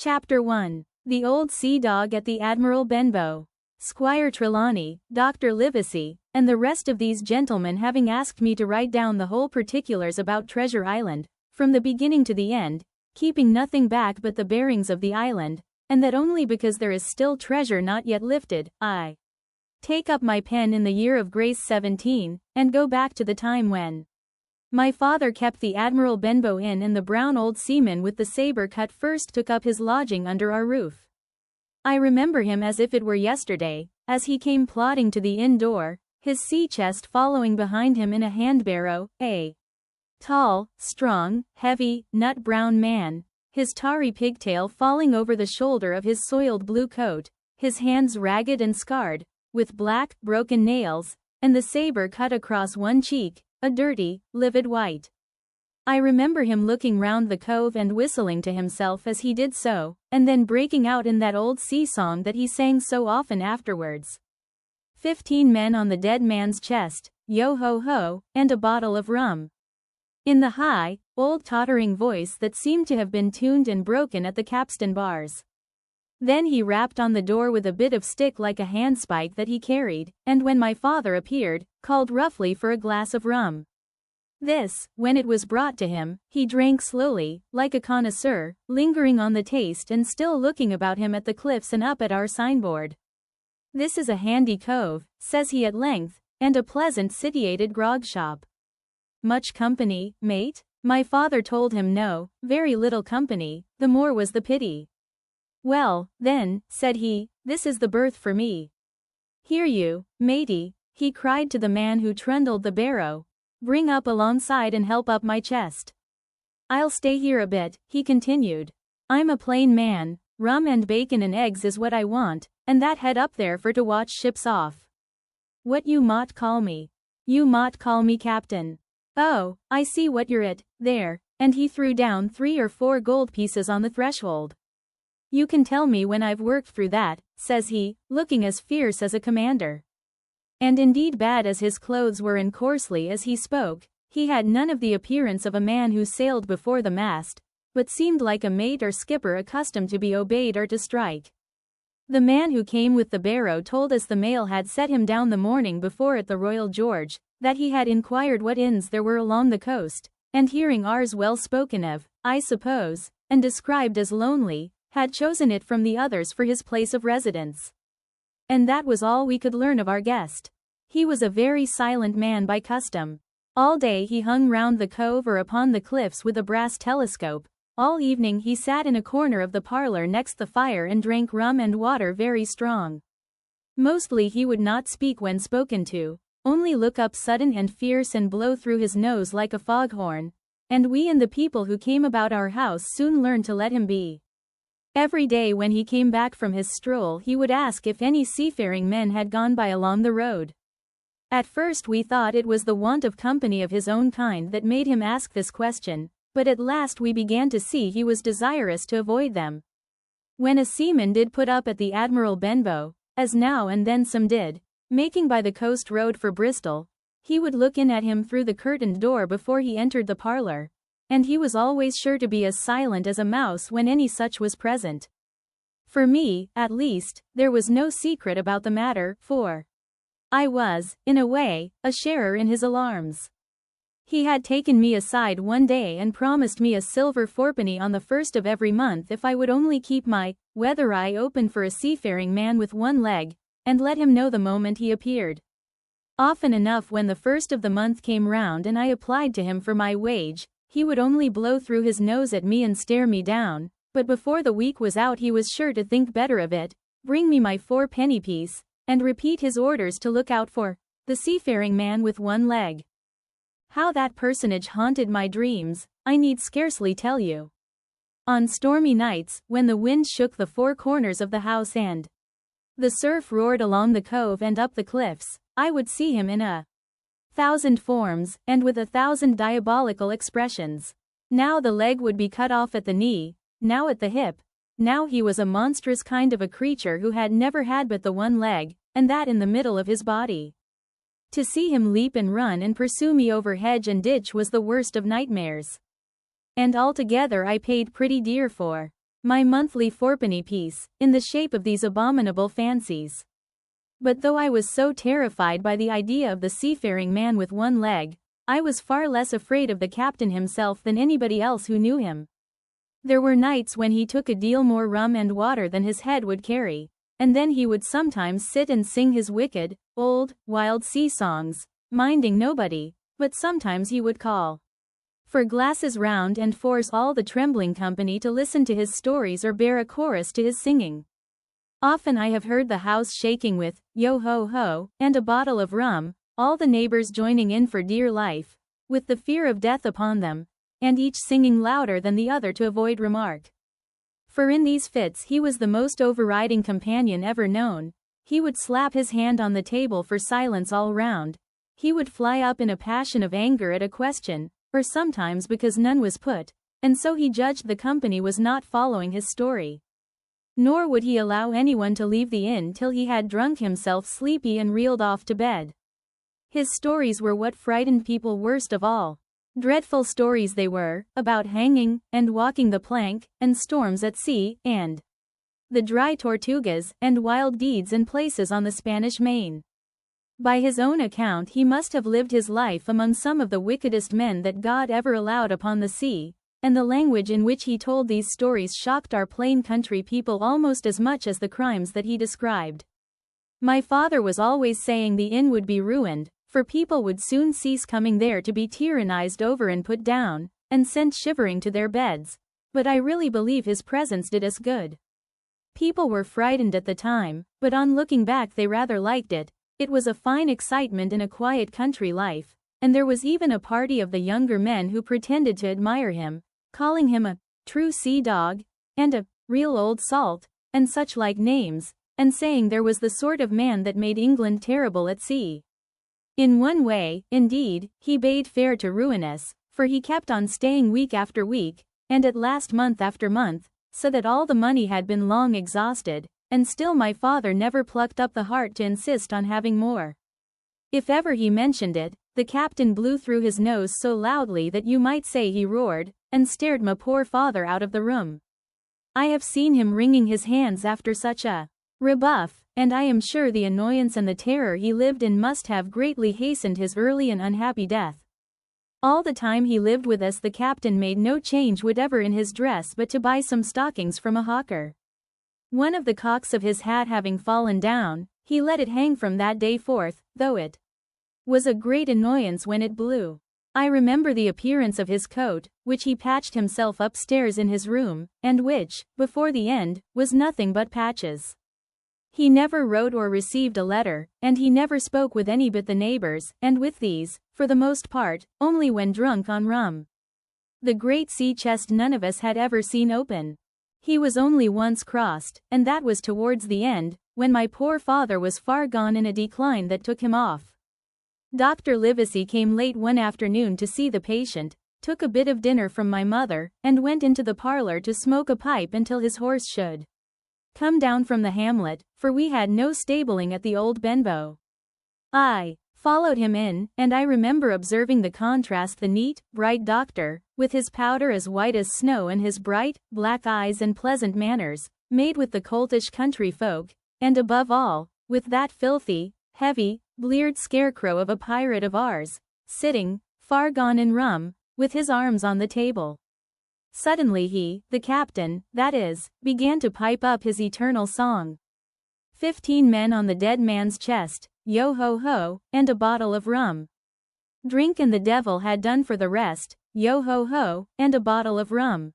Chapter 1. The Old Sea Dog at the Admiral Benbow. Squire Trelawney, Dr. Livesey, and the rest of these gentlemen having asked me to write down the whole particulars about Treasure Island, from the beginning to the end, keeping nothing back but the bearings of the island, and that only because there is still treasure not yet lifted, I take up my pen in the year of grace 17, and go back to the time when my father kept the Admiral Benbow Inn, and the brown old seaman with the saber cut first took up his lodging under our roof. I remember him as if it were yesterday, as he came plodding to the inn door, his sea-chest following behind him in a hand-barrow, a tall, strong, heavy, nut-brown man, his tarry pigtail falling over the shoulder of his soiled blue coat, his hands ragged and scarred, with black, broken nails, and the saber cut across one cheek, a dirty, livid white. I remember him looking round the cove and whistling to himself as he did so, and then breaking out in that old sea song that he sang so often afterwards. 15 men on the dead man's chest, yo-ho-ho, and a bottle of rum. In the high, old tottering voice that seemed to have been tuned and broken at the capstan bars. Then he rapped on the door with a bit of stick like a handspike that he carried, and when my father appeared, called roughly for a glass of rum. This, when it was brought to him, he drank slowly, like a connoisseur, lingering on the taste and still looking about him at the cliffs and up at our signboard. "This is a handy cove," says he at length, "and a pleasant situated grog shop." "Much company, mate?" My father told him no, very little company, the more was the pity. "Well, then," said he, "this is the berth for me. Here you, matey," he cried to the man who trundled the barrow, "bring up alongside and help up my chest. I'll stay here a bit," he continued. "I'm a plain man, rum and bacon and eggs is what I want, and that head up there for to watch ships off. What you mought call me? You mought call me captain. Oh, I see what you're at, there," and he threw down 3 or 4 gold pieces on the threshold. "You can tell me when I've worked through that," says he, looking as fierce as a commander. And indeed, bad as his clothes were and coarsely as he spoke, he had none of the appearance of a man who sailed before the mast, but seemed like a mate or skipper accustomed to be obeyed or to strike. The man who came with the barrow told us the mail had set him down the morning before at the Royal George, that he had inquired what inns there were along the coast, and hearing ours well spoken of, I suppose, and described as lonely, had chosen it from the others for his place of residence. And that was all we could learn of our guest. He was a very silent man by custom. All day he hung round the cove or upon the cliffs with a brass telescope. All evening he sat in a corner of the parlor next the fire and drank rum and water very strong. Mostly he would not speak when spoken to, only look up sudden and fierce and blow through his nose like a foghorn, and we and the people who came about our house soon learned to let him be. Every day when he came back from his stroll he would ask if any seafaring men had gone by along the road. At first we thought it was the want of company of his own kind that made him ask this question, but at last we began to see he was desirous to avoid them. When a seaman did put up at the Admiral Benbow, as now and then some did, making by the coast road for Bristol, he would look in at him through the curtained door before he entered the parlor, and he was always sure to be as silent as a mouse when any such was present. For me, at least, there was no secret about the matter, for I was, in a way, a sharer in his alarms. He had taken me aside one day and promised me a silver fourpenny on the 1st of every month if I would only keep my weather eye open for a seafaring man with one leg, and let him know the moment he appeared. Often enough when the 1st of the month came round and I applied to him for my wage, he would only blow through his nose at me and stare me down, but before the week was out he was sure to think better of it, bring me my 4-penny piece, and repeat his orders to look out for the seafaring man with one leg. How that personage haunted my dreams, I need scarcely tell you. On stormy nights, when the wind shook the 4 corners of the house and the surf roared along the cove and up the cliffs, I would see him in 1,000 forms, and with 1,000 diabolical expressions. Now the leg would be cut off at the knee, now at the hip, now he was a monstrous kind of a creature who had never had but the one leg, and that in the middle of his body. To see him leap and run and pursue me over hedge and ditch was the worst of nightmares. And altogether I paid pretty dear for my monthly fourpenny piece, in the shape of these abominable fancies. But though I was so terrified by the idea of the seafaring man with one leg, I was far less afraid of the captain himself than anybody else who knew him. There were nights when he took a deal more rum and water than his head would carry, and then he would sometimes sit and sing his wicked, old, wild sea songs, minding nobody, but sometimes he would call for glasses round and force all the trembling company to listen to his stories or bear a chorus to his singing. Often I have heard the house shaking with, yo ho ho, and a bottle of rum, all the neighbors joining in for dear life, with the fear of death upon them, and each singing louder than the other to avoid remark. For in these fits he was the most overriding companion ever known. He would slap his hand on the table for silence all round. He would fly up in a passion of anger at a question, or sometimes because none was put, and so he judged the company was not following his story. Nor would he allow anyone to leave the inn till he had drunk himself sleepy and reeled off to bed. His stories were what frightened people worst of all. Dreadful stories they were, about hanging, and walking the plank, and storms at sea, and the dry Tortugas, and wild deeds in places on the Spanish Main. By his own account he must have lived his life among some of the wickedest men that God ever allowed upon the sea, and the language in which he told these stories shocked our plain country people almost as much as the crimes that he described. My father was always saying the inn would be ruined, for people would soon cease coming there to be tyrannized over and put down, and sent shivering to their beds, but I really believe his presence did us good. People were frightened at the time, but on looking back they rather liked it. It was a fine excitement in a quiet country life, and there was even a party of the younger men who pretended to admire him, calling him a true sea dog, and a real old salt, and such like names, and saying there was the sort of man that made England terrible at sea. In one way, indeed, he bade fair to ruin us, for he kept on staying week after week, and at last month after month, so that all the money had been long exhausted, and still my father never plucked up the heart to insist on having more. If ever he mentioned it, the captain blew through his nose so loudly that you might say he roared, and stared my poor father out of the room. I have seen him wringing his hands after such a rebuff, and I am sure the annoyance and the terror he lived in must have greatly hastened his early and unhappy death. All the time he lived with us the captain made no change whatever in his dress but to buy some stockings from a hawker. One of the cocks of his hat having fallen down, he let it hang from that day forth, though it was a great annoyance when it blew. I remember the appearance of his coat, which he patched himself upstairs in his room, and which, before the end, was nothing but patches. He never wrote or received a letter, and he never spoke with any but the neighbors, and with these, for the most part, only when drunk on rum. The great sea chest none of us had ever seen open. He was only once crossed, and that was towards the end, when my poor father was far gone in a decline that took him off. Dr. Livesey came late one afternoon to see the patient, took a bit of dinner from my mother, and went into the parlor to smoke a pipe until his horse should come down from the hamlet, for we had no stabling at the old Benbow. I followed him in, and I remember observing the contrast the neat, bright doctor, with his powder as white as snow and his bright, black eyes and pleasant manners, made with the coltish country folk, and above all, with that filthy, heavy, bleared scarecrow of a pirate of ours, sitting, far gone in rum, with his arms on the table. Suddenly he, the captain, that is, began to pipe up his eternal song. 15 men on the dead man's chest, yo ho ho, and a bottle of rum. Drink and the devil had done for the rest, yo ho ho, and a bottle of rum.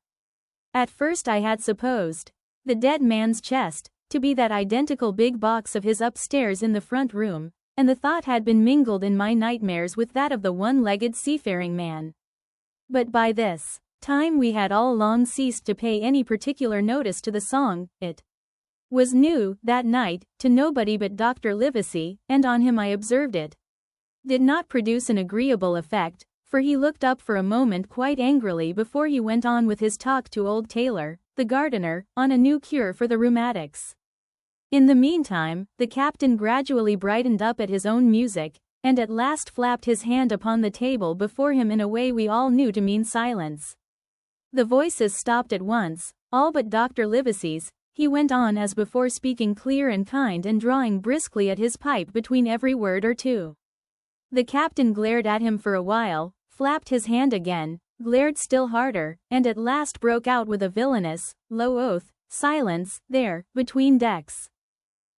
At first I had supposed the dead man's chest to be that identical big box of his upstairs in the front room, and the thought had been mingled in my nightmares with that of the one-legged seafaring man. But by this time we had all long ceased to pay any particular notice to the song. It was new, that night, to nobody but Dr. Livesey, and on him I observed it did not produce an agreeable effect, for he looked up for a moment quite angrily before he went on with his talk to old Taylor, the gardener, on a new cure for the rheumatics. In the meantime, the captain gradually brightened up at his own music, and at last flapped his hand upon the table before him in a way we all knew to mean silence. The voices stopped at once, all but Dr. Livesey's, he went on as before, speaking clear and kind and drawing briskly at his pipe between every word or two. The captain glared at him for a while, flapped his hand again, glared still harder, and at last broke out with a villainous, low oath, "Silence, there, between decks.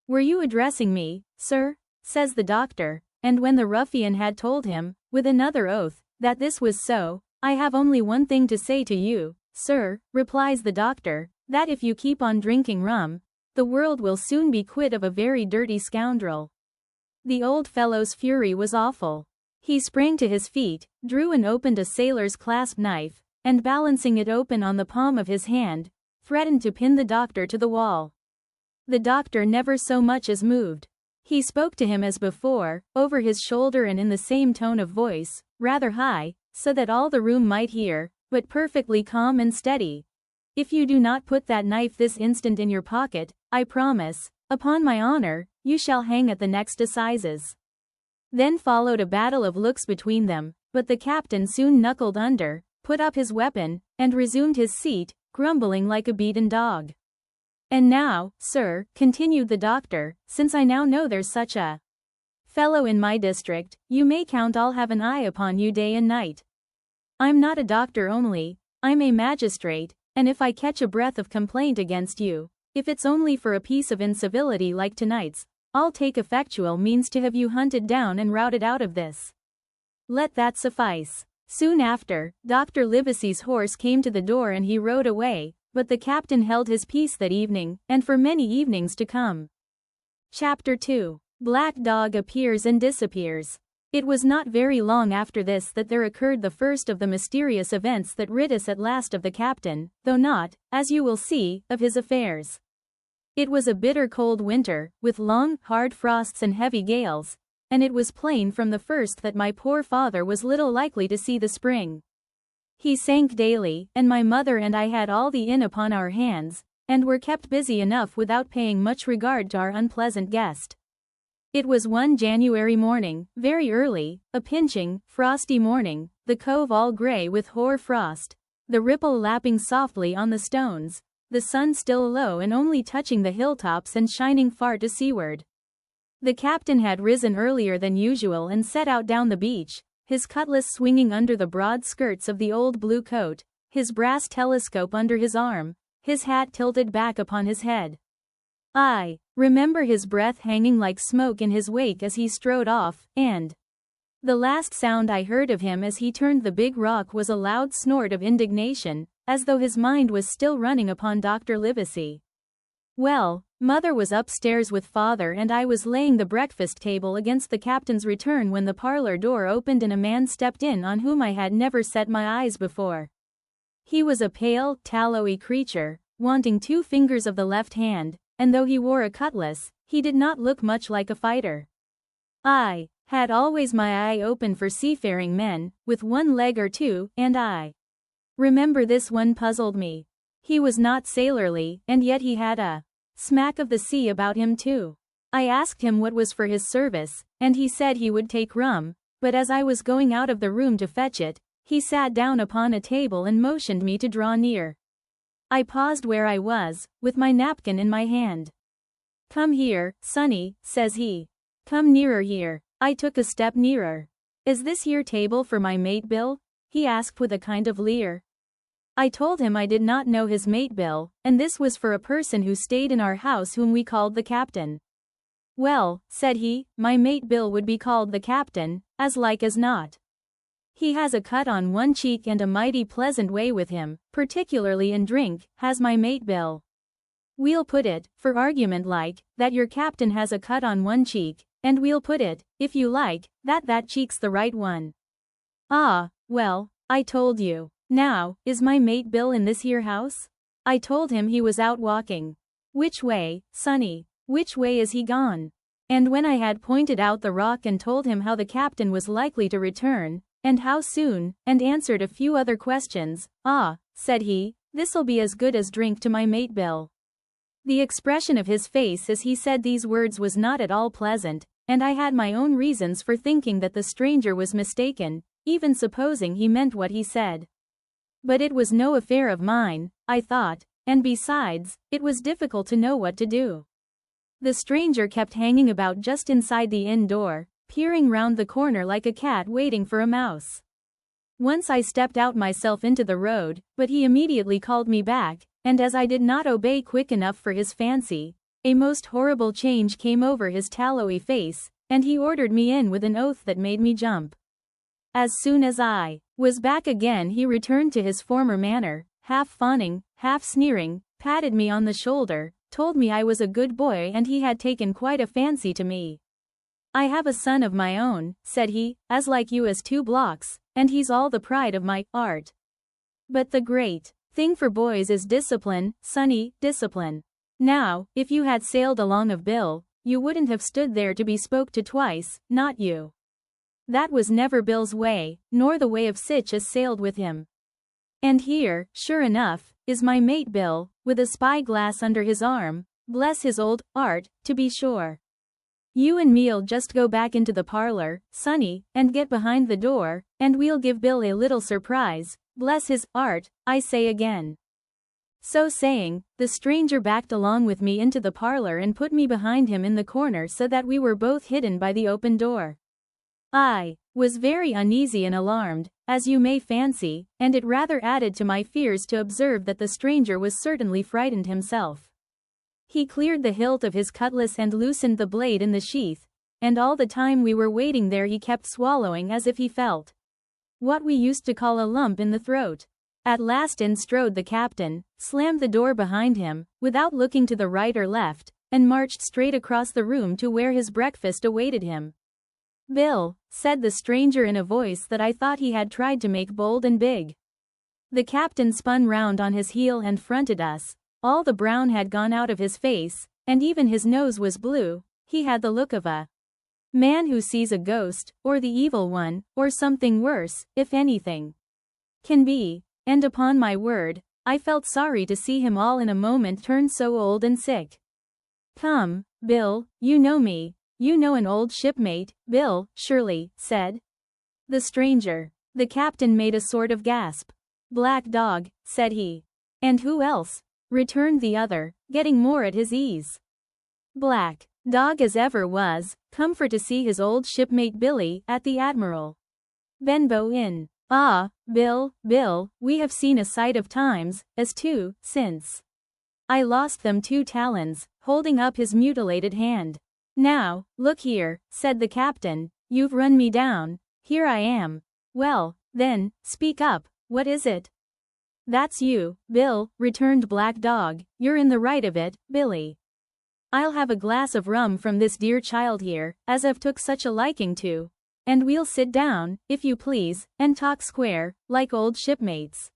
Were you addressing me, sir?" says the doctor, and when the ruffian had told him, with another oath, that this was so, "I have only one thing to say to you, sir," replies the doctor, "that if you keep on drinking rum, the world will soon be quit of a very dirty scoundrel." The old fellow's fury was awful. He sprang to his feet, drew and opened a sailor's clasp knife, and balancing it open on the palm of his hand, threatened to pin the doctor to the wall. The doctor never so much as moved. He spoke to him as before, over his shoulder and in the same tone of voice, rather high, so that all the room might hear, but perfectly calm and steady. "If you do not put that knife this instant in your pocket, I promise, upon my honor, you shall hang at the next assizes." Then followed a battle of looks between them, but the captain soon knuckled under, put up his weapon, and resumed his seat, grumbling like a beaten dog. "And now, sir," continued the doctor, "since I now know there's such a fellow in my district, you may count I'll have an eye upon you day and night. I'm not a doctor only, I'm a magistrate, and if I catch a breath of complaint against you, if it's only for a piece of incivility like tonight's, I'll take effectual means to have you hunted down and routed out of this. Let that suffice." Soon after, Dr. Livesey's horse came to the door and he rode away, but the captain held his peace that evening, and for many evenings to come. Chapter 2. Black Dog appears and disappears. It was not very long after this that there occurred the first of the mysterious events that rid us at last of the captain, though not, as you will see, of his affairs. It was a bitter cold winter, with long, hard frosts and heavy gales, and it was plain from the first that my poor father was little likely to see the spring. He sank daily, and my mother and I had all the inn upon our hands, and were kept busy enough without paying much regard to our unpleasant guest. It was one January morning, very early, a pinching, frosty morning, the cove all grey with hoar frost, the ripple lapping softly on the stones, the sun still low and only touching the hilltops and shining far to seaward. The captain had risen earlier than usual and set out down the beach, his cutlass swinging under the broad skirts of the old blue coat, his brass telescope under his arm, his hat tilted back upon his head. I remember his breath hanging like smoke in his wake as he strode off, and the last sound I heard of him as he turned the big rock was a loud snort of indignation, as though his mind was still running upon Dr. Livesey. Well, mother was upstairs with father and I was laying the breakfast table against the captain's return when the parlor door opened and a man stepped in on whom I had never set my eyes before. He was a pale, tallowy creature, wanting 2 fingers of the left hand, and though he wore a cutlass, he did not look much like a fighter. I had always my eye open for seafaring men, with 1 leg or 2, and I remember this one puzzled me. He was not sailorly, and yet he had a smack of the sea about him too. I asked him what was for his service, and he said he would take rum, but as I was going out of the room to fetch it, he sat down upon a table and motioned me to draw near. I paused where I was, with my napkin in my hand. "Come here, sonny," says he. "Come nearer here." I took a step nearer. "Is this here table for my mate Bill?" he asked with a kind of leer. I told him I did not know his mate Bill, and this was for a person who stayed in our house whom we called the captain. "Well," said he, "my mate Bill would be called the captain, as like as not. He has a cut on one cheek and a mighty pleasant way with him, particularly in drink, has my mate Bill. We'll put it, for argument like, that your captain has a cut on one cheek, and we'll put it, if you like, that that cheek's the right one." "Ah, well, I told you. Now, is my mate Bill in this here house?" I told him he was out walking. "Which way, sonny? Which way is he gone?" And when I had pointed out the rock and told him how the captain was likely to return, and how soon, and answered a few other questions, "Ah," said he, "this'll be as good as drink to my mate Bill." The expression of his face as he said these words was not at all pleasant, and I had my own reasons for thinking that the stranger was mistaken, even supposing he meant what he said. But it was no affair of mine, I thought, and besides, it was difficult to know what to do. The stranger kept hanging about just inside the inn door, peering round the corner like a cat waiting for a mouse. Once I stepped out myself into the road, but he immediately called me back, and as I did not obey quick enough for his fancy, a most horrible change came over his tallowy face, and he ordered me in with an oath that made me jump. As soon as I was back again, he returned to his former manner, half fawning, half sneering, patted me on the shoulder, told me I was a good boy and he had taken quite a fancy to me. "I have a son of my own," said he, "as like you as 2 blocks, and he's all the pride of my art. But the great thing for boys is discipline, sonny, discipline. Now, if you had sailed along of Bill, you wouldn't have stood there to be spoke to twice, not you." That was never Bill's way, nor the way of sich as sailed with him. And here, sure enough, is my mate Bill, with a spy-glass under his arm, bless his old art, to be sure. "You and me'll just go back into the parlor, sonny, and get behind the door, and we'll give Bill a little surprise, bless his art, I say again." So saying, the stranger backed along with me into the parlor and put me behind him in the corner so that we were both hidden by the open door. I was very uneasy and alarmed, as you may fancy, and it rather added to my fears to observe that the stranger was certainly frightened himself. He cleared the hilt of his cutlass and loosened the blade in the sheath, and all the time we were waiting there he kept swallowing as if he felt what we used to call a lump in the throat. At last in strode the captain, slammed the door behind him, without looking to the right or left, and marched straight across the room to where his breakfast awaited him. "Bill," said the stranger in a voice that I thought he had tried to make bold and big. The captain spun round on his heel and fronted us. All the brown had gone out of his face, and even his nose was blue. He had the look of a man who sees a ghost, or the evil one, or something worse, if anything can be, and upon my word, I felt sorry to see him all in a moment turn so old and sick. "Come, Bill, you know me. You know an old shipmate, Bill, surely," said the stranger. The captain made a sort of gasp. "Black Dog," said he. "And who else?" returned the other, getting more at his ease. "Black Dog as ever was, come for to see his old shipmate Billy, at the Admiral. Benbow Inn. Ah, Bill, we have seen a sight of times, as too, since I lost them 2 talons, holding up his mutilated hand. "Now, look here," said the captain, "you've run me down, here I am. Well, then, speak up, what is it?" "That's you, Bill," returned Black Dog, "you're in the right of it, Billy. I'll have a glass of rum from this dear child here, as I've took such a liking to, and we'll sit down, if you please, and talk square, like old shipmates."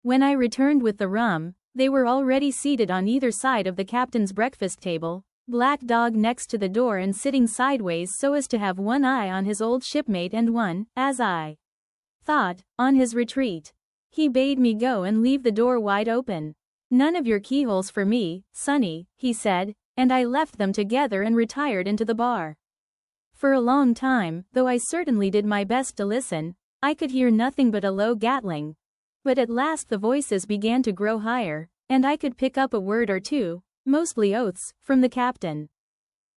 When I returned with the rum, they were already seated on either side of the captain's breakfast table, Black Dog next to the door and sitting sideways so as to have one eye on his old shipmate and one, as I thought, on his retreat. He bade me go and leave the door wide open. "None of your keyholes for me, sonny," he said, and I left them together and retired into the bar. For a long time, though I certainly did my best to listen, I could hear nothing but a low gattling. But at last the voices began to grow higher, and I could pick up a word or two, mostly oaths, from the captain.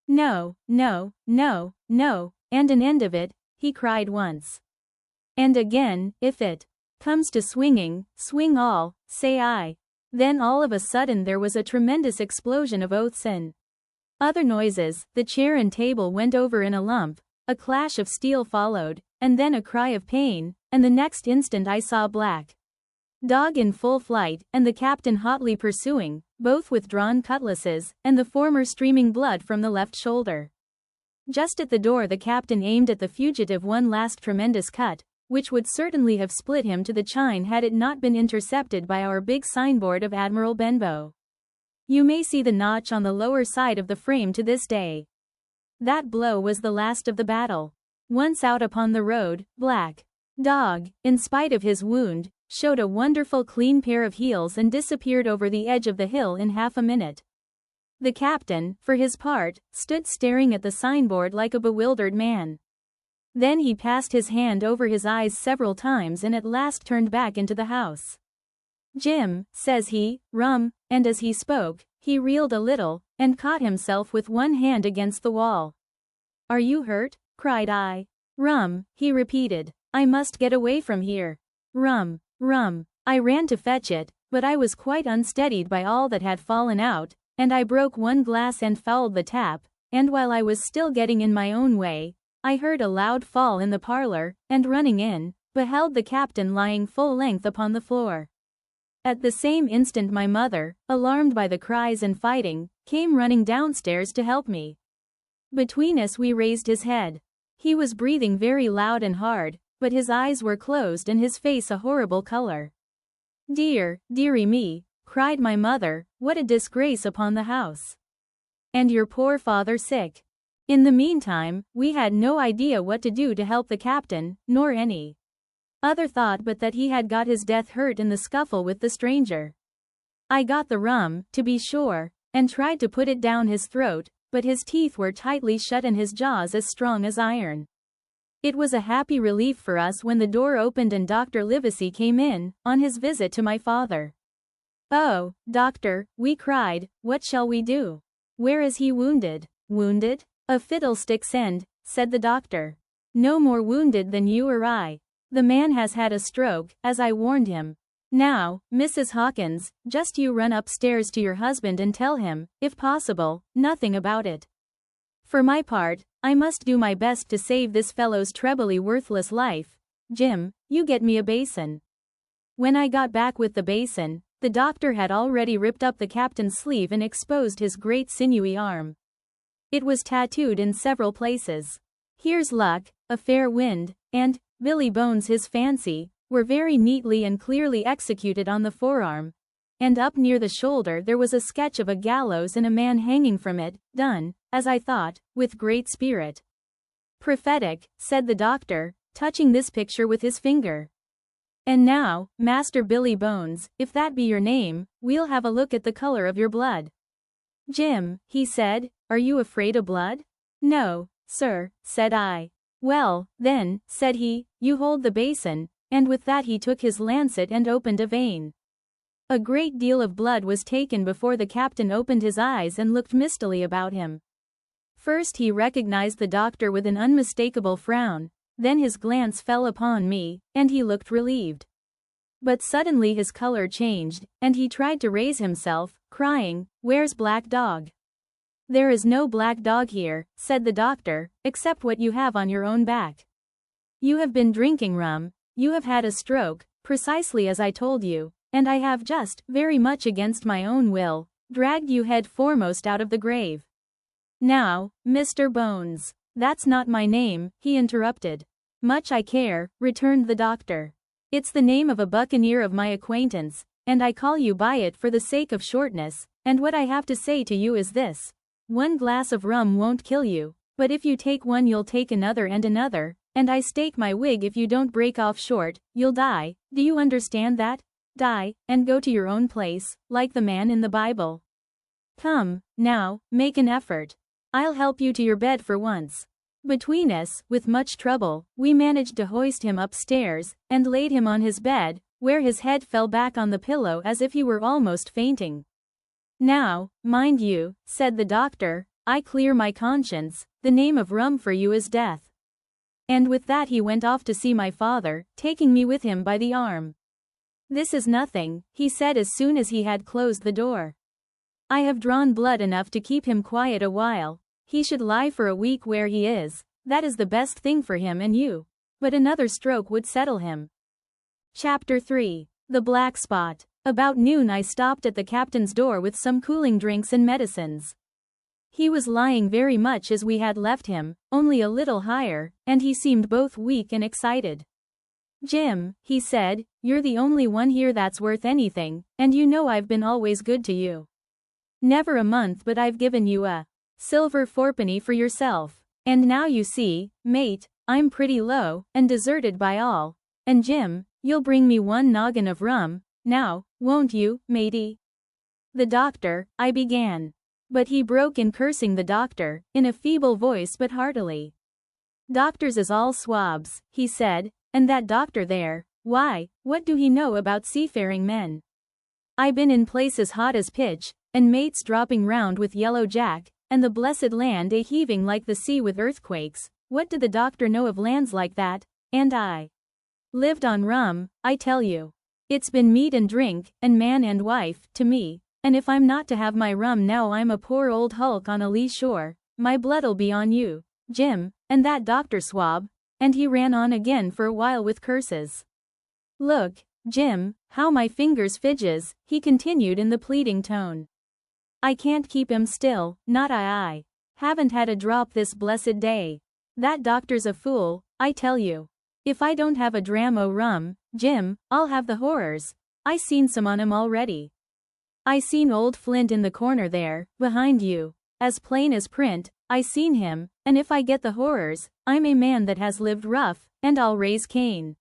"No, no, no, no, and an end of it," he cried once. And again, "If it comes to swinging, swing all, say I." Then all of a sudden there was a tremendous explosion of oaths and other noises, the chair and table went over in a lump, a clash of steel followed, and then a cry of pain, and the next instant I saw Black Dog in full flight, and the captain hotly pursuing, both with drawn cutlasses, and the former streaming blood from the left shoulder. Just at the door the captain aimed at the fugitive one last tremendous cut, which would certainly have split him to the chine had it not been intercepted by our big signboard of Admiral Benbow. You may see the notch on the lower side of the frame to this day. That blow was the last of the battle. Once out upon the road, Black Dog, in spite of his wound, showed a wonderful clean pair of heels and disappeared over the edge of the hill in half a minute. The captain, for his part, stood staring at the signboard like a bewildered man. Then he passed his hand over his eyes several times and at last turned back into the house. "Jim," says he, "rum, and as he spoke, he reeled a little, and caught himself with one hand against the wall. "Are you hurt?" cried I. "Rum," he repeated. "I must get away from here. Rum, rum." I ran to fetch it, but I was quite unsteadied by all that had fallen out, and I broke one glass and fouled the tap, and while I was still getting in my own way, I heard a loud fall in the parlor, and running in, beheld the captain lying full length upon the floor. At the same instant my mother, alarmed by the cries and fighting, came running downstairs to help me. Between us we raised his head. He was breathing very loud and hard, but his eyes were closed and his face a horrible color. "Dear, dearie me," cried my mother, "what a disgrace upon the house! And your poor father sick." In the meantime, we had no idea what to do to help the captain, nor any other thought but that he had got his death hurt in the scuffle with the stranger. I got the rum, to be sure, and tried to put it down his throat, but his teeth were tightly shut and his jaws as strong as iron. It was a happy relief for us when the door opened and Dr. Livesey came in, on his visit to my father. "Oh, doctor," we cried, "what shall we do? Where is he wounded?" "Wounded? A fiddlestick's end," said the doctor. "No more wounded than you or I. The man has had a stroke, as I warned him. Now, Mrs. Hawkins, just you run upstairs to your husband and tell him, if possible, nothing about it. For my part, I must do my best to save this fellow's trebly worthless life. Jim, you get me a basin." When I got back with the basin, the doctor had already ripped up the captain's sleeve and exposed his great sinewy arm. It was tattooed in several places. "Here's luck," "A fair wind," and "Billy Bones his fancy," were very neatly and clearly executed on the forearm, and up near the shoulder there was a sketch of a gallows and a man hanging from it, done, as I thought, with great spirit. "Prophetic," said the doctor, touching this picture with his finger. "And now, Master Billy Bones, if that be your name, we'll have a look at the color of your blood." "Jim," he said, "are you afraid of blood?" "No, sir," said I. "Well, then," said he, "you hold the basin," and with that he took his lancet and opened a vein. A great deal of blood was taken before the captain opened his eyes and looked mistily about him. First he recognized the doctor with an unmistakable frown, then his glance fell upon me, and he looked relieved. But suddenly his color changed, and he tried to raise himself, crying, "Where's Black Dog?" "There is no black dog here," said the doctor, "except what you have on your own back. You have been drinking rum, you have had a stroke, precisely as I told you, and I have just, very much against my own will, dragged you head foremost out of the grave." "Now, Mr. Bones—" "That's not my name," he interrupted. "Much I care," returned the doctor. "It's the name of a buccaneer of my acquaintance, and I call you by it for the sake of shortness, and what I have to say to you is this. One glass of rum won't kill you, but if you take one you'll take another, and I stake my wig if you don't break off short, you'll die. Do you understand that? Die, and go to your own place, like the man in the Bible. Come, now, make an effort. I'll help you to your bed for once." Between us, with much trouble, we managed to hoist him upstairs, and laid him on his bed, where his head fell back on the pillow as if he were almost fainting. "Now, mind you," said the doctor, "I clear my conscience, the name of rum for you is death." And with that he went off to see my father, taking me with him by the arm. "This is nothing," he said as soon as he had closed the door. "I have drawn blood enough to keep him quiet a while. He should lie for a week where he is, that is the best thing for him and you. But another stroke would settle him." Chapter 3. The Black Spot. About noon I stopped at the captain's door with some cooling drinks and medicines. He was lying very much as we had left him, only a little higher, and he seemed both weak and excited. "Jim," he said, "you're the only one here that's worth anything, and you know I've been always good to you. Never a month but I've given you a silver fourpenny for yourself. And now you see, mate, I'm pretty low, and deserted by all. And Jim, you'll bring me one noggin of rum, now, won't you, matey?" "The doctor," I began. But he broke in cursing the doctor, in a feeble voice but heartily. "Doctors is all swabs," he said, "and that doctor there, why, what do he know about seafaring men? I been in places hot as pitch, and mates dropping round with yellow jack, and the blessed land a-heaving like the sea with earthquakes. What did the doctor know of lands like that? And I lived on rum, I tell you. It's been meat and drink, and man and wife, to me, and if I'm not to have my rum now I'm a poor old hulk on a lee shore. My blood'll be on you, Jim, and that doctor swab. And he ran on again for a while with curses. Look, Jim, how my fingers fidges, he continued in the pleading tone. I can't keep him still, not I haven't had a drop this blessed day. That doctor's a fool, I tell you. If I don't have a dram o' rum, Jim, I'll have the horrors. I seen some on him already. I seen old Flint in the corner there, behind you. As plain as print, I seen him, and if I get the horrors, I'm a man that has lived rough, and I'll raise Cain.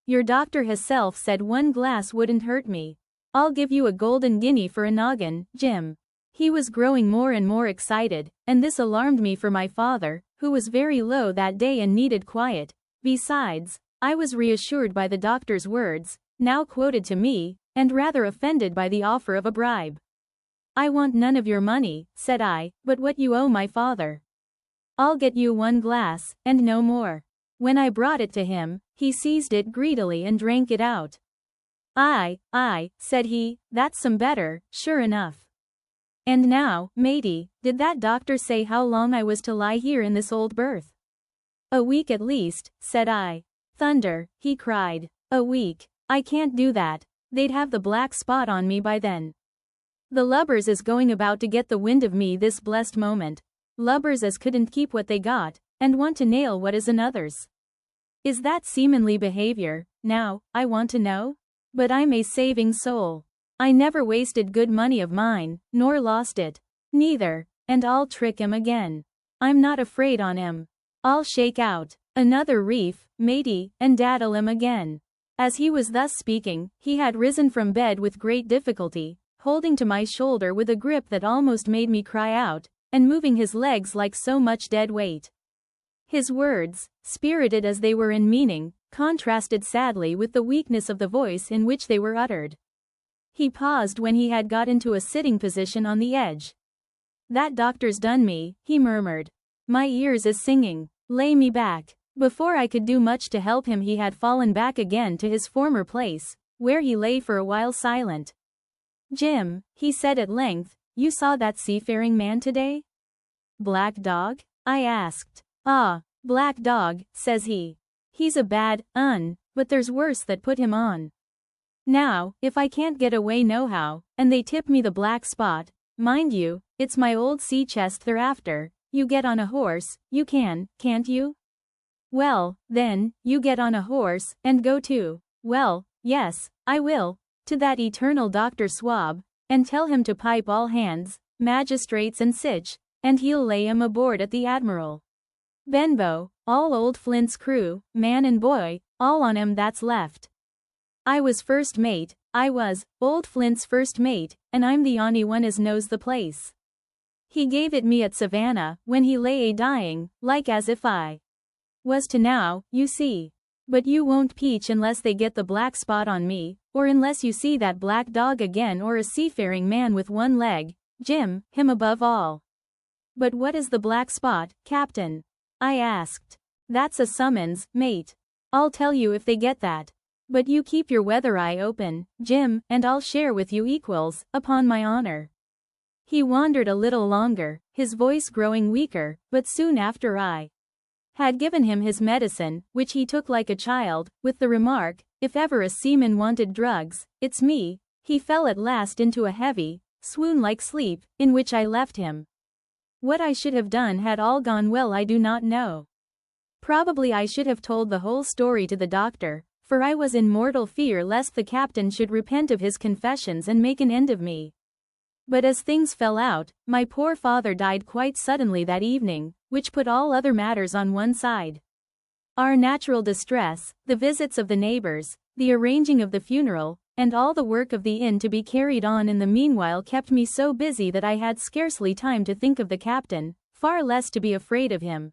Your doctor hisself said one glass wouldn't hurt me. I'll give you a golden guinea for a noggin, Jim. He was growing more and more excited, and this alarmed me for my father, who was very low that day and needed quiet. Besides, I was reassured by the doctor's words, now quoted to me, and rather offended by the offer of a bribe. I want none of your money, said I, but what you owe my father. I'll get you one glass, and no more. When I brought it to him, he seized it greedily and drank it out. Aye, said he, that's some better, sure enough. And now, matey, did that doctor say how long I was to lie here in this old berth? A week at least, said I. Thunder, he cried. A week. I can't do that. They'd have the black spot on me by then. The lubbers is going about to get the wind of me this blessed moment. Lubbers as couldn't keep what they got, and want to nail what is another's. Is that seamanly behavior, now, I want to know? But I'm a saving soul. I never wasted good money of mine, nor lost it. Neither, and I'll trick 'em again. I'm not afraid on 'em. I'll shake out another reef, matey, and daddle 'em again. As he was thus speaking, he had risen from bed with great difficulty, holding to my shoulder with a grip that almost made me cry out, and moving his legs like so much dead weight. His words, spirited as they were in meaning, contrasted sadly with the weakness of the voice in which they were uttered. He paused when he had got into a sitting position on the edge. That doctor's done me, he murmured. My ears is singing. Lay me back. Before I could do much to help him he had fallen back again to his former place, where he lay for a while silent. Jim, he said at length, you saw that seafaring man today? Black dog? I asked. Ah, black dog, says he. He's a bad but there's worse that put him on. Now, if I can't get away nohow, and they tip me the black spot, mind you, it's my old sea chest they're after, you get on a horse, you can't you? Well, then, you get on a horse, and go to, well, yes, I will, to that eternal Dr. Swab, and tell him to pipe all hands, magistrates and sich, and he'll lay 'em aboard at the Admiral. Benbow, all old Flint's crew, man and boy, all on 'em that's left. I was first mate, I was, old Flint's first mate, and I'm the only one as knows the place. He gave it me at Savannah, when he lay a-dying, like as if I was to now, you see. But you won't peach unless they get the black spot on me, or unless you see that black dog again or a seafaring man with one leg, Jim, him above all. But what is the black spot, Captain? I asked. That's a summons, mate. I'll tell you if they get that. But you keep your weather eye open, Jim, and I'll share with you equals, upon my honor. He wandered a little longer, his voice growing weaker, but soon after I had given him his medicine, which he took like a child, with the remark, if ever a seaman wanted drugs, it's me, he fell at last into a heavy, swoon-like sleep, in which I left him. What I should have done had all gone well I do not know. Probably I should have told the whole story to the doctor, for I was in mortal fear lest the captain should repent of his confessions and make an end of me. But as things fell out, my poor father died quite suddenly that evening, which put all other matters on one side. Our natural distress, the visits of the neighbors, the arranging of the funeral, and all the work of the inn to be carried on in the meanwhile kept me so busy that I had scarcely time to think of the captain, far less to be afraid of him.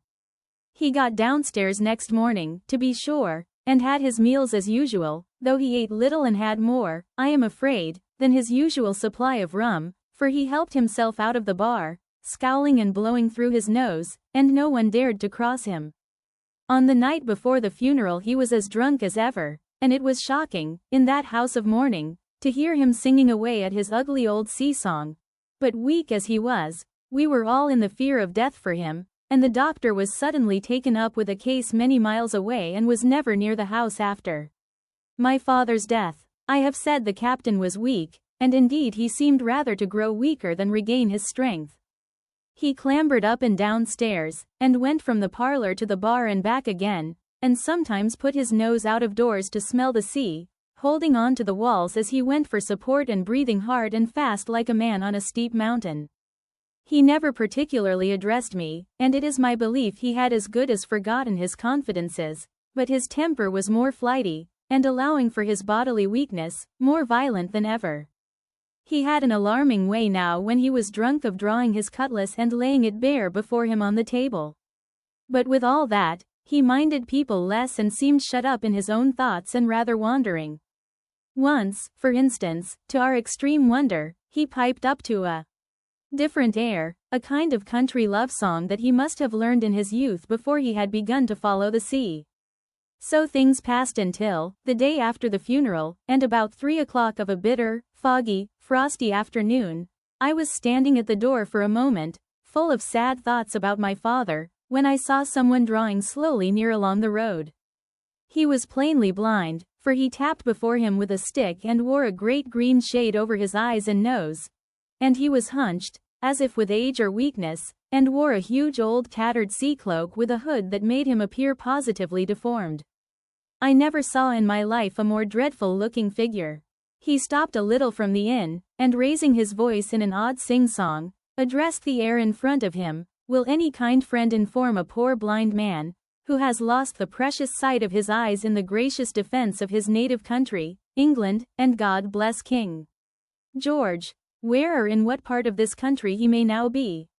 He got downstairs next morning, to be sure, and had his meals as usual, though he ate little and had more, I am afraid, than his usual supply of rum, for he helped himself out of the bar, scowling and blowing through his nose, and no one dared to cross him. On the night before the funeral he was as drunk as ever, and it was shocking, in that house of mourning, to hear him singing away at his ugly old sea song. But weak as he was, we were all in the fear of death for him, and the doctor was suddenly taken up with a case many miles away and was never near the house after my father's death. I have said the captain was weak, and indeed he seemed rather to grow weaker than regain his strength. He clambered up and down stairs, and went from the parlor to the bar and back again, and sometimes put his nose out of doors to smell the sea, holding on to the walls as he went for support and breathing hard and fast like a man on a steep mountain. He never particularly addressed me, and it is my belief he had as good as forgotten his confidences, but his temper was more flighty, and allowing for his bodily weakness, more violent than ever. He had an alarming way now when he was drunk of drawing his cutlass and laying it bare before him on the table. But with all that, he minded people less and seemed shut up in his own thoughts and rather wandering. Once, for instance, to our extreme wonder, he piped up to a different air, a kind of country love song that he must have learned in his youth before he had begun to follow the sea. So things passed until, the day after the funeral, and about 3 o'clock of a bitter, foggy, frosty afternoon, I was standing at the door for a moment, full of sad thoughts about my father, when I saw someone drawing slowly near along the road. He was plainly blind, for he tapped before him with a stick and wore a great green shade over his eyes and nose, and he was hunched, as if with age or weakness, and wore a huge old tattered sea cloak with a hood that made him appear positively deformed. I never saw in my life a more dreadful-looking figure. He stopped a little from the inn, and raising his voice in an odd sing-song, addressed the air in front of him. Will any kind friend inform a poor blind man, who has lost the precious sight of his eyes in the gracious defense of his native country, England, and God bless King George, where or in what part of this country he may now be?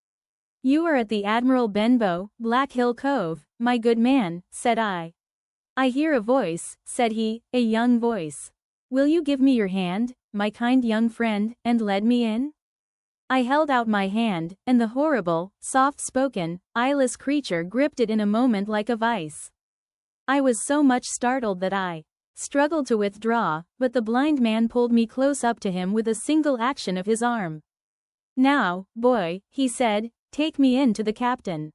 You are at the Admiral Benbow, Black Hill Cove, my good man, said I. I hear a voice, said he, a young voice. Will you give me your hand, my kind young friend, and let me in? I held out my hand, and the horrible, soft-spoken, eyeless creature gripped it in a moment like a vice. I was so much startled that I struggled to withdraw, but the blind man pulled me close up to him with a single action of his arm. Now, boy, he said, take me in to the captain.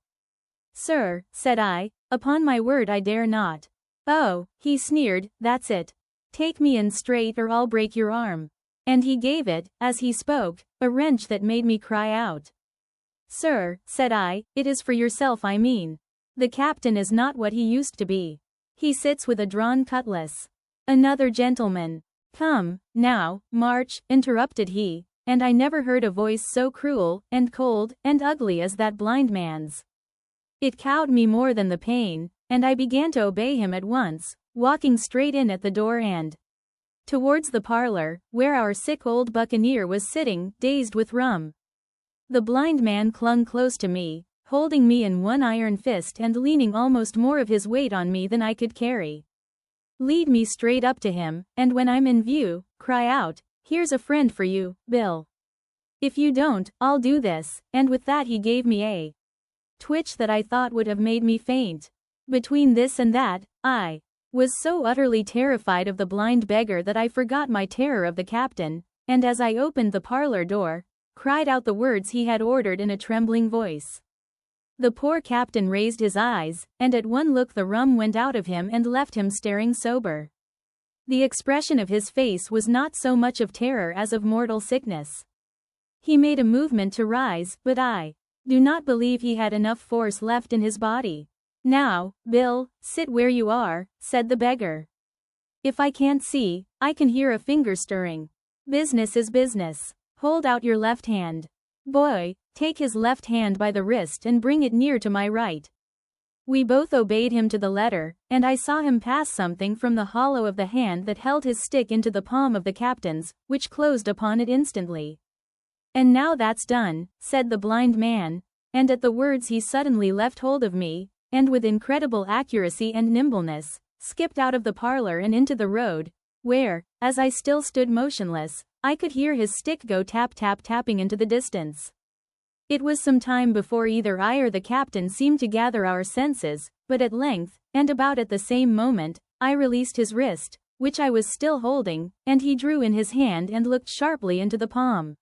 Sir, said I, upon my word I dare not. Oh, he sneered, that's it. Take me in straight or I'll break your arm. And he gave it, as he spoke, a wrench that made me cry out. Sir, said I, it is for yourself I mean. The captain is not what he used to be. He sits with a drawn cutlass. Another gentleman. Come, now, march, interrupted he, and I never heard a voice so cruel, and cold, and ugly as that blind man's. It cowed me more than the pain, and I began to obey him at once, walking straight in at the door and towards the parlor, where our sick old buccaneer was sitting, dazed with rum. The blind man clung close to me, holding me in one iron fist and leaning almost more of his weight on me than I could carry. Lead me straight up to him, and when I'm in view, cry out, here's a friend for you, Bill. If you don't, I'll do this, and with that he gave me a twitch that I thought would have made me faint. Between this and that, I was so utterly terrified of the blind beggar that I forgot my terror of the captain, and as I opened the parlor door, cried out the words he had ordered in a trembling voice. The poor captain raised his eyes, and at one look the rum went out of him and left him staring sober. The expression of his face was not so much of terror as of mortal sickness. He made a movement to rise, but I do not believe he had enough force left in his body. Now, Bill, sit where you are, said the beggar. If I can't see, I can hear a finger stirring. Business is business. Hold out your left hand. Boy, take his left hand by the wrist and bring it near to my right. We both obeyed him to the letter, and I saw him pass something from the hollow of the hand that held his stick into the palm of the captain's, which closed upon it instantly. And now that's done, said the blind man, and at the words he suddenly left hold of me, and with incredible accuracy and nimbleness, skipped out of the parlor and into the road, where, as I still stood motionless, I could hear his stick go tap-tap-tapping into the distance. It was some time before either I or the captain seemed to gather our senses, but at length, and about at the same moment, I released his wrist, which I was still holding, and he drew in his hand and looked sharply into the palm.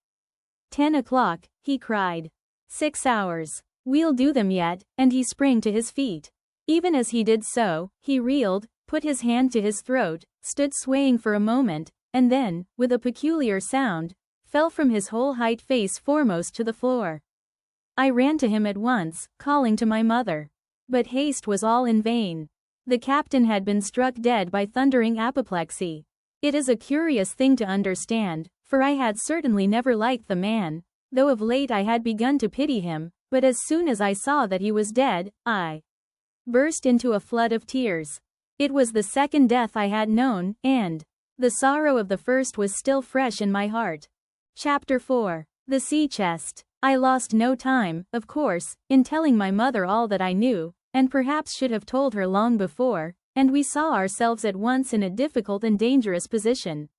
10 o'clock, he cried. 6 hours. We'll do them yet, and he sprang to his feet. Even as he did so, he reeled, put his hand to his throat, stood swaying for a moment, and then, with a peculiar sound, fell from his whole height face foremost to the floor. I ran to him at once, calling to my mother. But haste was all in vain. The captain had been struck dead by thundering apoplexy. It is a curious thing to understand, for I had certainly never liked the man, though of late I had begun to pity him, but as soon as I saw that he was dead, I burst into a flood of tears. It was the second death I had known, and the sorrow of the first was still fresh in my heart. Chapter 4. The Sea Chest. I lost no time, of course, in telling my mother all that I knew, and perhaps should have told her long before, and we saw ourselves at once in a difficult and dangerous position.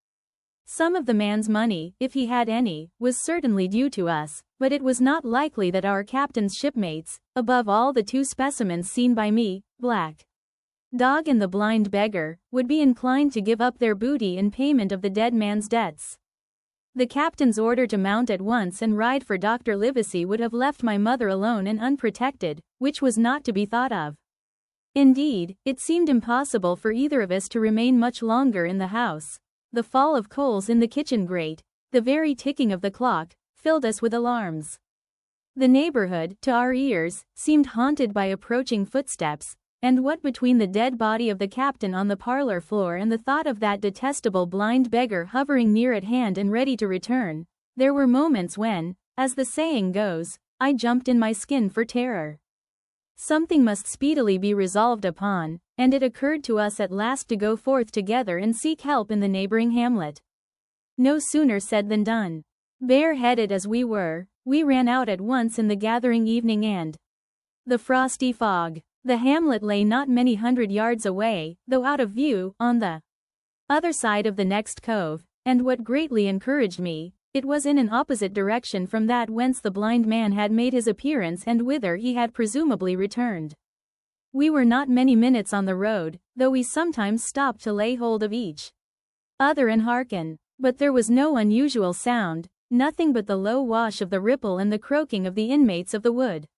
Some of the man's money, if he had any, was certainly due to us, but it was not likely that our captain's shipmates, above all the 2 specimens seen by me, Black Dog and the blind beggar, would be inclined to give up their booty in payment of the dead man's debts. The captain's order to mount at once and ride for Dr. Livesey would have left my mother alone and unprotected, which was not to be thought of. Indeed, it seemed impossible for either of us to remain much longer in the house. The fall of coals in the kitchen grate, the very ticking of the clock, filled us with alarms. The neighborhood, to our ears, seemed haunted by approaching footsteps, and what between the dead body of the captain on the parlor floor and the thought of that detestable blind beggar hovering near at hand and ready to return, there were moments when, as the saying goes, I jumped in my skin for terror. Something must speedily be resolved upon, and it occurred to us at last to go forth together and seek help in the neighboring hamlet. No sooner said than done. Bare-headed as we were, we ran out at once in the gathering evening and the frosty fog. The hamlet lay not many hundred yards away, though out of view, on the other side of the next cove, and what greatly encouraged me, it was in an opposite direction from that whence the blind man had made his appearance and whither he had presumably returned. We were not many minutes on the road, though we sometimes stopped to lay hold of each other and hearken, but there was no unusual sound, nothing but the low wash of the ripple and the croaking of the inmates of the wood.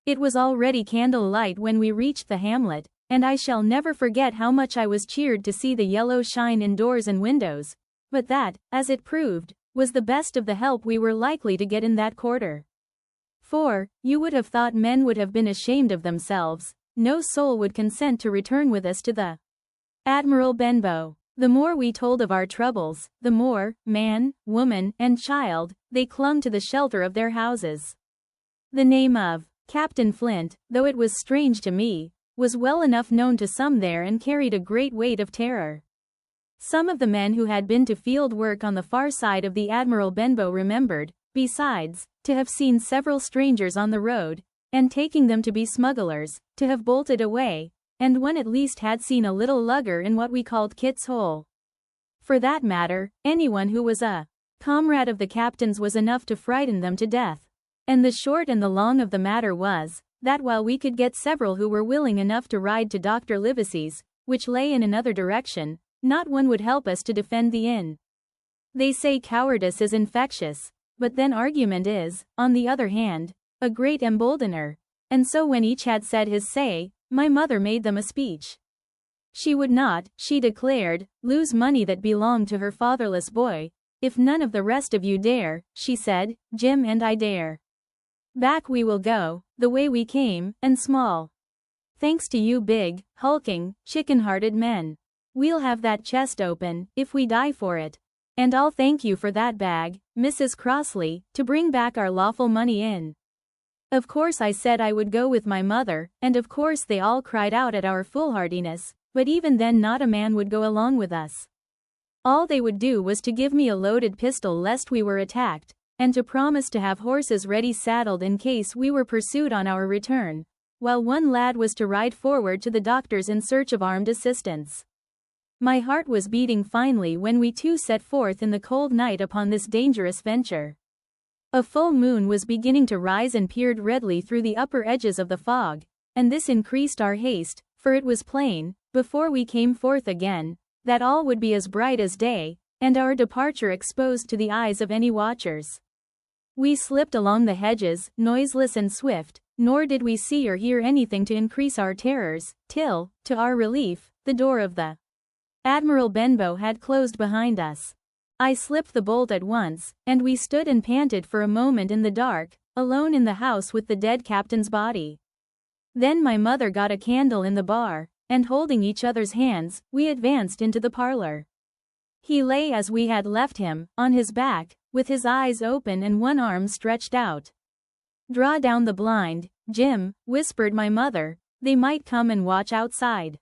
It was already candle-light when we reached the hamlet, and I shall never forget how much I was cheered to see the yellow shine in doors and windows, but that, as it proved, was the best of the help we were likely to get in that quarter. For, you would have thought men would have been ashamed of themselves, no soul would consent to return with us to the Admiral Benbow. The more we told of our troubles, the more, man, woman, and child, they clung to the shelter of their houses. The name of Captain Flint, though it was strange to me, was well enough known to some there and carried a great weight of terror. Some of the men who had been to field work on the far side of the Admiral Benbow remembered, besides, to have seen several strangers on the road, and taking them to be smugglers, to have bolted away, and one at least had seen a little lugger in what we called Kit's Hole. For that matter, anyone who was a comrade of the captain's was enough to frighten them to death. And the short and the long of the matter was, that while we could get several who were willing enough to ride to Dr. Livesey's, which lay in another direction, not one would help us to defend the inn. They say cowardice is infectious, but then argument is, on the other hand, a great emboldener, and so when each had said his say, my mother made them a speech. She would not, she declared, lose money that belonged to her fatherless boy. If none of the rest of you dare, she said, Jim and I dare. Back we will go, the way we came, and small. Thanks to you big, hulking, chicken-hearted men. We'll have that chest open, if we die for it. And I'll thank you for that bag, Mrs. Crossley, to bring back our lawful money in. Of course I said I would go with my mother, and of course they all cried out at our foolhardiness, but even then not a man would go along with us. All they would do was to give me a loaded pistol lest we were attacked, and to promise to have horses ready saddled in case we were pursued on our return, while one lad was to ride forward to the doctors in search of armed assistance. My heart was beating finely when we two set forth in the cold night upon this dangerous venture. A full moon was beginning to rise and peered redly through the upper edges of the fog, and this increased our haste, for it was plain, before we came forth again, that all would be as bright as day, and our departure exposed to the eyes of any watchers. We slipped along the hedges, noiseless and swift, nor did we see or hear anything to increase our terrors, till, to our relief, the door of the Admiral Benbow had closed behind us. I slipped the bolt at once, and we stood and panted for a moment in the dark, alone in the house with the dead captain's body. Then my mother got a candle in the bar, and holding each other's hands, we advanced into the parlor. He lay as we had left him, on his back, with his eyes open and one arm stretched out. "Draw down the blind, Jim," whispered my mother, "they might come and watch outside."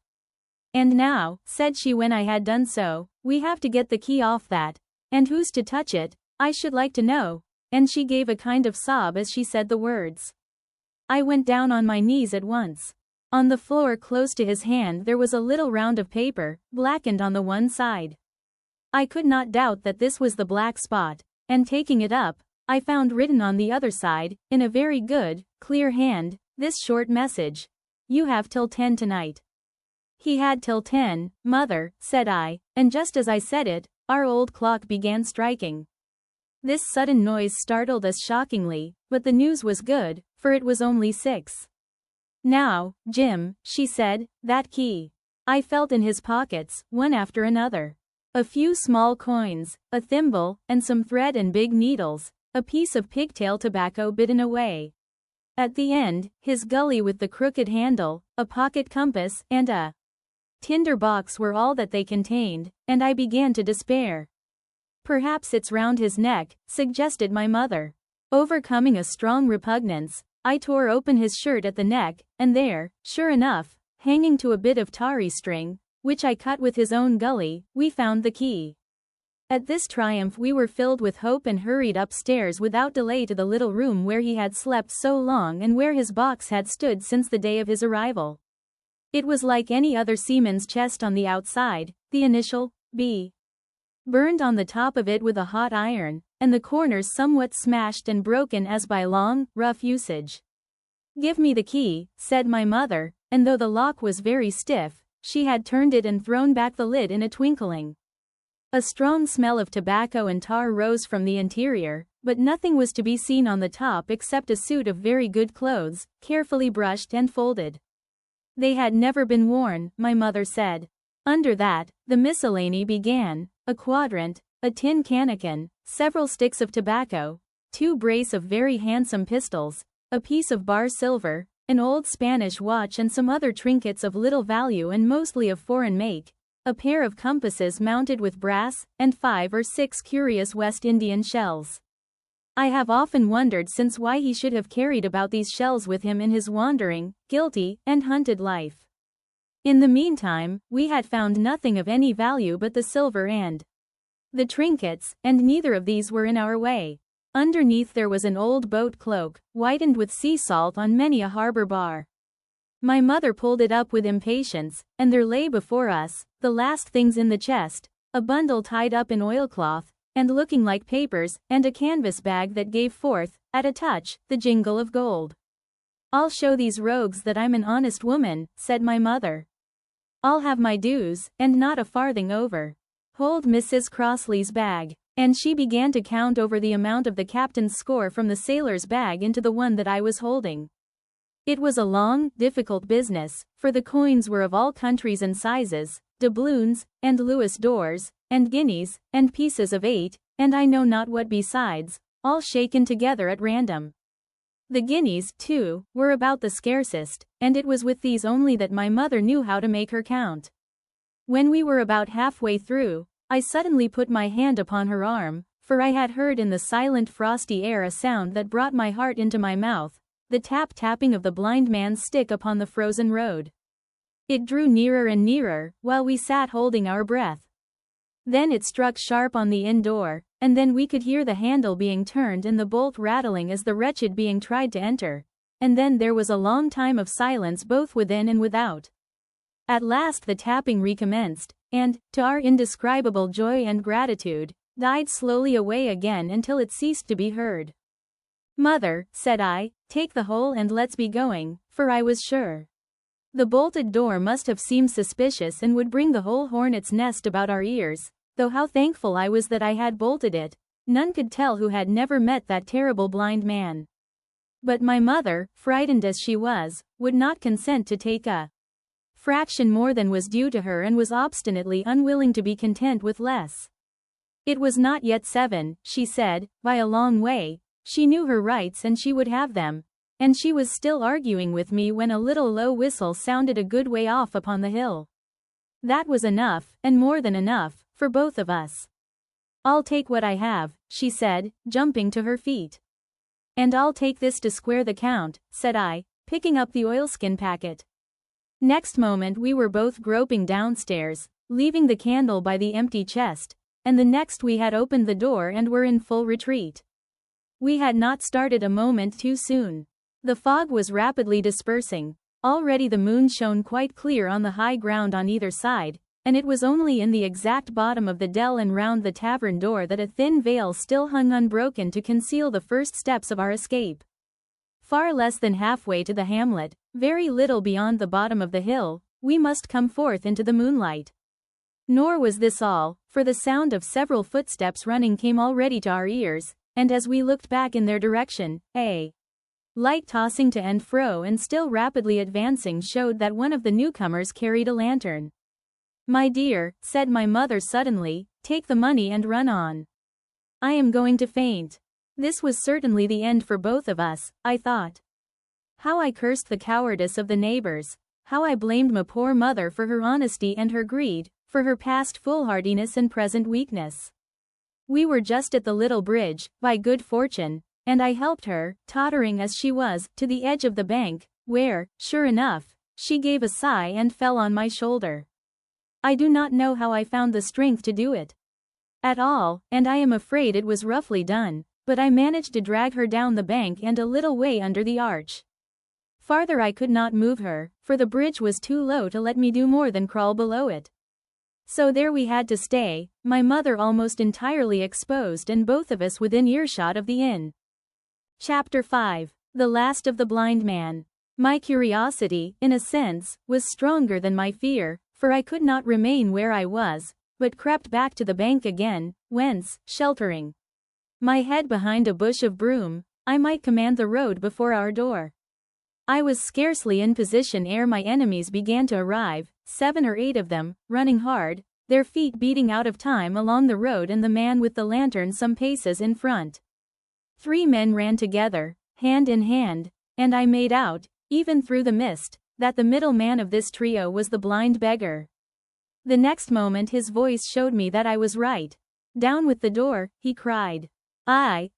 "And now," said she when I had done so, "we have to get the key off that, and who's to touch it, I should like to know," and she gave a kind of sob as she said the words. I went down on my knees at once. On the floor close to his hand there was a little round of paper, blackened on the one side. I could not doubt that this was the black spot, and taking it up, I found written on the other side, in a very good, clear hand, this short message: "You have till 10 tonight." "He had till 10, mother," said I, and just as I said it, our old clock began striking. This sudden noise startled us shockingly, but the news was good, for it was only 6. "Now, Jim," she said, "that key." I felt in his pockets, one after another. A few small coins, a thimble, and some thread and big needles, a piece of pigtail tobacco bitten away. At the end, his gully with the crooked handle, a pocket compass, and a tinder box were all that they contained, and I began to despair. "Perhaps it's round his neck," suggested my mother. Overcoming a strong repugnance, I tore open his shirt at the neck, and there, sure enough, hanging to a bit of tarry string, which I cut with his own gully, we found the key. At this triumph we were filled with hope and hurried upstairs without delay to the little room where he had slept so long and where his box had stood since the day of his arrival. It was like any other seaman's chest on the outside, the initial B burned on the top of it with a hot iron, and the corners somewhat smashed and broken as by long, rough usage. "Give me the key," said my mother, and though the lock was very stiff, she had turned it and thrown back the lid in a twinkling. A strong smell of tobacco and tar rose from the interior, but nothing was to be seen on the top except a suit of very good clothes, carefully brushed and folded. They had never been worn, my mother said. Under that, the miscellany began: a quadrant, a tin cannikin, several sticks of tobacco, 2 brace of very handsome pistols, a piece of bar silver, an old Spanish watch and some other trinkets of little value and mostly of foreign make, a pair of compasses mounted with brass, and 5 or 6 curious West Indian shells. I have often wondered since why he should have carried about these shells with him in his wandering, guilty, and hunted life. In the meantime, we had found nothing of any value but the silver and the trinkets, and neither of these were in our way. Underneath there was an old boat cloak, whitened with sea salt on many a harbor bar. My mother pulled it up with impatience, and there lay before us, the last things in the chest, a bundle tied up in oilcloth, and looking like papers, and a canvas bag that gave forth, at a touch, the jingle of gold. "I'll show these rogues that I'm an honest woman," said my mother. "I'll have my dues, and not a farthing over. Hold Mrs. Crossley's bag." And she began to count over the amount of the captain's score from the sailor's bag into the one that I was holding. It was a long, difficult business, for the coins were of all countries and sizes, doubloons, and Louis d'ors, and guineas, and pieces of 8, and I know not what besides, all shaken together at random. The guineas, too, were about the scarcest, and it was with these only that my mother knew how to make her count. When we were about halfway through, I suddenly put my hand upon her arm, for I had heard in the silent frosty air a sound that brought my heart into my mouth, the tap-tapping of the blind man's stick upon the frozen road. It drew nearer and nearer, while we sat holding our breath. Then it struck sharp on the inn door, and then we could hear the handle being turned and the bolt rattling as the wretched being tried to enter, and then there was a long time of silence both within and without. At last the tapping recommenced, and, to our indescribable joy and gratitude, died slowly away again until it ceased to be heard. "Mother," said I, "take the whole and let's be going," for I was sure the bolted door must have seemed suspicious and would bring the whole hornet's nest about our ears, though how thankful I was that I had bolted it, none could tell who had never met that terrible blind man. But my mother, frightened as she was, would not consent to take a fraction more than was due to her and was obstinately unwilling to be content with less. It was not yet 7, she said, by a long way. She knew her rights and she would have them, and she was still arguing with me when a little low whistle sounded a good way off upon the hill. That was enough, and more than enough, for both of us. "I'll take what I have," she said, jumping to her feet. "And I'll take this to square the count," said I, picking up the oilskin packet. Next moment we were both groping downstairs, leaving the candle by the empty chest, and the next we had opened the door and were in full retreat. We had not started a moment too soon. The fog was rapidly dispersing. Already the moon shone quite clear on the high ground on either side, and it was only in the exact bottom of the dell and round the tavern door that a thin veil still hung unbroken to conceal the first steps of our escape. Far less than halfway to the hamlet, very little beyond the bottom of the hill, we must come forth into the moonlight. Nor was this all, for the sound of several footsteps running came already to our ears, and as we looked back in their direction, a light tossing to and fro and still rapidly advancing showed that one of the newcomers carried a lantern. "My dear," said my mother suddenly, "take the money and run on. I am going to faint." This was certainly the end for both of us, I thought. How I cursed the cowardice of the neighbors, how I blamed my poor mother for her honesty and her greed, for her past foolhardiness and present weakness. We were just at the little bridge, by good fortune, and I helped her, tottering as she was, to the edge of the bank, where, sure enough, she gave a sigh and fell on my shoulder. I do not know how I found the strength to do it at all, and I am afraid it was roughly done, but I managed to drag her down the bank and a little way under the arch. Farther I could not move her, for the bridge was too low to let me do more than crawl below it. So there we had to stay, my mother almost entirely exposed and both of us within earshot of the inn. Chapter 5. The Last of the Blind Man. My curiosity, in a sense, was stronger than my fear, for I could not remain where I was, but crept back to the bank again, whence, sheltering my head behind a bush of broom, I might command the road before our door. I was scarcely in position ere my enemies began to arrive, 7 or 8 of them, running hard, their feet beating out of time along the road and the man with the lantern some paces in front. 3 men ran together, hand in hand, and I made out, even through the mist, that the middle man of this trio was the blind beggar. The next moment his voice showed me that I was right. "Down with the door," he cried. "Aye,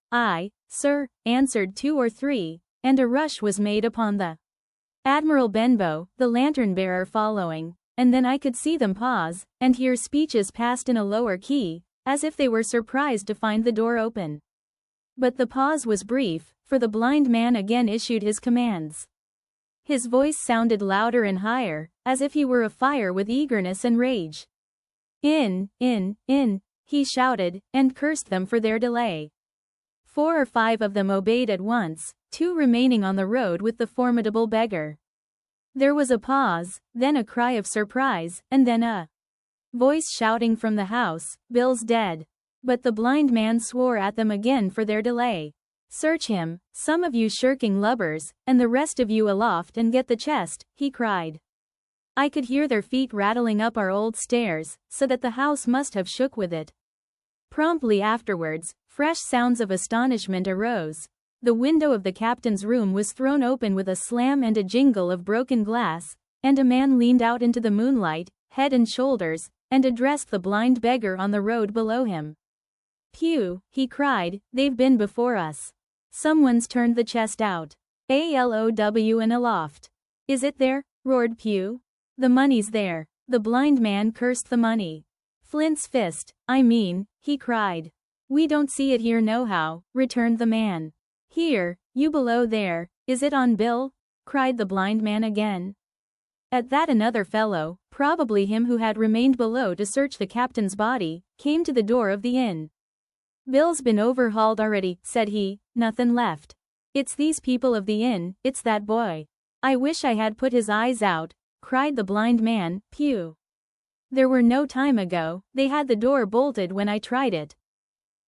sir," answered 2 or 3, and a rush was made upon the Admiral Benbow, the lantern-bearer following, and then I could see them pause, and hear speeches passed in a lower key, as if they were surprised to find the door open. But the pause was brief, for the blind man again issued his commands. His voice sounded louder and higher, as if he were afire with eagerness and rage. In, he shouted, and cursed them for their delay. 4 or 5 of them obeyed at once, 2 remaining on the road with the formidable beggar. There was a pause, then a cry of surprise, and then a voice shouting from the house, "Bill's dead." But the blind man swore at them again for their delay. "Search him, some of you shirking lubbers, and the rest of you aloft and get the chest," he cried. I could hear their feet rattling up our old stairs, so that the house must have shook with it. Promptly afterwards, fresh sounds of astonishment arose. The window of the captain's room was thrown open with a slam and a jingle of broken glass, and a man leaned out into the moonlight, head and shoulders, and addressed the blind beggar on the road below him. "Pew," he cried, "they've been before us. Someone's turned the chest out. ALOW and aloft." "Is it there?" roared Pew. "The money's there." The blind man cursed the money. "Flint's fist, I mean," he cried. "We don't see it here nohow," returned the man. "Here, you below there, is it on Bill?" cried the blind man again. At that another fellow, probably him who had remained below to search the captain's body, came to the door of the inn. "Bill's been overhauled already," said he, "nothin' left. It's these people of the inn, it's that boy. I wish I had put his eyes out," cried the blind man. "Pew. There were no time ago, they had the door bolted when I tried it.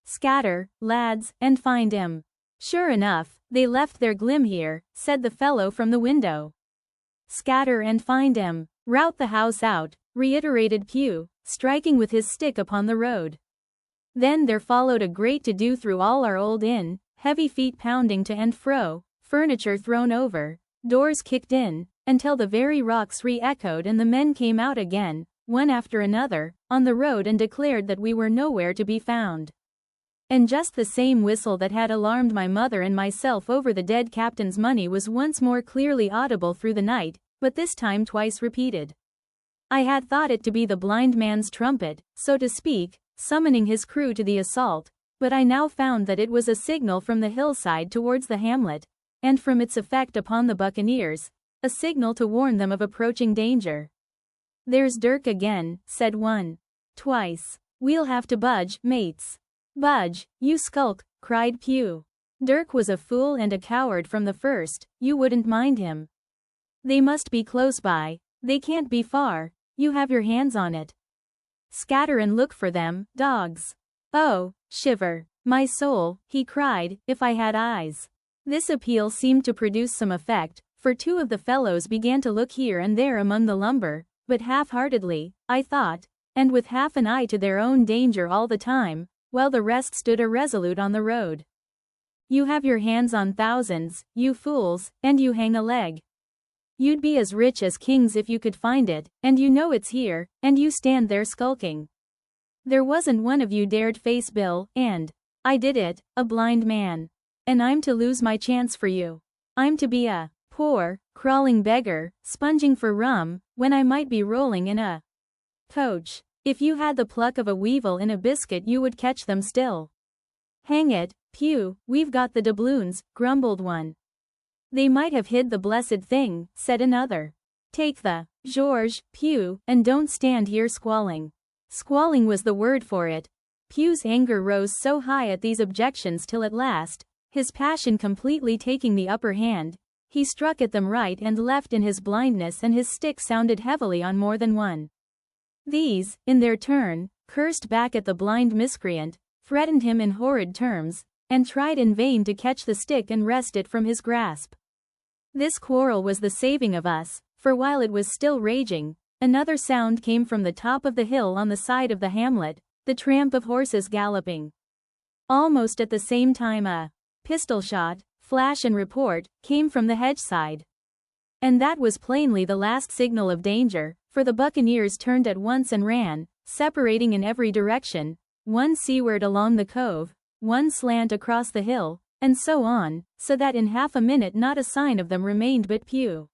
Scatter, lads, and find him." "Sure enough, they left their glim here," said the fellow from the window. "Scatter and find him. Rout the house out," reiterated Pew, striking with his stick upon the road. Then there followed a great to-do through all our old inn, heavy feet pounding to and fro, furniture thrown over, doors kicked in, until the very rocks re-echoed and the men came out again, one after another, on the road and declared that we were nowhere to be found. And just the same whistle that had alarmed my mother and myself over the dead captain's money was once more clearly audible through the night, but this time twice repeated. I had thought it to be the blind man's trumpet, so to speak, summoning his crew to the assault, but I now found that it was a signal from the hillside towards the hamlet, and from its effect upon the buccaneers, a signal to warn them of approaching danger. "There's Dirk again," said one. "Twice. We'll have to budge, mates." "Budge, you skulk," cried Pew. "Dirk was a fool and a coward from the first, you wouldn't mind him. They must be close by, they can't be far, you have your hands on it. Scatter and look for them, dogs." "Oh, shiver my soul," he cried, "if I had eyes." This appeal seemed to produce some effect, for two of the fellows began to look here and there among the lumber, but half-heartedly, I thought, and with half an eye to their own danger all the time, while the rest stood irresolute on the road. "You have your hands on thousands, you fools, and you hang a leg. You'd be as rich as kings if you could find it, and you know it's here, and you stand there skulking. There wasn't one of you dared face Bill, and I did it, a blind man. And I'm to lose my chance for you. I'm to be a poor, crawling beggar, sponging for rum, when I might be rolling in a coach. If you had the pluck of a weevil in a biscuit you would catch them still." "Hang it, Pew, we've got the doubloons," grumbled one. "They might have hid the blessed thing," said another. "Take the George, Pew, and don't stand here squalling." Squalling was the word for it. Pew's anger rose so high at these objections till at last, his passion completely taking the upper hand, he struck at them right and left in his blindness, and his stick sounded heavily on more than one. These, in their turn, cursed back at the blind miscreant, threatened him in horrid terms, and tried in vain to catch the stick and wrest it from his grasp. This quarrel was the saving of us, for while it was still raging, another sound came from the top of the hill on the side of the hamlet, the tramp of horses galloping. Almost at the same time a pistol shot, flash and report, came from the hedge side. And that was plainly the last signal of danger, for the buccaneers turned at once and ran, separating in every direction, one seaward along the cove, one slant across the hill, and so on, so that in half a minute not a sign of them remained but Pew.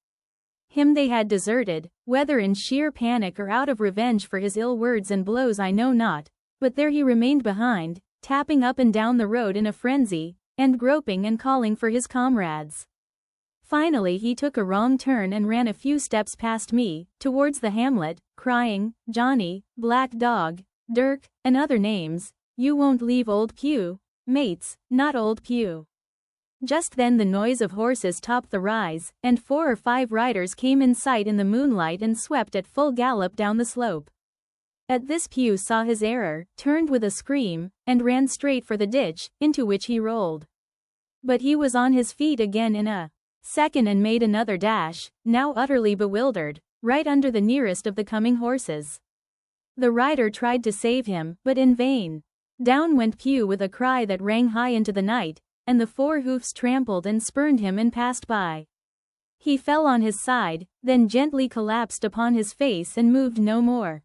Him they had deserted, whether in sheer panic or out of revenge for his ill words and blows I know not, but there he remained behind, tapping up and down the road in a frenzy, and groping and calling for his comrades. Finally he took a wrong turn and ran a few steps past me, towards the hamlet, crying, "Johnny, Black Dog, Dirk, and other names, you won't leave old Pew, mates, not old Pew." Just then the noise of horses topped the rise, and 4 or 5 riders came in sight in the moonlight and swept at full gallop down the slope. At this Pew saw his error, turned with a scream, and ran straight for the ditch, into which he rolled. But he was on his feet again in a second and made another dash, now utterly bewildered, right under the nearest of the coming horses. The rider tried to save him, but in vain. Down went Pew with a cry that rang high into the night, and the 4 hoofs trampled and spurned him and passed by. He fell on his side, then gently collapsed upon his face and moved no more.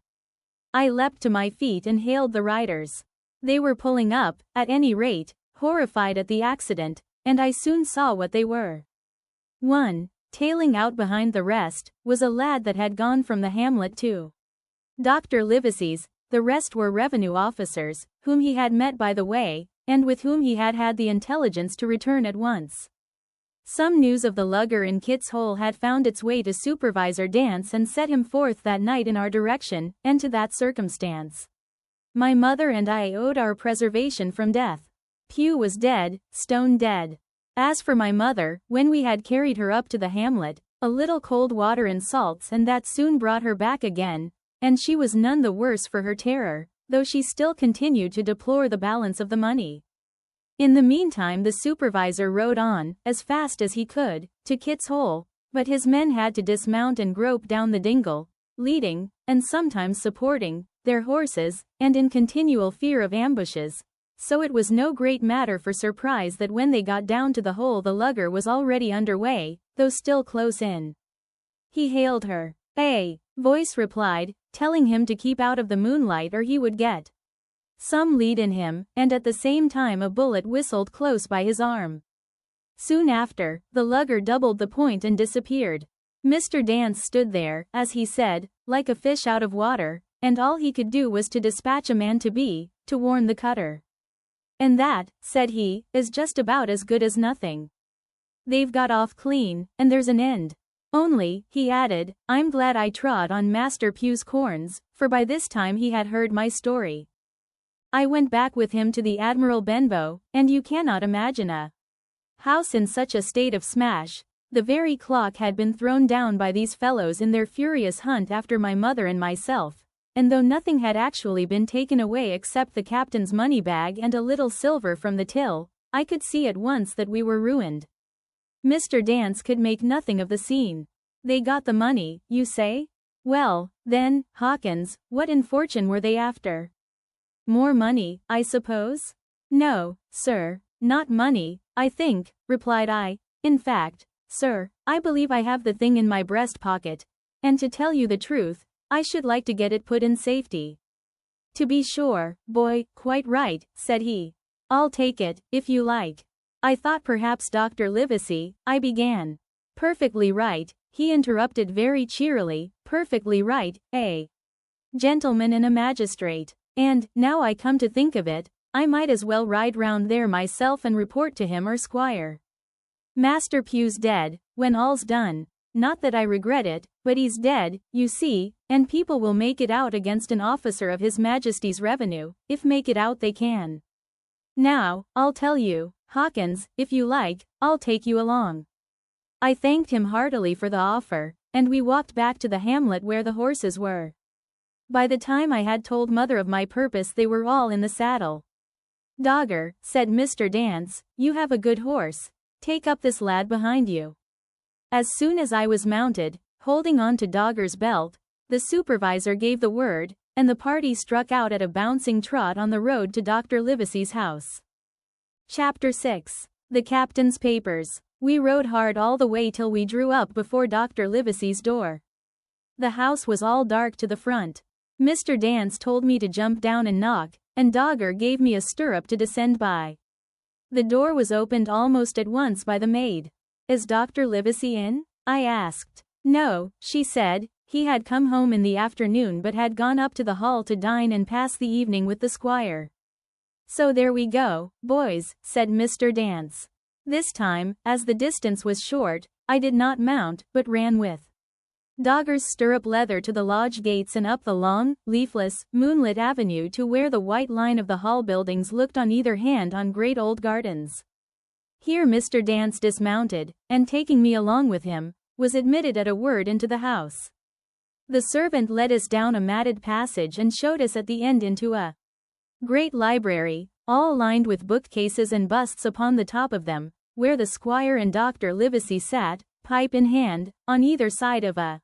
I leapt to my feet and hailed the riders. They were pulling up, at any rate, horrified at the accident, and I soon saw what they were. One, tailing out behind the rest, was a lad that had gone from the hamlet to Dr. Livesey's. The rest were revenue officers, whom he had met by the way, and with whom he had had the intelligence to return at once. Some news of the lugger in Kit's Hole had found its way to Supervisor Dance and set him forth that night in our direction, and to that circumstance my mother and I owed our preservation from death. Pugh was dead, stone dead. As for my mother, when we had carried her up to the hamlet, a little cold water and salts, and that soon brought her back again, and she was none the worse for her terror, though she still continued to deplore the balance of the money. In the meantime the supervisor rode on, as fast as he could, to Kit's Hole, but his men had to dismount and grope down the dingle, leading, and sometimes supporting, their horses, and in continual fear of ambushes, so it was no great matter for surprise that when they got down to the hole the lugger was already under way, though still close in. He hailed her. A voice replied, telling him to keep out of the moonlight or he would get some lead in him, and at the same time a bullet whistled close by his arm. Soon after, the lugger doubled the point and disappeared. Mr. Dance stood there, as he said, like a fish out of water, and all he could do was to dispatch a man to warn the cutter. And that, said he, is just about as good as nothing. They've got off clean, and there's an end. Only, he added, I'm glad I trod on Master Pugh's corns, for by this time he had heard my story. I went back with him to the Admiral Benbow, and you cannot imagine a house in such a state of smash. The very clock had been thrown down by these fellows in their furious hunt after my mother and myself, and though nothing had actually been taken away except the captain's money bag and a little silver from the till, I could see at once that we were ruined. Mr. Dance could make nothing of the scene. They got the money, you say? Well, then, Hawkins, what infortune were they after? More money, I suppose? No, sir, not money, I think, replied I. In fact, sir, I believe I have the thing in my breast pocket, and to tell you the truth, I should like to get it put in safety. To be sure, boy, quite right, said he. I'll take it, if you like. I thought perhaps Dr. Livesey, I began. Perfectly right, he interrupted very cheerily, perfectly right, a gentleman and a magistrate. And, now I come to think of it, I might as well ride round there myself and report to him or squire. Master Pugh's dead, when all's done. Not that I regret it, but he's dead, you see, and people will make it out against an officer of His Majesty's revenue, if make it out they can. Now, I'll tell you, Hawkins, if you like, I'll take you along. I thanked him heartily for the offer, and we walked back to the hamlet where the horses were. By the time I had told Mother of my purpose they were all in the saddle. Dogger, said Mr. Dance, you have a good horse. Take up this lad behind you. As soon as I was mounted, holding on to Dogger's belt, the supervisor gave the word, and the party struck out at a bouncing trot on the road to Dr. Livesey's house. Chapter 6. The Captain's Papers. We rode hard all the way till we drew up before Dr. Livesey's door. The house was all dark to the front. Mr. Dance told me to jump down and knock, and Dogger gave me a stirrup to descend by. The door was opened almost at once by the maid. Is Dr. Livesey in? I asked. No, she said, he had come home in the afternoon but had gone up to the hall to dine and pass the evening with the squire. So there we go, boys, said Mr. Dance. This time, as the distance was short, I did not mount, but ran with Dogger's stirrup leather to the lodge gates and up the long, leafless, moonlit avenue to where the white line of the hall buildings looked on either hand on great old gardens. Here Mr. Dance dismounted, and taking me along with him, was admitted at a word into the house. The servant led us down a matted passage and showed us at the end into a great library, all lined with bookcases and busts upon the top of them, where the squire and Dr. Livesey sat, pipe in hand, on either side of a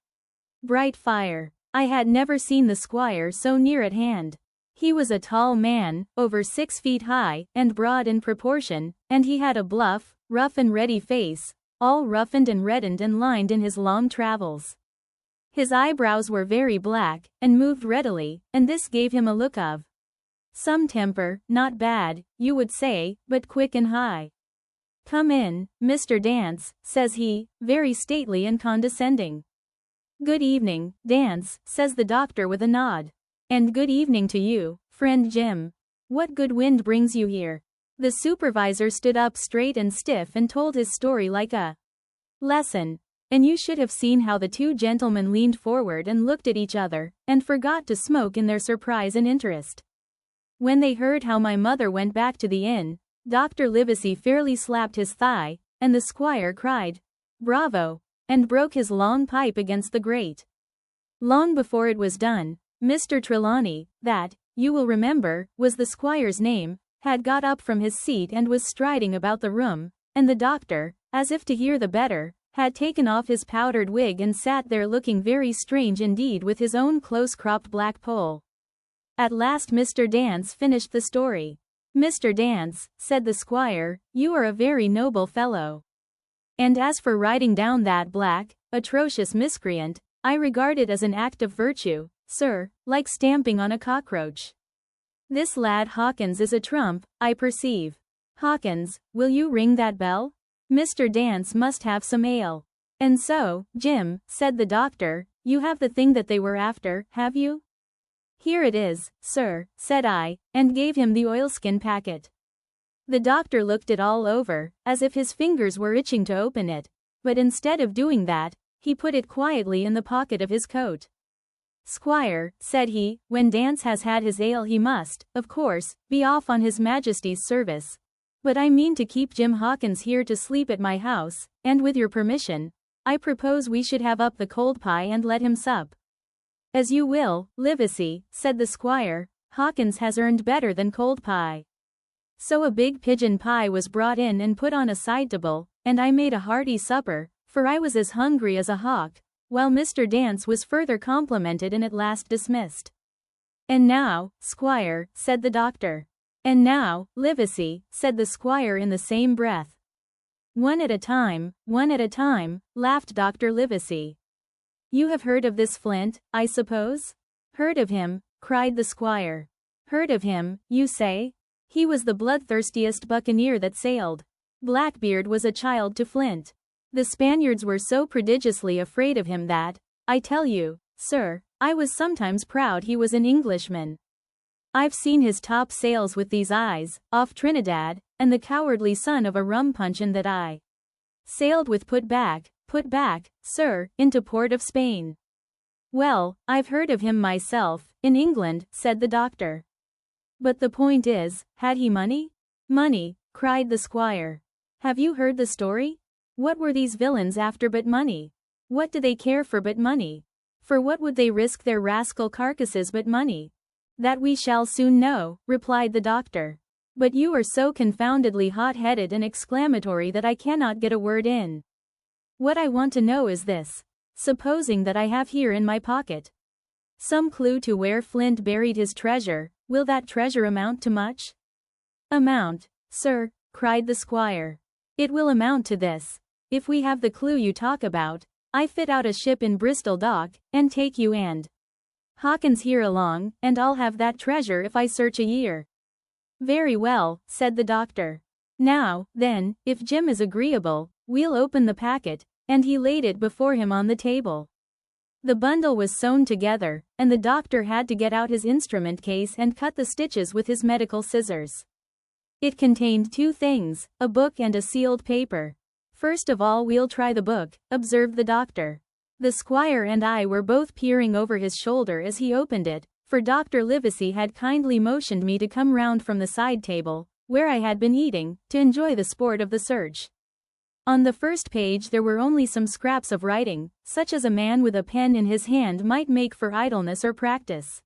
bright fire. I had never seen the squire so near at hand. He was a tall man, over 6 feet high, and broad in proportion, and he had a bluff, rough and ready face, all roughened and reddened and lined in his long travels. His eyebrows were very black, and moved readily, and this gave him a look of some temper, not bad, you would say, but quick and high. Come in, Mr. Dance, says he, very stately and condescending. Good evening, Dance, says the doctor with a nod. And good evening to you, friend Jim. What good wind brings you here? The supervisor stood up straight and stiff and told his story like a lesson. And you should have seen how the two gentlemen leaned forward and looked at each other, and forgot to smoke in their surprise and interest. When they heard how my mother went back to the inn, Dr. Livesey fairly slapped his thigh, and the squire cried, "Bravo!" and broke his long pipe against the grate. Long before it was done, Mr. Trelawney, that, you will remember, was the squire's name, had got up from his seat and was striding about the room, and the doctor, as if to hear the better, had taken off his powdered wig and sat there looking very strange indeed with his own close-cropped black poll. At last Mr. Dance finished the story. "Mr. Dance," said the squire, "you are a very noble fellow. And as for writing down that black, atrocious miscreant, I regard it as an act of virtue, sir, like stamping on a cockroach. This lad Hawkins is a trump, I perceive. Hawkins, will you ring that bell? Mr. Dance must have some ale. And so, Jim," said the doctor, "you have the thing that they were after, have you?" "Here it is, sir," said I, and gave him the oilskin packet. The doctor looked it all over, as if his fingers were itching to open it, but instead of doing that, he put it quietly in the pocket of his coat. "Squire," said he, "when Dance has had his ale he must, of course, be off on his Majesty's service. But I mean to keep Jim Hawkins here to sleep at my house, and with your permission, I propose we should have up the cold pie and let him sup." "As you will, Livesey," said the squire, "Hawkins has earned better than cold pie." So a big pigeon pie was brought in and put on a side table, and I made a hearty supper, for I was as hungry as a hawk, while Mr. Dance was further complimented and at last dismissed. "And now, squire," said the doctor. "And now, Livesey," said the squire in the same breath. One at a time," laughed Dr. Livesey. "You have heard of this Flint, I suppose?" "Heard of him," cried the squire. "Heard of him, you say? He was the bloodthirstiest buccaneer that sailed. Blackbeard was a child to Flint. The Spaniards were so prodigiously afraid of him that, I tell you, sir, I was sometimes proud he was an Englishman. I've seen his top sails with these eyes, off Trinidad, and the cowardly son of a rum puncheon that I sailed with put back, sir, into port of Spain." "Well, I've heard of him myself, in England," said the doctor. "But the point is, had he money?" "Money," cried the squire. "Have you heard the story? What were these villains after but money? What do they care for but money? For what would they risk their rascal carcasses but money?" "That we shall soon know," replied the doctor. "But you are so confoundedly hot-headed and exclamatory that I cannot get a word in. What I want to know is this. Supposing that I have here in my pocket some clue to where Flint buried his treasure, will that treasure amount to much?" "Amount, sir," cried the squire. "It will amount to this. If we have the clue you talk about, I fit out a ship in Bristol dock, and take you and Hawkins here along, and I'll have that treasure if I search a year." "Very well," said the doctor. "Now, then, if Jim is agreeable, we'll open the packet," and he laid it before him on the table. The bundle was sewn together, and the doctor had to get out his instrument case and cut the stitches with his medical scissors. It contained two things, a book and a sealed paper. "First of all we'll try the book," observed the doctor. The squire and I were both peering over his shoulder as he opened it, for Dr. Livesey had kindly motioned me to come round from the side table, where I had been eating, to enjoy the sport of the search. On the first page there were only some scraps of writing, such as a man with a pen in his hand might make for idleness or practice.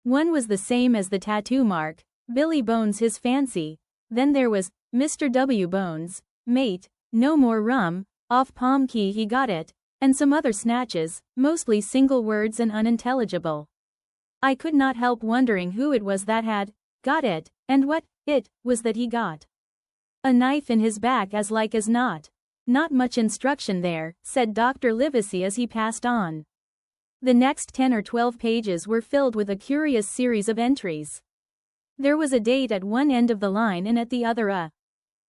One was the same as the tattoo mark, "Billy Bones his fancy." Then there was, "Mr. W. Bones, mate, no more rum, off Palm Key he got it," and some other snatches, mostly single words and unintelligible. I could not help wondering who it was that had got it, and what it was that he got. "A knife in his back as like as not." "Not much instruction there," said Dr. Livesey as he passed on. The next 10 or 12 pages were filled with a curious series of entries. There was a date at one end of the line and at the other a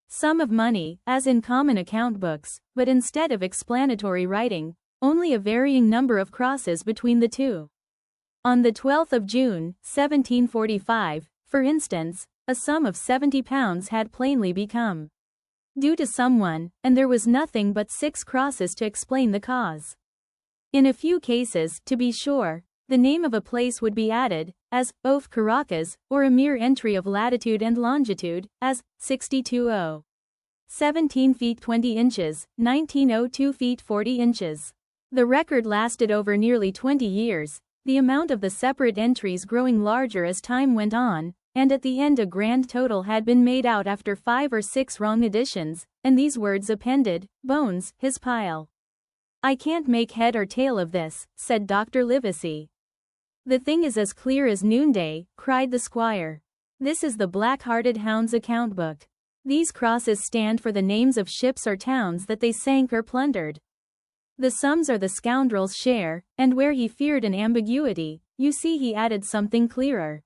sum of money, as in common account books, but instead of explanatory writing, only a varying number of crosses between the two. On the 12th of June, 1745, for instance, a sum of £70 had plainly become due to someone, and there was nothing but 6 crosses to explain the cause. In a few cases, to be sure, the name of a place would be added, as Of Caracas, or a mere entry of latitude and longitude, as 62 17 feet 20 inches, 1902 feet 40 inches. The record lasted over nearly 20 years, the amount of the separate entries growing larger as time went on, and at the end a grand total had been made out after 5 or 6 wrong additions, and these words appended: Bones, his pile. I can't make head or tail of this, said Dr. Livesey. The thing is as clear as noonday, cried the squire. This is the black-hearted hound's account book. These crosses stand for the names of ships or towns that they sank or plundered. The sums are the scoundrel's share, and where he feared an ambiguity, you see he added something clearer.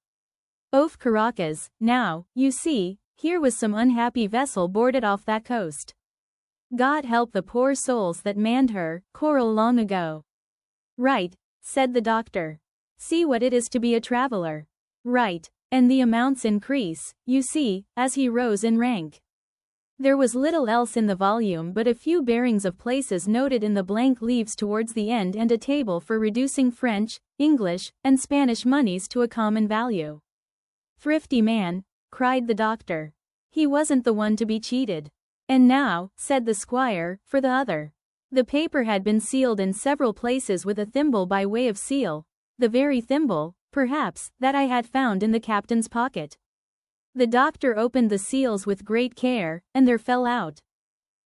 Of Caracas, now, you see, here was some unhappy vessel boarded off that coast. God help the poor souls that manned her, Coracle long ago. Right, said the doctor. See what it is to be a traveler. Right, and the amounts increase, you see, as he rose in rank. There was little else in the volume but a few bearings of places noted in the blank leaves towards the end and a table for reducing French, English, and Spanish moneys to a common value. Thrifty man, cried the doctor. He wasn't the one to be cheated. And now, said the squire, for the other. The paper had been sealed in several places with a thimble by way of seal, the very thimble, perhaps, that I had found in the captain's pocket. The doctor opened the seals with great care, and there fell out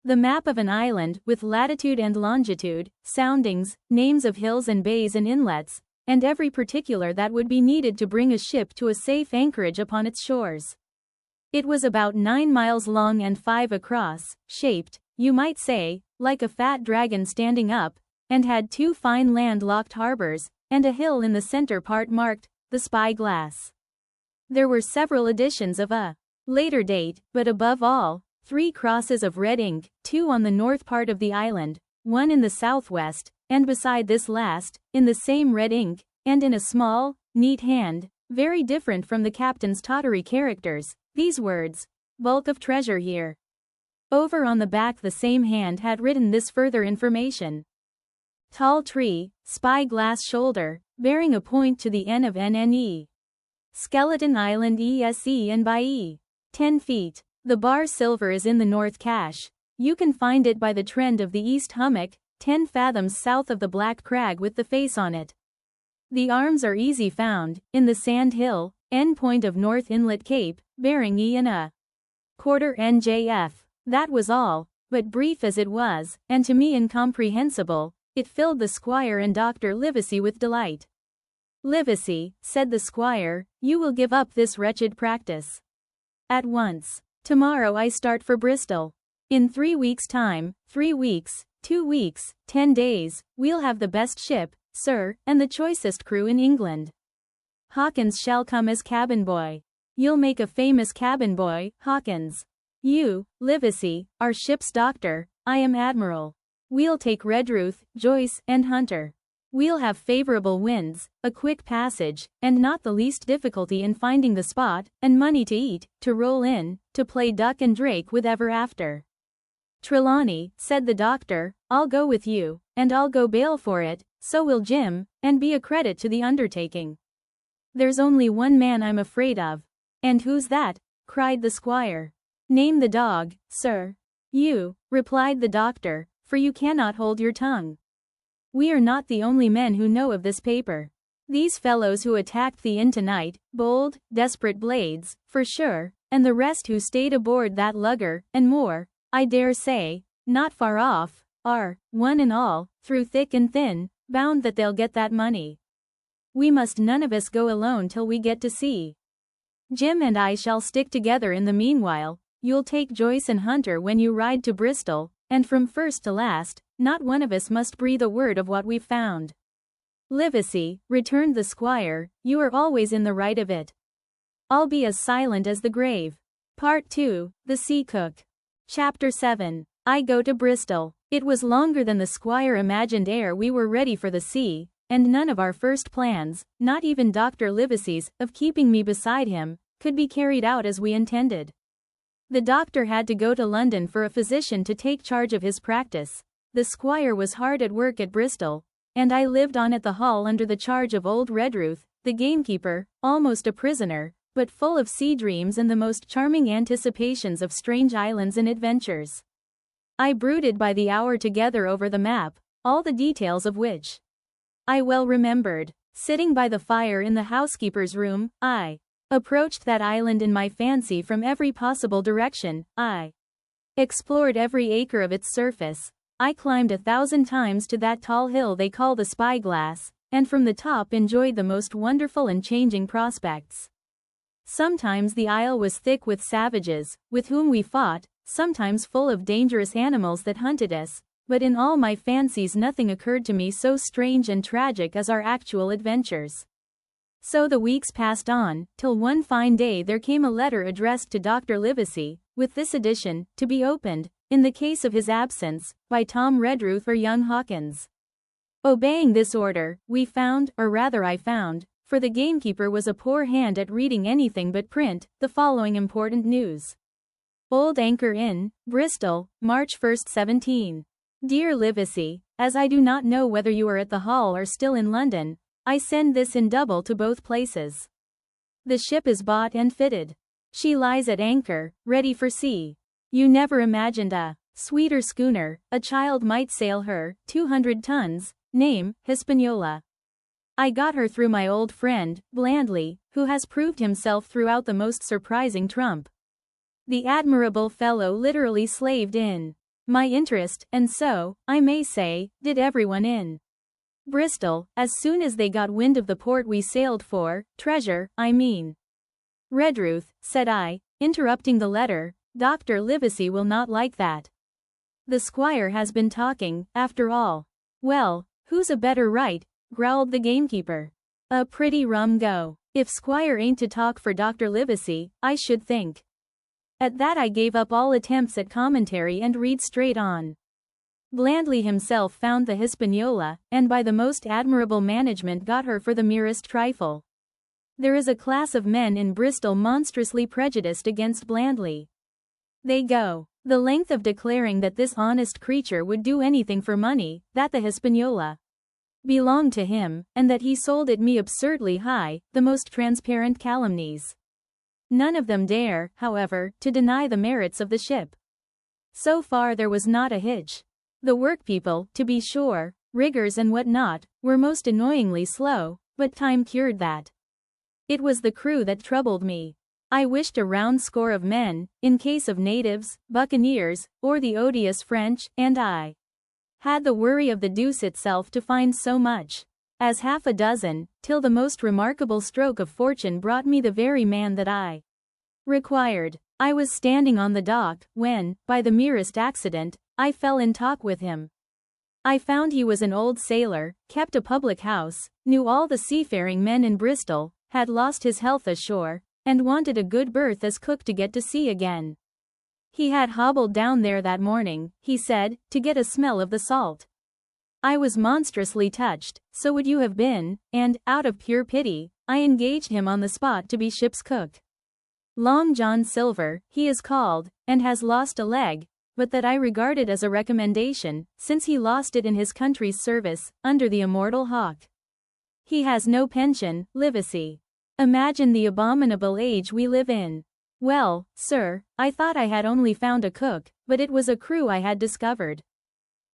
the map of an island, with latitude and longitude, soundings, names of hills and bays and inlets, and every particular that would be needed to bring a ship to a safe anchorage upon its shores. It was about 9 miles long and 5 across, shaped, you might say, like a fat dragon standing up, and had 2 fine land-locked harbors, and a hill in the center part marked, the Spy Glass. There were several editions of a later date, but above all, 3 crosses of red ink, 2 on the north part of the island, 1 in the southwest, and beside this last, in the same red ink, and in a small, neat hand, very different from the captain's tottery characters, these words: bulk of treasure here. Over on the back the same hand had written this further information: tall tree, spy glass shoulder, bearing a point to the N of NNE. Skeleton Island ESE and by E. 10 feet. The bar silver is in the north cache. You can find it by the trend of the east hummock, 10 fathoms south of the black crag with the face on it. The arms are easy found, in the sand hill, end point of North Inlet Cape, bearing E and a quarter NJF. That was all, but brief as it was, and to me incomprehensible, it filled the squire and Dr. Livesey with delight. Livesey, said the squire, you will give up this wretched practice at once. Tomorrow I start for Bristol. In 3 weeks' time, 3 weeks, 2 weeks, 10 days, we'll have the best ship, sir, and the choicest crew in England. Hawkins shall come as cabin boy. You'll make a famous cabin boy, Hawkins. You, Livesey, are ship's doctor, I am Admiral. We'll take Redruth, Joyce, and Hunter. We'll have favorable winds, a quick passage, and not the least difficulty in finding the spot, and money to eat, to roll in, to play duck and drake with ever after. Trelawney, said the doctor, I'll go with you, and I'll go bail for it, so will Jim, and be a credit to the undertaking. There's only one man I'm afraid of. And who's that? Cried the squire. Name the dog, sir. You, replied the doctor, for you cannot hold your tongue. We are not the only men who know of this paper. These fellows who attacked the inn tonight, bold, desperate blades, for sure, and the rest who stayed aboard that lugger, and more, I dare say, not far off, are, one and all, through thick and thin, bound that they'll get that money. We must none of us go alone till we get to sea. Jim and I shall stick together in the meanwhile. You'll take Joyce and Hunter when you ride to Bristol, and from first to last, not one of us must breathe a word of what we've found. Livesey, returned the squire, you are always in the right of it. I'll be as silent as the grave. Part 2, The Sea Cook. Chapter 7. I go to Bristol. It was longer than the squire imagined ere we were ready for the sea, and none of our first plans, not even Dr. Livesey's, of keeping me beside him, could be carried out as we intended. The doctor had to go to London for a physician to take charge of his practice. The squire was hard at work at Bristol, and I lived on at the Hall under the charge of old Redruth, the gamekeeper, almost a prisoner, but full of sea dreams and the most charming anticipations of strange islands and adventures. I brooded by the hour together over the map, all the details of which I well remembered. Sitting by the fire in the housekeeper's room, I approached that island in my fancy from every possible direction. I explored every acre of its surface. I climbed 1,000 times to that tall hill they call the Spyglass, and from the top enjoyed the most wonderful and changing prospects. Sometimes the isle was thick with savages, with whom we fought, sometimes full of dangerous animals that hunted us, but in all my fancies nothing occurred to me so strange and tragic as our actual adventures. So the weeks passed on, till one fine day there came a letter addressed to Dr. Livesey, with this addition, to be opened, in the case of his absence, by Tom Redruth or young Hawkins. Obeying this order, we found, or rather I found, for the gamekeeper was a poor hand at reading anything but print, the following important news. Old Anchor Inn, Bristol, March 1, 17. Dear Livesey, as I do not know whether you are at the Hall or still in London, I send this in double to both places. The ship is bought and fitted. She lies at anchor, ready for sea. You never imagined a sweeter schooner, a child might sail her, 200 tons, name, Hispaniola. I got her through my old friend, Blandly, who has proved himself throughout the most surprising trump. The admirable fellow literally slaved in my interest, and so, I may say, did everyone in Bristol, as soon as they got wind of the port we sailed for, treasure, I mean. Redruth, said I, interrupting the letter, Dr. Livesey will not like that. The squire has been talking, after all. Well, who's a better right, growled the gamekeeper. A pretty rum go. If squire ain't to talk for Dr. Livesey, I should think. At that I gave up all attempts at commentary and read straight on. Blandly himself found the Hispaniola, and by the most admirable management got her for the merest trifle. There is a class of men in Bristol monstrously prejudiced against Blandly. They go the length of declaring that this honest creature would do anything for money, that the Hispaniola belonged to him, and that he sold it me absurdly high, the most transparent calumnies. None of them dare, however, to deny the merits of the ship. So far there was not a hitch. The workpeople, to be sure, riggers and what not, were most annoyingly slow, but time cured that. It was the crew that troubled me. I wished a round score of men, in case of natives, buccaneers, or the odious French, and I had the worry of the deuce itself to find so much as half a dozen, till the most remarkable stroke of fortune brought me the very man that I required. I was standing on the dock, when, by the merest accident, I fell in talk with him. I found he was an old sailor, kept a public house, knew all the seafaring men in Bristol, had lost his health ashore, and wanted a good berth as cook to get to sea again. He had hobbled down there that morning, he said, to get a smell of the salt. I was monstrously touched, so would you have been, and, out of pure pity, I engaged him on the spot to be ship's cook. Long John Silver, he is called, and has lost a leg, but that I regarded as a recommendation, since he lost it in his country's service, under the immortal Hawk. He has no pension, Livesey. Imagine the abominable age we live in. Well, sir, I thought I had only found a cook, but it was a crew I had discovered.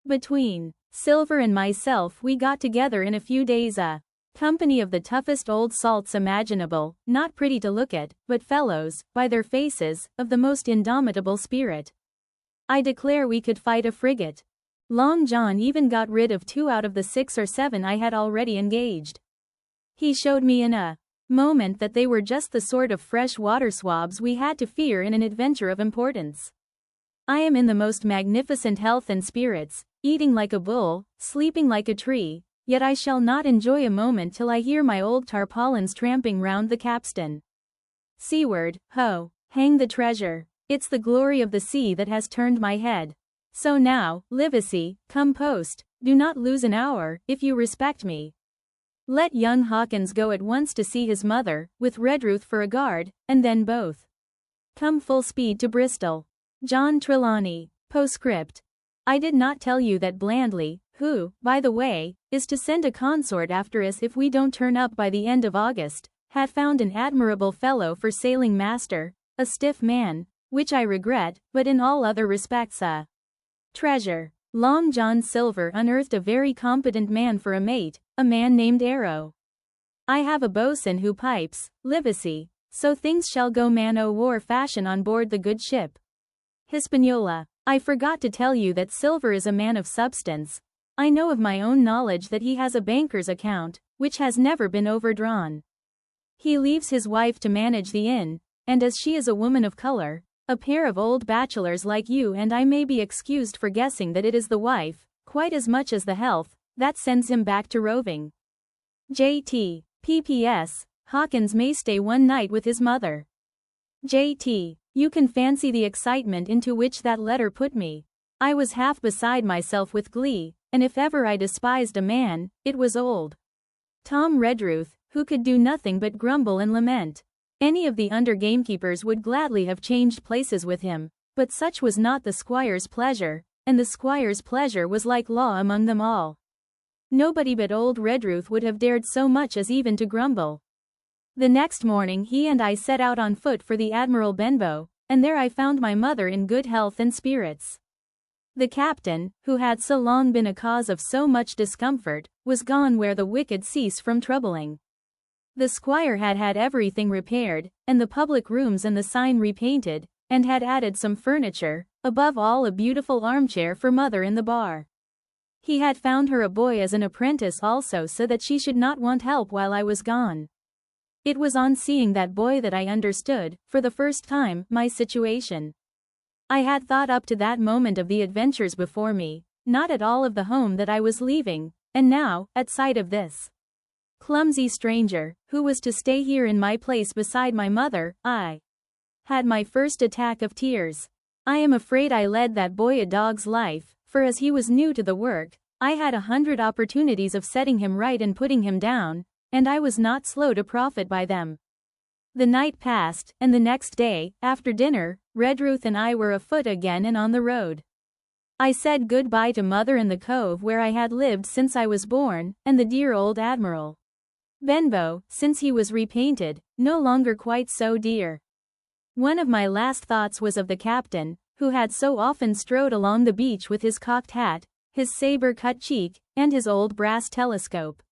Between Silver and myself we got together in a few days a company of the toughest old salts imaginable, not pretty to look at, but fellows, by their faces, of the most indomitable spirit. I declare we could fight a frigate. Long John even got rid of 2 out of the 6 or 7 I had already engaged. He showed me in a moment that they were just the sort of fresh water swabs we had to fear in an adventure of importance. I am in the most magnificent health and spirits, eating like a bull, sleeping like a tree, yet I shall not enjoy a moment till I hear my old tarpaulins tramping round the capstan. Seaward, ho, hang the treasure. It's the glory of the sea that has turned my head. So now, Livesey, come post, do not lose an hour, if you respect me. Let young Hawkins go at once to see his mother, with Redruth for a guard, and then both come full speed to Bristol. John Trelawney. Postscript. I did not tell you that Blandly, who, by the way, is to send a consort after us if we don't turn up by the end of August, had found an admirable fellow for sailing master, a stiff man, which I regret, but in all other respects a treasure. Long John Silver unearthed a very competent man for a mate, a man named Arrow. I have a boatswain who pipes, Livesey, so things shall go man-o'-war fashion on board the good ship Hispaniola. I forgot to tell you that Silver is a man of substance. I know of my own knowledge that he has a banker's account, which has never been overdrawn. He leaves his wife to manage the inn, and as she is a woman of color, a pair of old bachelors like you and I may be excused for guessing that it is the wife, quite as much as the health, that sends him back to roving. J.T. P.P.S. Hawkins may stay one night with his mother. J.T. You can fancy the excitement into which that letter put me. I was half beside myself with glee, and if ever I despised a man, it was old Tom Redruth, who could do nothing but grumble and lament. Any of the under gamekeepers would gladly have changed places with him, but such was not the squire's pleasure, and the squire's pleasure was like law among them all. Nobody but old Redruth would have dared so much as even to grumble. The next morning he and I set out on foot for the Admiral Benbow, and there I found my mother in good health and spirits. The captain, who had so long been a cause of so much discomfort, was gone where the wicked cease from troubling. The squire had had everything repaired, and the public rooms and the sign repainted, and had added some furniture, above all a beautiful armchair for mother in the bar. He had found her a boy as an apprentice also so that she should not want help while I was gone. It was on seeing that boy that I understood, for the first time, my situation. I had thought up to that moment of the adventures before me, not at all of the home that I was leaving, and now, at sight of this clumsy stranger, who was to stay here in my place beside my mother, I had my first attack of tears. I am afraid I led that boy a dog's life, for as he was new to the work, I had 100 opportunities of setting him right and putting him down, and I was not slow to profit by them. The night passed, and the next day, after dinner, Redruth and I were afoot again and on the road. I said good-bye to mother in the cove where I had lived since I was born, and the dear old Admiral Benbow, since he was repainted, no longer quite so dear. One of my last thoughts was of the captain, who had so often strode along the beach with his cocked hat, his saber-cut cheek, and his old brass telescope.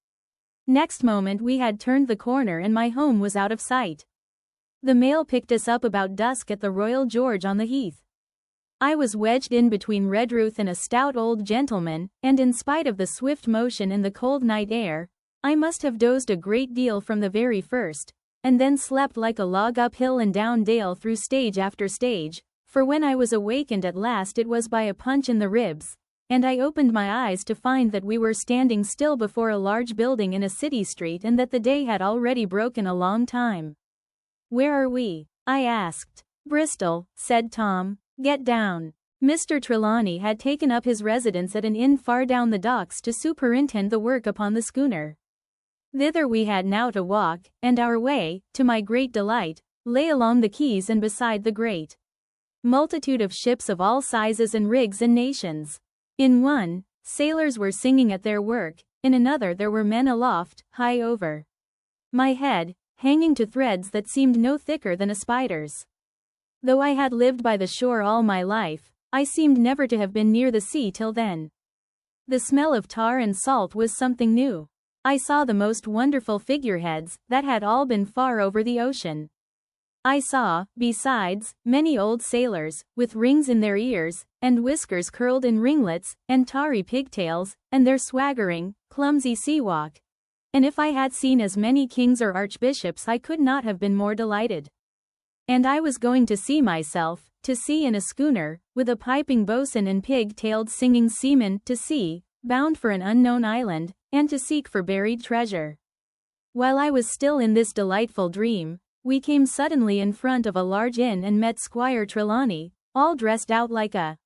Next moment we had turned the corner and my home was out of sight. The mail picked us up about dusk at the Royal George on the Heath. I was wedged in between Redruth and a stout old gentleman, and in spite of the swift motion and the cold night air, I must have dozed a great deal from the very first, and then slept like a log up hill and down dale through stage after stage, for when I was awakened at last it was by a punch in the ribs, and I opened my eyes to find that we were standing still before a large building in a city street and that the day had already broken a long time. "Where are we?" I asked. "Bristol," said Tom. "Get down." Mr. Trelawney had taken up his residence at an inn far down the docks to superintend the work upon the schooner. Thither we had now to walk, and our way, to my great delight, lay along the quays and beside the great multitude of ships of all sizes and rigs and nations. In one, sailors were singing at their work, in another there were men aloft, high over my head, hanging to threads that seemed no thicker than a spider's. Though I had lived by the shore all my life, I seemed never to have been near the sea till then. The smell of tar and salt was something new. I saw the most wonderful figureheads, that had all been far over the ocean. I saw, besides, many old sailors, with rings in their ears, and whiskers curled in ringlets, and tarry pigtails, and their swaggering, clumsy sea walk. And if I had seen as many kings or archbishops I could not have been more delighted. And I was going to see myself, to sea in a schooner, with a piping boatswain and pig-tailed singing seamen, to sea, bound for an unknown island, and to seek for buried treasure. While I was still in this delightful dream, we came suddenly in front of a large inn and met Squire Trelawney, all dressed out like a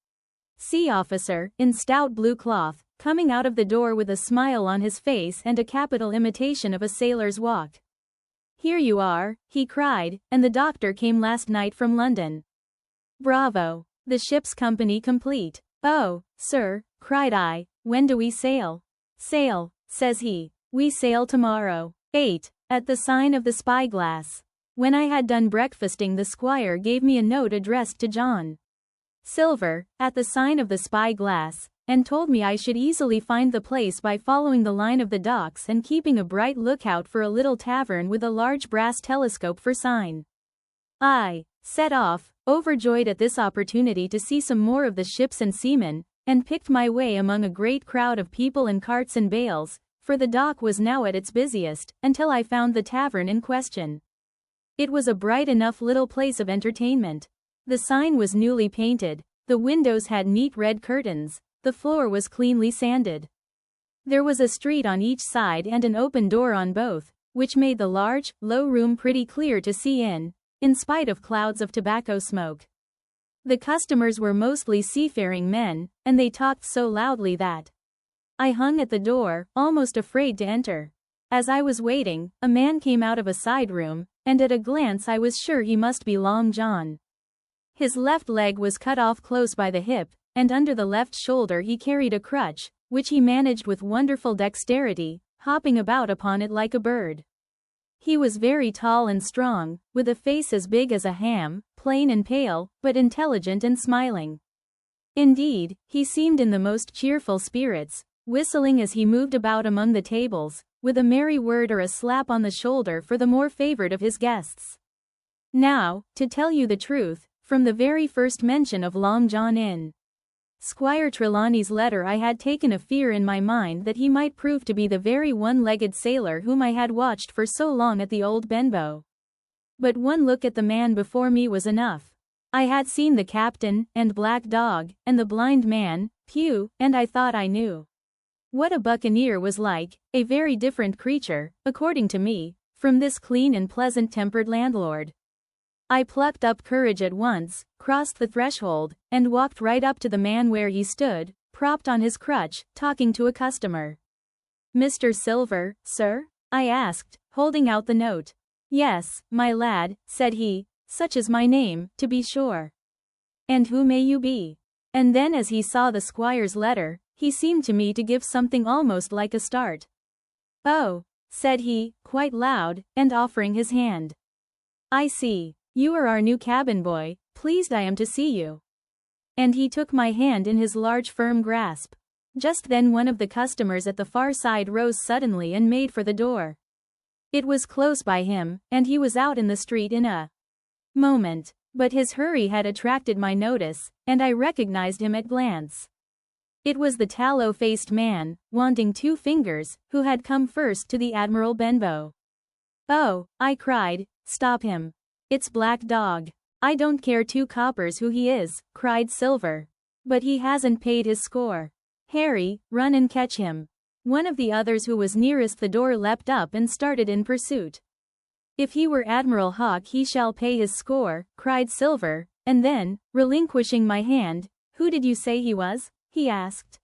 sea officer, in stout blue cloth, coming out of the door with a smile on his face and a capital imitation of a sailor's walk. "Here you are," he cried, "and the doctor came last night from London. Bravo! The ship's company complete." "Oh, sir," cried I, "when do we sail?" "Sail," says he. "We sail tomorrow. 8, at the sign of the spyglass." When I had done breakfasting, the squire gave me a note addressed to John Silver, at the sign of the spyglass, and told me I should easily find the place by following the line of the docks and keeping a bright lookout for a little tavern with a large brass telescope for sign. I set off, overjoyed at this opportunity to see some more of the ships and seamen, and picked my way among a great crowd of people in carts and bales, for the dock was now at its busiest, until I found the tavern in question. It was a bright enough little place of entertainment. The sign was newly painted, the windows had neat red curtains, the floor was cleanly sanded. There was a street on each side and an open door on both, which made the large, low room pretty clear to see in spite of clouds of tobacco smoke. The customers were mostly seafaring men, and they talked so loudly that I hung at the door, almost afraid to enter. As I was waiting, a man came out of a side room, and at a glance I was sure he must be Long John. His left leg was cut off close by the hip, and under the left shoulder he carried a crutch, which he managed with wonderful dexterity, hopping about upon it like a bird. He was very tall and strong, with a face as big as a ham, plain and pale, but intelligent and smiling. Indeed, he seemed in the most cheerful spirits, whistling as he moved about among the tables, with a merry word or a slap on the shoulder for the more favored of his guests. Now, to tell you the truth, from the very first mention of Long John in Squire Trelawney's letter I had taken a fear in my mind that he might prove to be the very one-legged sailor whom I had watched for so long at the old Benbow. But one look at the man before me was enough. I had seen the captain, and Black Dog, and the blind man, Pew, and I thought I knew what a buccaneer was like, a very different creature, according to me, from this clean and pleasant-tempered landlord. I plucked up courage at once, crossed the threshold, and walked right up to the man where he stood, propped on his crutch, talking to a customer. "Mr. Silver, sir?" I asked, holding out the note. "Yes, my lad," said he, "such is my name, to be sure." "And who may you be?" And then as he saw the squire's letter, he seemed to me to give something almost like a start. "Oh," said he, quite loud, and offering his hand. "I see. You are our new cabin boy, pleased I am to see you." And he took my hand in his large firm grasp. Just then one of the customers at the far side rose suddenly and made for the door. It was close by him, and he was out in the street in a moment. But his hurry had attracted my notice, and I recognized him at glance. It was the tallow-faced man, wanting 2 fingers, who had come first to the Admiral Benbow. "Oh," I cried, "stop him. It's Black Dog." "I don't care 2 coppers who he is," cried Silver. "But he hasn't paid his score. Harry, run and catch him." One of the others who was nearest the door leapt up and started in pursuit. "If he were Admiral Hawke he shall pay his score," cried Silver, and then, relinquishing my hand, "Who did you say he was?" he asked.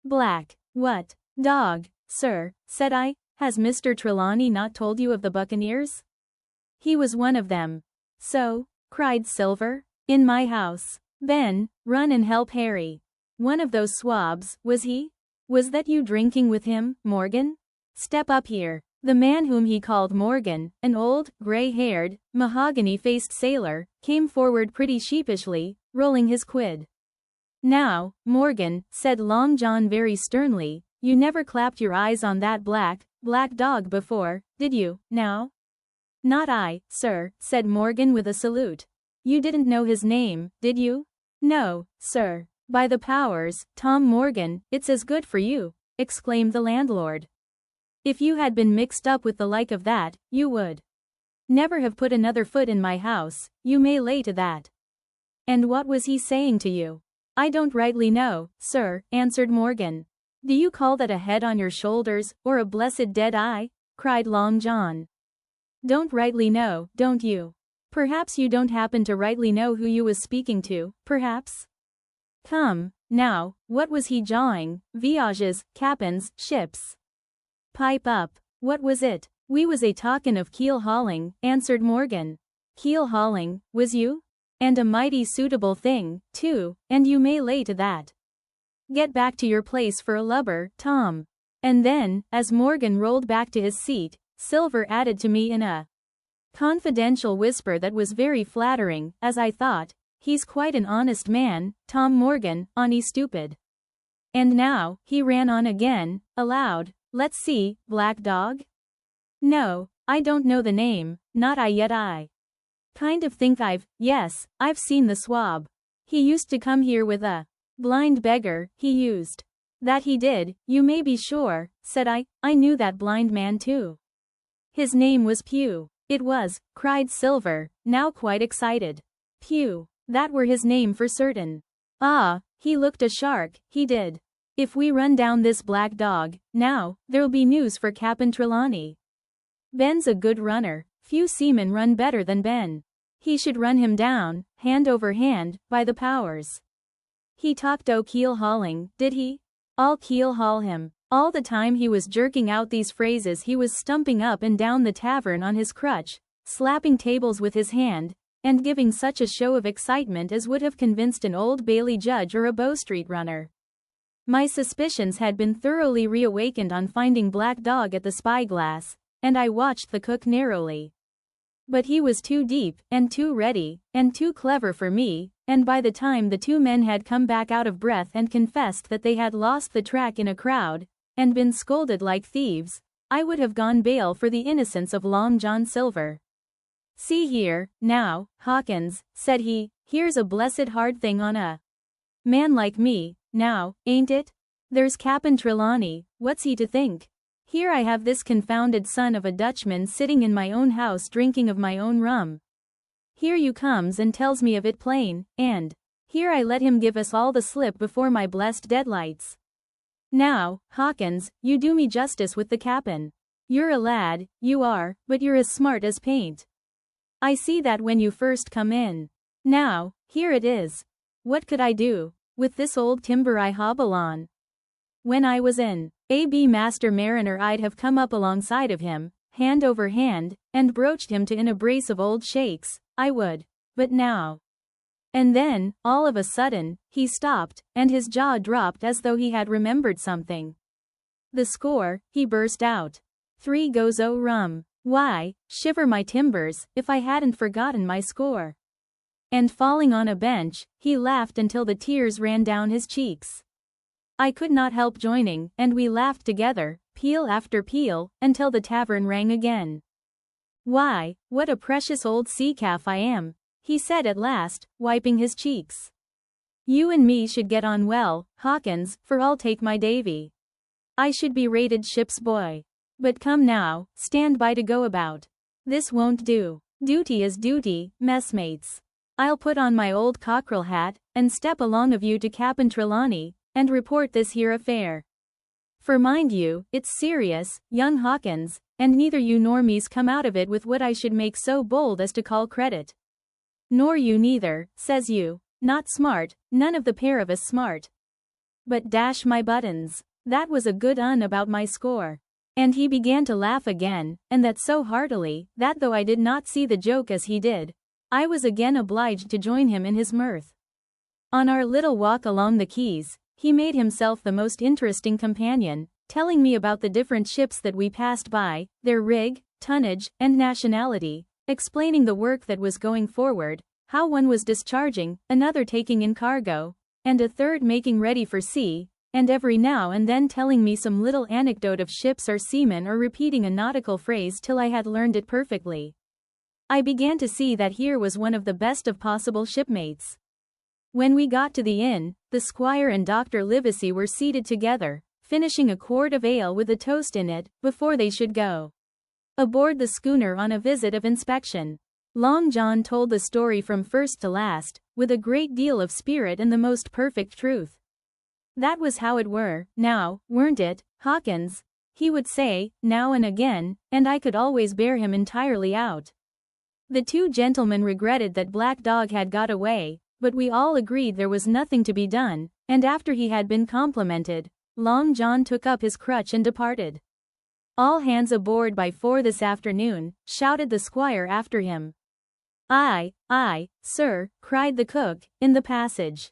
"Black what Dog, sir," said I. "Has Mr. Trelawney not told you of the buccaneers?" "He was one of them." "So?" cried Silver. "In my house. Ben, run and help Harry." "One of those swabs, was he? Was that you drinking with him, Morgan? Step up here." The man whom he called Morgan, an old, gray-haired, mahogany-faced sailor, came forward pretty sheepishly, rolling his quid. "Now, Morgan," said Long John very sternly, "you never clapped your eyes on that black Dog before, did you, now?" "Not I, sir," said Morgan with a salute. "You didn't know his name, did you?" "No, sir." "By the powers, Tom Morgan, it's as good for you," exclaimed the landlord. "If you had been mixed up with the like of that, you would never have put another foot in my house, you may lay to that." "And what was he saying to you?" "I don't rightly know, sir," answered Morgan. "Do you call that a head on your shoulders, or a blessed dead eye?" cried Long John. "Don't rightly know, don't you? Perhaps you don't happen to rightly know who you was speaking to, perhaps?" Come, now, what was he jawing? Voyages, captains, ships. Pipe up. What was it? We was a talkin' of keel hauling, answered Morgan. Keel hauling, was you? And a mighty suitable thing, too, and you may lay to that. Get back to your place for a lubber, Tom. And then, as Morgan rolled back to his seat, Silver added to me in a confidential whisper that was very flattering, as I thought, he's quite an honest man, Tom Morgan, onny stupid. And now, he ran on again, aloud, let's see, Black Dog? No, I don't know the name, not I yet I. Kind of think yes, I've seen the swab. He used to come here with a blind beggar, he used. That he did, you may be sure, said I knew that blind man too. His name was Pew. It was, cried Silver, now quite excited. Pew, that were his name for certain. Ah, he looked a shark, he did. If we run down this Black Dog, now, there'll be news for Cap'n Trelawney. Ben's a good runner, few seamen run better than Ben. He should run him down, hand over hand, by the powers. He talked o' keel hauling, did he? I'll keel haul him. All the time he was jerking out these phrases he was stumping up and down the tavern on his crutch, slapping tables with his hand, and giving such a show of excitement as would have convinced an Old Bailey judge or a Bow Street runner. My suspicions had been thoroughly reawakened on finding Black Dog at the spyglass, and I watched the cook narrowly. But he was too deep, and too ready, and too clever for me, and by the time the two men had come back out of breath and confessed that they had lost the track in a crowd, and been scolded like thieves, I would have gone bail for the innocence of Long John Silver. See here, now, Hawkins, said he, here's a blessed hard thing on a man like me, now, ain't it? There's Cap'n Trelawney, what's he to think? Here I have this confounded son of a Dutchman sitting in my own house drinking of my own rum. Here you comes and tells me of it plain, and here I let him give us all the slip before my blessed deadlights. Now, Hawkins, you do me justice with the cap'n. You're a lad, you are, but you're as smart as paint. I see that when you first come in. Now, here it is. What could I do with this old timber I hobble on? When I was in A.B. Master Mariner I'd have come up alongside of him, hand over hand, and broached him to in a brace of old shakes, I would. But now. And then, all of a sudden, he stopped, and his jaw dropped as though he had remembered something. The score, he burst out. 3 goes o' rum. Why, shiver my timbers, if I hadn't forgotten my score. And falling on a bench, he laughed until the tears ran down his cheeks. I could not help joining, and we laughed together, peal after peal, until the tavern rang again. Why, what a precious old sea calf I am, he said at last, wiping his cheeks. You and me should get on well, Hawkins, for I'll take my Davy. I should be rated ship's boy. But come now, stand by to go about. This won't do. Duty is duty, messmates. I'll put on my old cockerel hat, and step along of you to Cap'n Trelawney, and report this here affair. For mind you, it's serious, young Hawkins, and neither you nor me's come out of it with what I should make so bold as to call credit. Nor you neither, says you, not smart, none of the pair of us smart. But dash my buttons, that was a good un about my score. And he began to laugh again, and that so heartily, that though I did not see the joke as he did, I was again obliged to join him in his mirth. On our little walk along the quays, he made himself the most interesting companion, telling me about the different ships that we passed by, their rig, tonnage, and nationality, explaining the work that was going forward, how one was discharging, another taking in cargo, and a third making ready for sea, and every now and then telling me some little anecdote of ships or seamen or repeating a nautical phrase till I had learned it perfectly. I began to see that here was one of the best of possible shipmates. When we got to the inn, the squire and Dr. Livesey were seated together, finishing a quart of ale with a toast in it, before they should go aboard the schooner on a visit of inspection. Long John told the story from first to last, with a great deal of spirit and the most perfect truth. That was how it were, now, weren't it, Hawkins? He would say, now and again, and I could always bear him entirely out. The two gentlemen regretted that Black Dog had got away, but we all agreed there was nothing to be done, and after he had been complimented, Long John took up his crutch and departed. "All hands aboard by 4 this afternoon," shouted the squire after him. "Aye, aye, sir," cried the cook, in the passage.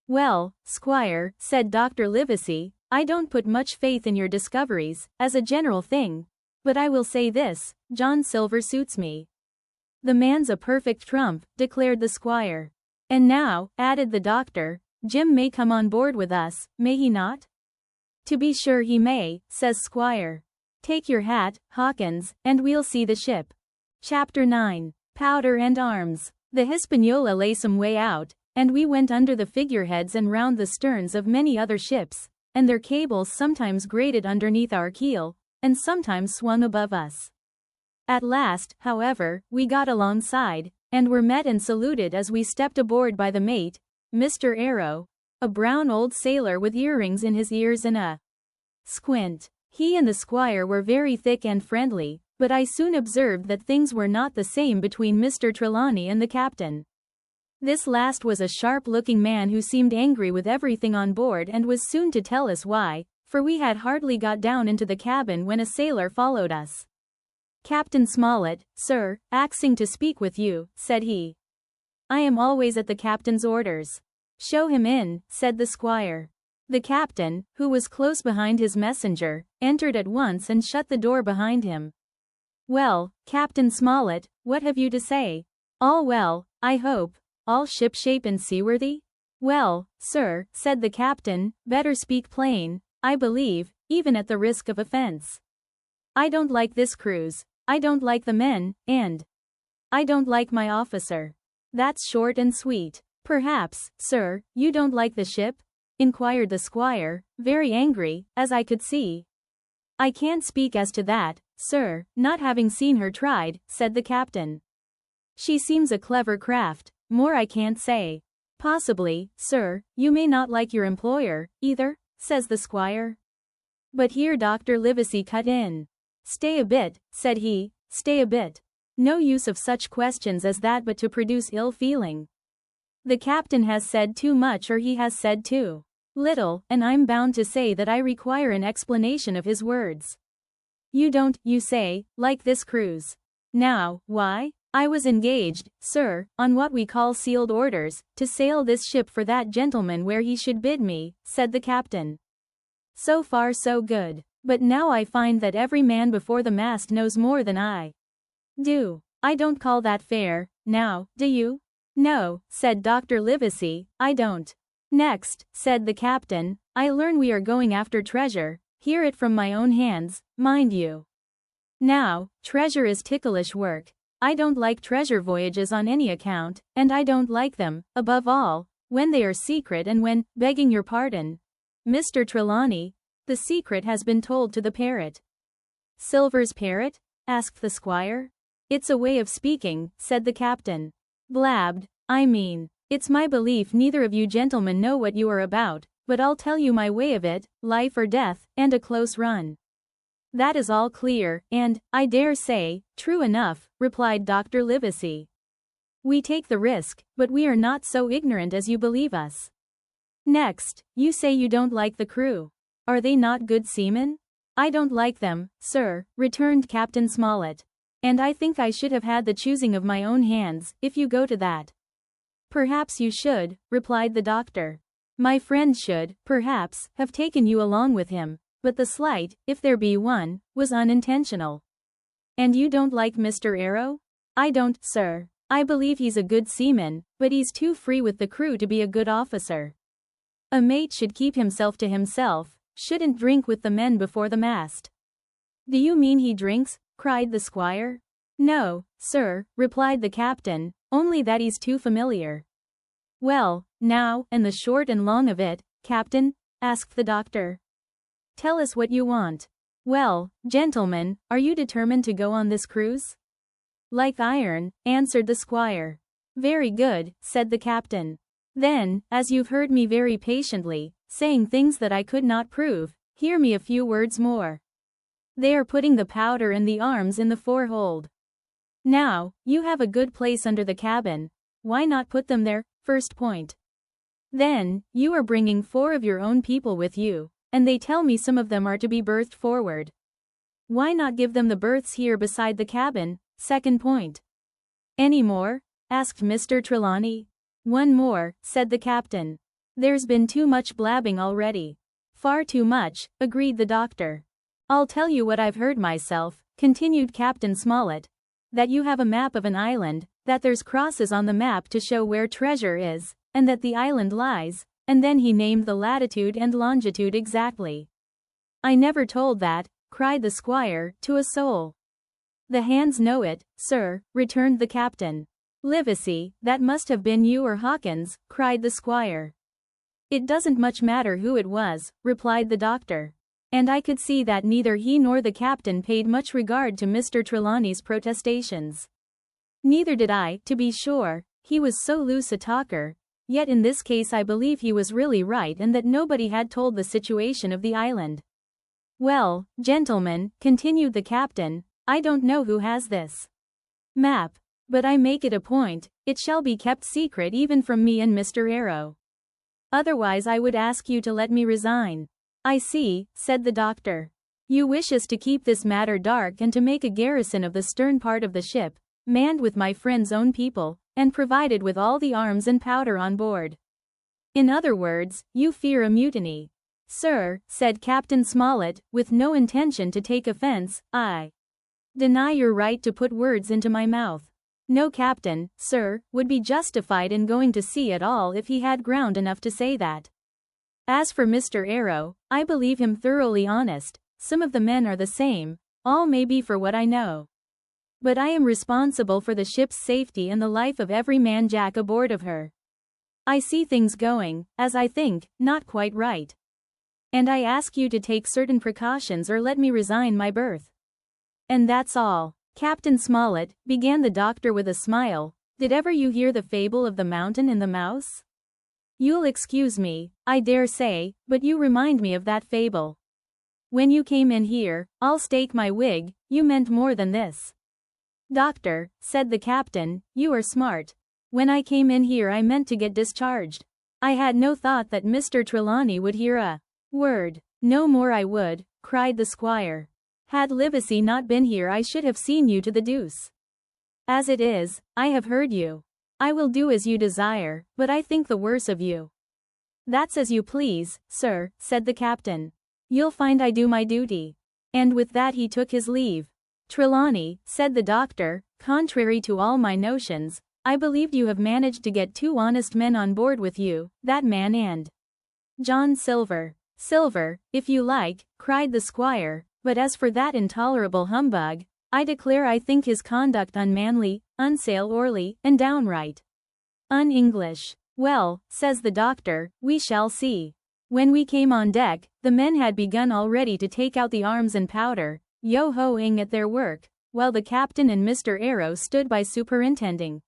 "Well, squire," said Dr. Livesey, "I don't put much faith in your discoveries, as a general thing, but I will say this, John Silver suits me." "The man's a perfect trump," declared the squire. "And now," added the doctor, "Jim may come on board with us, may he not?" "To be sure he may," says squire. "Take your hat, Hawkins, and we'll see the ship." Chapter 9. Powder and Arms. The Hispaniola lay some way out, and we went under the figureheads and round the sterns of many other ships, and their cables sometimes grated underneath our keel, and sometimes swung above us. At last, however, we got alongside, and were met and saluted as we stepped aboard by the mate, Mr. Arrow, a brown old sailor with earrings in his ears and a squint. He and the squire were very thick and friendly, but I soon observed that things were not the same between Mr. Trelawney and the captain. This last was a sharp-looking man who seemed angry with everything on board and was soon to tell us why, for we had hardly got down into the cabin when a sailor followed us. "Captain Smollett, sir, axing to speak with you," said he. "I am always at the captain's orders." "Show him in," said the squire. The captain, who was close behind his messenger, entered at once and shut the door behind him. "Well, Captain Smollett, what have you to say? All well, I hope, all shipshape and seaworthy?" "Well, sir," said the captain, "better speak plain, I believe, even at the risk of offense. I don't like this cruise, I don't like the men, and I don't like my officer. That's short and sweet." "Perhaps, sir, you don't like the ship?" inquired the squire, very angry, as I could see. "I can't speak as to that, sir, not having seen her tried," said the captain. "She seems a clever craft, more I can't say." "Possibly, sir, you may not like your employer, either," says the squire. But here Dr. Livesey cut in. "Stay a bit," said he, "stay a bit. No use of such questions as that but to produce ill feeling. The captain has said too much or he has said too little, and I'm bound to say that I require an explanation of his words. You don't, you say, like this cruise. Now, why? I was engaged, sir, on what we call sealed orders, to sail this ship for that gentleman where he should bid me," said the captain. "So far so good. But now I find that every man before the mast knows more than I do. I don't call that fair, now, do you?" "No," said Dr. Livesey, "I don't." "Next," said the captain, "I learn we are going after treasure, hear it from my own hands, mind you. Now, treasure is ticklish work. I don't like treasure voyages on any account, and I don't like them, above all, when they are secret and when, begging your pardon, Mr. Trelawney, the secret has been told to the parrot." "Silver's parrot?" asked the squire. "It's a way of speaking," said the captain. "Blabbed, I mean. It's my belief neither of you gentlemen know what you are about, but I'll tell you my way of it, life or death, and a close run." "That is all clear, and, I dare say, true enough," replied Dr. Livesey. "We take the risk, but we are not so ignorant as you believe us. Next, you say you don't like the crew. Are they not good seamen?" "I don't like them, sir," returned Captain Smollett. "And I think I should have had the choosing of my own hands, if you go to that." "Perhaps you should," replied the doctor. "My friend should, perhaps, have taken you along with him, but the slight, if there be one, was unintentional." "And you don't like Mr. Arrow?" "I don't, sir. I believe he's a good seaman, but he's too free with the crew to be a good officer. A mate should keep himself to himself, shouldn't drink with the men before the mast." "Do you mean he drinks?" cried the squire. "No, sir," replied the captain, "only that he's too familiar." "Well, now, and the short and long of it, captain?" asked the doctor. "Tell us what you want." "Well, gentlemen, are you determined to go on this cruise?" "Like iron," answered the squire. "Very good," said the captain. "Then, as you've heard me very patiently, saying things that I could not prove, hear me a few words more. They are putting the powder and the arms in the forehold. Now, you have a good place under the cabin, why not put them there, First point. Then, you are bringing 4 of your own people with you, and they tell me some of them are to be berthed forward. Why not give them the berths here beside the cabin? Second point. Any more? Asked Mr. Trelawney. One more, said the captain. There's been too much blabbing already. Far too much, agreed the doctor. I'll tell you what I've heard myself, continued Captain Smollett. That you have a map of an island, that there's crosses on the map to show where treasure is, and that the island lies, and then he named the latitude and longitude exactly. I never told that, cried the squire, to a soul. The hands know it, sir, returned the captain. Livesey, that must have been you or Hawkins, cried the squire. It doesn't much matter who it was, replied the doctor. And I could see that neither he nor the captain paid much regard to Mr. Trelawney's protestations. Neither did I, to be sure, he was so loose a talker, yet in this case I believe he was really right and that nobody had told the situation of the island. Well, gentlemen, continued the captain, I don't know who has this map, but I make it a point, it shall be kept secret even from me and Mr. Arrow. Otherwise I would ask you to let me resign. I see, said the doctor. You wish us to keep this matter dark and to make a garrison of the stern part of the ship, manned with my friend's own people, and provided with all the arms and powder on board. In other words, you fear a mutiny. Sir, said Captain Smollett, with no intention to take offense, I deny your right to put words into my mouth. No captain, sir, would be justified in going to sea at all if he had ground enough to say that. As for Mr. Arrow, I believe him thoroughly honest, some of the men are the same, all may be for what I know. But I am responsible for the ship's safety and the life of every man jack aboard of her. I see things going, as I think, not quite right. And I ask you to take certain precautions or let me resign my berth. And that's all. Captain Smollett, began the doctor with a smile, did ever you hear the fable of the mountain and the mouse? You'll excuse me, I dare say, but you remind me of that fable. When you came in here, I'll stake my wig, you meant more than this. Doctor, said the captain, you are smart. When I came in here I meant to get discharged. I had no thought that Mr. Trelawney would hear a word. No more I would, cried the squire. Had Livesey not been here I should have seen you to the deuce. As it is, I have heard you. I will do as you desire, but I think the worse of you. That's as you please, sir, said the captain. You'll find I do my duty. And with that he took his leave. Trelawney, said the doctor, contrary to all my notions, I believed you have managed to get 2 honest men on board with you, that man and John Silver. Silver, if you like, cried the squire, but as for that intolerable humbug, I declare I think his conduct unmanly, unsailorly, and downright un-English. Well, says the doctor, we shall see. When we came on deck, the men had begun already to take out the arms and powder, yo-hoing at their work, while the captain and Mr. Arrow stood by superintending.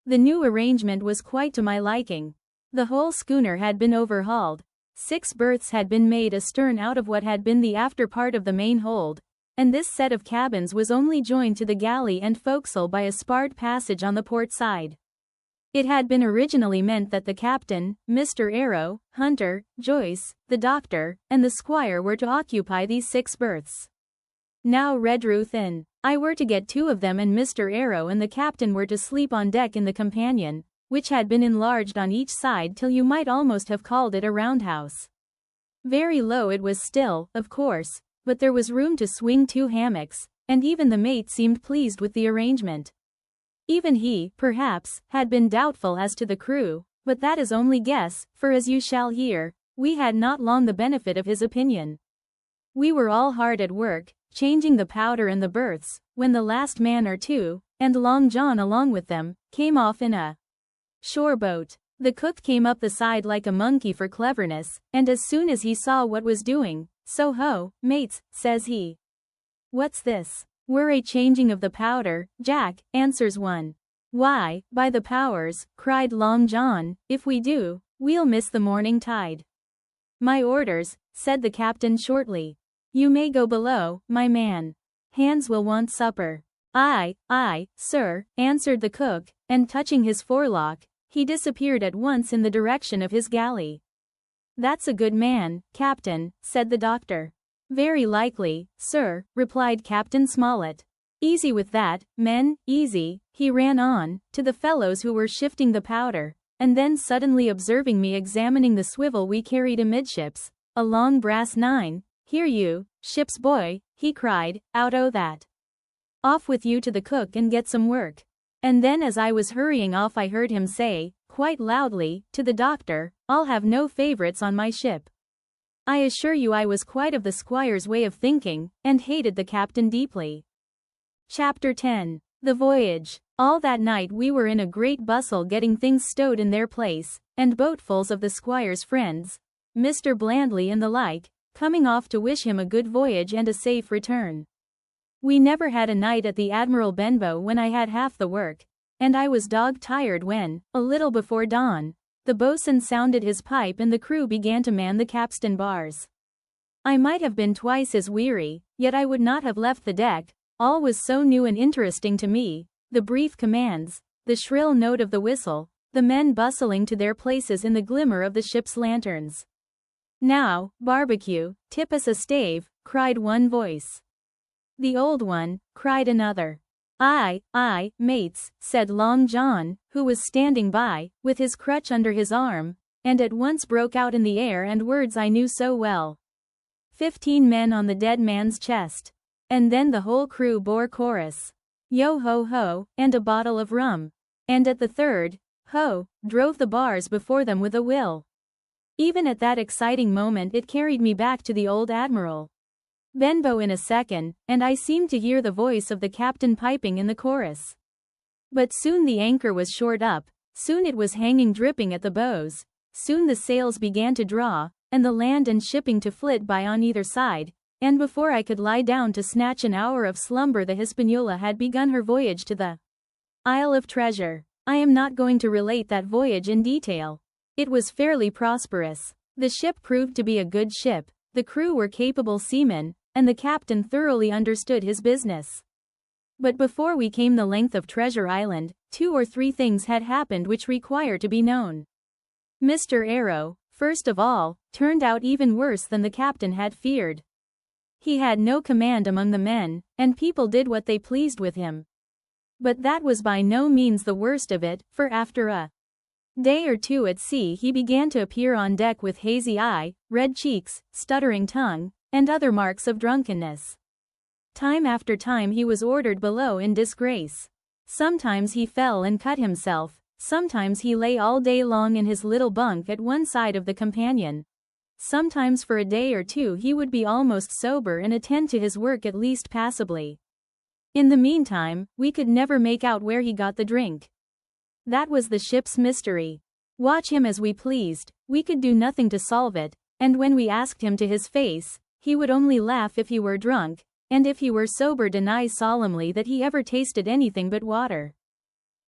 The new arrangement was quite to my liking. The whole schooner had been overhauled, 6 berths had been made astern out of what had been the after part of the main hold, and this set of cabins was only joined to the galley and forecastle by a sparred passage on the port side. It had been originally meant that the captain, Mr. Arrow, Hunter, Joyce, the doctor, and the squire were to occupy these 6 berths. Now Redruth and I were to get 2 of them and Mr. Arrow and the captain were to sleep on deck in the companion, which had been enlarged on each side till you might almost have called it a roundhouse. Very low it was still, of course, but there was room to swing 2 hammocks, and even the mate seemed pleased with the arrangement. Even he, perhaps, had been doubtful as to the crew, but that is only guess, for as you shall hear, we had not long the benefit of his opinion. We were all hard at work, changing the powder and the berths, when the last man or 2, and Long John along with them, came off in a shore boat. The cook came up the side like a monkey for cleverness, and as soon as he saw what was doing, "So ho, mates," says he. "What's this?" "We're a changing of the powder, Jack," answers one. "Why, by the powers," cried Long John, "if we do, we'll miss the morning tide." "My orders," said the captain shortly. "You may go below, my man. Hands will want supper." Aye, sir," answered the cook, and touching his forelock, he disappeared at once in the direction of his galley. "That's a good man, Captain," said the doctor. "Very likely, sir," replied Captain Smollett. "Easy with that, men, easy," he ran on, to the fellows who were shifting the powder, and then suddenly observing me examining the swivel we carried amidships, a long brass 9, "Here you, ship's boy," he cried, "out o' that. Off with you to the cook and get some work." And then as I was hurrying off I heard him say, quite loudly, to the doctor, "I'll have no favourites on my ship." I assure you I was quite of the squire's way of thinking, and hated the captain deeply. Chapter 10. The Voyage. All that night we were in a great bustle getting things stowed in their place, and boatfuls of the squire's friends, Mr. Blandley and the like, coming off to wish him a good voyage and a safe return. We never had a night at the Admiral Benbow when I had half the work, and I was dog-tired when, a little before dawn, the boatswain sounded his pipe and the crew began to man the capstan bars. I might have been twice as weary, yet I would not have left the deck, all was so new and interesting to me, the brief commands, the shrill note of the whistle, the men bustling to their places in the glimmer of the ship's lanterns. "Now, barbecue, tip us a stave," cried one voice. "The old one," cried another. Aye, mates," said Long John, who was standing by, with his crutch under his arm, and at once broke out in the air and words I knew so well. 15 men on the dead man's chest. And then the whole crew bore chorus. Yo ho ho, and a bottle of rum. And at the third, ho, drove the bars before them with a will. Even at that exciting moment it carried me back to the old Admiral Benbow in a second, and I seemed to hear the voice of the captain piping in the chorus. But soon the anchor was short up, soon it was hanging dripping at the bows, soon the sails began to draw, and the land and shipping to flit by on either side, and before I could lie down to snatch an hour of slumber the Hispaniola had begun her voyage to the Isle of Treasure. I am not going to relate that voyage in detail. It was fairly prosperous. The ship proved to be a good ship, the crew were capable seamen, and the captain thoroughly understood his business. But before we came the length of Treasure Island, 2 or 3 things had happened which require to be known. Mr. Arrow, first of all, turned out even worse than the captain had feared. He had no command among the men, and people did what they pleased with him. But that was by no means the worst of it, for after a day or 2 at sea he began to appear on deck with hazy eye, red cheeks, stuttering tongue, and other marks of drunkenness. Time after time he was ordered below in disgrace. Sometimes he fell and cut himself, sometimes he lay all day long in his little bunk at one side of the companion. Sometimes for a day or 2 he would be almost sober and attend to his work at least passably. In the meantime, we could never make out where he got the drink. That was the ship's mystery. Watch him as we pleased, we could do nothing to solve it, and when we asked him to his face, he would only laugh if he were drunk, and if he were sober deny solemnly that he ever tasted anything but water.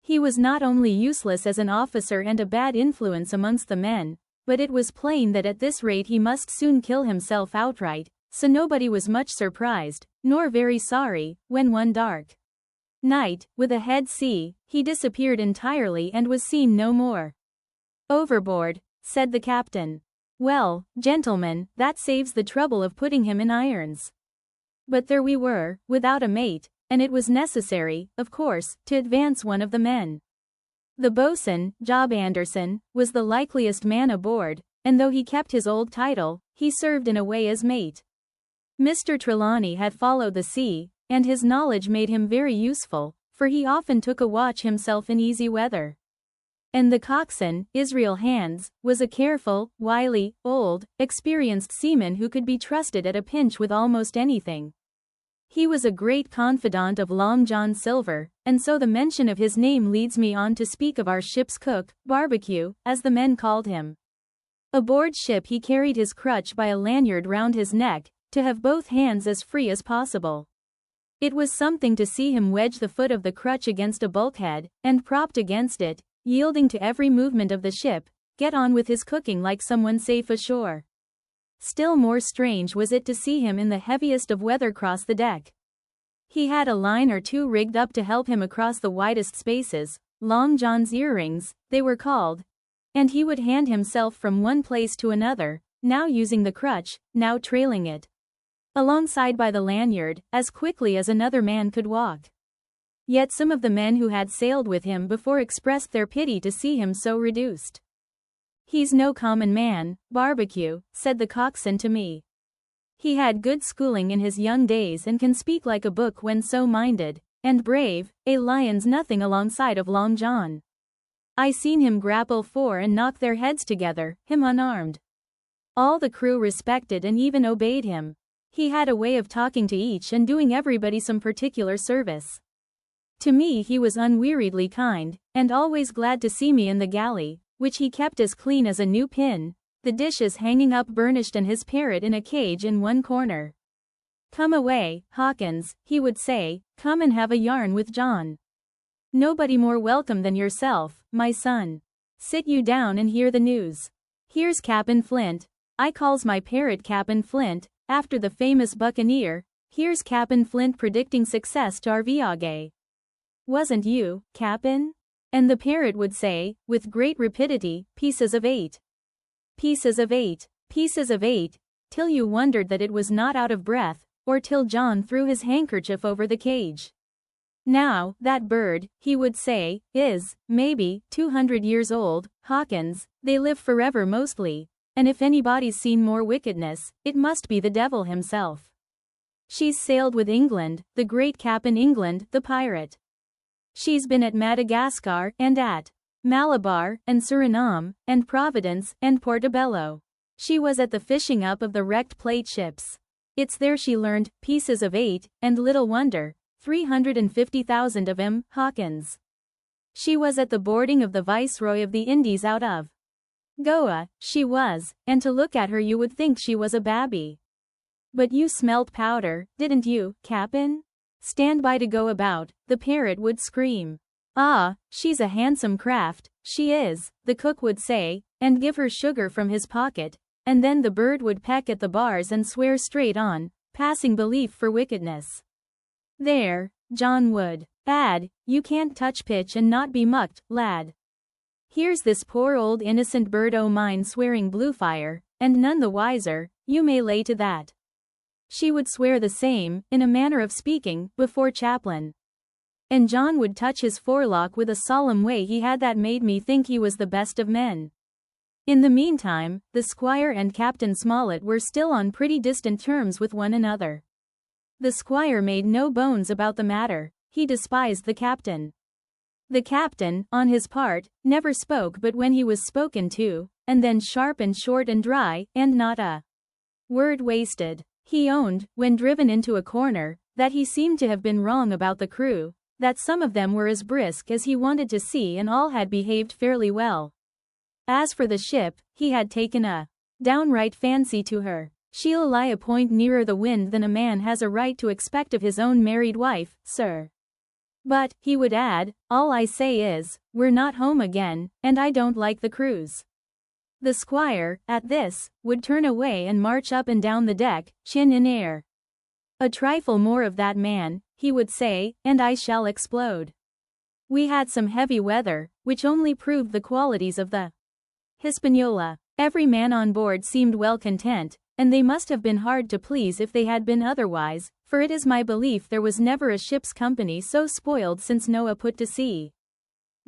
He was not only useless as an officer and a bad influence amongst the men, but it was plain that at this rate he must soon kill himself outright, so nobody was much surprised, nor very sorry, when one dark night, with a head sea, he disappeared entirely and was seen no more. "Overboard," said the captain. "Well, gentlemen, that saves the trouble of putting him in irons." But there we were, without a mate, and it was necessary, of course, to advance one of the men. The boatswain, Job Anderson, was the likeliest man aboard, and though he kept his old title, he served in a way as mate. Mr. Trelawney had followed the sea, and his knowledge made him very useful, for he often took a watch himself in easy weather. And the coxswain, Israel Hands, was a careful, wily, old, experienced seaman who could be trusted at a pinch with almost anything. He was a great confidant of Long John Silver, and so the mention of his name leads me on to speak of our ship's cook, Barbecue, as the men called him. Aboard ship he carried his crutch by a lanyard round his neck, to have both hands as free as possible. It was something to see him wedge the foot of the crutch against a bulkhead, and propped against it, yielding to every movement of the ship, get on with his cooking like someone safe ashore. Still more strange was it to see him in the heaviest of weather cross the deck. He had a line or 2 rigged up to help him across the widest spaces, Long John's earrings, they were called. And he would hand himself from one place to another, now using the crutch, now trailing it alongside by the lanyard, as quickly as another man could walk. Yet some of the men who had sailed with him before expressed their pity to see him so reduced. "He's no common man, Barbecue," said the coxswain to me. "He had good schooling in his young days and can speak like a book when so minded, and brave, a lion's nothing alongside of Long John. I seen him grapple four and knock their heads together, him unarmed. All the crew respected and even obeyed him. He had a way of talking to each and doing everybody some particular service. To me he was unweariedly kind, and always glad to see me in the galley, which he kept as clean as a new pin, the dishes hanging up burnished and his parrot in a cage in one corner. 'Come away, Hawkins,' he would say, 'come and have a yarn with John. Nobody more welcome than yourself, my son. Sit you down and hear the news. Here's Cap'n Flint,' I calls my parrot Cap'n Flint, after the famous buccaneer, 'here's Cap'n Flint predicting success to our voyage. Wasn't you, Cap'n?' And the parrot would say, with great rapidity, 'Pieces of 8. Pieces of 8. Pieces of 8, till you wondered that it was not out of breath, or till John threw his handkerchief over the cage. Now, that bird,' he would say, 'is, maybe, 200 years old, Hawkins, they live forever mostly, and if anybody's seen more wickedness, it must be the devil himself. She's sailed with England, the great Cap'n England, the pirate. She's been at Madagascar, and at Malabar, and Suriname, and Providence, and Portobello. She was at the fishing up of the wrecked plate ships. It's there she learned, pieces of 8, and little wonder, 350,000 of 'em, Hawkins. She was at the boarding of the Viceroy of the Indies out of Goa, she was, and to look at her you would think she was a babby. But you smelt powder, didn't you, Cap'n? Stand by to go about,' the parrot would scream. 'Ah, she's a handsome craft, she is,' the cook would say, and give her sugar from his pocket, and then the bird would peck at the bars and swear straight on, passing belief for wickedness. There, John would add, 'You can't touch pitch and not be mucked, lad. Here's this poor old innocent bird o' mine swearing blue fire, and none the wiser, you may lay to that.' She would swear the same, in a manner of speaking, before Chaplain. And John would touch his forelock with a solemn way he had that made me think he was the best of men. In the meantime, the squire and Captain Smollett were still on pretty distant terms with one another. The squire made no bones about the matter, he despised the captain. The captain, on his part, never spoke but when he was spoken to, and then sharp and short and dry, and not a word wasted. He owned, when driven into a corner, that he seemed to have been wrong about the crew, that some of them were as brisk as he wanted to see and all had behaved fairly well. As for the ship, he had taken a downright fancy to her. "She'll lie a point nearer the wind than a man has a right to expect of his own married wife, sir. But," he would add, "all I say is, we're not home again, and I don't like the cruise." The squire, at this, would turn away and march up and down the deck, chin in air. "A trifle more of that, man," he would say, "and I shall explode." We had some heavy weather, which only proved the qualities of the Hispaniola. Every man on board seemed well content, and they must have been hard to please if they had been otherwise, for it is my belief there was never a ship's company so spoiled since Noah put to sea.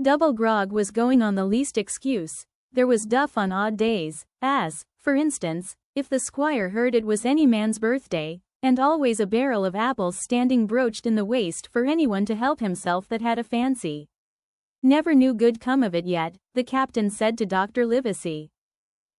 Double grog was going on the least excuse. There was duff on odd days, as, for instance, if the squire heard it was any man's birthday, and always a barrel of apples standing broached in the waist for anyone to help himself that had a fancy. "Never knew good come of it yet," the captain said to Dr. Livesey.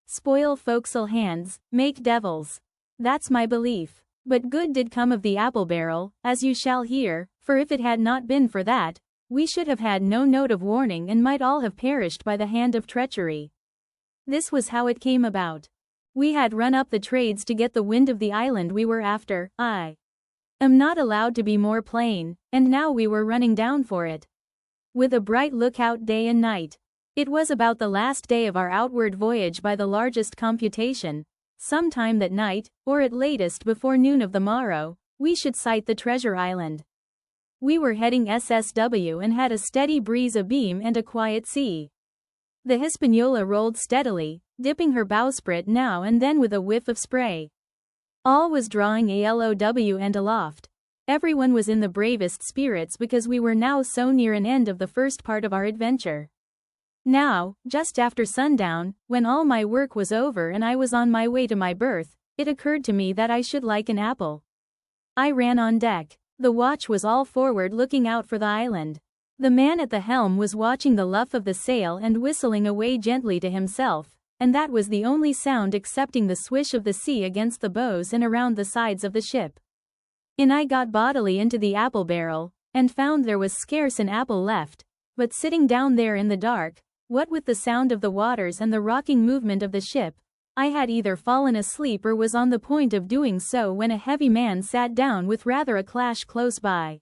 "Spoil forecastle hands, make devils. That's my belief. But good did come of the apple barrel, as you shall hear, for if it had not been for that, we should have had no note of warning and might all have perished by the hand of treachery. This was how it came about. We had run up the trades to get the wind of the island we were after. I am not allowed to be more plain, and now we were running down for it, with a bright lookout day and night. It was about the last day of our outward voyage by the largest computation. Some time that night, or at latest before noon of the morrow, we should sight the treasure island. We were heading SSW and had a steady breeze abeam and a quiet sea. The Hispaniola rolled steadily, dipping her bowsprit now and then with a whiff of spray. All was drawing alow and aloft. Everyone was in the bravest spirits because we were now so near an end of the first part of our adventure. Now, just after sundown, when all my work was over and I was on my way to my berth, it occurred to me that I should like an apple. I ran on deck. The watch was all forward looking out for the island. The man at the helm was watching the luff of the sail and whistling away gently to himself, and that was the only sound excepting the swish of the sea against the bows and around the sides of the ship. I got bodily into the apple barrel, and found there was scarce an apple left, but sitting down there in the dark, what with the sound of the waters and the rocking movement of the ship, I had either fallen asleep or was on the point of doing so when a heavy man sat down with rather a clash close by.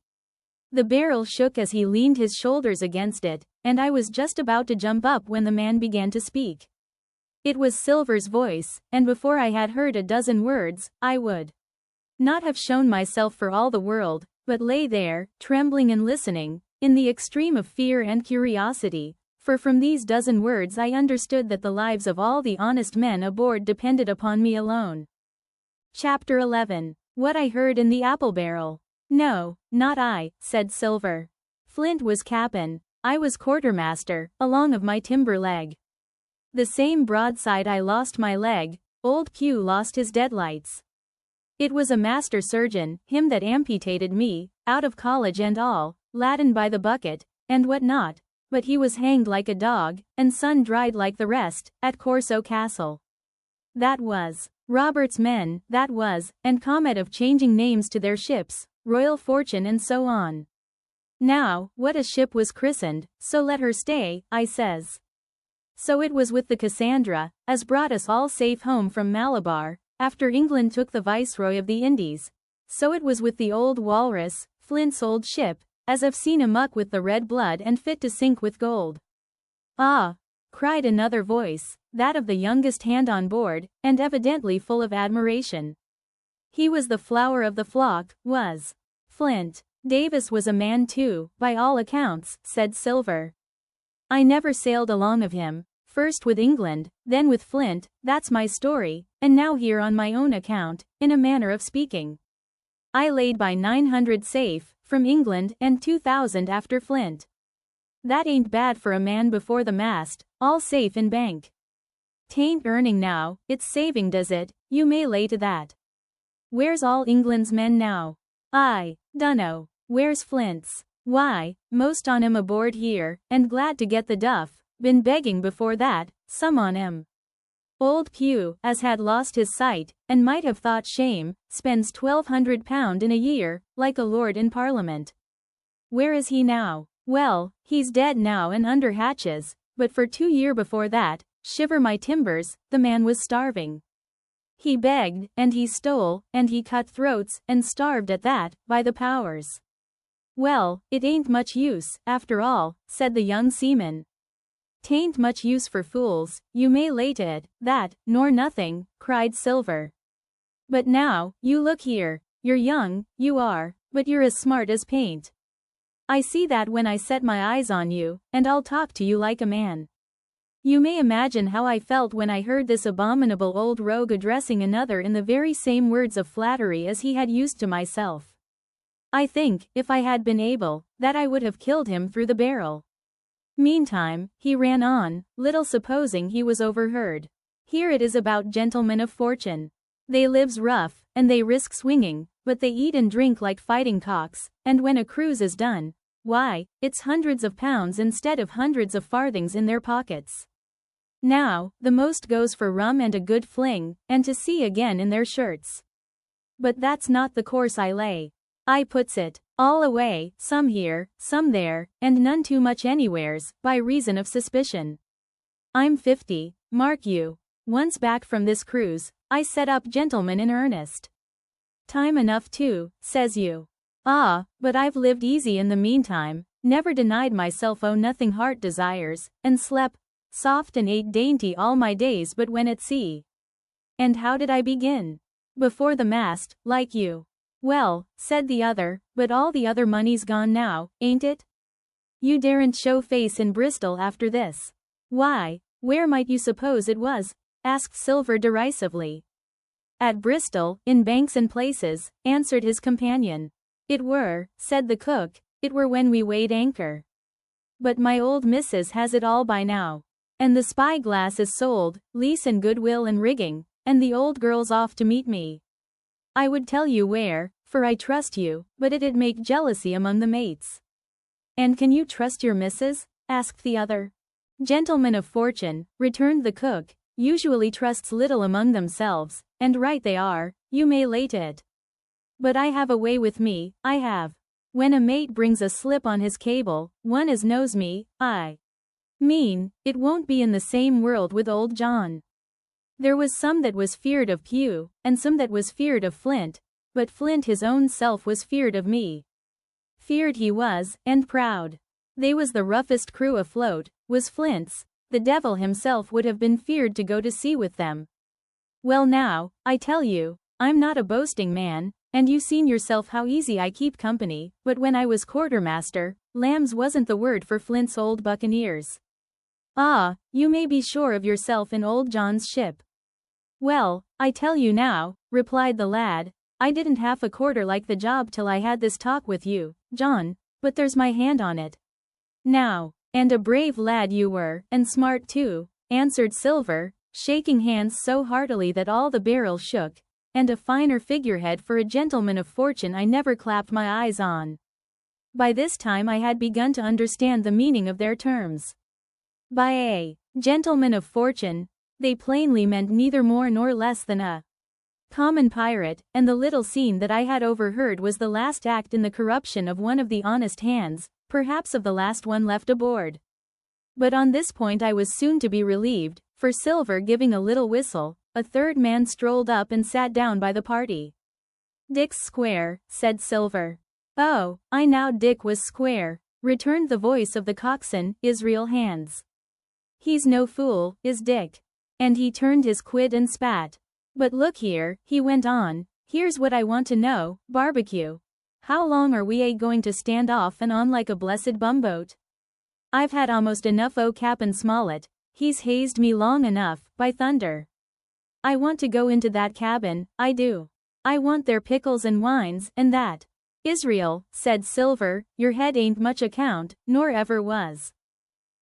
The barrel shook as he leaned his shoulders against it, and I was just about to jump up when the man began to speak. It was Silver's voice, and before I had heard a dozen words, I would not have shown myself for all the world, but lay there, trembling and listening, in the extreme of fear and curiosity, for from these dozen words I understood that the lives of all the honest men aboard depended upon me alone. Chapter 11. What I heard in the apple barrel. No, not I, said Silver. Flint was cap'n, I was quartermaster, along of my timber leg. The same broadside I lost my leg, old Q lost his deadlights. It was a master surgeon, him that amputated me, out of college and all, Latin by the bucket, and what not, but he was hanged like a dog, and sun-dried like the rest, at Corso Castle. That was Robert's men, that was, and comment of changing names to their ships, Royal Fortune and so on. Now, what a ship was christened, so let her stay, I says. So it was with the Cassandra, as brought us all safe home from Malabar, after England took the Viceroy of the Indies. So it was with the old Walrus, Flint's old ship, as I've seen amuck with the red blood and fit to sink with gold. Ah! Cried another voice, that of the youngest hand on board, and evidently full of admiration. He was the flower of the flock, was Flint. Davis was a man too, by all accounts, said Silver. I never sailed along of him, first with England, then with Flint, that's my story, and now here on my own account, in a manner of speaking. I laid by 900 safe, from England, and 2,000 after Flint. That ain't bad for a man before the mast, all safe in bank. 'Tain't earning now, it's saving does it, you may lay to that. Where's all England's men now? I dunno. Where's Flint's? Why, most on 'em aboard here, and glad to get the duff, been begging before that, some on 'em. Old Q, as had lost his sight, and might have thought shame, spends £1,200 in a year, like a lord in Parliament. Where is he now? Well, he's dead now and under hatches, but for 2 years before that, shiver my timbers, the man was starving. He begged, and he stole, and he cut throats, and starved at that, by the powers. Well, it ain't much use, after all, said the young seaman. 'Tain't much use for fools, you may lay to it, that, nor nothing, cried Silver. But now, you look here, you're young, you are, but you're as smart as paint. I see that when I set my eyes on you, and I'll talk to you like a man. You may imagine how I felt when I heard this abominable old rogue addressing another in the very same words of flattery as he had used to myself. I think, if I had been able, that I would have killed him through the barrel. Meantime, he ran on, little supposing he was overheard. Here it is about gentlemen of fortune. They lives rough, and they risk swinging, but they eat and drink like fighting cocks, and when a cruise is done, why, it's hundreds of pounds instead of hundreds of farthings in their pockets. Now, the most goes for rum and a good fling, and to sea again in their shirts. But that's not the course I lay. I puts it all away, some here, some there, and none too much anywheres, by reason of suspicion. I'm 50, mark you. Once back from this cruise, I set up gentlemen in earnest. Time enough too, says you. Ah, but I've lived easy in the meantime, never denied myself nothing heart desires, and slept soft and ate dainty all my days but when at sea. And how did I begin? Before the mast, like you. Well, said the other, but all the other money's gone now, ain't it? You daren't show face in Bristol after this. Why, where might you suppose it was? Asked Silver derisively. At Bristol, in banks and places, answered his companion. It were, said the cook, it were when we weighed anchor. But my old missus has it all by now. And the spy-glass is sold, lease and goodwill and rigging, and the old girl's off to meet me. I would tell you where, for I trust you, but it'd make jealousy among the mates. And can you trust your missus? Asked the other. Gentlemen of fortune, returned the cook, usually trusts little among themselves, and right they are, you may lay to it. But I have a way with me, I have. When a mate brings a slip on his cable, one as knows me, I mean, it won't be in the same world with old John. There was some that was feared of Pew, and some that was feared of Flint, but Flint his own self was feared of me. Feared he was, and proud. They was the roughest crew afloat, was Flint's, the devil himself would have been feared to go to sea with them. Well now, I tell you, I'm not a boasting man, and you seen yourself how easy I keep company, but when I was quartermaster, lambs wasn't the word for Flint's old buccaneers. Ah, you may be sure of yourself in old John's ship. Well, I tell you now, replied the lad, I didn't half a quarter like the job till I had this talk with you, John, but there's my hand on it. Now, and a brave lad you were, and smart too, answered Silver, shaking hands so heartily that all the barrel shook, and a finer figurehead for a gentleman of fortune I never clapped my eyes on. By this time I had begun to understand the meaning of their terms. By a gentleman of fortune, they plainly meant neither more nor less than a common pirate, and the little scene that I had overheard was the last act in the corruption of one of the honest hands, perhaps of the last one left aboard. But on this point I was soon to be relieved, for Silver giving a little whistle, a third man strolled up and sat down by the party. Dick's square, said Silver. Oh, I know Dick was square, returned the voice of the coxswain, Israel Hands. He's no fool, is Dick. And he turned his quid and spat. But look here, he went on, here's what I want to know, barbecue. How long are we going to stand off and on like a blessed bumboat? I've had almost enough o' Cap'n Smollett, he's hazed me long enough, by thunder. I want to go into that cabin, I do. I want their pickles and wines, and that. Israel, said Silver, your head ain't much account, nor ever was.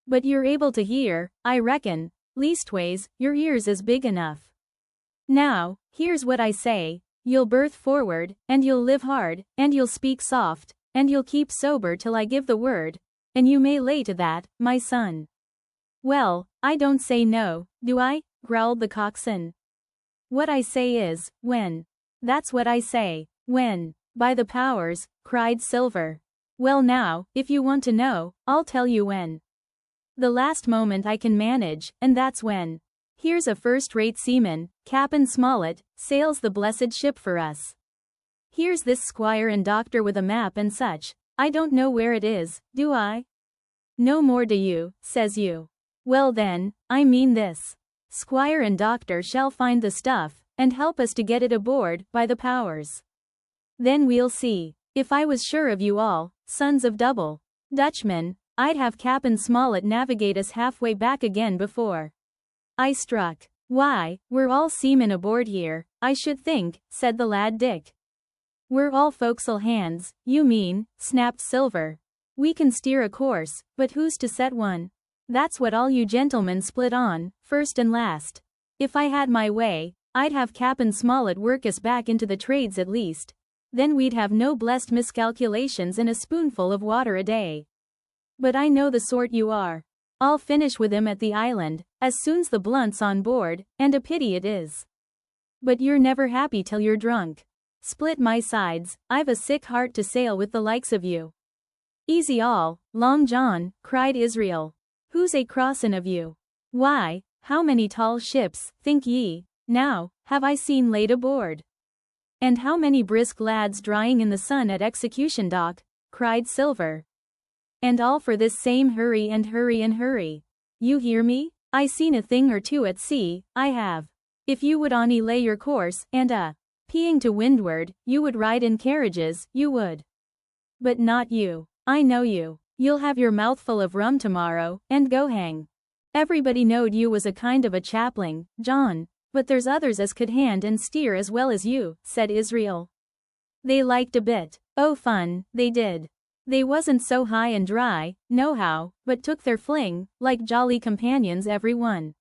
But you're able to hear, I reckon, leastways, your ears is big enough. Now, here's what I say, you'll berth forward, and you'll live hard, and you'll speak soft, and you'll keep sober till I give the word, and you may lay to that, my son. Well, I don't say no, do I? Growled the coxswain. What I say is, when. That's what I say, when. By the powers, cried Silver. Well now, if you want to know, I'll tell you when. The last moment I can manage, and that's when. Here's a first-rate seaman, Cap'n Smollett, sails the blessed ship for us. Here's this squire and doctor with a map and such, I don't know where it is, do I? No more do you, says you. Well then, I mean this. Squire and doctor shall find the stuff, and help us to get it aboard, by the powers. Then we'll see. If I was sure of you all, sons of double Dutchmen, I'd have Cap'n Smollett navigate us halfway back again before I struck. Why, we're all seamen aboard here, I should think, said the lad Dick. We're all forecastle hands, you mean, snapped Silver. We can steer a course, but who's to set one? That's what all you gentlemen split on, first and last. If I had my way, I'd have Cap'n Smollett work us back into the trades at least. Then we'd have no blessed miscalculations and a spoonful of water a day. But I know the sort you are. I'll finish with him at the island, as soon's the blunt's on board, and a pity it is. But you're never happy till you're drunk. Split my sides, I've a sick heart to sail with the likes of you. Easy all, Long John, cried Israel. Who's a crossin' of you? Why, how many tall ships, think ye, now, have I seen laid aboard? And how many brisk lads drying in the sun at Execution Dock, cried Silver. And all for this same hurry and hurry and hurry. You hear me? I seen a thing or two at sea, I have. If you would only lay your course, and Peeing to windward, you would ride in carriages, you would. But not you. I know you. You'll have your mouthful of rum tomorrow, and go hang. Everybody knowed you was a kind of a chaplain, John, but there's others as could hand and steer as well as you, said Israel. They liked a bit. Oh fun, they did. They wasn't so high and dry, nohow, but took their fling, like jolly companions every one.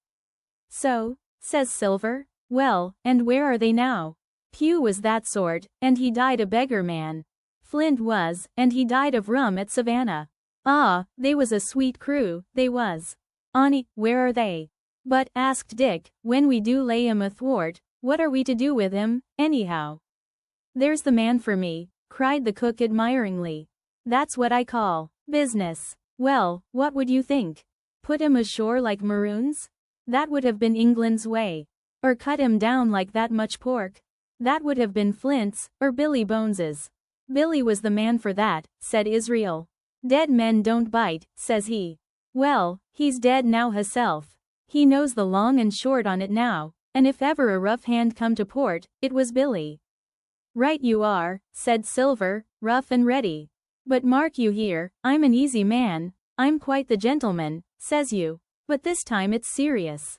So, says Silver, well, and where are they now? Pew was that sort, and he died a beggar man. Flint was, and he died of rum at Savannah. Ah, they was a sweet crew, they was. Ani, where are they? But, asked Dick, when we do lay 'em athwart, what are we to do with him, anyhow? There's the man for me, cried the cook admiringly. That's what I call business. Well, what would you think? Put 'em ashore like maroons? That would have been England's way. Or cut 'em down like that much pork? That would have been Flint's, or Billy Bones's. Billy was the man for that, said Israel. Dead men don't bite, says he. Well, he's dead now hisself. He knows the long and short on it now, and if ever a rough hand come to port, it was Billy. Right you are, said Silver, rough and ready. But mark you here, I'm an easy man, I'm quite the gentleman, says you, but this time it's serious.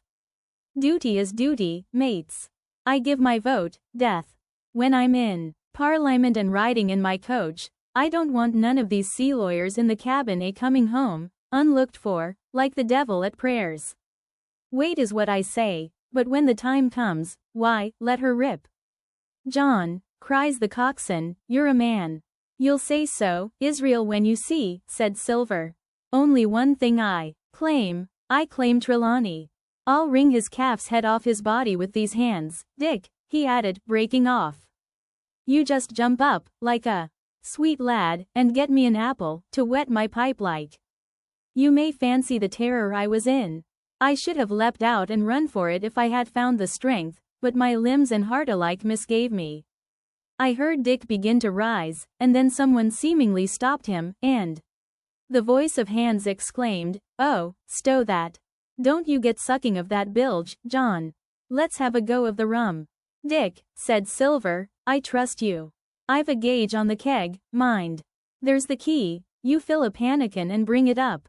Duty is duty, mates. I give my vote, death. When I'm in Parliament and riding in my coach, I don't want none of these sea lawyers in the cabin coming home, unlooked for, like the devil at prayers. Wait is what I say, but when the time comes, why, let her rip. John, cries the coxswain, you're a man. You'll say so, Israel, when you see, said Silver. Only one thing I claim Trelawney. I'll wring his calf's head off his body with these hands, Dick, he added, breaking off. You just jump up, like a sweet lad, and get me an apple, to wet my pipe like. You may fancy the terror I was in. I should have leapt out and run for it if I had found the strength, but my limbs and heart alike misgave me. I heard Dick begin to rise, and then someone seemingly stopped him, and the voice of Hans exclaimed, oh, stow that. Don't you get sucking of that bilge, John. Let's have a go of the rum. Dick, said Silver, I trust you. I've a gauge on the keg, mind. There's the key, you fill a pannikin and bring it up.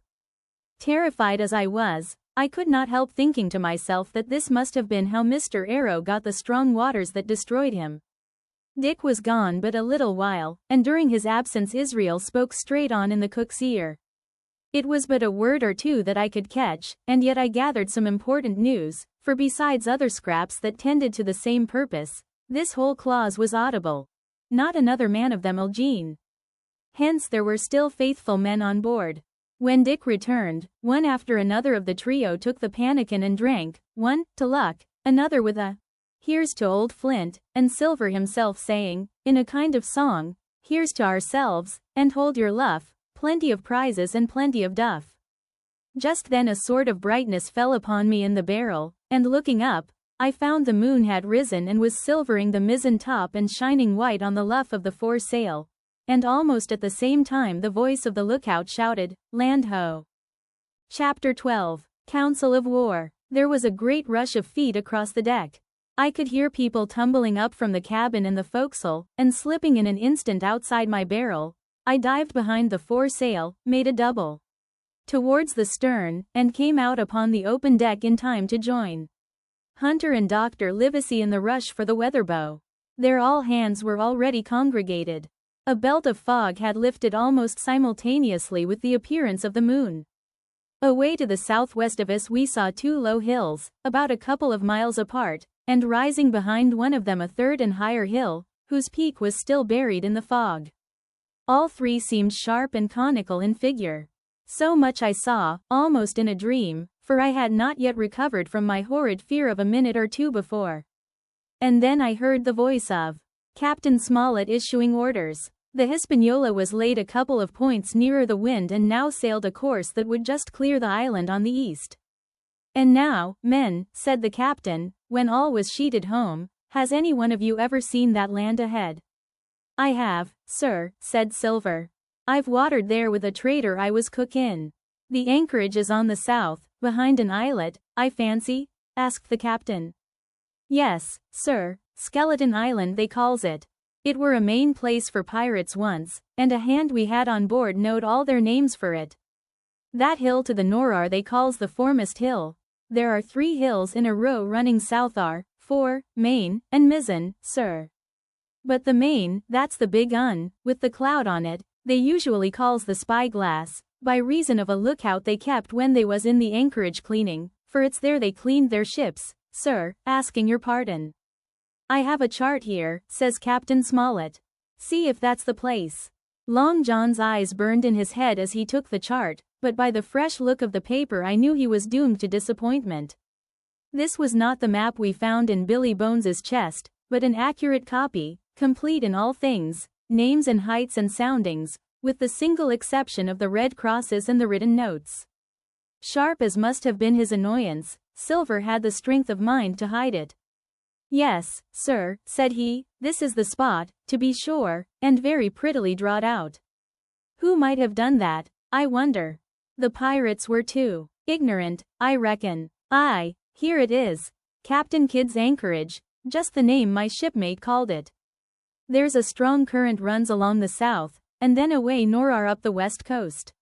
Terrified as I was, I could not help thinking to myself that this must have been how Mr. Arrow got the strong waters that destroyed him. Dick was gone but a little while, and during his absence Israel spoke straight on in the cook's ear. It was but a word or two that I could catch, and yet I gathered some important news, for besides other scraps that tended to the same purpose, this whole clause was audible. Not another man of them Elgin. Hence there were still faithful men on board. When Dick returned, one after another of the trio took the pannikin and drank, one, to luck, another with a here's to old Flint, and Silver himself saying, in a kind of song, here's to ourselves, and hold your luff, plenty of prizes and plenty of duff. Just then a sort of brightness fell upon me in the barrel, and looking up, I found the moon had risen and was silvering the mizzen top and shining white on the luff of the foresail, and almost at the same time the voice of the lookout shouted, land ho. Chapter 12. Council of War. There was a great rush of feet across the deck. I could hear people tumbling up from the cabin and the forecastle, and slipping in an instant outside my barrel, I dived behind the foresail, made a double towards the stern, and came out upon the open deck in time to join Hunter and Dr. Livesey in the rush for the weatherbow. There all hands were already congregated. A belt of fog had lifted almost simultaneously with the appearance of the moon. Away to the southwest of us we saw two low hills, about a couple of miles apart, and rising behind one of them a third and higher hill, whose peak was still buried in the fog. All three seemed sharp and conical in figure. So much I saw, almost in a dream, for I had not yet recovered from my horrid fear of a minute or two before. And then I heard the voice of Captain Smollett issuing orders. The Hispaniola was laid a couple of points nearer the wind and now sailed a course that would just clear the island on the east. And now, men, said the captain, when all was sheeted home, has any one of you ever seen that land ahead? I have, sir, said Silver. I've watered there with a trader I was cook in. The anchorage is on the south, behind an islet, I fancy? Asked the captain. Yes, sir, Skeleton Island they calls it. It were a main place for pirates once, and a hand we had on board knowed all their names for it. That hill to the nor'ar they calls the foremast hill. There are 3 hills in a row running south'ar, fore, main, and mizzen, sir. But the main, that's the big un, with the cloud on it, they usually calls the spyglass, by reason of a lookout they kept when they was in the anchorage cleaning, for it's there they cleaned their ships, sir, asking your pardon. I have a chart here, says Captain Smollett. See if that's the place. Long John's eyes burned in his head as he took the chart, but by the fresh look of the paper I knew he was doomed to disappointment. This was not the map we found in Billy Bones's chest, but an accurate copy, complete in all things, names and heights and soundings, with the single exception of the red crosses and the written notes. Sharp as must have been his annoyance, Silver had the strength of mind to hide it. Yes, sir, said he, this is the spot, to be sure, and very prettily drawed out. Who might have done that, I wonder? The pirates were too ignorant, I reckon. Aye, here it is. Captain Kidd's anchorage, just the name my shipmate called it. There's a strong current runs along the south, and then away nor'ar up the west coast.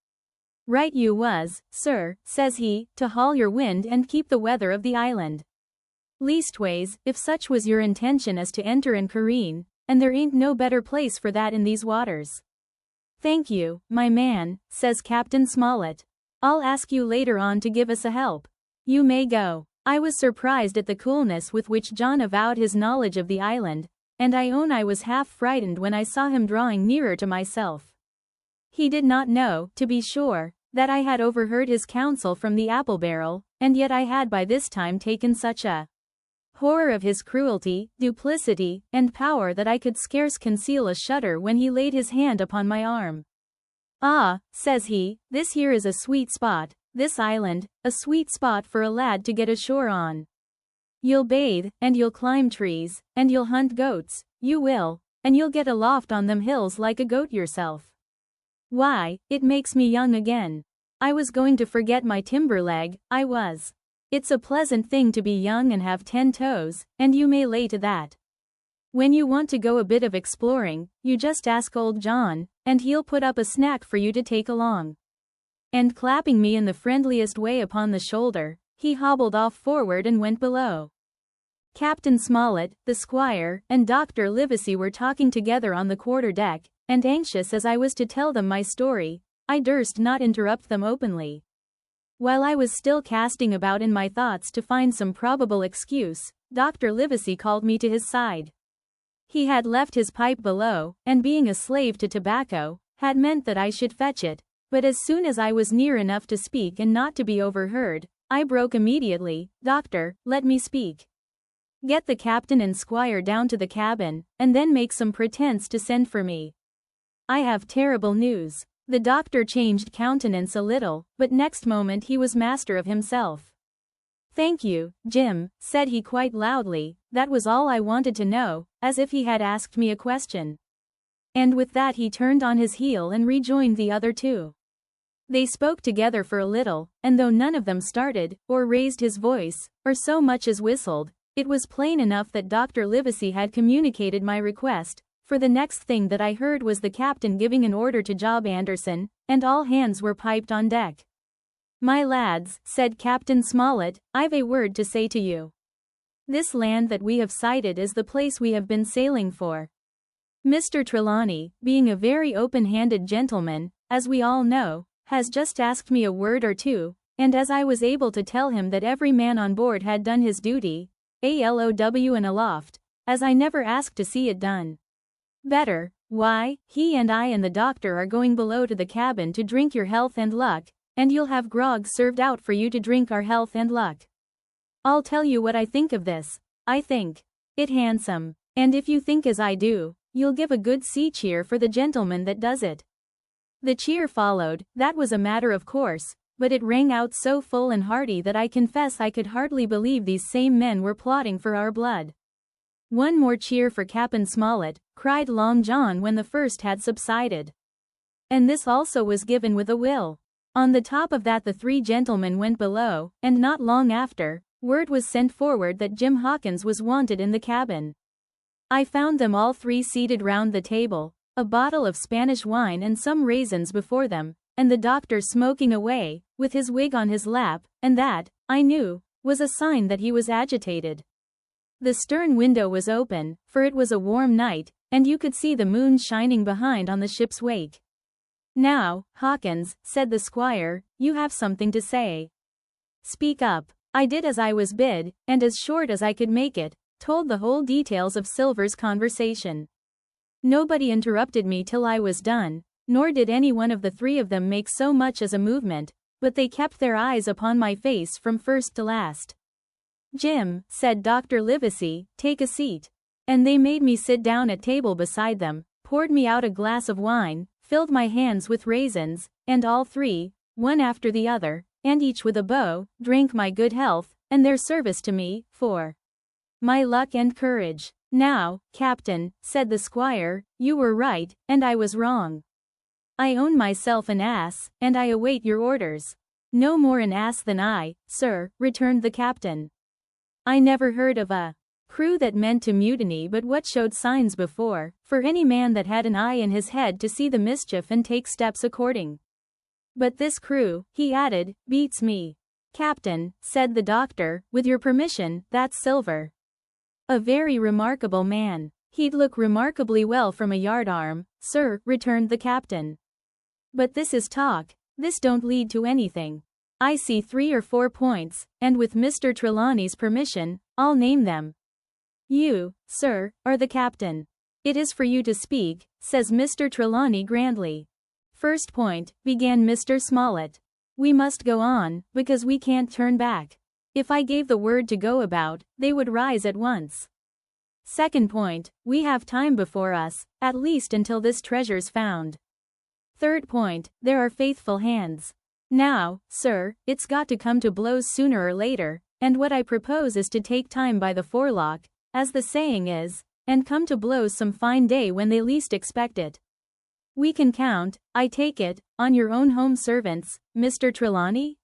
Right you was, sir, says he, to haul your wind and keep the weather of the island. Leastways, if such was your intention as to enter and careen, and there ain't no better place for that in these waters. Thank you, my man, says Captain Smollett. I'll ask you later on to give us a help. You may go. I was surprised at the coolness with which John avowed his knowledge of the island, and I own I was half frightened when I saw him drawing nearer to myself. He did not know, to be sure, that I had overheard his counsel from the apple barrel, and yet I had by this time taken such a horror of his cruelty, duplicity, and power that I could scarce conceal a shudder when he laid his hand upon my arm. Ah, says he, this here is a sweet spot, this island, a sweet spot for a lad to get ashore on. You'll bathe, and you'll climb trees, and you'll hunt goats, you will, and you'll get aloft on them hills like a goat yourself. Why, it makes me young again. I was going to forget my timber leg, I was. It's a pleasant thing to be young and have 10 toes, and you may lay to that. When you want to go a bit of exploring, you just ask old John, and he'll put up a snack for you to take along. And clapping me in the friendliest way upon the shoulder, he hobbled off forward and went below. Captain Smollett, the squire, and Dr. Livesey were talking together on the quarter-deck, and anxious as I was to tell them my story, I durst not interrupt them openly. While I was still casting about in my thoughts to find some probable excuse, Dr. Livesey called me to his side. He had left his pipe below, and being a slave to tobacco, had meant that I should fetch it, but as soon as I was near enough to speak and not to be overheard, I broke immediately. Doctor, let me speak. Get the captain and squire down to the cabin, and then make some pretense to send for me. I have terrible news. The doctor changed countenance a little, but next moment he was master of himself. Thank you, Jim, said he quite loudly, that was all I wanted to know, as if he had asked me a question. And with that he turned on his heel and rejoined the other two. They spoke together for a little, and though none of them started, or raised his voice, or so much as whistled, it was plain enough that Dr. Livesey had communicated my request, for the next thing that I heard was the captain giving an order to Job Anderson, and all hands were piped on deck. My lads, said Captain Smollett, I've a word to say to you. This land that we have sighted is the place we have been sailing for. Mr. Trelawney, being a very open-handed gentleman, as we all know, has just asked me a word or two, and as I was able to tell him that every man on board had done his duty, ALOW and aloft, as I never asked to see it done better, why, he and I and the doctor are going below to the cabin to drink your health and luck, and you'll have grog served out for you to drink our health and luck. I'll tell you what I think of this. I think it handsome, and if you think as I do, you'll give a good sea cheer for the gentleman that does it. The cheer followed. That was a matter of course, but it rang out so full and hearty that I confess I could hardly believe these same men were plotting for our blood. One more cheer for Captain Smollett, cried Long John when the first had subsided. And this also was given with a will. On the top of that the 3 gentlemen went below, and not long after, word was sent forward that Jim Hawkins was wanted in the cabin. I found them all three seated round the table, a bottle of Spanish wine and some raisins before them, and the doctor smoking away, with his wig on his lap, and that, I knew, was a sign that he was agitated. The stern window was open, for it was a warm night, and you could see the moon shining behind on the ship's wake. "Now, Hawkins," said the squire, "you have something to say. Speak up." I did as I was bid, and as short as I could make it, told the whole details of Silver's conversation. Nobody interrupted me till I was done, nor did any one of the three of them make so much as a movement, but they kept their eyes upon my face from first to last. "Jim," said Dr. Livesey, "take a seat." And they made me sit down at table beside them, poured me out a glass of wine, filled my hands with raisins, and all three, one after the other, and each with a bow, drank my good health, and their service to me, for my luck and courage. "Now, Captain," said the squire, "you were right, and I was wrong. I own myself an ass, and I await your orders." "No more an ass than I, sir," returned the captain. "I never heard of a crew that meant to mutiny but what showed signs before, for any man that had an eye in his head to see the mischief and take steps according. But this crew," he added, "beats me." "Captain," said the doctor, "with your permission, that's Silver. A very remarkable man." "He'd look remarkably well from a yardarm, sir," returned the captain. "But this is talk. This don't lead to anything. I see 3 or 4 points, and with Mr. Trelawney's permission, I'll name them. You, sir, are the captain. It is for you to speak," says Mr. Trelawney grandly. "First point," began Mr. Smollett. "We must go on, because we can't turn back. If I gave the word to go about, they would rise at once. Second point, we have time before us, at least until this treasure's found. Third point, there are faithful hands. Now, sir, it's got to come to blows sooner or later, and what I propose is to take time by the forelock, as the saying is, and come to blows some fine day when they least expect it. We can count, I take it, on your own home servants, Mr. Trelawney?"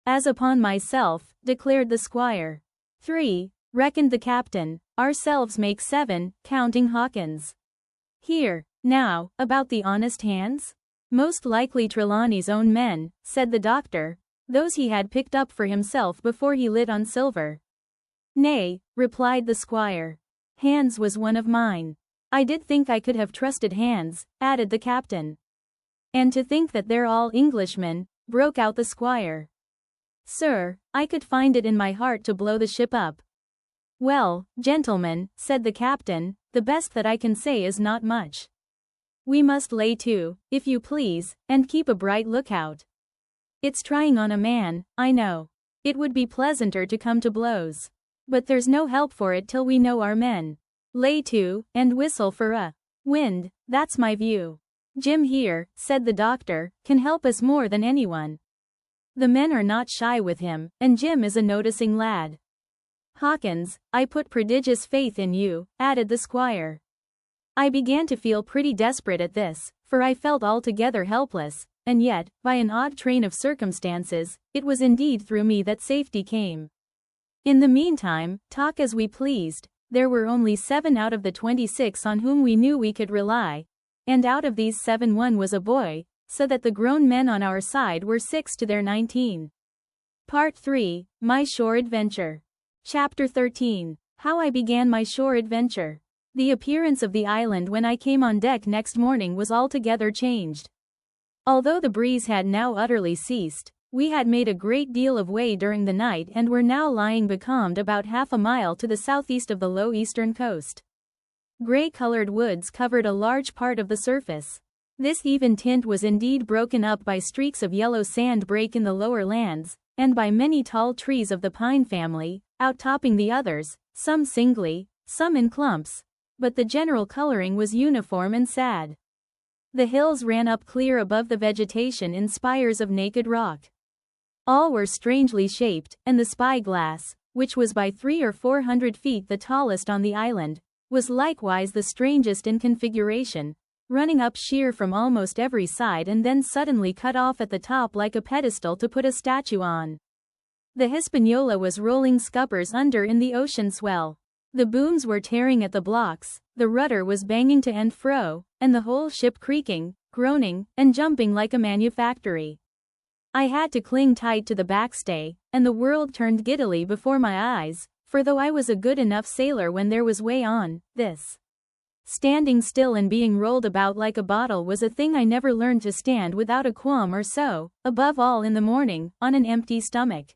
"As upon myself," declared the squire. "3, reckoned the captain, ourselves make 7, counting Hawkins. Here, now, about the honest hands?" "Most likely Trelawney's own men," said the doctor, "those he had picked up for himself before he lit on Silver." "Nay," replied the squire. "Hands was one of mine. I did think I could have trusted Hands," added the captain. "And to think that they're all Englishmen," broke out the squire. "Sir, I could find it in my heart to blow the ship up." "Well, gentlemen," said the captain, "the best that I can say is not much. We must lay to, if you please, and keep a bright lookout. It's trying on a man, I know. It would be pleasanter to come to blows. But there's no help for it till we know our men. Lay to, and whistle for a wind, that's my view. Jim here," said the doctor, "can help us more than anyone. The men are not shy with him, and Jim is a noticing lad. Hawkins, I put prodigious faith in you," added the squire. I began to feel pretty desperate at this, for I felt altogether helpless, and yet, by an odd train of circumstances, it was indeed through me that safety came. In the meantime, talk as we pleased, there were only 7 out of the 26 on whom we knew we could rely, and out of these 7 one was a boy, so that the grown men on our side were 6 to their 19. Part 3, My Shore Adventure. Chapter 13. How I began my shore adventure. The appearance of the island when I came on deck next morning was altogether changed. Although the breeze had now utterly ceased, we had made a great deal of way during the night and were now lying becalmed about half a mile to the southeast of the low eastern coast. Gray-colored woods covered a large part of the surface. This even tint was indeed broken up by streaks of yellow sand break in the lower lands, and by many tall trees of the pine family, outtopping the others, some singly, some in clumps, but the general coloring was uniform and sad. The hills ran up clear above the vegetation in spires of naked rock. All were strangely shaped, and the spyglass, which was by 300 or 400 feet the tallest on the island, was likewise the strangest in configuration, running up sheer from almost every side and then suddenly cut off at the top like a pedestal to put a statue on. The Hispaniola was rolling scuppers under in the ocean swell. The booms were tearing at the blocks, the rudder was banging to and fro, and the whole ship creaking, groaning, and jumping like a manufactory. I had to cling tight to the backstay, and the world turned giddily before my eyes, for though I was a good enough sailor when there was way on, this standing still and being rolled about like a bottle was a thing I never learned to stand without a qualm or so, above all in the morning, on an empty stomach.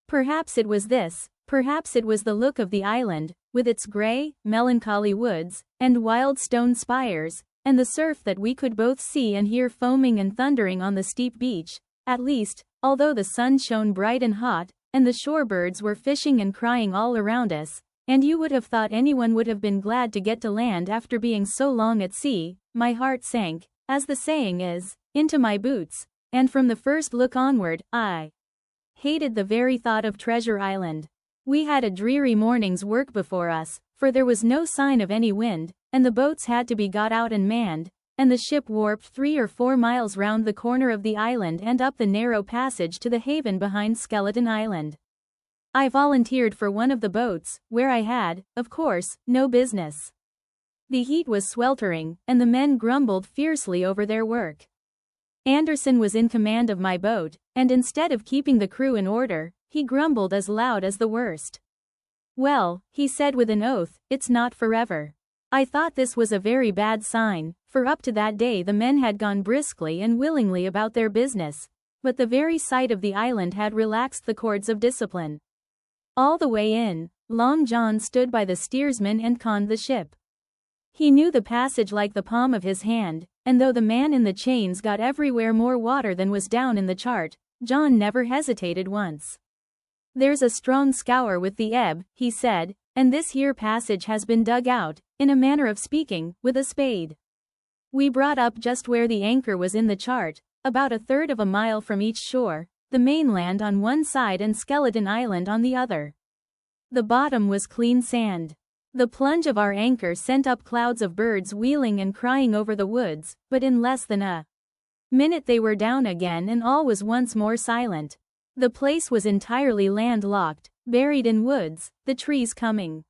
Perhaps it was this, perhaps it was the look of the island, with its grey, melancholy woods, and wild stone spires, and the surf that we could both see and hear foaming and thundering on the steep beach, at least, although the sun shone bright and hot, and the shore birds were fishing and crying all around us, and you would have thought anyone would have been glad to get to land after being so long at sea. My heart sank, as the saying is, into my boots, and from the first look onward, I hated the very thought of Treasure Island. We had a dreary morning's work before us, for there was no sign of any wind, and the boats had to be got out and manned, and the ship warped 3 or 4 miles round the corner of the island and up the narrow passage to the haven behind Skeleton Island. I volunteered for one of the boats, where I had, of course, no business. The heat was sweltering, and the men grumbled fiercely over their work. Anderson was in command of my boat, and instead of keeping the crew in order, he grumbled as loud as the worst. Well, he said with an oath, it's not forever. I thought this was a very bad sign, for up to that day the men had gone briskly and willingly about their business, but the very sight of the island had relaxed the cords of discipline. All the way in, Long John stood by the steersman and conned the ship. He knew the passage like the palm of his hand, and though the man in the chains got everywhere more water than was down in the chart, John never hesitated once. There's a strong scour with the ebb, he said, and this here passage has been dug out, in a manner of speaking, with a spade. We brought up just where the anchor was in the chart, about 1/3 of a mile from each shore, the mainland on one side and Skeleton Island on the other. The bottom was clean sand. The plunge of our anchor sent up clouds of birds wheeling and crying over the woods, but in less than a minute they were down again and all was once more silent. The place was entirely landlocked, buried in woods, the trees coming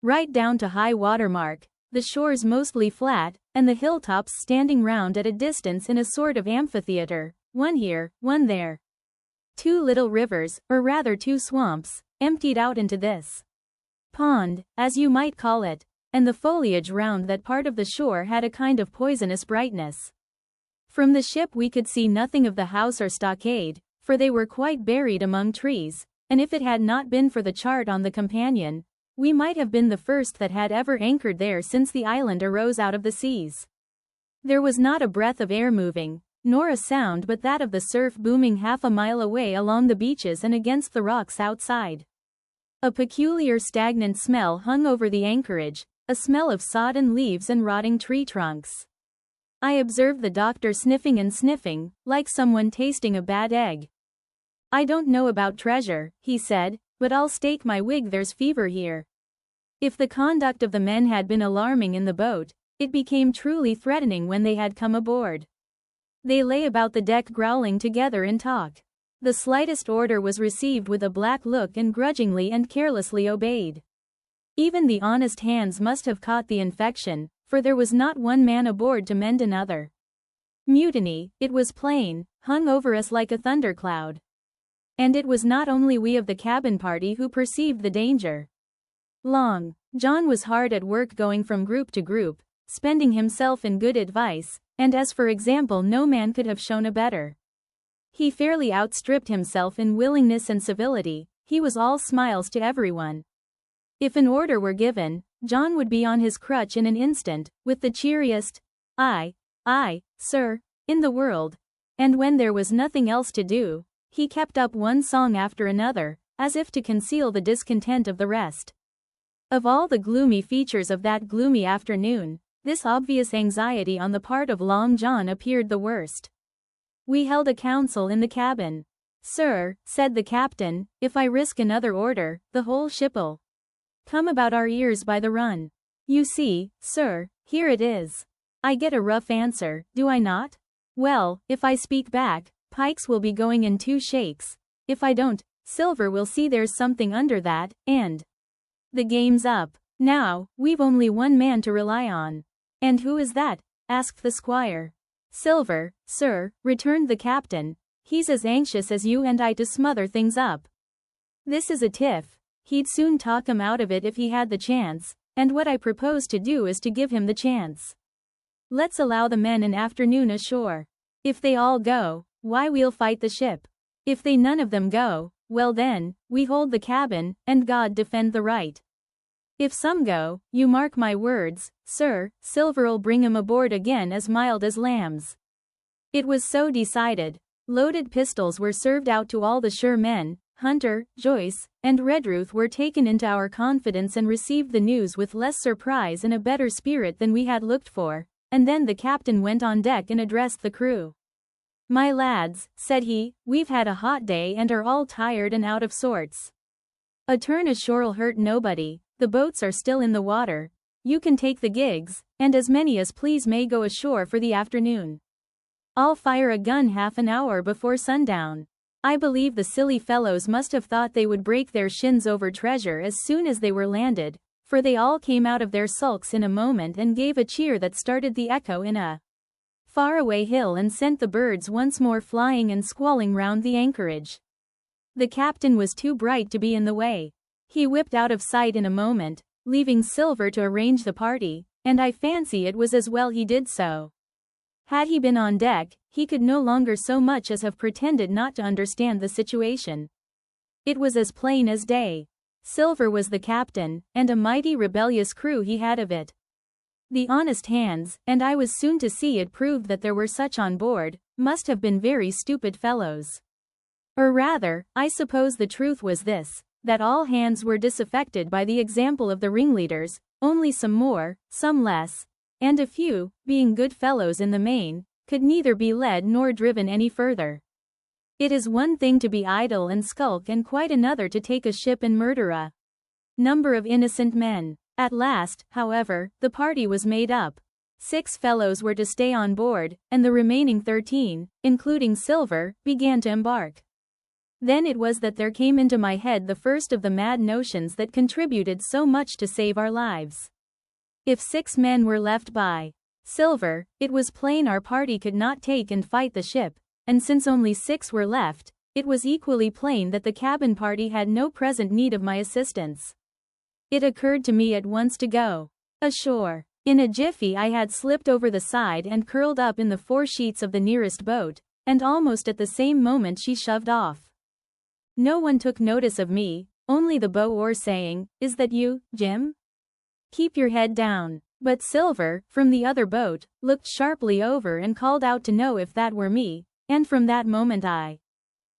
right down to high water mark, the shores mostly flat, and the hilltops standing round at a distance in a sort of amphitheatre, one here, one there. 2 little rivers, or rather 2 swamps, emptied out into this pond, as you might call it, and the foliage round that part of the shore had a kind of poisonous brightness. From the ship we could see nothing of the house or stockade, for they were quite buried among trees, and if it had not been for the chart on the companion, we might have been the first that had ever anchored there since the island arose out of the seas. There was not a breath of air moving, nor a sound but that of the surf booming half a mile away along the beaches and against the rocks outside. A peculiar stagnant smell hung over the anchorage, a smell of sodden leaves and rotting tree trunks. I observed the doctor sniffing and sniffing, like someone tasting a bad egg. I don't know about treasure, he said, but I'll stake my wig there's fever here. If the conduct of the men had been alarming in the boat, it became truly threatening when they had come aboard. They lay about the deck growling together in talk. The slightest order was received with a black look and grudgingly and carelessly obeyed. Even the honest hands must have caught the infection, for there was not one man aboard to mend another. Mutiny, it was plain, hung over us like a thundercloud. And it was not only we of the cabin party who perceived the danger. Long John was hard at work going from group to group, spending himself in good advice, and as for example no man could have shown a better. He fairly outstripped himself in willingness and civility, he was all smiles to everyone. If an order were given, John would be on his crutch in an instant, with the cheeriest, "Aye, sir," in the world. And when there was nothing else to do, he kept up one song after another, as if to conceal the discontent of the rest. Of all the gloomy features of that gloomy afternoon, this obvious anxiety on the part of Long John appeared the worst. We held a council in the cabin. "Sir," said the captain, "if I risk another order, the whole ship'll come about our ears by the run. You see, sir, here it is. I get a rough answer, do I not? Well, if I speak back, Pikes will be going in 2 shakes. If I don't, Silver will see there's something under that, and The game's up. Now, we've only one man to rely on. And who is that? Asked the squire. Silver, sir, returned the captain. He's as anxious as you and I to smother things up. This is a tiff. He'd soon talk him out of it if he had the chance, and what I propose to do is to give him the chance. Let's allow the men an afternoon ashore. If they all go, why we'll fight the ship. If they none of them go, well then, we hold the cabin, and God defend the right. If some go, you mark my words, sir, Silver'll bring 'em aboard again as mild as lambs. It was so decided. Loaded pistols were served out to all the sure men. Hunter, Joyce, and Redruth were taken into our confidence and received the news with less surprise and a better spirit than we had looked for, and then the captain went on deck and addressed the crew. My lads, said he, we've had a hot day and are all tired and out of sorts. A turn ashore'll hurt nobody, the boats are still in the water, you can take the gigs, and as many as please may go ashore for the afternoon. I'll fire a gun half an hour before sundown. I believe the silly fellows must have thought they would break their shins over treasure as soon as they were landed, for they all came out of their sulks in a moment and gave a cheer that started the echo in a faraway hill and sent the birds once more flying and squalling round the anchorage. The captain was too bright to be in the way. He whipped out of sight in a moment, leaving Silver to arrange the party, and I fancy it was as well he did so. Had he been on deck, he could no longer so much as have pretended not to understand the situation. It was as plain as day. Silver was the captain, and a mighty rebellious crew he had of it. The honest hands, and I was soon to see it proved that there were such on board, must have been very stupid fellows. Or rather, I suppose the truth was this, that all hands were disaffected by the example of the ringleaders, only some more, some less, and a few, being good fellows in the main, could neither be led nor driven any further. It is one thing to be idle and skulk and quite another to take a ship and murder a number of innocent men. At last, however, the party was made up. 6 fellows were to stay on board, and the remaining 13, including Silver, began to embark. Then it was that there came into my head the first of the mad notions that contributed so much to save our lives. If 6 men were left by Silver, it was plain our party could not take and fight the ship, and since only 6 were left, it was equally plain that the cabin party had no present need of my assistance. It occurred to me at once to go ashore. In a jiffy I had slipped over the side and curled up in the foresheets of the nearest boat, and almost at the same moment she shoved off. No one took notice of me, only the bow-oar saying, "Is that you, Jim? Keep your head down." But Silver, from the other boat, looked sharply over and called out to know if that were me, and from that moment I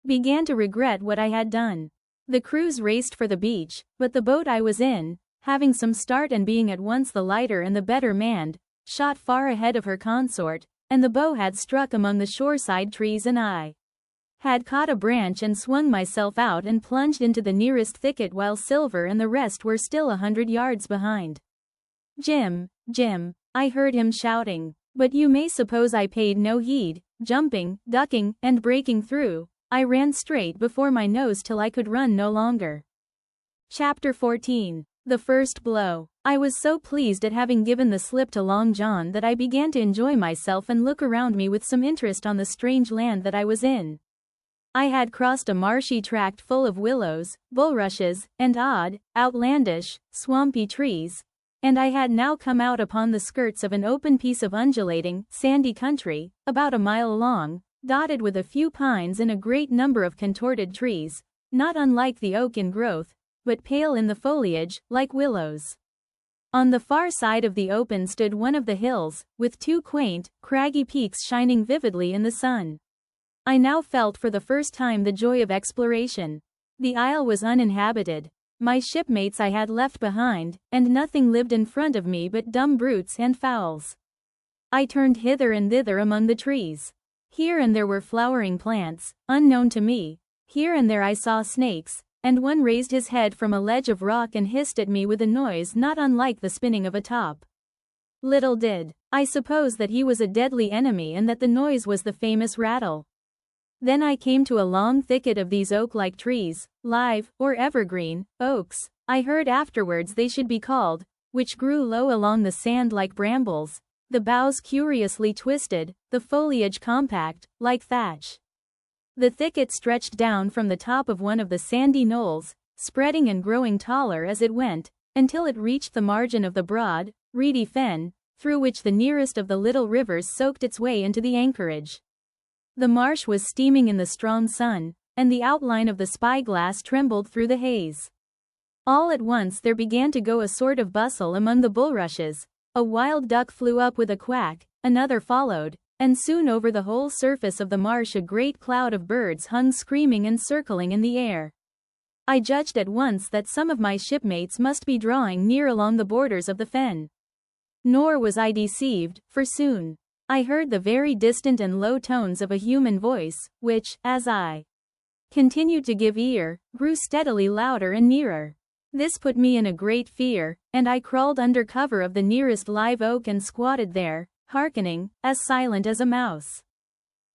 began to regret what I had done. The crews raced for the beach, but the boat I was in, having some start and being at once the lighter and the better manned, shot far ahead of her consort, and the bow had struck among the shoreside trees and I had caught a branch and swung myself out and plunged into the nearest thicket while Silver and the rest were still 100 yards behind. "Jim, Jim," I heard him shouting, but you may suppose I paid no heed. Jumping, ducking, and breaking through, I ran straight before my nose till I could run no longer. Chapter 14. The First Blow. I was so pleased at having given the slip to Long John that I began to enjoy myself and look around me with some interest on the strange land that I was in. I had crossed a marshy tract full of willows, bulrushes, and odd, outlandish, swampy trees, and I had now come out upon the skirts of an open piece of undulating, sandy country, about a mile long, dotted with a few pines and a great number of contorted trees, not unlike the oak in growth, but pale in the foliage, like willows. On the far side of the open stood one of the hills, with 2 quaint, craggy peaks shining vividly in the sun. I now felt for the first time the joy of exploration. The isle was uninhabited. My shipmates I had left behind, and nothing lived in front of me but dumb brutes and fowls. I turned hither and thither among the trees. Here and there were flowering plants, unknown to me. Here and there I saw snakes, and one raised his head from a ledge of rock and hissed at me with a noise not unlike the spinning of a top. Little did I suppose that he was a deadly enemy and that the noise was the famous rattle. Then I came to a long thicket of these oak-like trees, live, or evergreen, oaks, I heard afterwards they should be called, which grew low along the sand like brambles, the boughs curiously twisted, the foliage compact, like thatch. The thicket stretched down from the top of one of the sandy knolls, spreading and growing taller as it went, until it reached the margin of the broad, reedy fen, through which the nearest of the little rivers soaked its way into the anchorage. The marsh was steaming in the strong sun, and the outline of the spyglass trembled through the haze. All at once there began to go a sort of bustle among the bulrushes, a wild duck flew up with a quack, another followed, and soon over the whole surface of the marsh a great cloud of birds hung screaming and circling in the air. I judged at once that some of my shipmates must be drawing near along the borders of the fen. Nor was I deceived, for soon I heard the very distant and low tones of a human voice, which, as I continued to give ear, grew steadily louder and nearer. This put me in a great fear, and I crawled under cover of the nearest live oak and squatted there, hearkening, as silent as a mouse.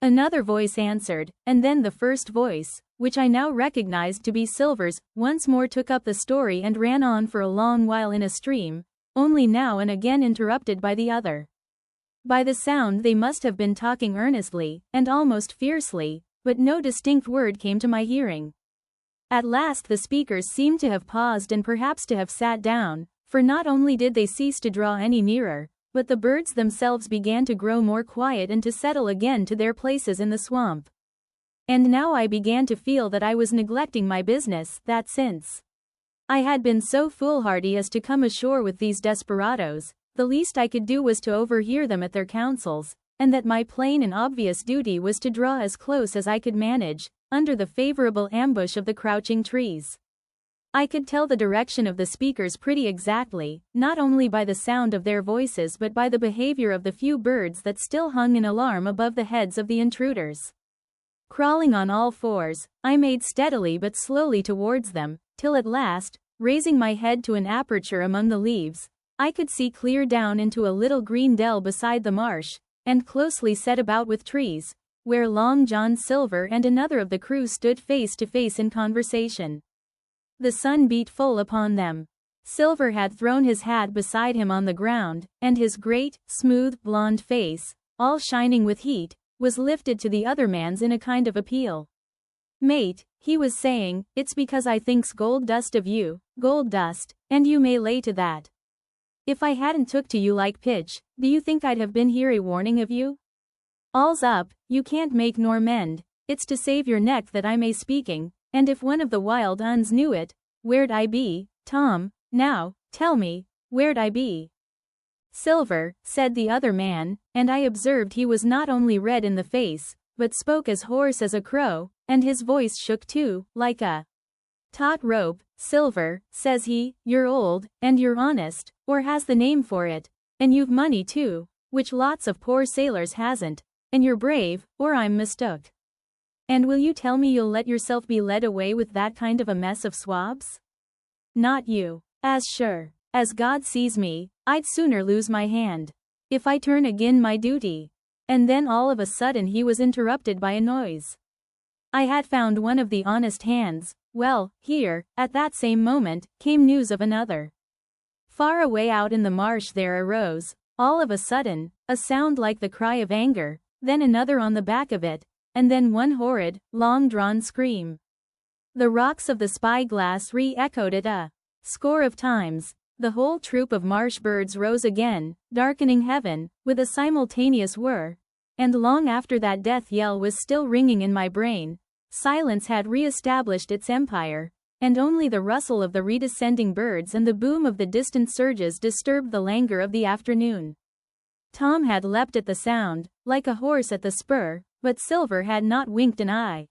Another voice answered, and then the first voice, which I now recognized to be Silver's, once more took up the story and ran on for a long while in a stream, only now and again interrupted by the other. By the sound they must have been talking earnestly, and almost fiercely, but no distinct word came to my hearing. At last the speakers seemed to have paused and perhaps to have sat down, for not only did they cease to draw any nearer, but the birds themselves began to grow more quiet and to settle again to their places in the swamp. And now I began to feel that I was neglecting my business, that since I had been so foolhardy as to come ashore with these desperadoes, the least I could do was to overhear them at their councils, and that my plain and obvious duty was to draw as close as I could manage, under the favorable ambush of the crouching trees. I could tell the direction of the speakers pretty exactly, not only by the sound of their voices but by the behavior of the few birds that still hung in alarm above the heads of the intruders. Crawling on all fours, I made steadily but slowly towards them, till at last, raising my head to an aperture among the leaves, I could see clear down into a little green dell beside the marsh, and closely set about with trees, where Long John Silver and another of the crew stood face to face in conversation. The sun beat full upon them. Silver had thrown his hat beside him on the ground, and his great, smooth, blond face, all shining with heat, was lifted to the other man's in a kind of appeal. "Mate," he was saying, "it's because I thinks gold dust of you, gold dust, and you may lay to that. If I hadn't took to you like pitch, do you think I'd have been here a warning of you? All's up, you can't make nor mend, it's to save your neck that I may speaking, and if one of the wild uns knew it, where'd I be, Tom, now, tell me, where'd I be?" "Silver," said the other man, and I observed he was not only red in the face, but spoke as hoarse as a crow, and his voice shook too, like a taut rope. "Silver," says he, "you're old, and you're honest, or has the name for it, and you've money too, which lots of poor sailors hasn't, and you're brave, or I'm mistook. And will you tell me you'll let yourself be led away with that kind of a mess of swabs? Not you. As sure as God sees me, I'd sooner lose my hand, if I turn agin my duty." And then all of a sudden he was interrupted by a noise. I had found one of the honest hands. Well, here, at that same moment, came news of another. Far away out in the marsh there arose, all of a sudden, a sound like the cry of anger, then another on the back of it, and then one horrid, long-drawn scream. The rocks of the spyglass re-echoed it a score of times. The whole troop of marsh birds rose again, darkening heaven, with a simultaneous whir, and long after that death yell was still ringing in my brain, silence had re-established its empire, and only the rustle of the redescending birds and the boom of the distant surges disturbed the languor of the afternoon. Tom had leapt at the sound, like a horse at the spur, but Silver had not winked an eye.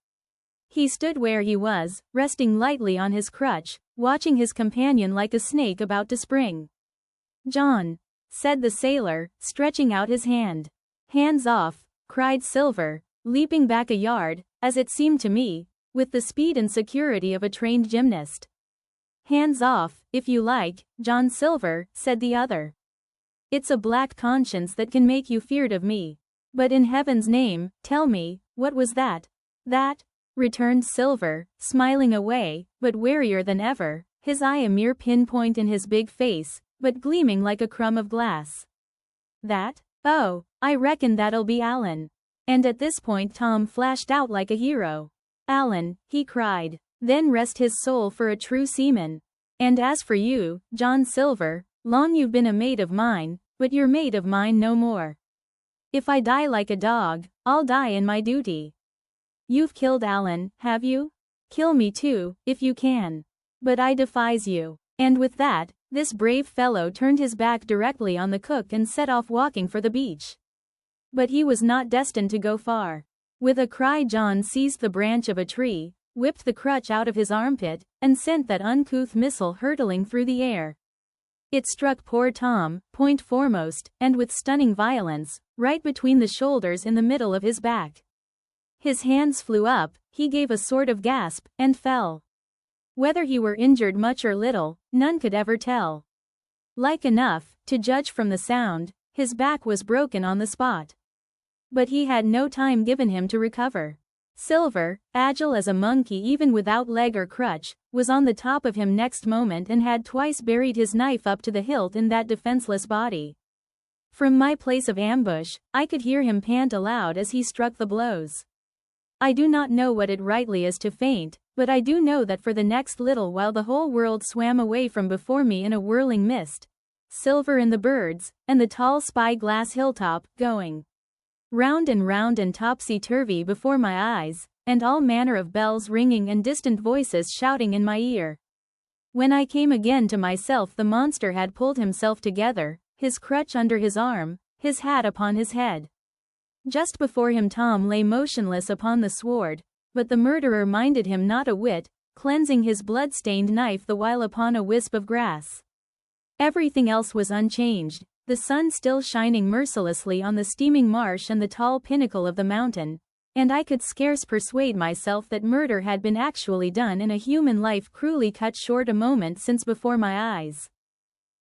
He stood where he was, resting lightly on his crutch, watching his companion like a snake about to spring. "John," said the sailor, stretching out his hand. "Hands off," cried Silver, leaping back a yard, as it seemed to me, with the speed and security of a trained gymnast. "Hands off, if you like, John Silver," said the other. "It's a black conscience that can make you feared of me. But in heaven's name, tell me, what was that?" "That?" returned Silver, smiling away, but warier than ever, his eye a mere pinpoint in his big face, but gleaming like a crumb of glass. That? Oh, I reckon that'll be Alan. And at this point Tom flashed out like a hero. Alan, he cried. Then rest his soul for a true seaman. And as for you, John Silver, long you've been a mate of mine, but you're mate of mine no more. If I die like a dog, I'll die in my duty. You've killed Alan, have you? Kill me too, if you can. But I defies you. And with that, this brave fellow turned his back directly on the cook and set off walking for the beach. But he was not destined to go far. With a cry John seized the branch of a tree, whipped the crutch out of his armpit, and sent that uncouth missile hurtling through the air. It struck poor Tom, point foremost, and with stunning violence, right between the shoulders in the middle of his back. His hands flew up, he gave a sort of gasp, and fell. Whether he were injured much or little, none could ever tell. Like enough, to judge from the sound, his back was broken on the spot. But he had no time given him to recover. Silver, agile as a monkey even without leg or crutch, was on the top of him next moment and had twice buried his knife up to the hilt in that defenseless body. From my place of ambush, I could hear him pant aloud as he struck the blows. I do not know what it rightly is to faint, but I do know that for the next little while the whole world swam away from before me in a whirling mist. Silver and the birds, and the tall spy-glass hilltop, going round and topsy-turvy before my eyes, and all manner of bells ringing and distant voices shouting in my ear. When I came again to myself the monster had pulled himself together, his crutch under his arm, his hat upon his head. Just before him Tom lay motionless upon the sward, but the murderer minded him not a whit, cleansing his blood-stained knife the while upon a wisp of grass. Everything else was unchanged, the sun still shining mercilessly on the steaming marsh and the tall pinnacle of the mountain, and I could scarce persuade myself that murder had been actually done in a human life cruelly cut short a moment since before my eyes.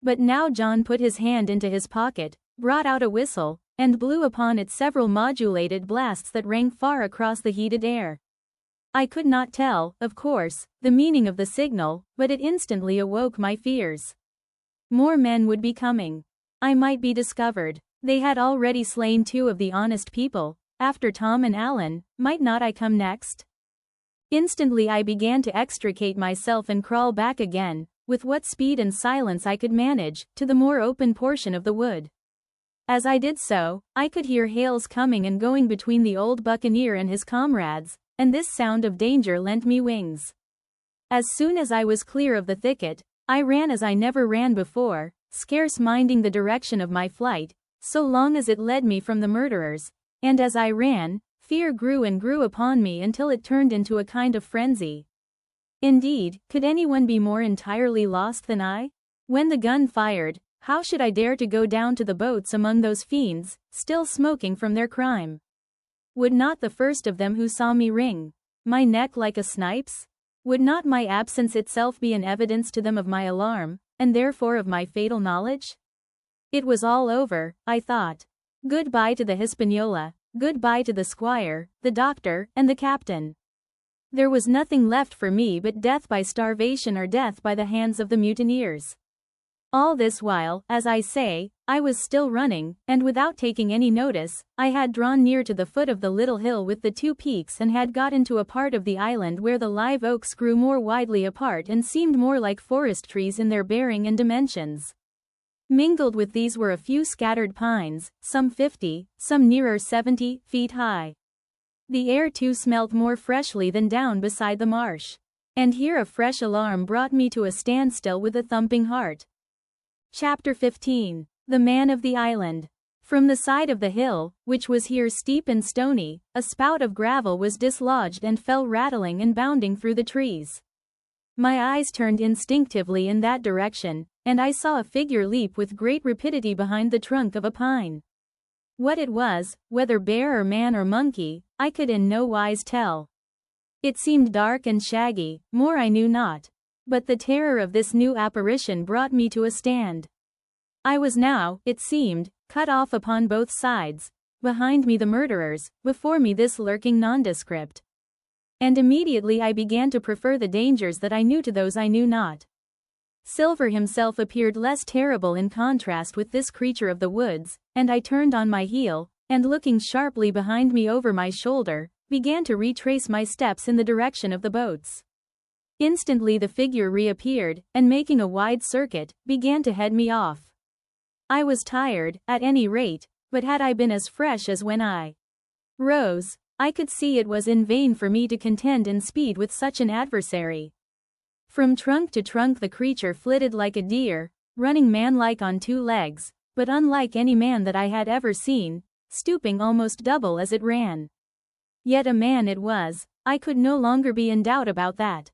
But now John put his hand into his pocket, brought out a whistle, and blew upon it several modulated blasts that rang far across the heated air. I could not tell, of course, the meaning of the signal, but it instantly awoke my fears. More men would be coming. I might be discovered. They had already slain 2 of the honest people. After Tom and Alan, might not I come next? Instantly I began to extricate myself and crawl back again, with what speed and silence I could manage, to the more open portion of the wood. As I did so, I could hear hails coming and going between the old buccaneer and his comrades, and this sound of danger lent me wings. As soon as I was clear of the thicket, I ran as I never ran before, scarce minding the direction of my flight, so long as it led me from the murderers, and as I ran, fear grew and grew upon me until it turned into a kind of frenzy. Indeed, could anyone be more entirely lost than I? When the gun fired, how should I dare to go down to the boats among those fiends, still smoking from their crime? Would not the first of them who saw me wring my neck like a snipe's? Would not my absence itself be an evidence to them of my alarm, and therefore of my fatal knowledge? It was all over, I thought. Goodbye to the Hispaniola, goodbye to the squire, the doctor, and the captain. There was nothing left for me but death by starvation or death by the hands of the mutineers. All this while, as I say, I was still running, and without taking any notice, I had drawn near to the foot of the little hill with the 2 peaks and had got into a part of the island where the live oaks grew more widely apart and seemed more like forest trees in their bearing and dimensions. Mingled with these were a few scattered pines, some 50, some nearer 70 feet high. The air too smelt more freshly than down beside the marsh. And here a fresh alarm brought me to a standstill with a thumping heart. Chapter 15. The Man of the Island. From the side of the hill, which was here steep and stony, a spout of gravel was dislodged and fell rattling and bounding through the trees. My eyes turned instinctively in that direction, and I saw a figure leap with great rapidity behind the trunk of a pine. What it was, whether bear or man or monkey, I could in no wise tell. It seemed dark and shaggy, more I knew not. But the terror of this new apparition brought me to a stand. I was now, it seemed, cut off upon both sides, behind me the murderers, before me this lurking nondescript. And immediately I began to prefer the dangers that I knew to those I knew not. Silver himself appeared less terrible in contrast with this creature of the woods, and I turned on my heel, and looking sharply behind me over my shoulder, began to retrace my steps in the direction of the boats. Instantly the figure reappeared, and making a wide circuit, began to head me off. I was tired, at any rate, but had I been as fresh as when I rose, I could see it was in vain for me to contend in speed with such an adversary. From trunk to trunk the creature flitted like a deer, running man-like on two legs, but unlike any man that I had ever seen, stooping almost double as it ran. Yet a man it was, I could no longer be in doubt about that.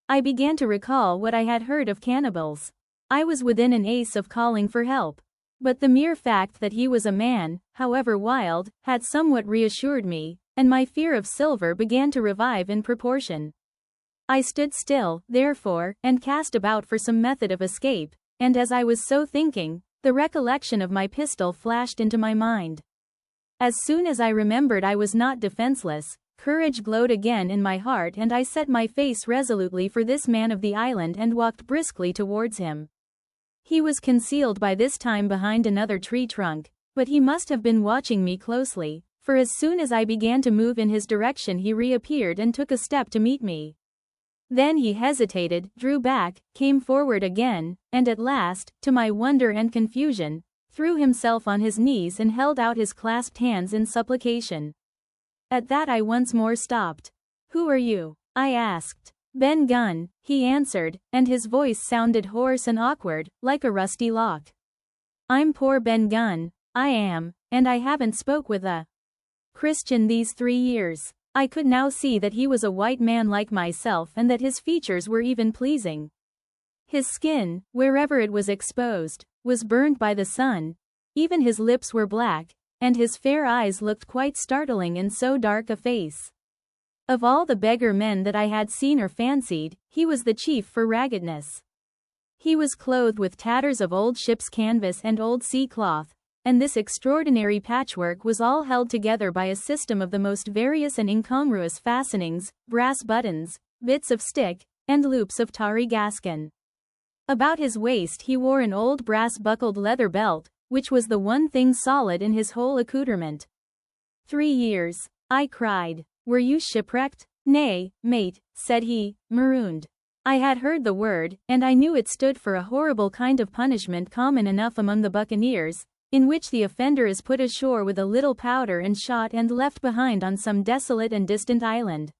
I began to recall what I had heard of cannibals. I was within an ace of calling for help. But the mere fact that he was a man, however wild, had somewhat reassured me, and my fear of Silver began to revive in proportion. I stood still, therefore, and cast about for some method of escape, and as I was so thinking, the recollection of my pistol flashed into my mind. As soon as I remembered I was not defenseless, courage glowed again in my heart, and I set my face resolutely for this man of the island and walked briskly towards him. He was concealed by this time behind another tree trunk, but he must have been watching me closely, for as soon as I began to move in his direction he reappeared and took a step to meet me. Then he hesitated, drew back, came forward again, and at last, to my wonder and confusion, threw himself on his knees and held out his clasped hands in supplication. At that I once more stopped. "Who are you?" I asked. "Ben Gunn," he answered, and his voice sounded hoarse and awkward, like a rusty lock. "I'm poor Ben Gunn, I am, and I haven't spoke with a Christian these 3 years." I could now see that he was a white man like myself and that his features were even pleasing. His skin, wherever it was exposed, was burned by the sun, even his lips were black, and his fair eyes looked quite startling in so dark a face. Of all the beggar men that I had seen or fancied, he was the chief for raggedness. He was clothed with tatters of old ship's canvas and old sea cloth, and this extraordinary patchwork was all held together by a system of the most various and incongruous fastenings, brass buttons, bits of stick, and loops of tarry gascon. About his waist he wore an old brass-buckled leather belt, which was the one thing solid in his whole accoutrement. 3 years, I cried. "Were you shipwrecked?" "Nay, mate," said he, "marooned." I had heard the word, and I knew it stood for a horrible kind of punishment common enough among the buccaneers, in which the offender is put ashore with a little powder and shot and left behind on some desolate and distant island.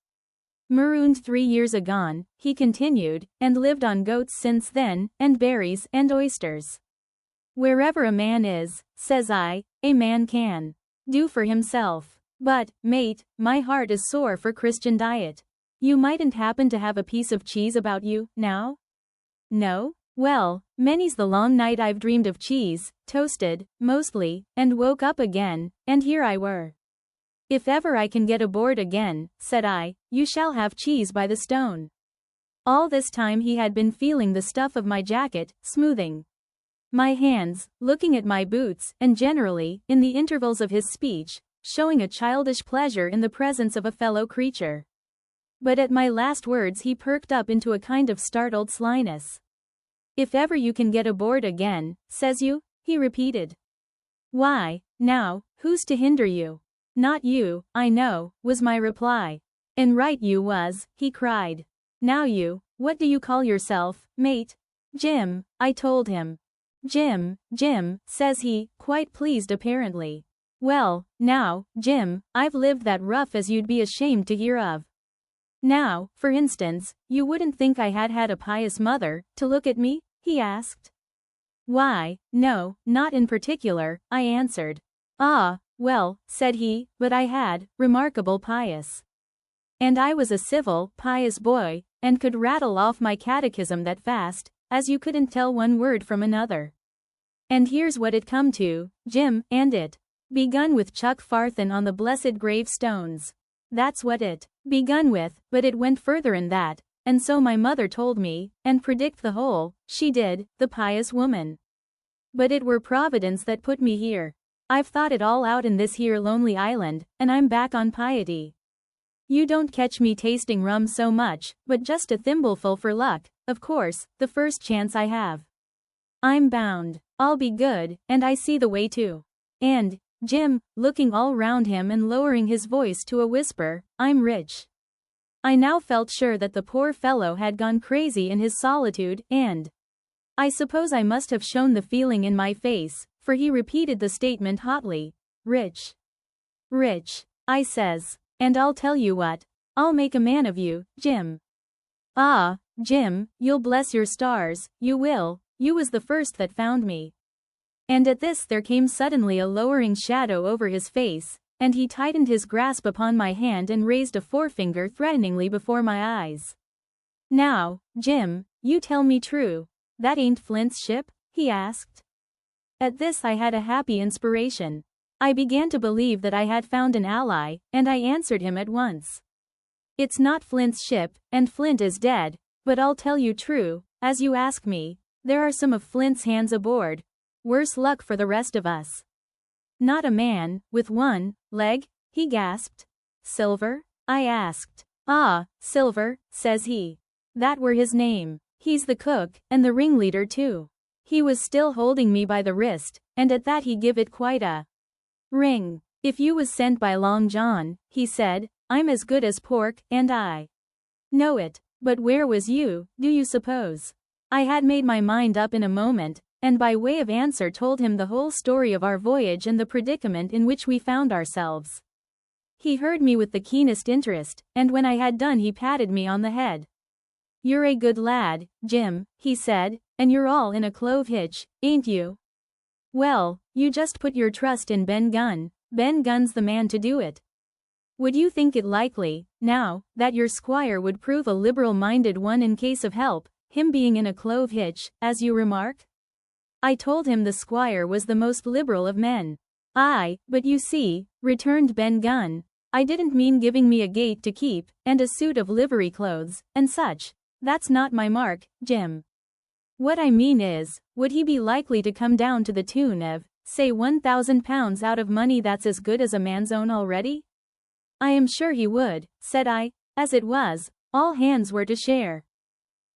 "Marooned 3 years agone," he continued, "and lived on goats since then, and berries, and oysters." "Wherever a man is," says I, "a man can do for himself. But, mate, my heart is sore for Christian diet. You mightn't happen to have a piece of cheese about you, now?" "No? Well, many's the long night I've dreamed of cheese, toasted, mostly, and woke up again, and here I were." "If ever I can get aboard again," said I, "you shall have cheese by the stone." All this time he had been feeling the stuff of my jacket, smoothing my hands, looking at my boots, and generally, in the intervals of his speech, showing a childish pleasure in the presence of a fellow creature. But at my last words he perked up into a kind of startled slyness. "If ever you can get aboard again, says you?" he repeated. "Why, now, who's to hinder you?" "Not you, I know," was my reply. "And right you was," he cried. "Now what do you call yourself, mate?" "Jim," I told him. "Jim, Jim," says he, quite pleased apparently. "Well, now, Jim, I've lived that rough as you'd be ashamed to hear of. Now, for instance, you wouldn't think I had had a pious mother, to look at me?" he asked. "Why, no, not in particular," I answered. "Ah, well," said he, "but I had, remarkable pious. And I was a civil, pious boy, and could rattle off my catechism that fast, as you couldn't tell one word from another. And here's what it come to, Jim, and it begun with Chuck Farthen on the blessed gravestones. That's what it begun with, but it went further'n that, and so my mother told me, and predict the whole, she did, the pious woman. But it were Providence that put me here. I've thought it all out in this here lonely island, and I'm back on piety. You don't catch me tasting rum so much, but just a thimbleful for luck, of course, the first chance I have. I'm bound. I'll be good, and I see the way too. And, Jim, looking all round him and lowering his voice to a whisper, I'm rich. I now felt sure that the poor fellow had gone crazy in his solitude, and I suppose I must have shown the feeling in my face, for he repeated the statement hotly. Rich. Rich, I says. And I'll tell you what, I'll make a man of you, Jim. Ah, Jim, you'll bless your stars, you will, you was the first that found me. And at this there came suddenly a lowering shadow over his face, and he tightened his grasp upon my hand and raised a forefinger threateningly before my eyes. Now, Jim, you tell me true, that ain't Flint's ship? He asked. At this I had a happy inspiration. I began to believe that I had found an ally, and I answered him at once. It's not Flint's ship, and Flint is dead, but I'll tell you true, as you ask me, there are some of Flint's hands aboard. Worse luck for the rest of us. Not a man, with one leg, he gasped. Silver? I asked. Ah, Silver, says he. That were his name. He's the cook, and the ringleader too. He was still holding me by the wrist, and at that he give it quite a ring. If you was sent by Long John, he said, I'm as good as pork, and I know it, but where was you, do you suppose? I had made my mind up in a moment, and by way of answer told him the whole story of our voyage and the predicament in which we found ourselves. He heard me with the keenest interest, and when I had done he patted me on the head. You're a good lad, Jim, he said, and you're all in a clove hitch, ain't you? Well, you just put your trust in Ben Gunn. Ben Gunn's the man to do it. Would you think it likely, now, that your squire would prove a liberal-minded one in case of help, him being in a clove hitch, as you remark? I told him the squire was the most liberal of men. Aye, but you see, returned Ben Gunn, I didn't mean giving me a gate to keep, and a suit of livery clothes, and such. That's not my mark, Jim. What I mean is, would he be likely to come down to the tune of, say £1,000 out of money that's as good as a man's own already? I am sure he would, said I. As it was, all hands were to share.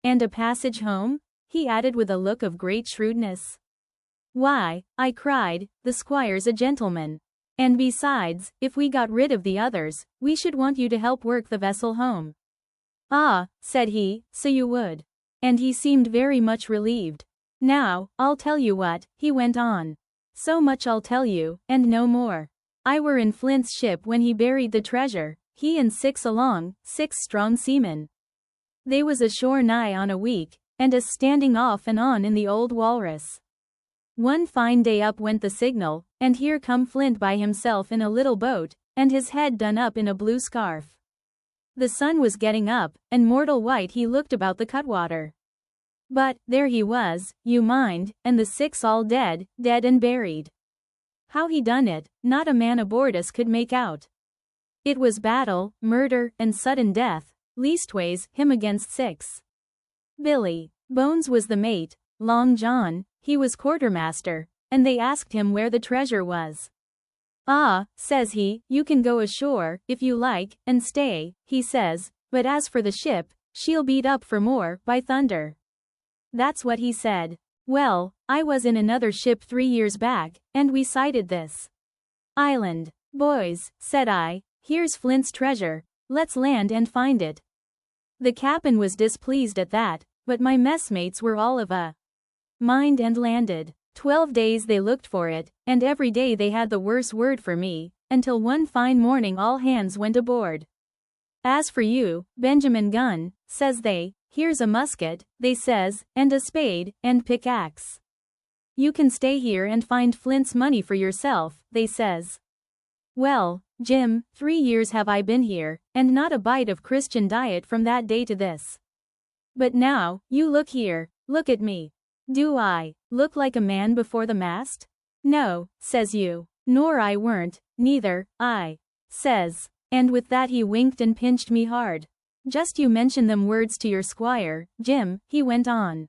And a passage home? He added with a look of great shrewdness. Why, I cried, the squire's a gentleman. And besides, if we got rid of the others, we should want you to help work the vessel home. Ah, said he, so you would. And he seemed very much relieved. Now, I'll tell you what, he went on. So much I'll tell you, and no more. I were in Flint's ship when he buried the treasure, he and 6 strong seamen. They was ashore nigh on a week, and a standing off and on in the old Walrus. One fine day up went the signal, and here come Flint by himself in a little boat, and his head done up in a blue scarf. The sun was getting up, and mortal white he looked about the cutwater. But, there he was, you mind, and the 6 all dead and buried. How he done it, not a man aboard us could make out. It was battle, murder, and sudden death, leastways, him against 6. Billy Bones was the mate, Long John, he was quartermaster, and they asked him where the treasure was. Ah, says he, you can go ashore, if you like, and stay, he says, but as for the ship, she'll beat up for more, by thunder. That's what he said. Well, I was in another ship 3 years back, and we sighted this island. Boys, said I, here's Flint's treasure, let's land and find it. The captain was displeased at that, but my messmates were all of a mind and landed. 12 days they looked for it, and every day they had the worse word for me, until one fine morning all hands went aboard. As for you, Benjamin Gunn, says they, here's a musket, they says, and a spade, and pickaxe. You can stay here and find Flint's money for yourself, they says. Well, Jim, 3 years have I been here, and not a bite of Christian diet from that day to this. But now, you look here, look at me. Do I look like a man before the mast? No, says you. Nor I weren't, neither, I says. And with that he winked and pinched me hard. Just you mention them words to your squire, Jim, he went on.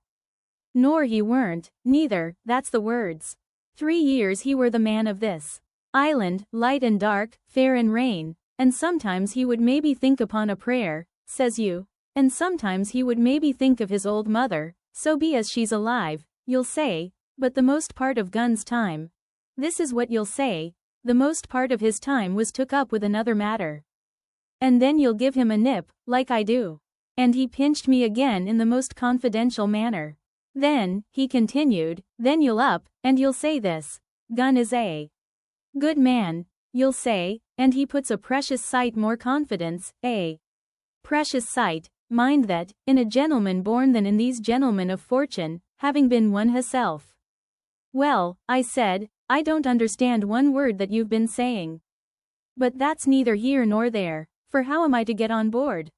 Nor he weren't, neither, that's the words. 3 years he were the man of this island, light and dark, fair and rain, and sometimes he would maybe think upon a prayer, says you. And sometimes he would maybe think of his old mother, so be as she's alive, you'll say, but the most part of Gun's time. This is what you'll say, the most part of his time was took up with another matter. And then you'll give him a nip, like I do. And he pinched me again in the most confidential manner. Then, he continued, then you'll up, and you'll say this. Gun is a good man, you'll say, and he puts a precious sight more confidence, a precious sight, mind that, in a gentleman born than in these gentlemen of fortune, having been one herself. Well, I said, I don't understand one word that you've been saying. But that's neither here nor there, for how am I to get on board?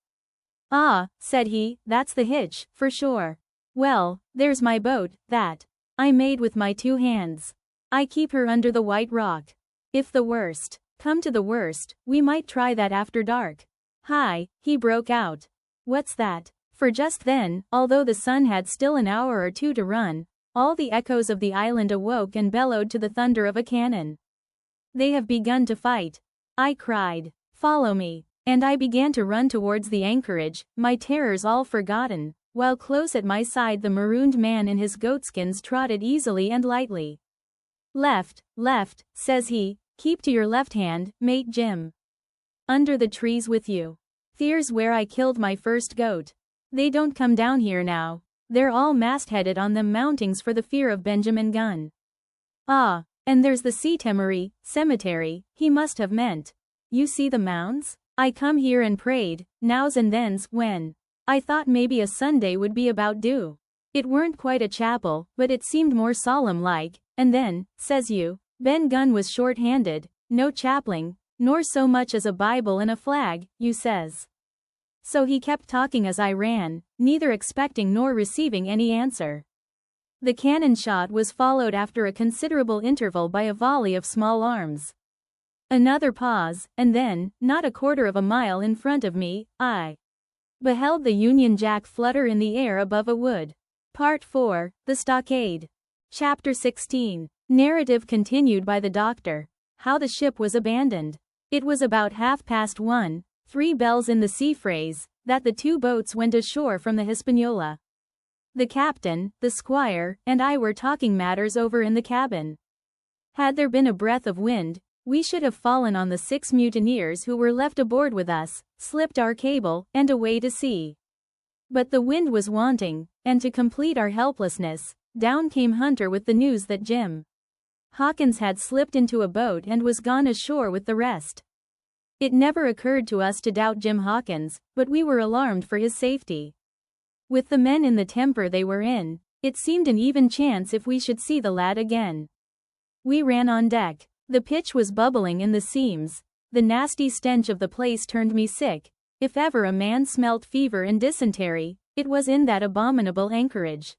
Ah, said he, that's the hitch, for sure. Well, there's my boat, that I made with my 2 hands. I keep her under the white rock. If the worst come to the worst, we might try that after dark. Hi, he broke out. What's that? For just then, although the sun had still an hour or 2 to run, all the echoes of the island awoke and bellowed to the thunder of a cannon. They have begun to fight, I cried. Follow me. And I began to run towards the anchorage, my terrors all forgotten, while close at my side the marooned man in his goatskins trotted easily and lightly. Left, says he, keep to your left hand, mate Jim. Under the trees with you. There's where I killed my first goat. They don't come down here now. They're all mastheaded on them mountings for the fear of Benjamin Gunn. Ah, and there's the cemetery, he must have meant. You see the mounds? I come here and prayed, nows and thens, when I thought maybe a Sunday would be about due. It weren't quite a chapel, but it seemed more solemn-like, and then, says you, Ben Gunn was short-handed, no chapling, nor so much as a Bible and a flag, you says. So he kept talking as I ran, neither expecting nor receiving any answer. The cannon shot was followed after a considerable interval by a volley of small arms. Another pause, and then, not a quarter of a mile in front of me, I beheld the Union Jack flutter in the air above a wood. Part 4, The Stockade. Chapter 16. Narrative continued by the doctor. How the ship was abandoned. It was about 1:30, 3 bells in the sea phrase, that the 2 boats went ashore from the Hispaniola. The captain, the squire, and I were talking matters over in the cabin. Had there been a breath of wind, we should have fallen on the 6 mutineers who were left aboard with us, slipped our cable, and away to sea. But the wind was wanting, and to complete our helplessness, down came Hunter with the news that Jim Hawkins had slipped into a boat and was gone ashore with the rest. It never occurred to us to doubt Jim Hawkins, but we were alarmed for his safety. With the men in the temper they were in, it seemed an even chance if we should see the lad again. We ran on deck. The pitch was bubbling in the seams. The nasty stench of the place turned me sick. If ever a man smelt fever and dysentery, it was in that abominable anchorage.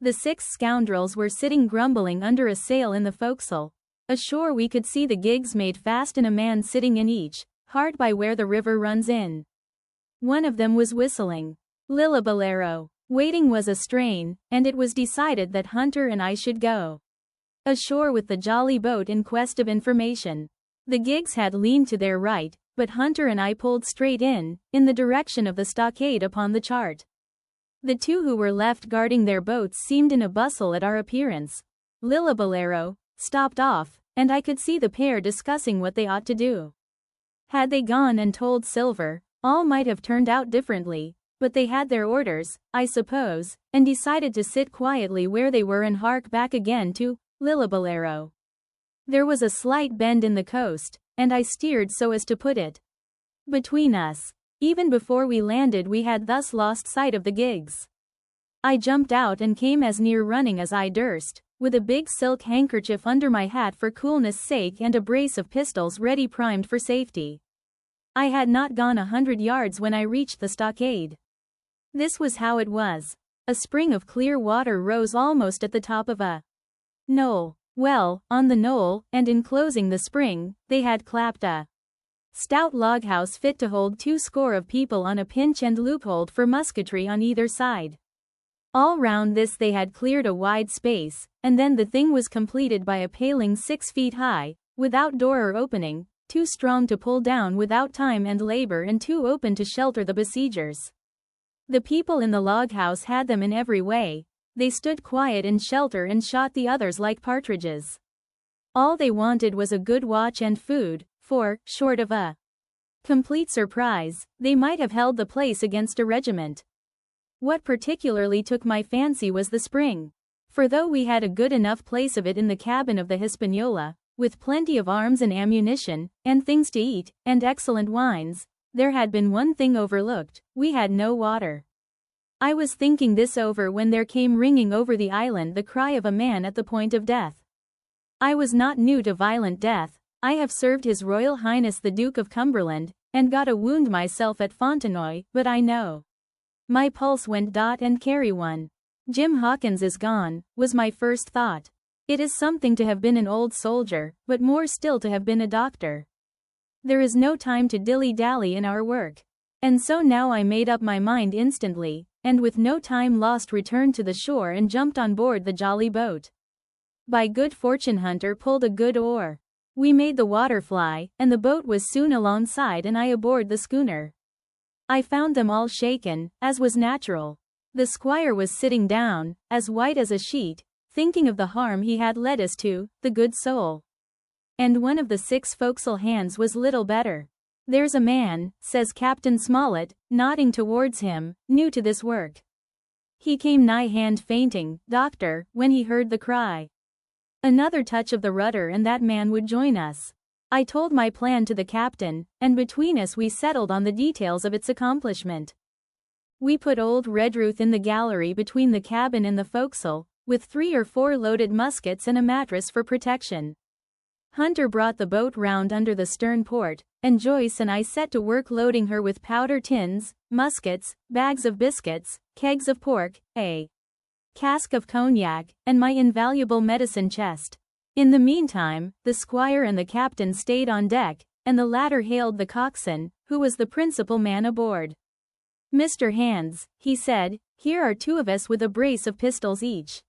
The 6 scoundrels were sitting grumbling under a sail in the forecastle. Ashore we could see the gigs made fast and a man sitting in each, hard by where the river runs in. One of them was whistling Lillabalero. Waiting was a strain, and it was decided that Hunter and I should go ashore with the jolly boat in quest of information. The gigs had leaned to their right, but Hunter and I pulled straight in the direction of the stockade upon the chart. The 2 who were left guarding their boats seemed in a bustle at our appearance. Lillabalero stopped off, and I could see the pair discussing what they ought to do. Had they gone and told Silver, all might have turned out differently, but they had their orders, I suppose, and decided to sit quietly where they were and hark back again to Lillabalero. There was a slight bend in the coast, and I steered so as to put it between us. Even before we landed we had thus lost sight of the gigs. I jumped out and came as near running as I durst, with a big silk handkerchief under my hat for coolness' sake and a brace of pistols ready primed for safety. I had not gone 100 yards when I reached the stockade. This was how it was. A spring of clear water rose almost at the top of a knoll. Well, on the knoll, and enclosing the spring, they had clapped a stout log-house fit to hold 20 of people on a pinch and loophole for musketry on either side. All round this they had cleared a wide space, and then the thing was completed by a paling 6 feet high, without door or opening, too strong to pull down without time and labor and too open to shelter the besiegers. The people in the log house had them in every way. They stood quiet in shelter and shot the others like partridges. All they wanted was a good watch and food, for, short of a complete surprise, they might have held the place against a regiment. What particularly took my fancy was the spring. For though we had a good enough place of it in the cabin of the Hispaniola, with plenty of arms and ammunition, and things to eat, and excellent wines, there had been one thing overlooked: we had no water. I was thinking this over when there came ringing over the island the cry of a man at the point of death. I was not new to violent death. I have served His Royal Highness the Duke of Cumberland, and got a wound myself at Fontenoy, but I know my pulse went and carry one. Jim Hawkins is gone, was my first thought. It is something to have been an old soldier, but more still to have been a doctor. There is no time to dilly-dally in our work. And so now I made up my mind instantly, and with no time lost returned to the shore and jumped on board the jolly boat. By good fortune Hunter pulled a good oar. We made the water fly, and the boat was soon alongside and I aboard the schooner. I found them all shaken, as was natural. The squire was sitting down, as white as a sheet, thinking of the harm he had led us to, the good soul. And one of the 6 forecastle hands was little better. "There's a man," says Captain Smollett, nodding towards him, "new to this work. He came nigh hand fainting, doctor, when he heard the cry." Another touch of the rudder and that man would join us. I told my plan to the captain, and between us we settled on the details of its accomplishment. We put old Redruth in the gallery between the cabin and the forecastle, with 3 or 4 loaded muskets and a mattress for protection. Hunter brought the boat round under the stern port, and Joyce and I set to work loading her with powder tins, muskets, bags of biscuits, kegs of pork, a cask of cognac, and my invaluable medicine chest. In the meantime, the squire and the captain stayed on deck, and the latter hailed the coxswain, who was the principal man aboard. "Mr. Hands," he said, "here are 2 of us with a brace of pistols each.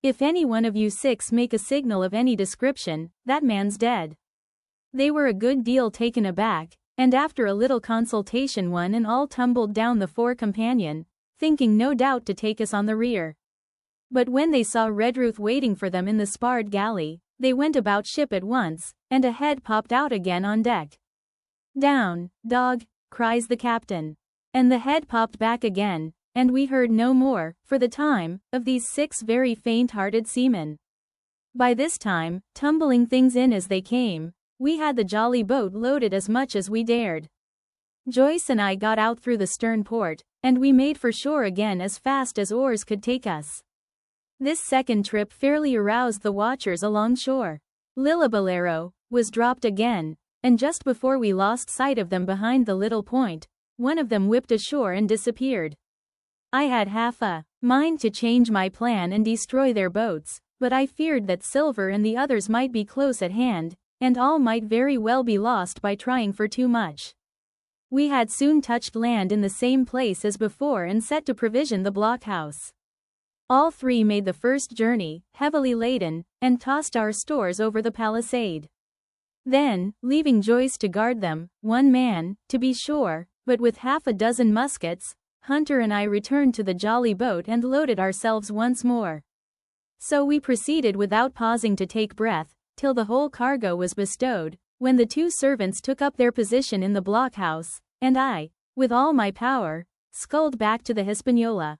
If any one of you 6 make a signal of any description, that man's dead." They were a good deal taken aback, and after a little consultation one and all tumbled down the fore companion, thinking no doubt to take us on the rear. But when they saw Redruth waiting for them in the sparred galley, they went about ship at once, and a head popped out again on deck. "Down, dog," cries the captain. And the head popped back again, and we heard no more, for the time, of these 6 very faint-hearted seamen. By this time, tumbling things in as they came, we had the jolly boat loaded as much as we dared. Joyce and I got out through the stern port, and we made for shore again as fast as oars could take us. This second trip fairly aroused the watchers along shore. Lillibulero was dropped again, and just before we lost sight of them behind the little point, one of them whipped ashore and disappeared. I had half a mind to change my plan and destroy their boats, but I feared that Silver and the others might be close at hand, and all might very well be lost by trying for too much. We had soon touched land in the same place as before and set to provision the blockhouse. All 3 made the first journey, heavily laden, and tossed our stores over the palisade. Then, leaving Joyce to guard them, 1 man, to be sure, but with half a dozen muskets, Hunter and I returned to the jolly boat and loaded ourselves once more. So we proceeded without pausing to take breath, till the whole cargo was bestowed, when the 2 servants took up their position in the blockhouse, and I, with all my power, sculled back to the Hispaniola.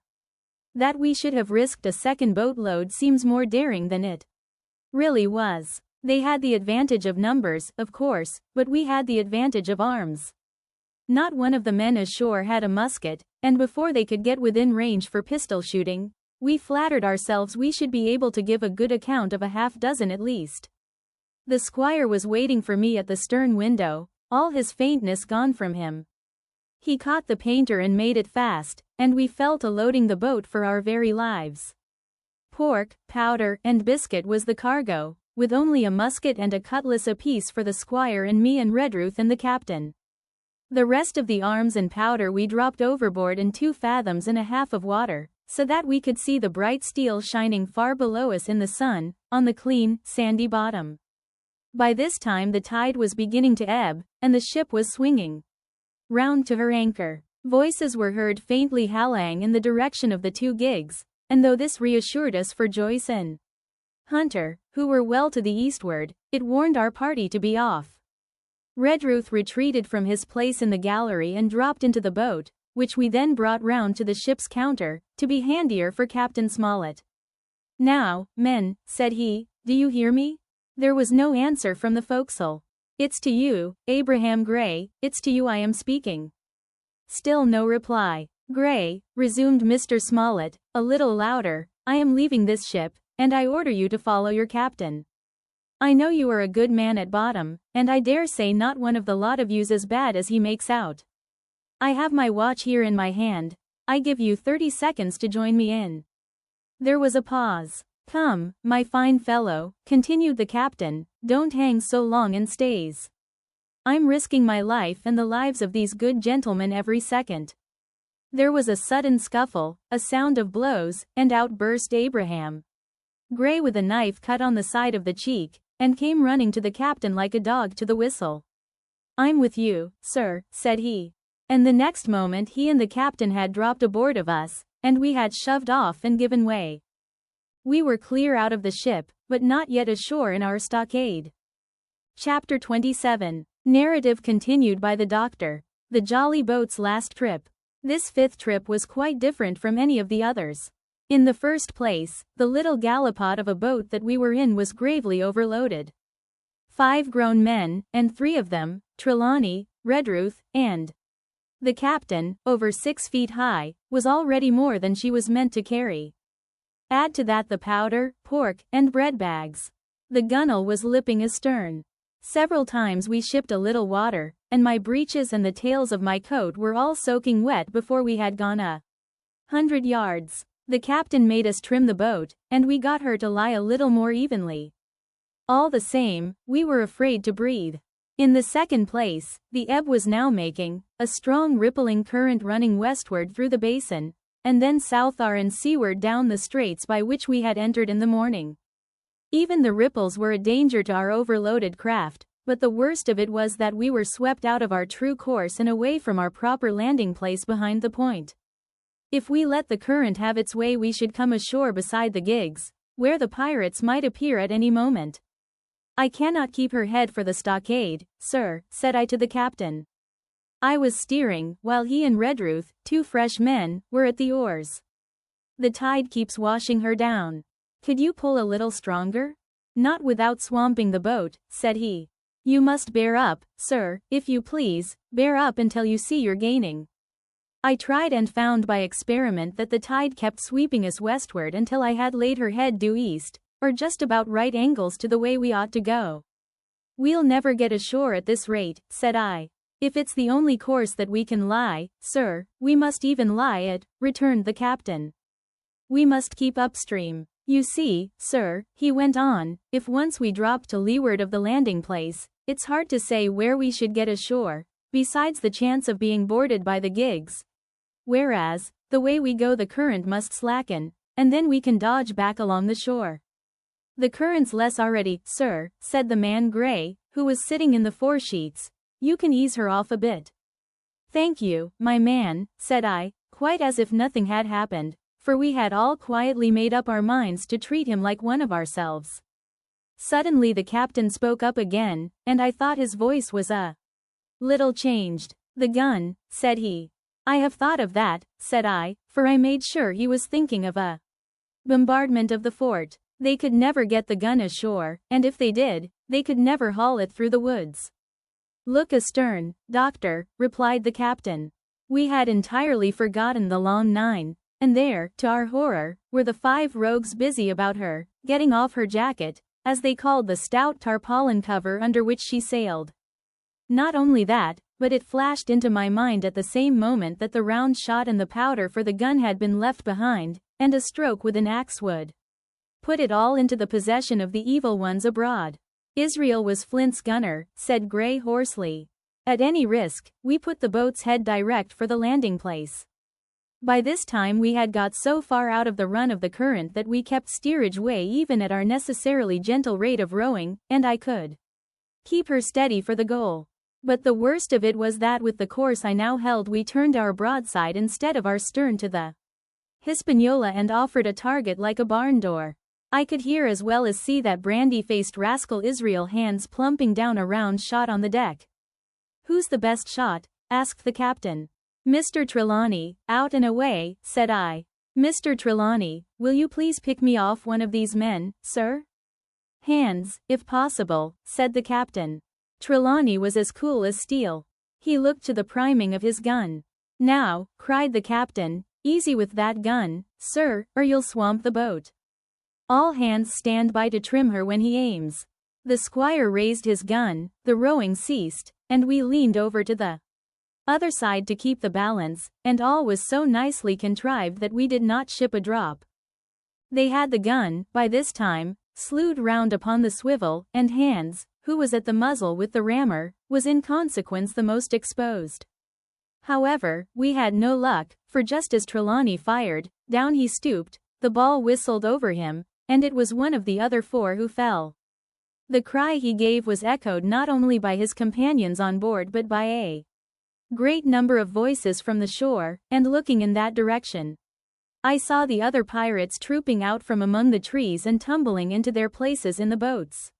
That we should have risked a second boatload seems more daring than it really was. They had the advantage of numbers, of course, but we had the advantage of arms. Not one of the men ashore had a musket, and before they could get within range for pistol shooting, we flattered ourselves we should be able to give a good account of a half-dozen at least. The squire was waiting for me at the stern window, all his faintness gone from him. He caught the painter and made it fast, and we fell to loading the boat for our very lives. Pork, powder, and biscuit was the cargo, with only a musket and a cutlass apiece for the squire and me and Redruth and the captain. The rest of the arms and powder we dropped overboard in 2 fathoms and a half of water, so that we could see the bright steel shining far below us in the sun, on the clean, sandy bottom. By this time the tide was beginning to ebb, and the ship was swinging round to her anchor. Voices were heard faintly hallooing in the direction of the two gigs, and though this reassured us for Joyce and Hunter, who were well to the eastward, it warned our party to be off. Redruth retreated from his place in the gallery and dropped into the boat, which we then brought round to the ship's counter, to be handier for Captain Smollett. "Now, men," said he, "do you hear me?" There was no answer from the forecastle. "It's to you, Abraham Gray, it's to you I am speaking." Still no reply. "Gray," resumed Mr. Smollett, a little louder, "I am leaving this ship, and I order you to follow your captain. I know you are a good man at bottom, and I dare say not one of the lot of you's as bad as he makes out. I have my watch here in my hand. I give you 30 seconds to join me in." There was a pause. "Come, my fine fellow," continued the captain, "don't hang so long and stays. I'm risking my life and the lives of these good gentlemen every second." There was a sudden scuffle, a sound of blows, and out burst Abraham Gray with a knife cut on the side of the cheek, and came running to the captain like a dog to the whistle. "I'm with you, sir," said he. And the next moment he and the captain had dropped aboard of us, and we had shoved off and given way. We were clear out of the ship, but not yet ashore in our stockade. Chapter 27. Narrative continued by the Doctor. The Jolly Boat's last trip. This fifth trip was quite different from any of the others. In the first place, the little gallipot of a boat that we were in was gravely overloaded. 5 grown men, and 3 of them, Trelawney, Redruth, and the captain, over 6 feet high, was already more than she was meant to carry. Add to that the powder, pork, and bread bags. The gunwale was lipping astern. Several times we shipped a little water, and my breeches and the tails of my coat were all soaking wet before we had gone 100 yards. The captain made us trim the boat, and we got her to lie a little more evenly. All the same, we were afraid to breathe. In the second place, the ebb was now making a strong rippling current running westward through the basin, and then southward and seaward down the straits by which we had entered in the morning. Even the ripples were a danger to our overloaded craft, but the worst of it was that we were swept out of our true course and away from our proper landing place behind the point. If we let the current have its way we should come ashore beside the gigs, where the pirates might appear at any moment. "I cannot keep her head for the stockade, sir," said I to the captain. I was steering, while he and Redruth, 2 fresh men, were at the oars. "The tide keeps washing her down. Could you pull a little stronger?" "Not without swamping the boat," said he. "You must bear up, sir, if you please, bear up until you see you're gaining." I tried and found by experiment that the tide kept sweeping us westward until I had laid her head due east, or just about right angles to the way we ought to go. "We'll never get ashore at this rate," said I. "If it's the only course that we can lie, sir, we must even lie it," returned the captain. "We must keep upstream. You see, sir," he went on, "if once we drop to leeward of the landing place, it's hard to say where we should get ashore, besides the chance of being boarded by the gigs. Whereas, the way we go the current must slacken, and then we can dodge back along the shore." "The current's less already, sir," said the man Gray, who was sitting in the foresheets. "You can ease her off a bit." "Thank you, my man," said I, quite as if nothing had happened, for we had all quietly made up our minds to treat him like one of ourselves. Suddenly the captain spoke up again, and I thought his voice was a little changed. "The gun," said he. "I have thought of that," said I, for I made sure he was thinking of a bombardment of the fort. "They could never get the gun ashore, and if they did, they could never haul it through the woods." "Look astern, Doctor," replied the captain. We had entirely forgotten the long 9, and there, to our horror, were the 5 rogues busy about her, getting off her jacket, as they called the stout tarpaulin cover under which she sailed. Not only that, but it flashed into my mind at the same moment that the round shot and the powder for the gun had been left behind, and a stroke with an axe would put it all into the possession of the evil ones abroad. "Israel was Flint's gunner," said Gray hoarsely. "At any risk, we put the boat's head direct for the landing place." By this time we had got so far out of the run of the current that we kept steerage way even at our necessarily gentle rate of rowing, and I could keep her steady for the goal. But the worst of it was that with the course I now held we turned our broadside instead of our stern to the Hispaniola and offered a target like a barn door. I could hear as well as see that brandy-faced rascal Israel hands plumping down a round shot on the deck. "Who's the best shot?" asked the captain. "Mr. Trelawney, out and away," said I. "Mr. Trelawney, will you please pick me off one of these men, sir?" "Hands, if possible," said the captain. Trelawney was as cool as steel. He looked to the priming of his gun. "Now," cried the captain, "easy with that gun, sir, or you'll swamp the boat. All hands stand by to trim her when he aims." The squire raised his gun, the rowing ceased, and we leaned over to the other side to keep the balance, and all was so nicely contrived that we did not ship a drop. They had the gun, by this time, slewed round upon the swivel, and Hands, who was at the muzzle with the rammer, was in consequence the most exposed. However, we had no luck, for just as Trelawney fired, down he stooped, the ball whistled over him, and it was one of the other four who fell. The cry he gave was echoed not only by his companions on board but by a great number of voices from the shore, and looking in that direction, I saw the other pirates trooping out from among the trees and tumbling into their places in the boats.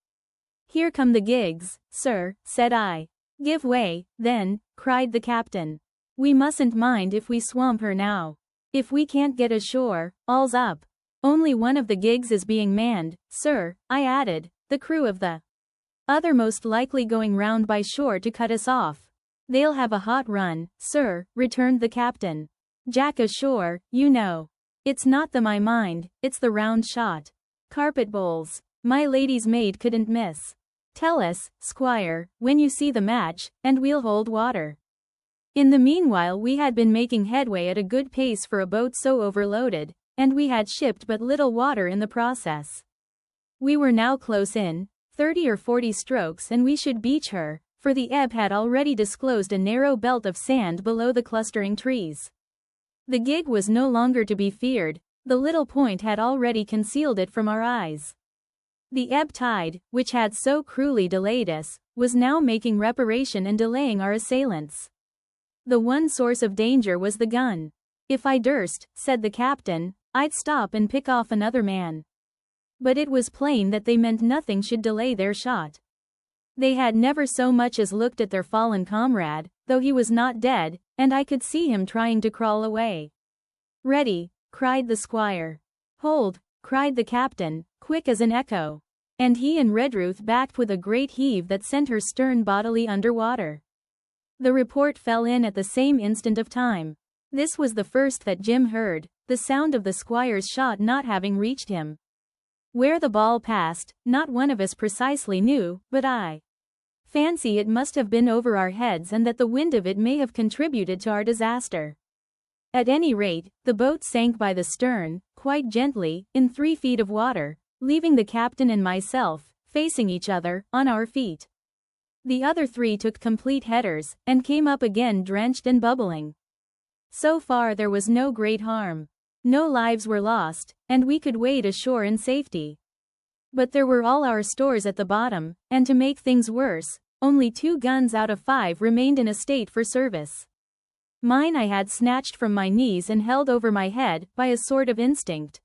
"Here come the gigs, sir," said I. "Give way, then," cried the captain. "We mustn't mind if we swamp her now. If we can't get ashore, all's up. Only one of the gigs is being manned, sir," I added, "the crew of the other most likely going round by shore to cut us off." "They'll have a hot run, sir," returned the captain. "Jack ashore, you know. It's not the my mind, it's the round shot. Carpet bowls. My lady's maid couldn't miss. Tell us, squire, when you see the match, and we'll hold water." In the meanwhile we had been making headway at a good pace for a boat so overloaded, and we had shipped but little water in the process. We were now close in, 30 or 40 strokes, and we should beach her, for the ebb had already disclosed a narrow belt of sand below the clustering trees. The gig was no longer to be feared, the little point had already concealed it from our eyes. The ebb tide, which had so cruelly delayed us, was now making reparation and delaying our assailants. The one source of danger was the gun. "If I durst," said the captain, "I'd stop and pick off another man." But it was plain that they meant nothing should delay their shot. They had never so much as looked at their fallen comrade, though he was not dead, and I could see him trying to crawl away. "Ready," cried the squire. "Hold," cried the captain, quick as an echo. And he and Redruth backed with a great heave that sent her stern bodily under water. The report fell in at the same instant of time. This was the first that Jim heard, the sound of the squire's shot not having reached him. Where the ball passed, not one of us precisely knew, but I fancy it must have been over our heads and that the wind of it may have contributed to our disaster. At any rate, the boat sank by the stern, quite gently, in 3 feet of water, leaving the captain and myself, facing each other, on our feet. The other 3 took complete headers, and came up again drenched and bubbling. So far there was no great harm. No lives were lost, and we could wade ashore in safety. But there were all our stores at the bottom, and to make things worse, only 2 guns out of 5 remained in a state for service. Mine I had snatched from my knees and held over my head, by a sort of instinct.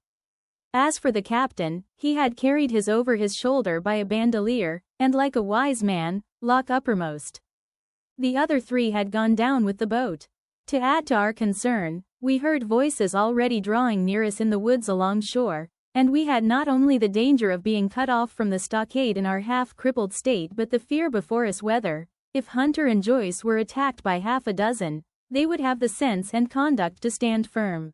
As for the captain, he had carried his over his shoulder by a bandolier, and like a wise man, lock uppermost. The other 3 had gone down with the boat. To add to our concern, we heard voices already drawing near us in the woods along shore, and we had not only the danger of being cut off from the stockade in our half-crippled state but the fear before us whether, if Hunter and Joyce were attacked by half a dozen, they would have the sense and conduct to stand firm.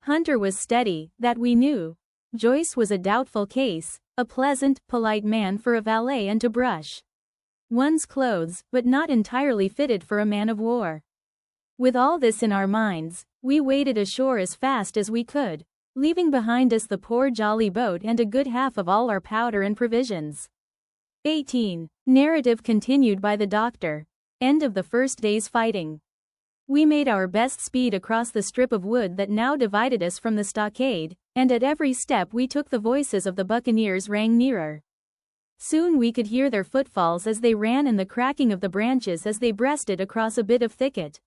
Hunter was steady, that we knew. Joyce was a doubtful case, a pleasant, polite man for a valet and to brush one's clothes, but not entirely fitted for a man of war. With all this in our minds, we waded ashore as fast as we could, leaving behind us the poor jolly boat and a good half of all our powder and provisions. 18. Narrative continued by the doctor. End of the first day's fighting. We made our best speed across the strip of wood that now divided us from the stockade, and at every step we took the voices of the buccaneers rang nearer. Soon we could hear their footfalls as they ran and the cracking of the branches as they breasted across a bit of thicket.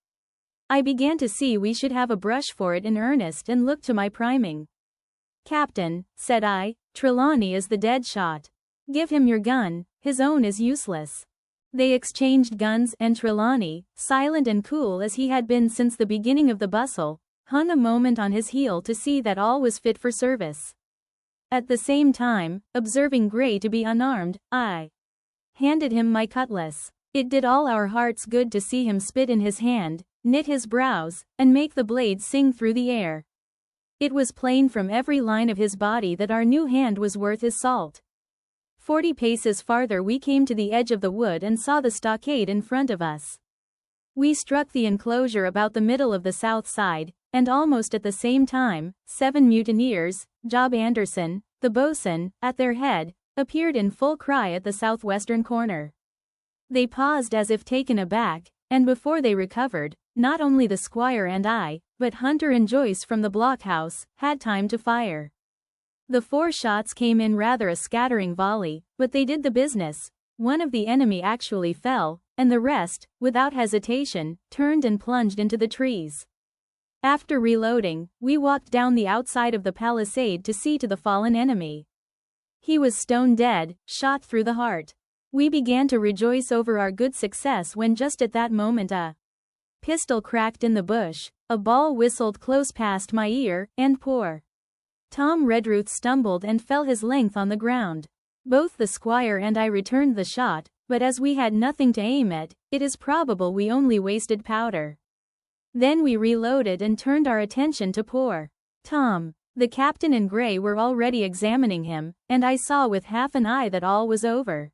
I began to see we should have a brush for it in earnest and looked to my priming. "Captain," said I, "Trelawney is the dead shot. Give him your gun, his own is useless." They exchanged guns, and Trelawney, silent and cool as he had been since the beginning of the bustle, hung a moment on his heel to see that all was fit for service. At the same time, observing Gray to be unarmed, I handed him my cutlass. It did all our hearts good to see him spit in his hand, knit his brows, and make the blade sing through the air. It was plain from every line of his body that our new hand was worth his salt. 40 paces farther we came to the edge of the wood and saw the stockade in front of us. We struck the enclosure about the middle of the south side, and almost at the same time, 7 mutineers, Job Anderson, the boatswain, at their head, appeared in full cry at the southwestern corner. They paused as if taken aback, and before they recovered, not only the squire and I, but Hunter and Joyce from the blockhouse, had time to fire. The 4 shots came in rather a scattering volley, but they did the business. One of the enemy actually fell, and the rest, without hesitation, turned and plunged into the trees. After reloading, we walked down the outside of the palisade to see to the fallen enemy. He was stone dead, shot through the heart. We began to rejoice over our good success when just at that moment a pistol cracked in the bush, a ball whistled close past my ear, and poor Tom Redruth stumbled and fell his length on the ground. Both the squire and I returned the shot, but as we had nothing to aim at, it is probable we only wasted powder. Then we reloaded and turned our attention to poor Tom. The captain and Gray were already examining him, and I saw with half an eye that all was over.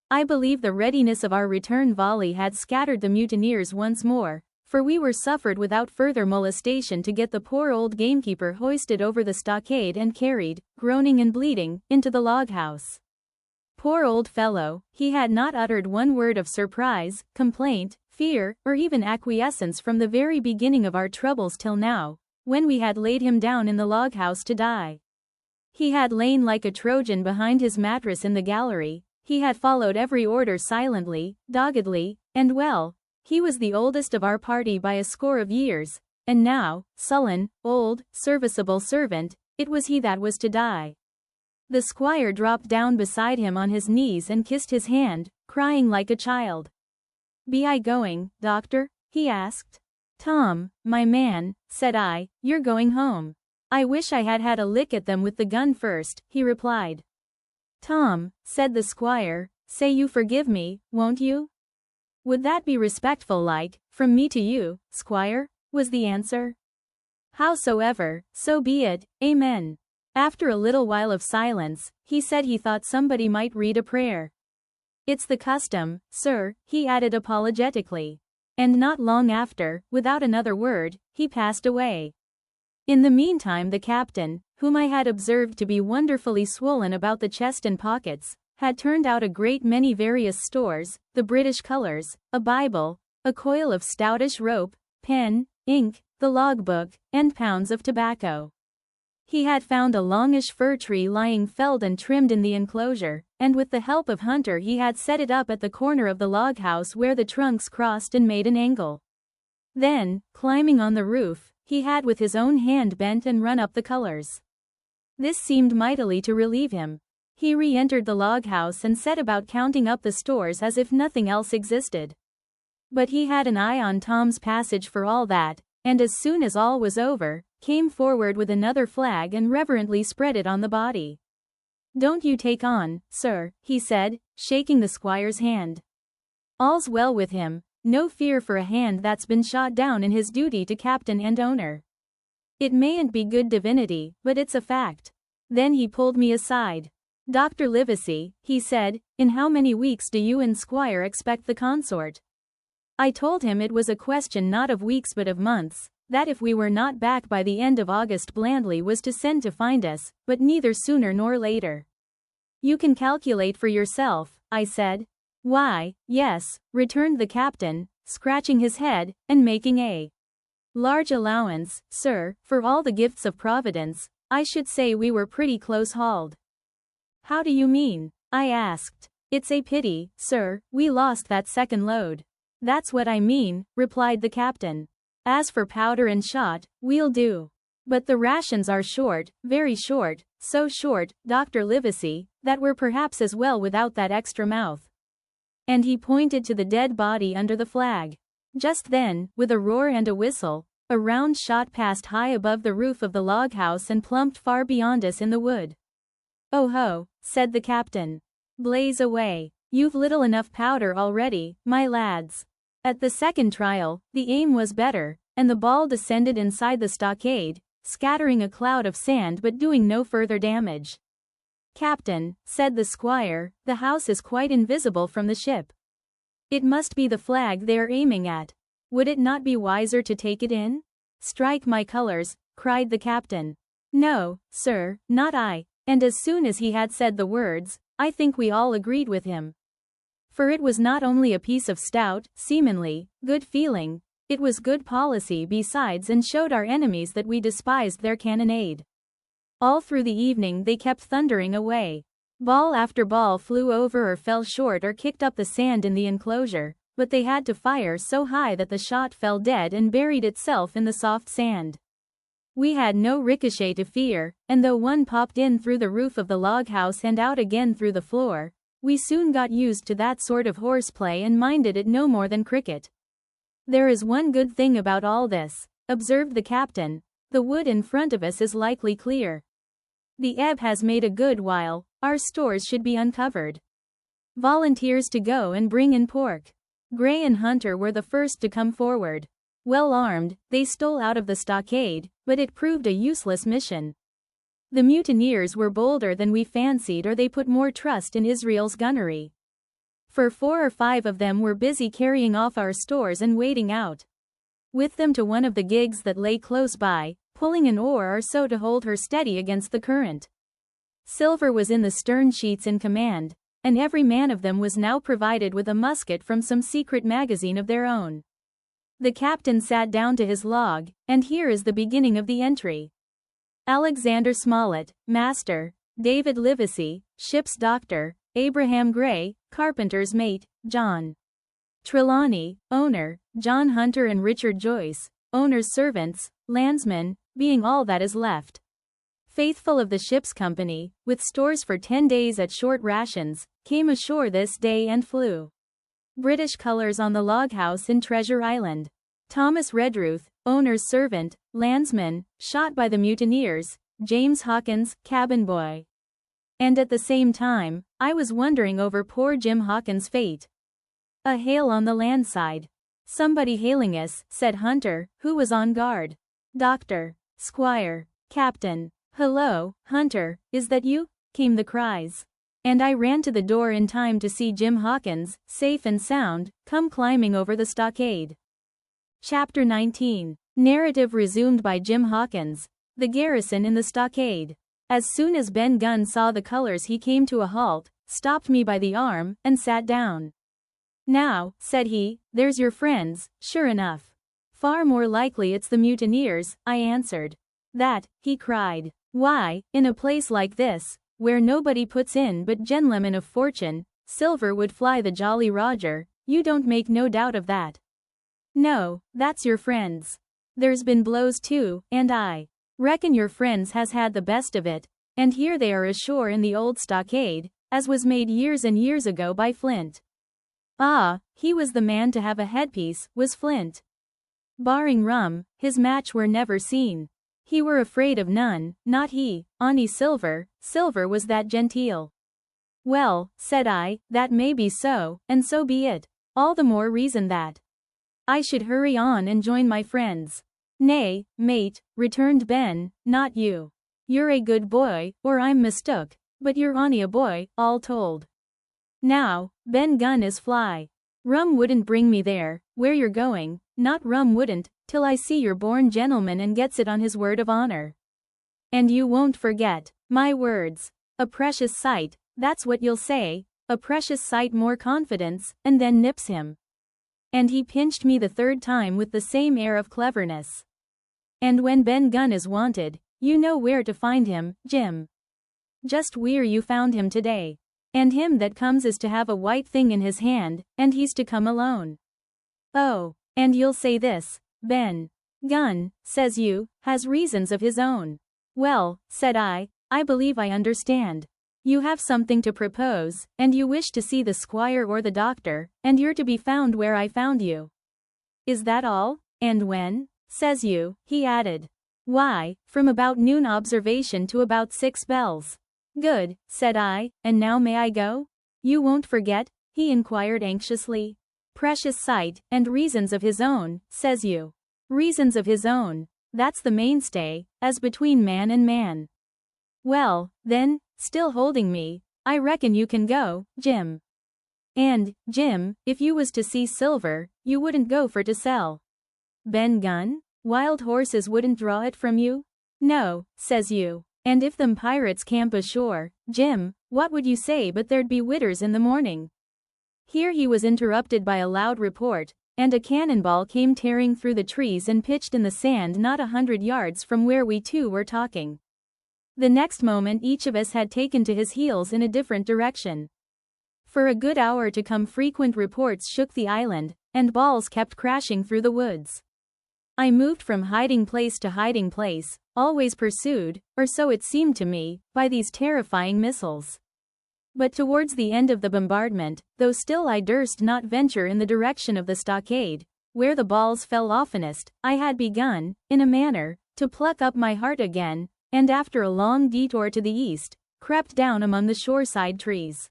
I believe the readiness of our return volley had scattered the mutineers once more, for we were suffered without further molestation to get the poor old gamekeeper hoisted over the stockade and carried, groaning and bleeding, into the log-house. Poor old fellow, he had not uttered one word of surprise, complaint, fear, or even acquiescence from the very beginning of our troubles till now, when we had laid him down in the log-house to die. He had lain like a Trojan behind his mattress in the gallery. He had followed every order silently, doggedly, and well. He was the oldest of our party by a score of years, and now, sullen, old, serviceable servant, it was he that was to die. The squire dropped down beside him on his knees and kissed his hand, crying like a child. "Be I going, doctor?" he asked. "Tom, my man," said I, "you're going home." "I wish I had had a lick at them with the gun first," he replied. "Tom," said the squire, "say you forgive me, won't you?" "Would that be respectful like, from me to you, squire?" was the answer. "Howsoever, so be it, amen." After a little while of silence, he said he thought somebody might read a prayer. "It's the custom, sir," he added apologetically. And not long after, without another word, he passed away. In the meantime the captain, whom I had observed to be wonderfully swollen about the chest and pockets, had turned out a great many various stores, the British colours, a Bible, a coil of stoutish rope, pen, ink, the logbook, and pounds of tobacco. He had found a longish fir tree lying felled and trimmed in the enclosure, and with the help of Hunter he had set it up at the corner of the log house where the trunks crossed and made an angle. Then, climbing on the roof, he had with his own hand bent and run up the colours. This seemed mightily to relieve him. He re-entered the log house and set about counting up the stores as if nothing else existed. But he had an eye on Tom's passage for all that, and as soon as all was over, came forward with another flag and reverently spread it on the body. "Don't you take on, sir," he said, shaking the squire's hand. "All's well with him, no fear for a hand that's been shot down in his duty to captain and owner. It mayn't be good divinity, but it's a fact." Then he pulled me aside. "Dr. Livesey," he said, "in how many weeks do you and squire expect the consort?" I told him it was a question not of weeks but of months, that if we were not back by the end of August Blandley was to send to find us, but neither sooner nor later. "You can calculate for yourself," I said. "Why, yes," returned the captain, scratching his head, and making a large allowance, "sir, for all the gifts of Providence. I should say we were pretty close hauled." "How do you mean?" I asked. It's a pity, sir, we lost that second load. That's what I mean, replied the captain. As for powder and shot, we'll do. But the rations are short, very short, so short, Dr. Livesey, that we're perhaps as well without that extra mouth. And he pointed to the dead body under the flag. Just then, with a roar and a whistle, a round shot passed high above the roof of the log house and plumped far beyond us in the wood. Oh ho, said the captain. Blaze away. You've little enough powder already, my lads. At the second trial, the aim was better, and the ball descended inside the stockade, scattering a cloud of sand but doing no further damage. Captain, said the squire, the house is quite invisible from the ship. It must be the flag they are aiming at. Would it not be wiser to take it in? Strike my colors, cried the captain. No, sir, not I, and as soon as he had said the words, I think we all agreed with him. For it was not only a piece of stout, seamanly, good feeling, it was good policy besides and showed our enemies that we despised their cannonade. All through the evening they kept thundering away. Ball after ball flew over or fell short or kicked up the sand in the enclosure, but they had to fire so high that the shot fell dead and buried itself in the soft sand. We had no ricochet to fear, and though one popped in through the roof of the log house and out again through the floor, we soon got used to that sort of horseplay and minded it no more than cricket. There is one good thing about all this, observed the captain, the wood in front of us is likely clear. The ebb has made a good while, our stores should be uncovered. Volunteers to go and bring in pork. Gray and Hunter were the first to come forward. Well armed, they stole out of the stockade, but it proved a useless mission. The mutineers were bolder than we fancied, or they put more trust in Israel's gunnery. For 4 or 5 of them were busy carrying off our stores and wading out with them to one of the gigs that lay close by, pulling an oar or so to hold her steady against the current. Silver was in the stern sheets in command, and every man of them was now provided with a musket from some secret magazine of their own. The captain sat down to his log, and here is the beginning of the entry. Alexander Smollett, master; David Livesey, ship's doctor; Abraham Gray, carpenter's mate; John Trelawney, owner; John Hunter and Richard Joyce, owner's servants, landsmen, being all that is left. Faithful of the ship's company, with stores for 10 days at short rations, came ashore this day and flew British colors on the log house in Treasure Island. Thomas Redruth, owner's servant, landsman, shot by the mutineers; James Hawkins, cabin boy. And at the same time, I was wondering over poor Jim Hawkins' fate. A hail on the land side. Somebody hailing us, said Hunter, who was on guard. Doctor, squire, captain. Hello, Hunter, is that you? Came the cries. And I ran to the door in time to see Jim Hawkins, safe and sound, come climbing over the stockade. Chapter 19. Narrative resumed by Jim Hawkins. The garrison in the stockade. As soon as Ben Gunn saw the colors he came to a halt, stopped me by the arm, and sat down. Now, said he, there's your friends, sure enough. Far more likely it's the mutineers, I answered. That, he cried. Why, in a place like this, where nobody puts in but gentlemen of fortune, silver would fly the Jolly Roger, you don't make no doubt of that. No, that's your friends. There's been blows too, and I reckon your friends has had the best of it, and here they are ashore in the old stockade, as was made years and years ago by Flint. Ah, he was the man to have a headpiece, was Flint. Barring rum, his match were never seen. He were afraid of none, not he, Ani Silver was that genteel. Well, said I, that may be so, and so be it, all the more reason that I should hurry on and join my friends. Nay, mate, returned Ben, not you. You're a good boy, or I'm mistook, but you're only a boy, all told. Now, Ben Gunn is fly. Rum wouldn't bring me there, where you're going, not rum wouldn't, till I see you're born gentleman and gets it on his word of honor. And you won't forget, my words. A precious sight, that's what you'll say, a precious sight more confidence, and then nips him. And he pinched me the 3rd time with the same air of cleverness. And when Ben Gunn is wanted, you know where to find him, Jim. Just where you found him today. And him that comes is to have a white thing in his hand, and he's to come alone. Oh, and you'll say this, Ben Gunn, says you, has reasons of his own. Well, said I believe I understand. You have something to propose, and you wish to see the squire or the doctor, and you're to be found where I found you. Is that all? And when? Says you, he added. Why, from about noon observation to about 6 bells. Good, said I, and now may I go? You won't forget? He inquired anxiously. Precious sight, and reasons of his own, says you. Reasons of his own, that's the mainstay, as between man and man. Well, then, still holding me, I reckon you can go, Jim. And, Jim, if you was to see silver, you wouldn't go for to sell. Ben Gunn? Wild horses wouldn't draw it from you? No, says you. And if them pirates camp ashore, Jim, what would you say but there'd be widders in the morning? Here he was interrupted by a loud report, and a cannonball came tearing through the trees and pitched in the sand not 100 yards from where we two were talking. The next moment each of us had taken to his heels in a different direction. For a good hour to come frequent reports shook the island, and balls kept crashing through the woods. I moved from hiding place to hiding place, always pursued, or so it seemed to me, by these terrifying missiles. But towards the end of the bombardment, though still I durst not venture in the direction of the stockade, where the balls fell oftenest, I had begun, in a manner, to pluck up my heart again, and after a long detour to the east, crept down among the shoreside trees.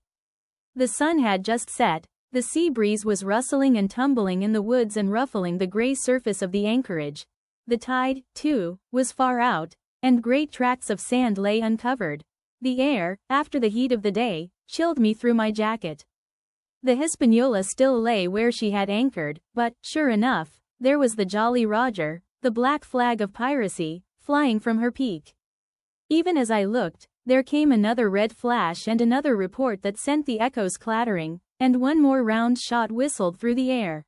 The sun had just set, the sea breeze was rustling and tumbling in the woods and ruffling the grey surface of the anchorage. The tide, too, was far out, and great tracts of sand lay uncovered. The air, after the heat of the day, chilled me through my jacket. The Hispaniola still lay where she had anchored, but, sure enough, there was the Jolly Roger, the black flag of piracy, flying from her peak. Even as I looked, there came another red flash and another report that sent the echoes clattering, and one more round shot whistled through the air.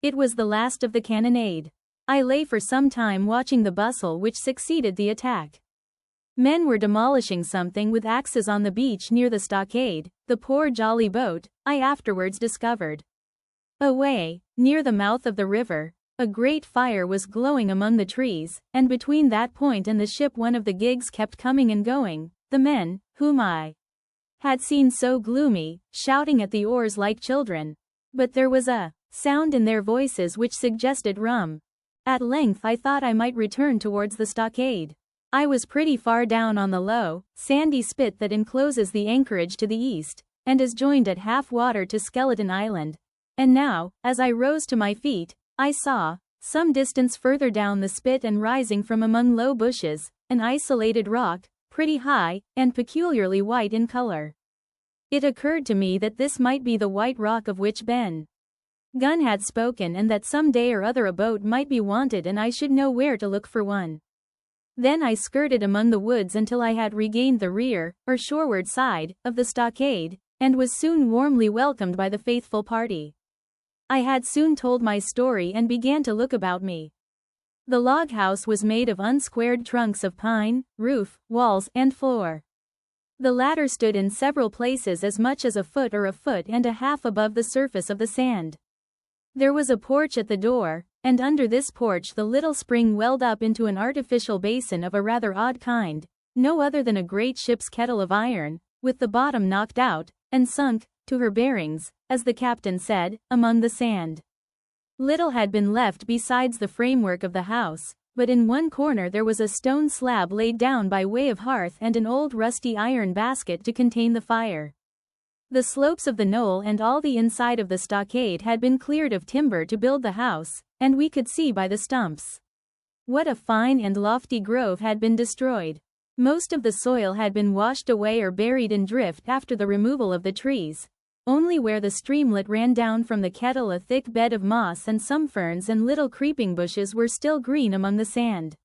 It was the last of the cannonade. I lay for some time watching the bustle which succeeded the attack. Men were demolishing something with axes on the beach near the stockade, the poor jolly boat, I afterwards discovered. Away, near the mouth of the river, a great fire was glowing among the trees, and between that point and the ship one of the gigs kept coming and going, the men, whom I had seen so gloomy, shouting at the oars like children. But there was a sound in their voices which suggested rum. At length I thought I might return towards the stockade. I was pretty far down on the low, sandy spit that encloses the anchorage to the east, and is joined at half water to Skeleton Island. And now, as I rose to my feet, I saw, some distance further down the spit and rising from among low bushes, an isolated rock, pretty high, and peculiarly white in color. It occurred to me that this might be the white rock of which Ben Gunn had spoken, and that some day or other a boat might be wanted and I should know where to look for one. Then I skirted among the woods until I had regained the rear, or shoreward side, of the stockade, and was soon warmly welcomed by the faithful party. I had soon told my story and began to look about me. The log house was made of unsquared trunks of pine, roof, walls, and floor. The latter stood in several places as much as a foot or a foot and a half above the surface of the sand. There was a porch at the door, and under this porch the little spring welled up into an artificial basin of a rather odd kind, no other than a great ship's kettle of iron, with the bottom knocked out, and sunk, to her bearings, as the captain said, among the sand. Little had been left besides the framework of the house, but in one corner there was a stone slab laid down by way of hearth and an old rusty iron basket to contain the fire. The slopes of the knoll and all the inside of the stockade had been cleared of timber to build the house, and we could see by the stumps what a fine and lofty grove had been destroyed. Most of the soil had been washed away or buried in drift after the removal of the trees. Only where the streamlet ran down from the kettle a thick bed of moss and some ferns and little creeping bushes were still green among the sand.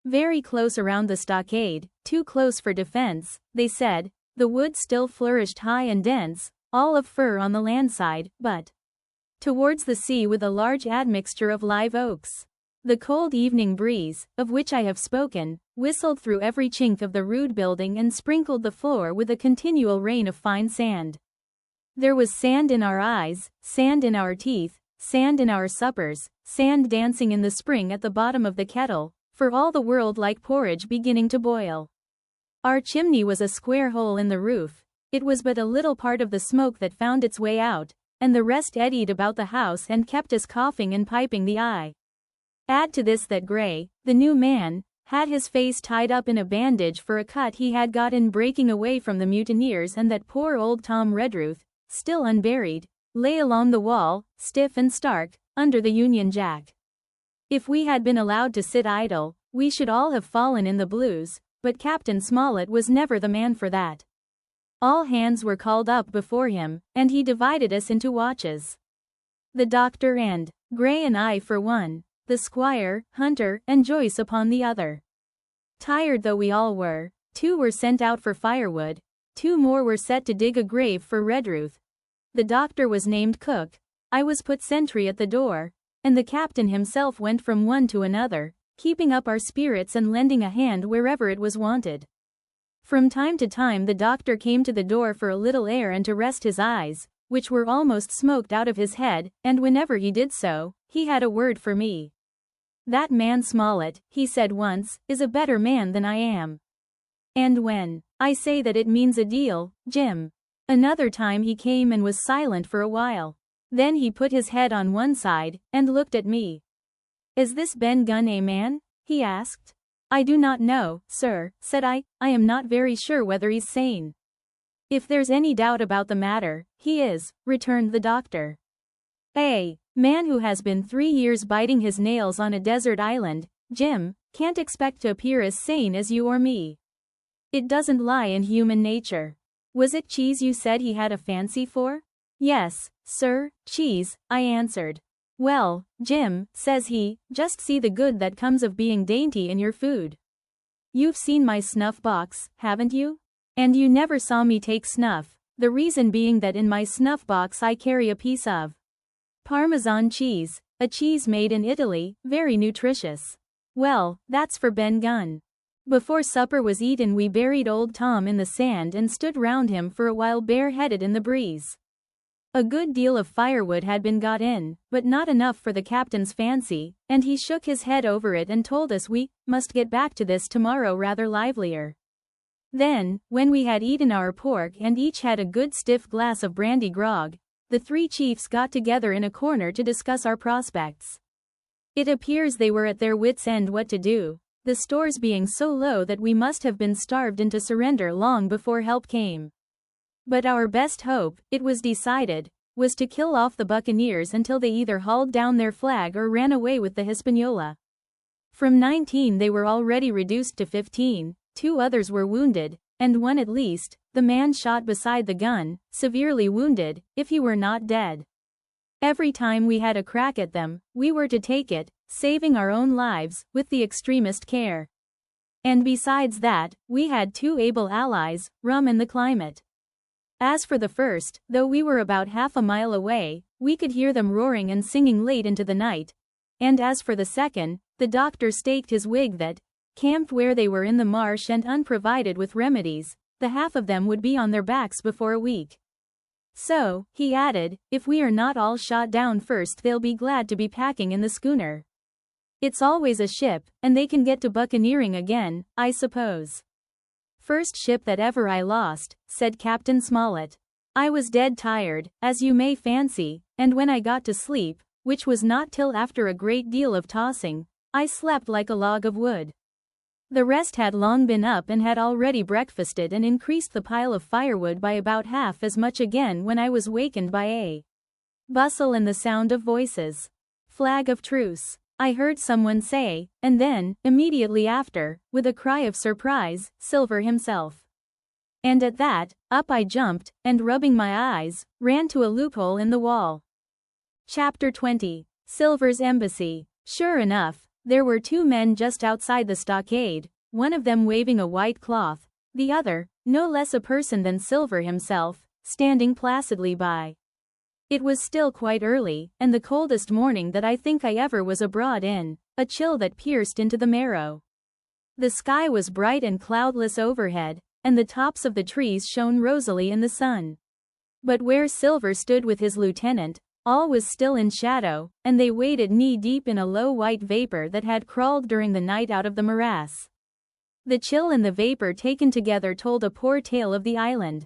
Very close around the stockade, too close for defense, they said, the wood still flourished high and dense, all of fir on the land side, but towards the sea with a large admixture of live oaks. The cold evening breeze, of which I have spoken, whistled through every chink of the rude building and sprinkled the floor with a continual rain of fine sand. There was sand in our eyes, sand in our teeth, sand in our suppers, sand dancing in the spring at the bottom of the kettle, for all the world like porridge beginning to boil. Our chimney was a square hole in the roof. It was but a little part of the smoke that found its way out, and the rest eddied about the house and kept us coughing and piping the eye. Add to this that Gray, the new man, had his face tied up in a bandage for a cut he had got in breaking away from the mutineers, and that poor old Tom Redruth, still unburied, lay along the wall, stiff and stark, under the Union Jack. If we had been allowed to sit idle, we should all have fallen in the blues, but Captain Smollett was never the man for that. All hands were called up before him, and he divided us into watches. The doctor and Gray and I for one, the Squire, Hunter, and Joyce upon the other. Tired though we all were, 2 were sent out for firewood, 2 more were set to dig a grave for Redruth. The doctor was named cook, I was put sentry at the door, and the captain himself went from one to another, keeping up our spirits and lending a hand wherever it was wanted. From time to time the doctor came to the door for a little air and to rest his eyes, which were almost smoked out of his head, and whenever he did so, he had a word for me. "That man Smollett," he said once, "is a better man than I am. And when I say that it means a deal, Jim." Another time he came and was silent for a while. Then he put his head on one side, and looked at me. "Is this Ben Gunn a man?" he asked. "I do not know, sir," said I am not very sure whether he's sane." "If there's any doubt about the matter, he is," returned the doctor. "A man who has been 3 years biting his nails on a desert island, Jim, can't expect to appear as sane as you or me. It doesn't lie in human nature." "Was it cheese you said he had a fancy for?" "Yes, sir, cheese," I answered. "Well, Jim," says he, "just see the good that comes of being dainty in your food. You've seen my snuff box, haven't you? And you never saw me take snuff, the reason being that in my snuff box I carry a piece of Parmesan cheese, a cheese made in Italy, very nutritious. Well, that's for Ben Gunn." Before supper was eaten we buried old Tom in the sand and stood round him for a while bareheaded in the breeze. A good deal of firewood had been got in, but not enough for the captain's fancy, and he shook his head over it and told us we must get back to this tomorrow rather livelier. Then, when we had eaten our pork and each had a good stiff glass of brandy grog, the 3 chiefs got together in a corner to discuss our prospects. It appears they were at their wits' end what to do, the stores being so low that we must have been starved into surrender long before help came. But our best hope, it was decided, was to kill off the buccaneers until they either hauled down their flag or ran away with the Hispaniola. From 19 they were already reduced to 15, 2 others were wounded, and one at least, the man shot beside the gun, severely wounded, if he were not dead. Every time we had a crack at them, we were to take it, saving our own lives, with the extremest care. And besides that, we had 2 able allies, rum and the climate. As for the first, though we were about half a mile away, we could hear them roaring and singing late into the night. And as for the second, the doctor staked his wig that, camped where they were in the marsh and unprovided with remedies, the half of them would be on their backs before a week. So, he added, if we are not all shot down first they'll be glad to be packing in the schooner. It's always a ship, and they can get to buccaneering again, I suppose. "First ship that ever I lost," said Captain Smollett. "I was dead tired, as you may fancy, and when I got to sleep, which was not till after a great deal of tossing, I slept like a log of wood. The rest had long been up and had already breakfasted and increased the pile of firewood by about half as much again when I was wakened by a bustle and the sound of voices. Flag of truce, I heard someone say, and then, immediately after, with a cry of surprise, Silver himself. And at that, up I jumped, and rubbing my eyes, ran to a loophole in the wall. Chapter 20. Silver's Embassy. Sure enough, there were 2 men just outside the stockade, one of them waving a white cloth, the other, no less a person than Silver himself, standing placidly by. It was still quite early, and the coldest morning that I think I ever was abroad in, a chill that pierced into the marrow. The sky was bright and cloudless overhead, and the tops of the trees shone rosily in the sun. But where Silver stood with his lieutenant, all was still in shadow, and they waded knee-deep in a low white vapor that had crawled during the night out of the morass. The chill and the vapor taken together told a poor tale of the island.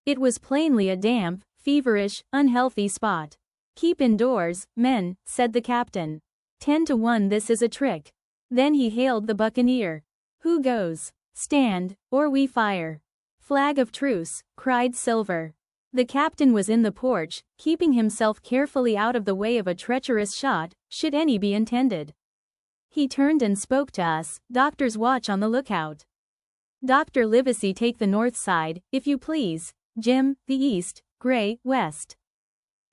It was plainly a damp, feverish, unhealthy spot. "Keep indoors, men," said the captain. 10 to 1 this is a trick. Then he hailed the buccaneer. "Who goes? Stand, or we fire." "Flag of truce," cried Silver. The captain was in the porch, keeping himself carefully out of the way of a treacherous shot, should any be intended. He turned and spoke to us. "Doctor's watch on the lookout. Dr. Livesey take the north side, if you please. Jim, the east. Gray, west.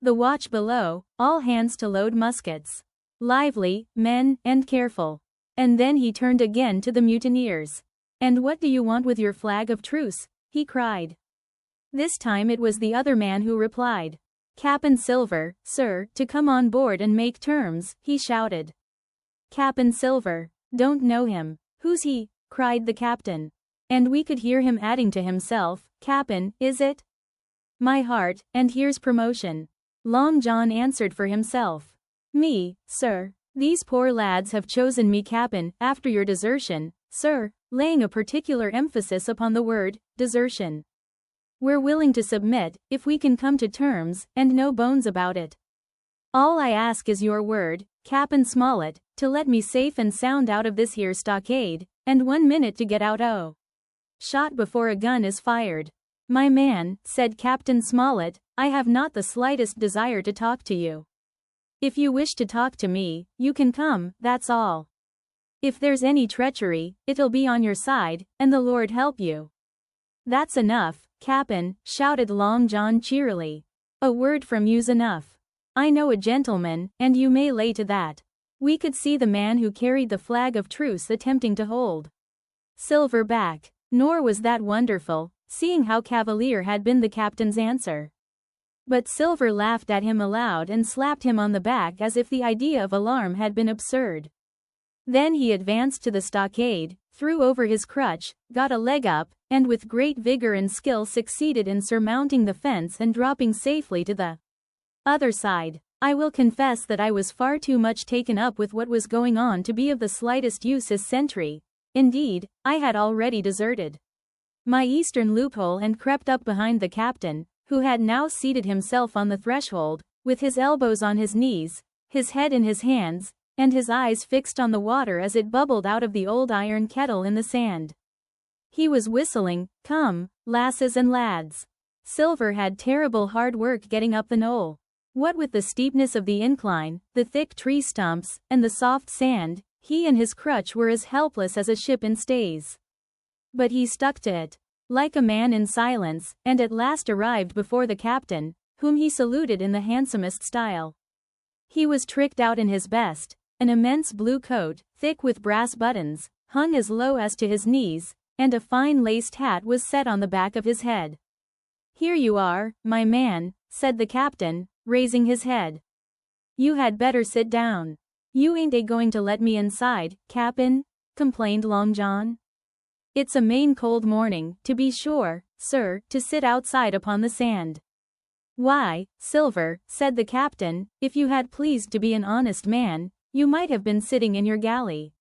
The watch below, all hands to load muskets. Lively, men, and careful." And then he turned again to the mutineers. "And what do you want with your flag of truce?" he cried. This time it was the other man who replied. "Cap'n Silver, sir, to come on board and make terms," he shouted. "Cap'n Silver, don't know him." "Who's he?" cried the captain. And we could hear him adding to himself, "Cap'n, is it? My heart, and here's promotion." Long John answered for himself. "Me, sir. These poor lads have chosen me cap'n, after your desertion, sir," laying a particular emphasis upon the word, desertion. "We're willing to submit, if we can come to terms, and no bones about it. All I ask is your word, Cap'n Smollett, to let me safe and sound out of this here stockade, and 1 minute to get out shot before a gun is fired." "My man," said Captain Smollett, "I have not the slightest desire to talk to you. If you wish to talk to me, you can come, that's all. If there's any treachery, it'll be on your side, and the Lord help you." "That's enough, Cap'n," shouted Long John cheerily. "A word from you's enough. I know a gentleman, and you may lay to that." We could see the man who carried the flag of truce attempting to hold Silver back. Nor was that wonderful, seeing how cavalier had been the captain's answer. But Silver laughed at him aloud and slapped him on the back as if the idea of alarm had been absurd. Then he advanced to the stockade, threw over his crutch, got a leg up, and with great vigor and skill succeeded in surmounting the fence and dropping safely to the other side. I will confess that I was far too much taken up with what was going on to be of the slightest use as sentry. Indeed, I had already deserted my eastern loophole and crept up behind the captain, who had now seated himself on the threshold, with his elbows on his knees, his head in his hands, and his eyes fixed on the water as it bubbled out of the old iron kettle in the sand. He was whistling, "Come, lasses and lads." Silver had terrible hard work getting up the knoll. What with the steepness of the incline, the thick tree stumps, and the soft sand, he and his crutch were as helpless as a ship in stays. But he stuck to it, like a man in silence, and at last arrived before the captain, whom he saluted in the handsomest style. He was tricked out in his best, an immense blue coat, thick with brass buttons, hung as low as to his knees, and a fine laced hat was set on the back of his head. "Here you are, my man," said the captain, raising his head. "You had better sit down." "You ain't a-going to let me inside, Cap'n?" complained Long John. "It's a main cold morning, to be sure, sir, to sit outside upon the sand." "Why, Silver," said the captain, "if you had pleased to be an honest man, you might have been sitting in your galley.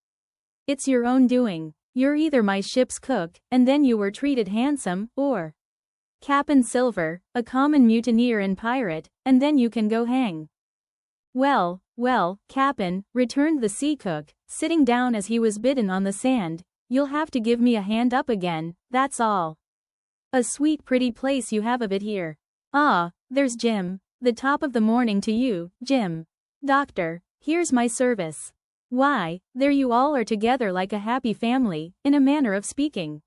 It's your own doing. You're either my ship's cook, and then you were treated handsome, or Cap'n Silver, a common mutineer and pirate, and then you can go hang." "Well, well, Cap'n," returned the sea cook, sitting down as he was bidden on the sand, "you'll have to give me a hand up again, that's all. A sweet pretty place you have of it here. Ah, there's Jim. The top of the morning to you, Jim. Doctor, here's my service. Why, there you all are together like a happy family, in a manner of speaking.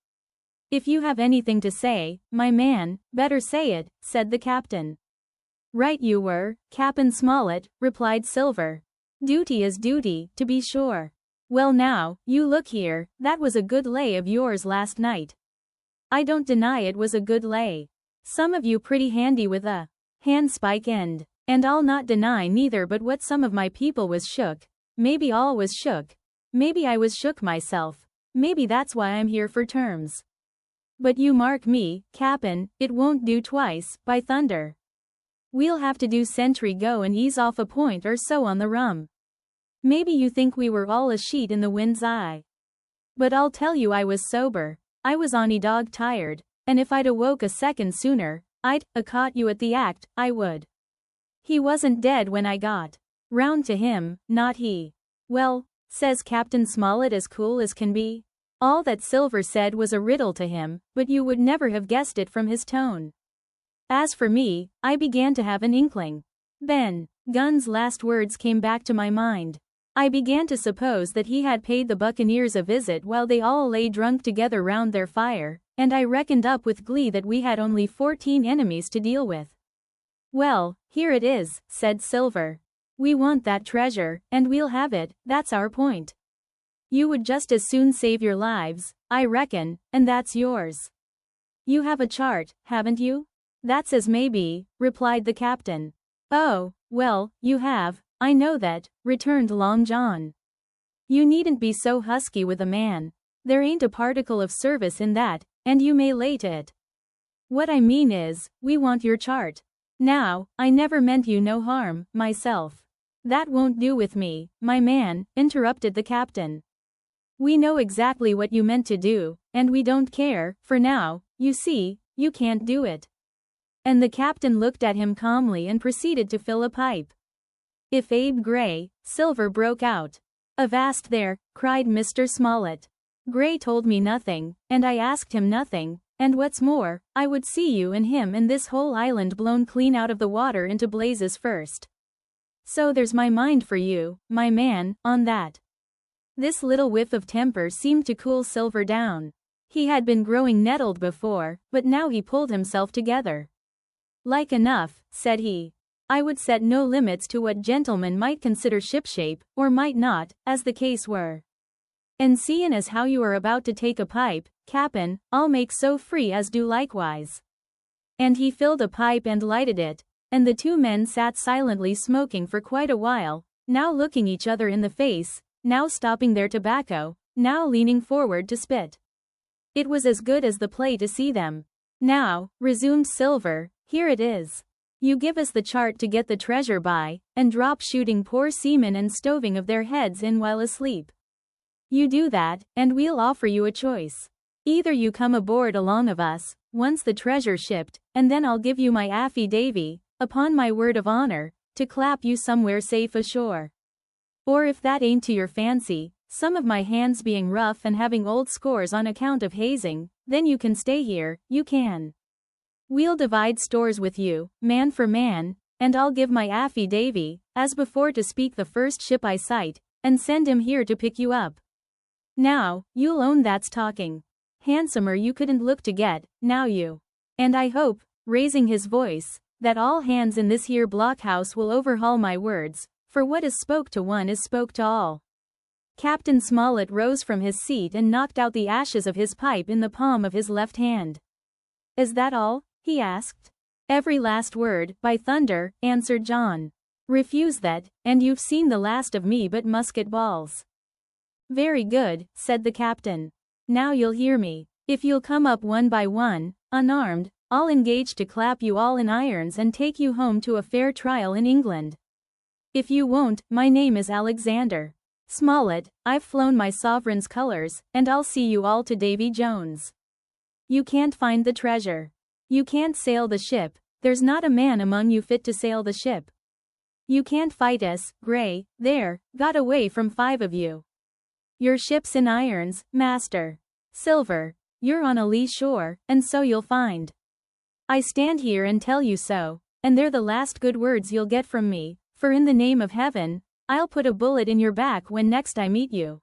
If you have anything to say, my man, better say it," said the captain. "Right you were, Cap'n Smollett," replied Silver. "Duty is duty, to be sure. Well now, you look here, that was a good lay of yours last night." "I don't deny it was a good lay. Some of you pretty handy with a handspike end. And I'll not deny neither but what some of my people was shook, maybe all was shook. Maybe I was shook myself. Maybe that's why I'm here for terms. But you mark me, Cap'n, it won't do twice, by thunder. We'll have to do sentry go and ease off a point or so on the rum. Maybe you think we were all a sheet in the wind's eye. But I'll tell you I was sober. I was onny dog tired, and if I'd awoke a second sooner, I'd caught you at the act, I would. He wasn't dead when I got round to him, not he. Well, says Captain Smollett as cool as can be. All that Silver said was a riddle to him, but you would never have guessed it from his tone. As for me, I began to have an inkling. Ben Gunn's last words came back to my mind. I began to suppose that he had paid the buccaneers a visit while they all lay drunk together round their fire, and I reckoned up with glee that we had only 14 enemies to deal with. Well, here it is, said Silver. We want that treasure, and we'll have it, that's our point. You would just as soon save your lives, I reckon, and that's yours. You have a chart, haven't you? That's as may be, replied the captain. Oh, well, you have, I know that, returned Long John. You needn't be so husky with a man. There ain't a particle of service in that, and you may lay to it. What I mean is, we want your chart. Now, I never meant you no harm, myself. That won't do with me, my man, interrupted the captain. We know exactly what you meant to do, and we don't care, for now, you see, you can't do it. And the captain looked at him calmly and proceeded to fill a pipe. If Abe Gray, Silver broke out. Avast there, cried Mr. Smollett. Gray told me nothing, and I asked him nothing, and what's more, I would see you and him and this whole island blown clean out of the water into blazes first. So there's my mind for you, my man, on that. This little whiff of temper seemed to cool Silver down. He had been growing nettled before, but now he pulled himself together. Like enough, said he. I would set no limits to what gentlemen might consider shipshape, or might not, as the case were. And seein' as how you are about to take a pipe, Cap'n, I'll make so free as do likewise. And he filled a pipe and lighted it, and the two men sat silently smoking for quite a while, now looking each other in the face, now stopping their tobacco, now leaning forward to spit. It was as good as the play to see them. Now, resumed Silver, here it is. You give us the chart to get the treasure by, and drop shooting poor seamen and stoving of their heads in while asleep. You do that, and we'll offer you a choice. Either you come aboard along of us, once the treasure shipped, and then I'll give you my affy-davy, upon my word of honor, to clap you somewhere safe ashore. Or if that ain't to your fancy, some of my hands being rough and having old scores on account of hazing, then you can stay here, you can. We'll divide stores with you, man for man, and I'll give my affy-davy, as before to speak the first ship I sight, and send him here to pick you up. Now, you'll own that's talking. Handsomer you couldn't look to get, now you. And I hope, raising his voice, that all hands in this here blockhouse will overhaul my words, for what is spoke to one is spoke to all. Captain Smollett rose from his seat and knocked out the ashes of his pipe in the palm of his left hand. Is that all? He asked. Every last word, by thunder, answered John. Refuse that, and you've seen the last of me but musket balls. Very good, said the captain. Now you'll hear me. If you'll come up one by one, unarmed, I'll engage to clap you all in irons and take you home to a fair trial in England. If you won't, my name is Alexander Smollett, I've flown my sovereign's colors, and I'll see you all to Davy Jones. You can't find the treasure. You can't sail the ship, there's not a man among you fit to sail the ship. You can't fight us, Gray, there, got away from 5 of you. Your ship's in irons, master. Silver, you're on a lee shore, and so you'll find. I stand here and tell you so, and they're the last good words you'll get from me, for in the name of heaven, I'll put a bullet in your back when next I meet you.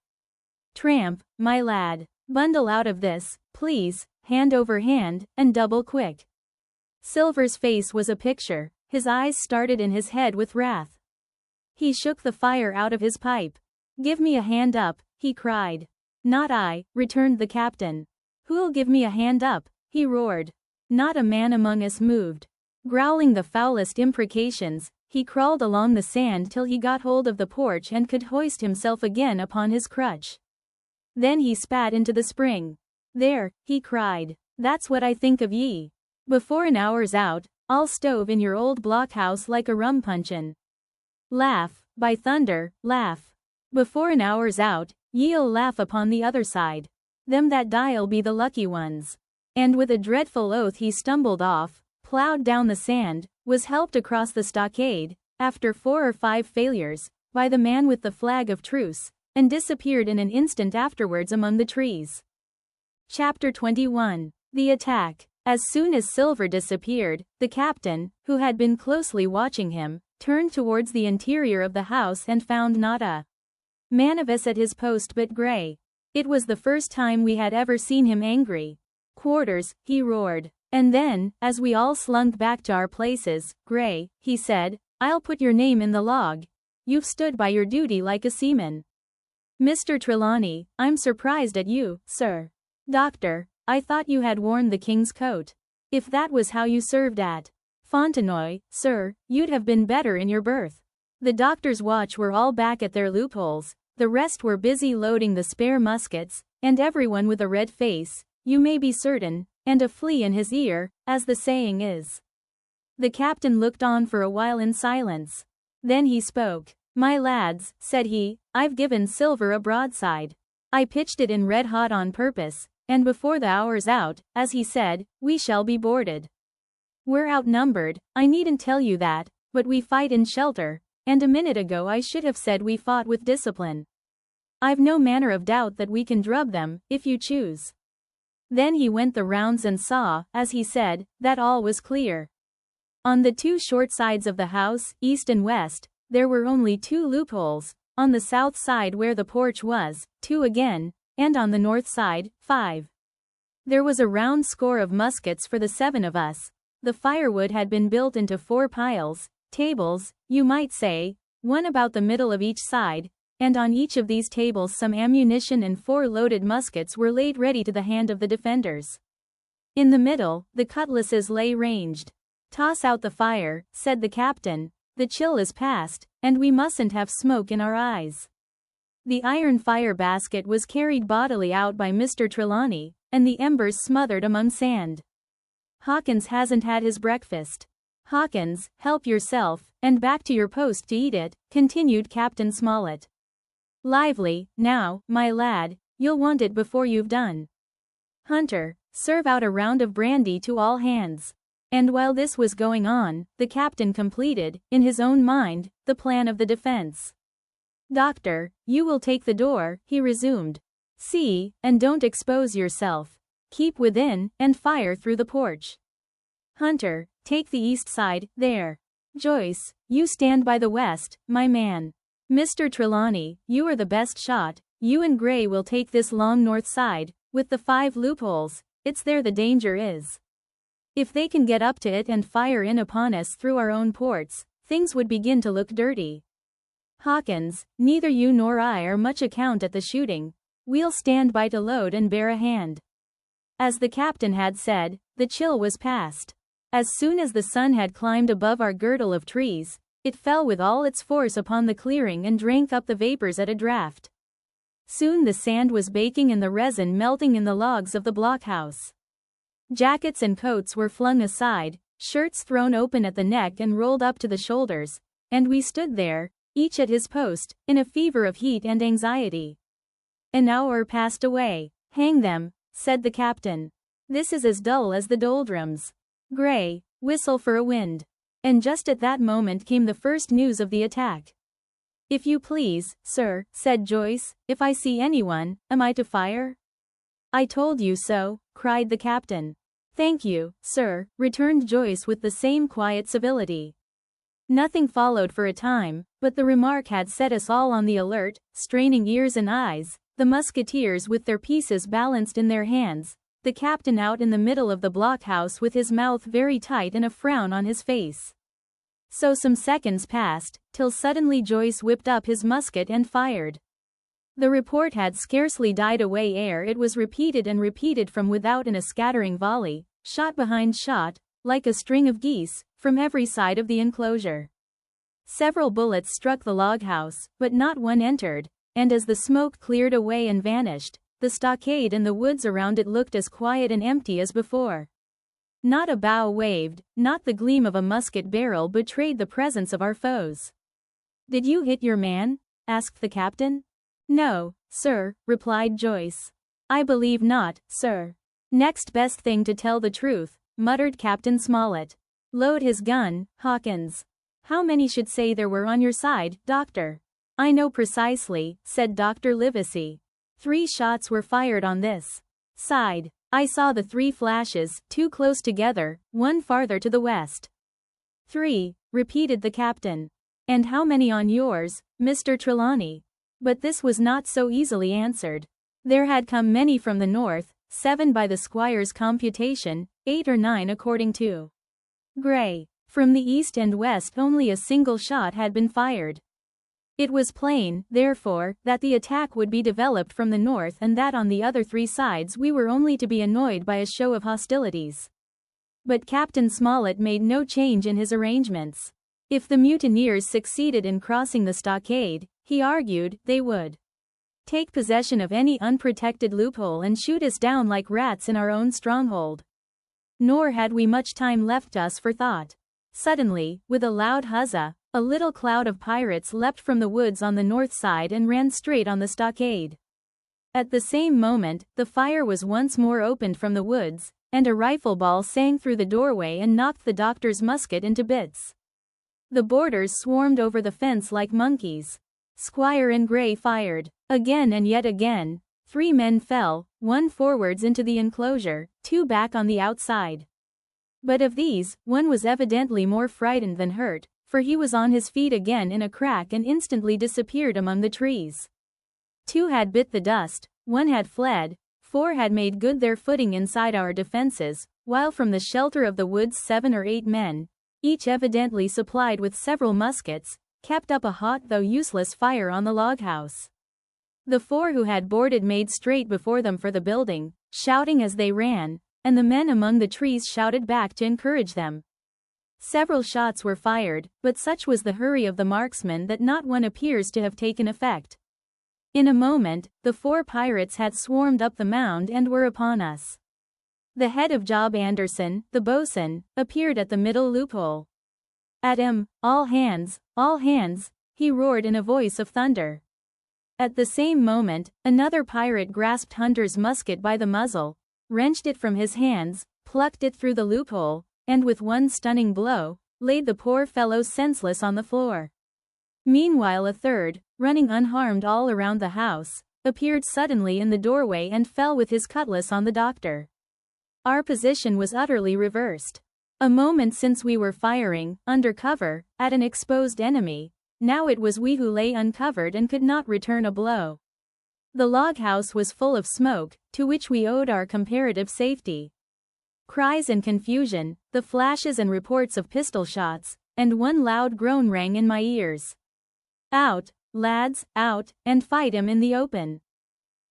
Tramp, my lad, bundle out of this, please, hand over hand, and double quick. Silver's face was a picture, his eyes started in his head with wrath. He shook the fire out of his pipe. Give me a hand up, he cried. Not I, returned the captain. Who'll give me a hand up, he roared. Not a man among us moved. Growling the foulest imprecations, He crawled along the sand till he got hold of the porch and could hoist himself again upon his crutch. Then he spat into the spring. "There," he cried. "That's what I think of ye. Before an hour's out, I'll stove in your old blockhouse like a rum puncheon. Laugh, by thunder, laugh. Before an hour's out, ye'll laugh upon the other side. Them that die'll be the lucky ones." And with a dreadful oath he stumbled off, plowed down the sand, was helped across the stockade, after 4 or 5 failures, by the man with the flag of truce, and disappeared in an instant afterwards among the trees. Chapter 21. The Attack. As soon as Silver disappeared, the captain, who had been closely watching him, turned towards the interior of the house and found not a man of us at his post but Gray. It was the first time we had ever seen him angry. "Quarters," he roared. And then, as we all slunk back to our places, "Gray," he said, "I'll put your name in the log. You've stood by your duty like a seaman." "Mr. Trelawney, I'm surprised at you, sir." "Doctor, I thought you had worn the king's coat. If that was how you served at Fontenoy, sir, you'd have been better in your berth." The doctor's watch were all back at their loopholes, the rest were busy loading the spare muskets, and everyone with a red face, you may be certain, and a flea in his ear, as the saying is. The captain looked on for a while in silence. Then he spoke. "My lads," said he, "I've given Silver a broadside. I pitched it in red hot on purpose, and before the hour's out, as he said, we shall be boarded. We're outnumbered, I needn't tell you that, but we fight in shelter, and a minute ago I should have said we fought with discipline. I've no manner of doubt that we can drub them, if you choose." Then he went the rounds and saw, as he said, that all was clear. On the 2 short sides of the house, east and west, there were only 2 loopholes, on the south side where the porch was, 2 again, and on the north side, 5. There was a round score of muskets for the 7 of us. The firewood had been built into 4 piles, tables, you might say, one about the middle of each side, and on each of these tables some ammunition and 4 loaded muskets were laid ready to the hand of the defenders. In the middle, the cutlasses lay ranged. "Toss out the fire," said the captain. "The chill is past, and we mustn't have smoke in our eyes." The iron fire basket was carried bodily out by Mr. Trelawney, and the embers smothered among sand. "Hawkins hasn't had his breakfast. Hawkins, help yourself, and back to your post to eat it," continued Captain Smollett. "Lively, now, my lad, you'll want it before you've done. Hunter, serve out a round of brandy to all hands." And while this was going on, the captain completed, in his own mind, the plan of the defense. "Doctor, you will take the door," he resumed. "See, and don't expose yourself. Keep within, and fire through the porch. Hunter, take the east side, there. Joyce, you stand by the west, my man. Mr. Trelawney, you are the best shot, you and Gray will take this long north side, with the 5 loopholes, it's there the danger is. If they can get up to it and fire in upon us through our own ports, things would begin to look dirty. Hawkins, neither you nor I are much account at the shooting, we'll stand by to load and bear a hand." As the captain had said, the chill was past. As soon as the sun had climbed above our girdle of trees, it fell with all its force upon the clearing and drank up the vapors at a draught. Soon the sand was baking and the resin melting in the logs of the blockhouse. Jackets and coats were flung aside, shirts thrown open at the neck and rolled up to the shoulders, and we stood there, each at his post, in a fever of heat and anxiety. An hour passed away. "Hang them," said the captain. "This is as dull as the doldrums. Gray, whistle for a wind." And just at that moment came the first news of the attack. "If you please, sir," said Joyce, "if I see anyone, am I to fire?" "I told you so," cried the captain. "Thank you, sir," returned Joyce with the same quiet civility. Nothing followed for a time, but the remark had set us all on the alert, straining ears and eyes, the musketeers with their pieces balanced in their hands, the captain out in the middle of the blockhouse with his mouth very tight and a frown on his face. So some seconds passed, till suddenly Joyce whipped up his musket and fired. The report had scarcely died away ere it was repeated and repeated from without in a scattering volley, shot behind shot, like a string of geese, from every side of the enclosure. Several bullets struck the log house, but not one entered, and as the smoke cleared away and vanished, the stockade and the woods around it looked as quiet and empty as before. Not a bough waved, not the gleam of a musket barrel betrayed the presence of our foes. "Did you hit your man?" asked the captain. "No, sir," replied Joyce. "I believe not, sir." "Next best thing to tell the truth," muttered Captain Smollett. "Load his gun, Hawkins." "How many should say there were on your side, Doctor?" "I know precisely," said Dr. Livesey. 3 shots were fired on this side. I saw the 3 flashes, 2 close together, 1 farther to the west. 3, repeated the captain. "And how many on yours, Mr. Trelawney?" But this was not so easily answered. There had come many from the north, 7 by the squire's computation, 8 or 9 according to Gray. From the east and west only a single shot had been fired. It was plain, therefore, that the attack would be developed from the north and that on the other 3 sides we were only to be annoyed by a show of hostilities. But Captain Smollett made no change in his arrangements. If the mutineers succeeded in crossing the stockade, he argued, they would take possession of any unprotected loophole and shoot us down like rats in our own stronghold. Nor had we much time left us for thought. Suddenly, with a loud huzzah, a little cloud of pirates leapt from the woods on the north side and ran straight on the stockade. At the same moment, the fire was once more opened from the woods, and a rifle ball sang through the doorway and knocked the doctor's musket into bits. The boarders swarmed over the fence like monkeys. Squire and Gray fired. Again and yet again. 3 men fell, 1 forwards into the enclosure, 2 back on the outside. But of these, 1 was evidently more frightened than hurt, for he was on his feet again in a crack and instantly disappeared among the trees. 2 had bit the dust, 1 had fled, 4 had made good their footing inside our defenses, while from the shelter of the woods 7 or 8 men, each evidently supplied with several muskets, kept up a hot though useless fire on the log house. The 4 who had boarded made straight before them for the building, shouting as they ran, and the men among the trees shouted back to encourage them. Several shots were fired, but such was the hurry of the marksmen that not one appears to have taken effect. In a moment, the 4 pirates had swarmed up the mound and were upon us. The head of Job Anderson, the boatswain, appeared at the middle loophole. "At him, all hands, he roared in a voice of thunder. At the same moment, another pirate grasped Hunter's musket by the muzzle, wrenched it from his hands, plucked it through the loophole, and with one stunning blow, laid the poor fellow senseless on the floor. Meanwhile a third, running unharmed all around the house, appeared suddenly in the doorway and fell with his cutlass on the doctor. Our position was utterly reversed. A moment since we were firing, under cover, at an exposed enemy, now it was we who lay uncovered and could not return a blow. The log house was full of smoke, to which we owed our comparative safety. Cries and confusion, the flashes and reports of pistol shots, and one loud groan rang in my ears. "Out, lads, out, and fight him in the open."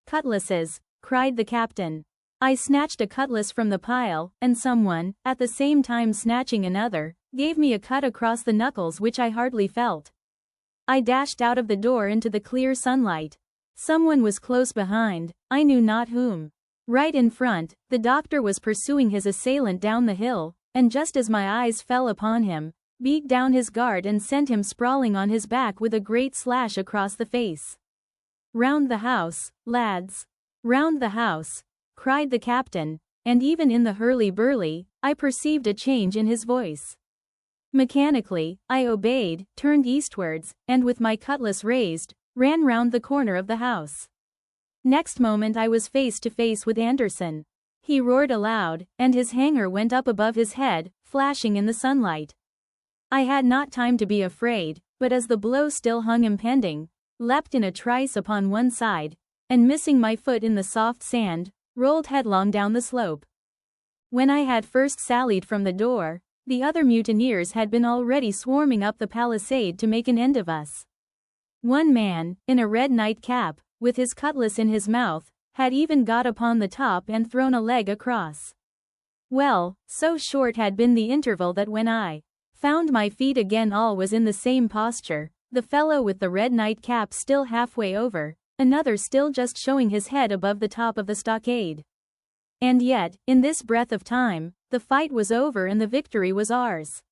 "Cutlasses," cried the captain. I snatched a cutlass from the pile, and someone, at the same time snatching another, gave me a cut across the knuckles which I hardly felt. I dashed out of the door into the clear sunlight. Someone was close behind, I knew not whom. Right in front, the doctor was pursuing his assailant down the hill, and just as my eyes fell upon him, beat down his guard and sent him sprawling on his back with a great slash across the face. "Round the house, lads! Round the house!" cried the captain, and even in the hurly-burly, I perceived a change in his voice. Mechanically, I obeyed, turned eastwards, and with my cutlass raised, ran round the corner of the house. Next moment I was face to face with Anderson. He roared aloud, and his hanger went up above his head, flashing in the sunlight. I had not time to be afraid, but as the blow still hung impending, leapt in a trice upon one side, and missing my foot in the soft sand, rolled headlong down the slope. When I had first sallied from the door, the other mutineers had been already swarming up the palisade to make an end of us. One man, in a red nightcap, with his cutlass in his mouth, had even got upon the top and thrown a leg across. Well, so short had been the interval that when I Found my feet again. All was in the same posture, the fellow with the red nightcap still halfway over, another still just showing his head above the top of the stockade. And yet, in this breath of time, the fight was over and the victory was ours.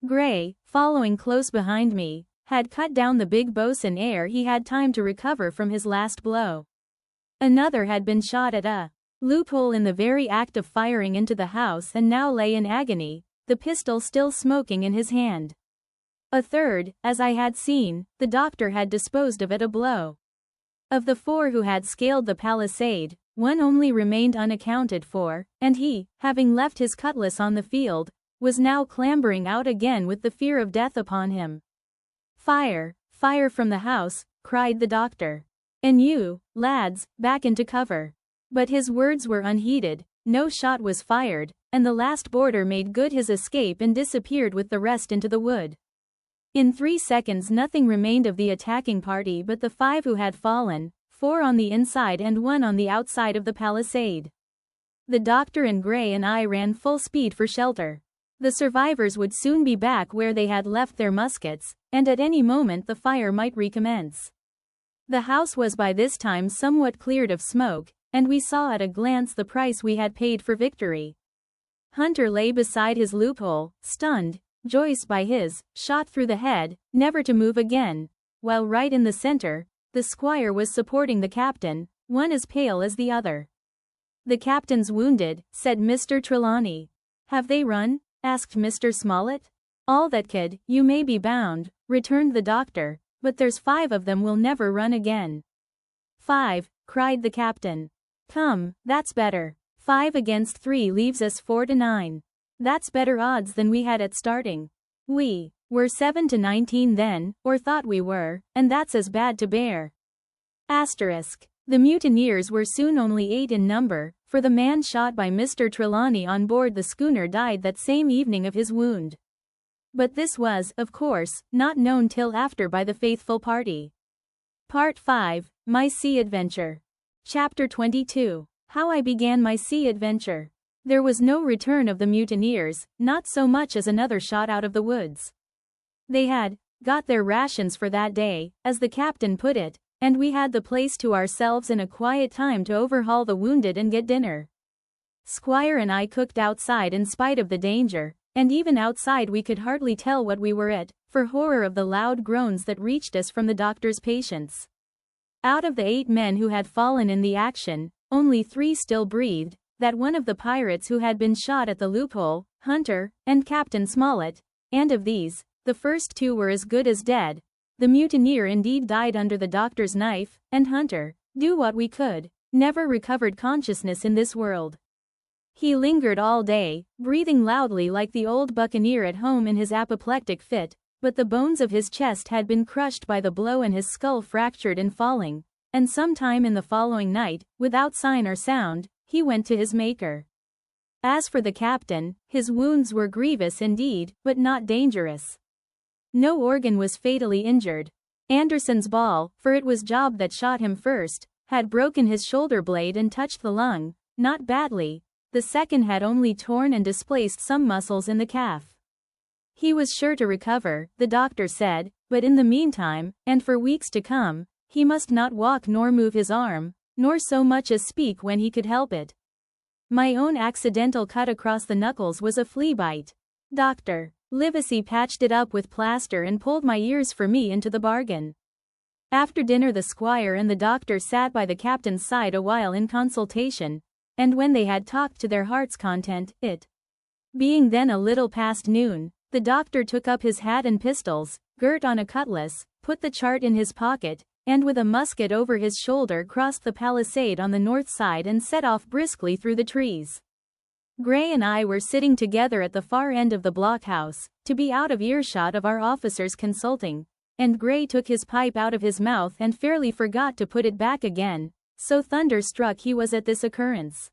Gray, following close behind me, had cut down the big boatswain ere he had time to recover from his last blow. Another had been shot at a loophole in the very act of firing into the house and now lay in agony, the pistol still smoking in his hand. A third, as I had seen, the doctor had disposed of at a blow. Of the 4 who had scaled the palisade, one only remained unaccounted for, and he, having left his cutlass on the field, was now clambering out again with the fear of death upon him. "Fire! Fire from the house!" cried the doctor. "And you, lads, back into cover." But his words were unheeded, no shot was fired, and the last boarder made good his escape and disappeared with the rest into the wood. In 3 seconds nothing remained of the attacking party but the 5 who had fallen, 4 on the inside and 1 on the outside of the palisade. The doctor and Gray and I ran full speed for shelter. The survivors would soon be back where they had left their muskets, and at any moment the fire might recommence. The house was by this time somewhat cleared of smoke, and we saw at a glance the price we had paid for victory. Hunter lay beside his loophole, stunned, Joyce by his, shot through the head, never to move again, while right in the center, the squire was supporting the captain, one as pale as the other. "The captain's wounded," said Mr. Trelawney. "Have they run?" asked Mr. Smollett. "All that could, you may be bound," returned the doctor, "but there's 5 of them will never run again." "5," cried the captain. "Come, that's better. 5 against 3 leaves us 4 to 9. That's better odds than we had at starting. We were 7 to 19 then, or thought we were, and that's as bad to bear." The mutineers were soon only 8 in number, for the man shot by Mr. Trelawney on board the schooner died that same evening of his wound. But this was, of course, not known till after by the faithful party. Part 5, My Sea Adventure. Chapter 22. How I began my sea adventure. There was no return of the mutineers, not so much as another shot out of the woods. They had got their rations for that day, as the captain put it, and we had the place to ourselves in a quiet time to overhaul the wounded and get dinner. Squire and I cooked outside in spite of the danger, and even outside we could hardly tell what we were at, for horror of the loud groans that reached us from the doctor's patients. Out of the 8 men who had fallen in the action, only 3 still breathed, that one of the pirates who had been shot at the loophole, Hunter, and Captain Smollett, and of these, the first 2 were as good as dead. The mutineer indeed died under the doctor's knife, and Hunter, do what we could, never recovered consciousness in this world. He lingered all day, breathing loudly like the old buccaneer at home in his apoplectic fit, but the bones of his chest had been crushed by the blow and his skull fractured in falling, and some time in the following night, without sign or sound, he went to his Maker. As for the captain, his wounds were grievous indeed, but not dangerous. No organ was fatally injured. Anderson's ball, for it was Job that shot him first, had broken his shoulder blade and touched the lung, not badly. The second had only torn and displaced some muscles in the calf. He was sure to recover, the doctor said, but in the meantime, and for weeks to come, he must not walk nor move his arm, nor so much as speak when he could help it. My own accidental cut across the knuckles was a flea bite. Dr. Livesey patched it up with plaster and pulled my ears for me into the bargain. After dinner the squire and the doctor sat by the captain's side a while in consultation, and when they had talked to their heart's content, it being then a little past noon, the doctor took up his hat and pistols, girt on a cutlass, put the chart in his pocket, and with a musket over his shoulder crossed the palisade on the north side and set off briskly through the trees. Gray and I were sitting together at the far end of the blockhouse, to be out of earshot of our officers consulting, and Gray took his pipe out of his mouth and fairly forgot to put it back again, so thunderstruck he was at this occurrence.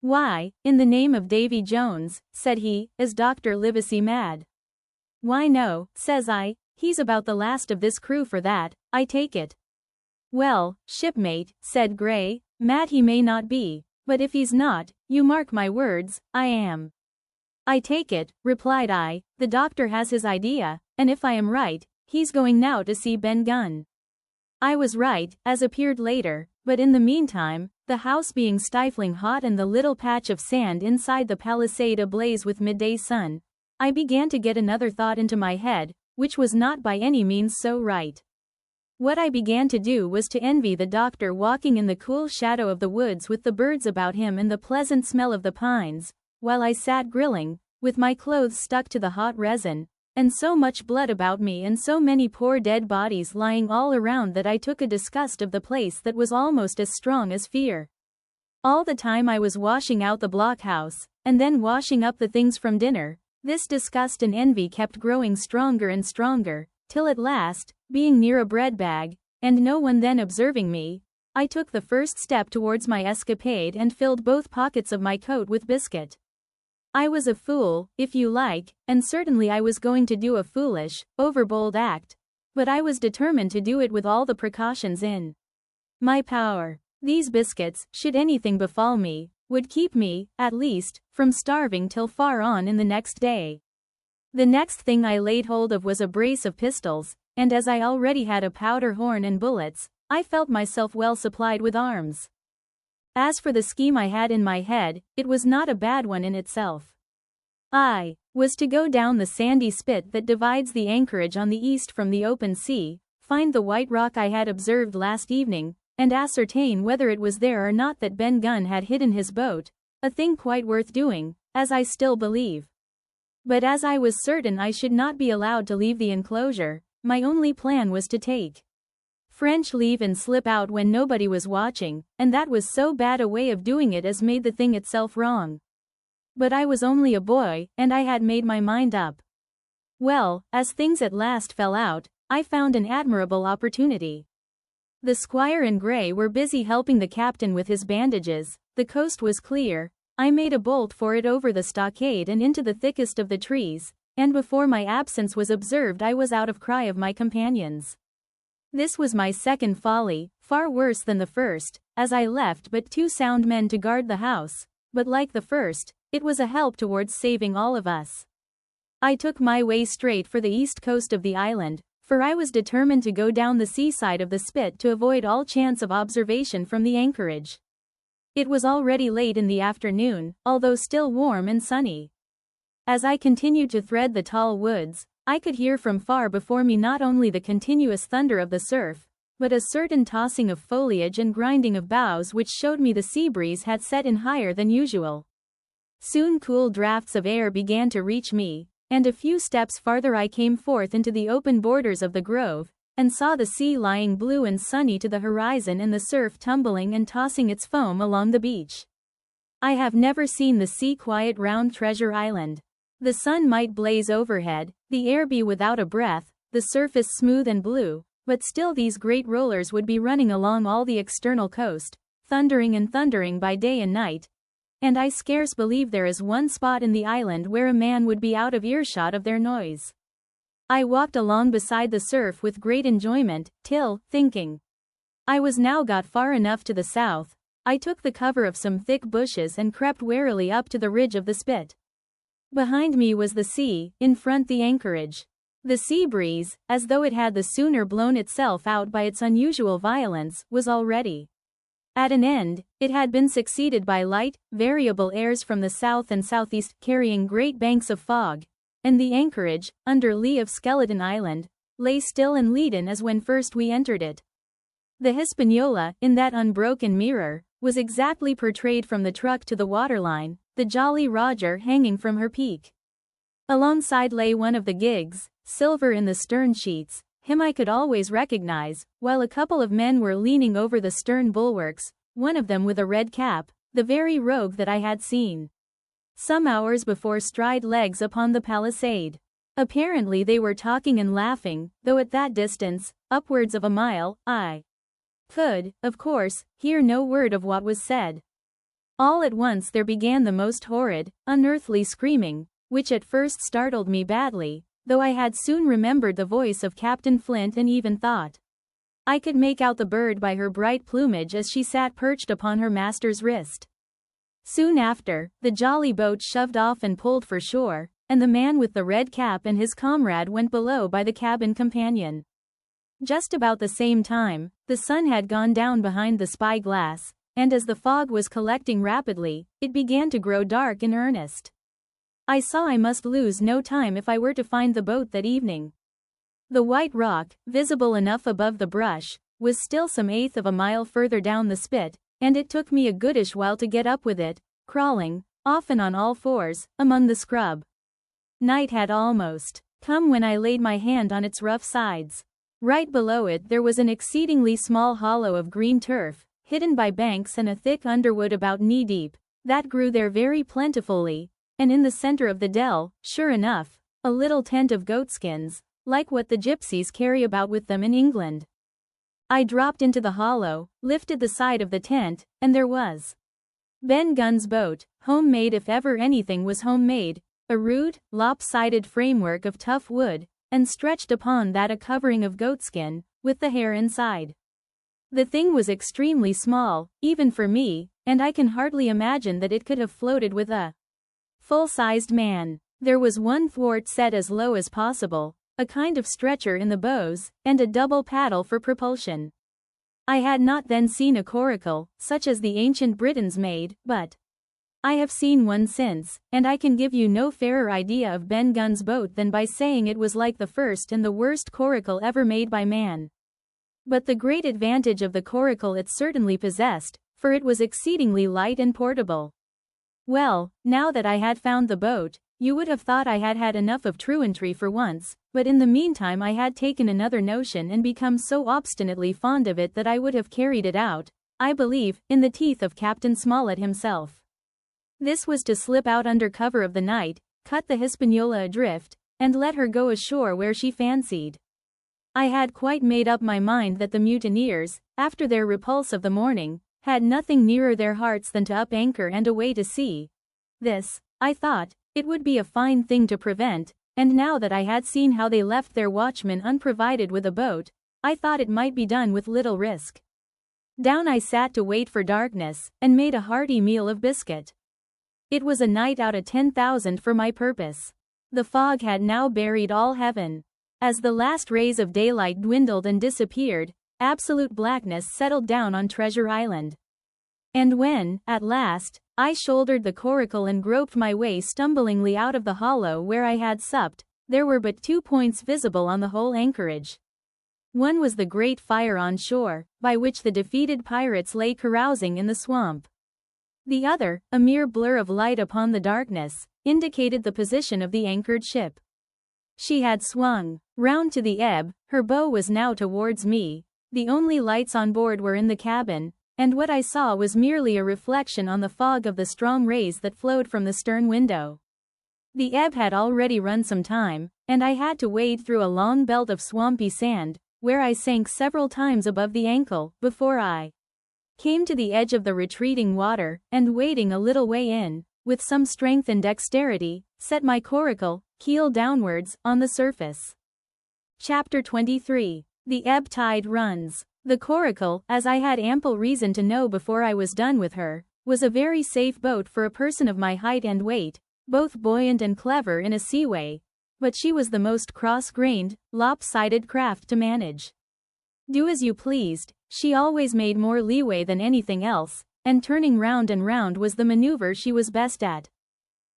"Why, in the name of Davy Jones," said he, "is Dr. Livesey mad?" "Why no," says I, "he's about the last of this crew for that, I take it." "Well, shipmate," said Gray, "mad he may not be, but if he's not, you mark my words, I am." "I take it," replied I, "the doctor has his idea, and if I am right, he's going now to see Ben Gunn." I was right, as appeared later, but in the meantime, the house being stifling hot and the little patch of sand inside the palisade ablaze with midday sun, I began to get another thought into my head, which was not by any means so right. What I began to do was to envy the doctor walking in the cool shadow of the woods with the birds about him and the pleasant smell of the pines, while I sat grilling, with my clothes stuck to the hot resin, and so much blood about me and so many poor dead bodies lying all around that I took a disgust of the place that was almost as strong as fear. All the time I was washing out the blockhouse, and then washing up the things from dinner, this disgust and envy kept growing stronger and stronger, till at last, being near a bread bag, and no one then observing me, I took the first step towards my escapade and filled both pockets of my coat with biscuit. I was a fool, if you like, and certainly I was going to do a foolish, overbold act, but I was determined to do it with all the precautions in my power. These biscuits, should anything befall me, would keep me, at least, from starving till far on in the next day. The next thing I laid hold of was a brace of pistols, and as I already had a powder horn and bullets, I felt myself well supplied with arms. As for the scheme I had in my head, it was not a bad one in itself. I was to go down the sandy spit that divides the anchorage on the east from the open sea, find the white rock I had observed last evening, and ascertain whether it was there or not that Ben Gunn had hidden his boat, a thing quite worth doing, as I still believe. But as I was certain I should not be allowed to leave the enclosure, my only plan was to take French leave and slip out when nobody was watching, and that was so bad a way of doing it as made the thing itself wrong. But I was only a boy, and I had made my mind up. Well, as things at last fell out, I found an admirable opportunity. The squire and Gray were busy helping the captain with his bandages, the coast was clear, I made a bolt for it over the stockade and into the thickest of the trees, and before my absence was observed I was out of cry of my companions. This was my second folly, far worse than the first, as I left but 2 sound men to guard the house, but like the first, it was a help towards saving all of us. I took my way straight for the east coast of the island, for I was determined to go down the seaside of the spit to avoid all chance of observation from the anchorage. It was already late in the afternoon, although still warm and sunny. As I continued to thread the tall woods, I could hear from far before me not only the continuous thunder of the surf, but a certain tossing of foliage and grinding of boughs which showed me the sea breeze had set in higher than usual. Soon cool draughts of air began to reach me, and a few steps farther I came forth into the open borders of the grove, and saw the sea lying blue and sunny to the horizon and the surf tumbling and tossing its foam along the beach. I have never seen the sea quiet round Treasure Island. The sun might blaze overhead, the air be without a breath, the surface smooth and blue, but still these great rollers would be running along all the external coast, thundering and thundering by day and night, and I scarce believe there is one spot in the island where a man would be out of earshot of their noise. I walked along beside the surf with great enjoyment, till, thinking I was now got far enough to the south, I took the cover of some thick bushes and crept warily up to the ridge of the spit. Behind me was the sea, in front the anchorage. The sea breeze, as though it had the sooner blown itself out by its unusual violence, was already at an end. It had been succeeded by light, variable airs from the south and southeast, carrying great banks of fog, and the anchorage, under lee of Skeleton Island, lay still and leaden as when first we entered it. The Hispaniola, in that unbroken mirror, was exactly portrayed from the truck to the waterline, the Jolly Roger hanging from her peak. Alongside lay one of the gigs, silver in the stern sheets, him I could always recognize, while a couple of men were leaning over the stern bulwarks, one of them with a red cap, the very rogue that I had seen some hours before stride legs upon the palisade. Apparently they were talking and laughing, though at that distance, upwards of a mile, I could, of course, hear no word of what was said. All at once there began the most horrid, unearthly screaming, which at first startled me badly, though I had soon remembered the voice of Captain Flint and even thought I could make out the bird by her bright plumage as she sat perched upon her master's wrist. Soon after, the jolly boat shoved off and pulled for shore, and the man with the red cap and his comrade went below by the cabin companion. Just about the same time, the sun had gone down behind the spy-glass, and as the fog was collecting rapidly, it began to grow dark in earnest. I saw I must lose no time if I were to find the boat that evening. The white rock, visible enough above the brush, was still some eighth of a mile further down the spit, and it took me a goodish while to get up with it, crawling, often on all fours, among the scrub. Night had almost come when I laid my hand on its rough sides. Right below it there was an exceedingly small hollow of green turf, hidden by banks and a thick underwood about knee-deep, that grew there very plentifully, and in the center of the dell, sure enough, a little tent of goatskins, like what the gypsies carry about with them in England. I dropped into the hollow, lifted the side of the tent, and there was Ben Gunn's boat, homemade if ever anything was homemade, a rude, lopsided framework of tough wood, and stretched upon that a covering of goatskin, with the hair inside. The thing was extremely small, even for me, and I can hardly imagine that it could have floated with a full-sized man. There was one thwart set as low as possible, a kind of stretcher in the bows, and a double paddle for propulsion. I had not then seen a coracle, such as the ancient Britons made, but I have seen one since, and I can give you no fairer idea of Ben Gunn's boat than by saying it was like the first and the worst coracle ever made by man. But the great advantage of the coracle it certainly possessed, for it was exceedingly light and portable. Well, now that I had found the boat, you would have thought I had had enough of truantry for once, but in the meantime I had taken another notion and become so obstinately fond of it that I would have carried it out, I believe, in the teeth of Captain Smollett himself. This was to slip out under cover of the night, cut the Hispaniola adrift, and let her go ashore where she fancied. I had quite made up my mind that the mutineers, after their repulse of the morning, had nothing nearer their hearts than to up anchor and away to sea. This, I thought, it would be a fine thing to prevent, and now that I had seen how they left their watchmen unprovided with a boat, I thought it might be done with little risk. Down I sat to wait for darkness, and made a hearty meal of biscuit. It was a night out of 10,000 for my purpose. The fog had now buried all heaven. As the last rays of daylight dwindled and disappeared, absolute blackness settled down on Treasure Island. And when, at last, I shouldered the coracle and groped my way stumblingly out of the hollow where I had supped, there were but 2 points visible on the whole anchorage. One was the great fire on shore, by which the defeated pirates lay carousing in the swamp. The other, a mere blur of light upon the darkness, indicated the position of the anchored ship. She had swung round to the ebb, her bow was now towards me, the only lights on board were in the cabin, and what I saw was merely a reflection on the fog of the strong rays that flowed from the stern window. The ebb had already run some time, and I had to wade through a long belt of swampy sand, where I sank several times above the ankle, before I came to the edge of the retreating water, and wading a little way in, with some strength and dexterity, set my coracle, keel downwards, on the surface. Chapter 23. The Ebb-tide runs. The coracle, as I had ample reason to know before I was done with her, was a very safe boat for a person of my height and weight, both buoyant and clever in a seaway, but she was the most cross-grained, lopsided craft to manage. Do as you pleased, she always made more leeway than anything else, and turning round and round was the maneuver she was best at.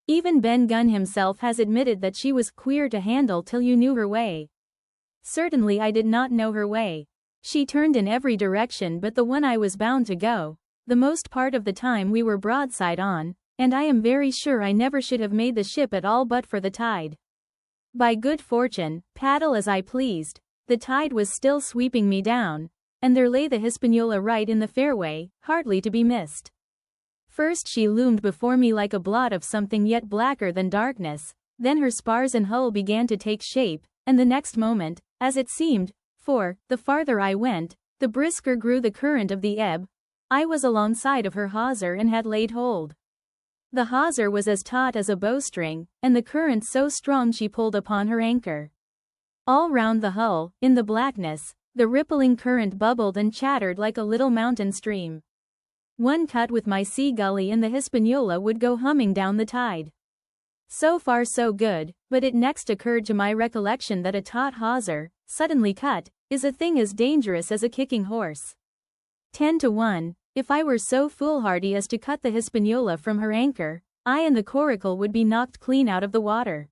Even Ben Gunn himself has admitted that she was queer to handle till you knew her way. Certainly I did not know her way. She turned in every direction but the one I was bound to go. The most part of the time we were broadside on, and I am very sure I never should have made the ship at all but for the tide. By good fortune, paddle as I pleased, the tide was still sweeping me down, and there lay the Hispaniola right in the fairway, hardly to be missed. First she loomed before me like a blot of something yet blacker than darkness, then her spars and hull began to take shape, and the next moment, as it seemed, for, the farther I went, the brisker grew the current of the ebb, I was alongside of her hawser and had laid hold. The hawser was as taut as a bowstring, and the current so strong she pulled upon her anchor. All round the hull, in the blackness, the rippling current bubbled and chattered like a little mountain stream. One cut with my sea gully and the Hispaniola would go humming down the tide. So far so good, but it next occurred to my recollection that a taut hawser, suddenly cut, is a thing as dangerous as a kicking horse. 10 to 1, if I were so foolhardy as to cut the Hispaniola from her anchor, I and the Coracle would be knocked clean out of the water.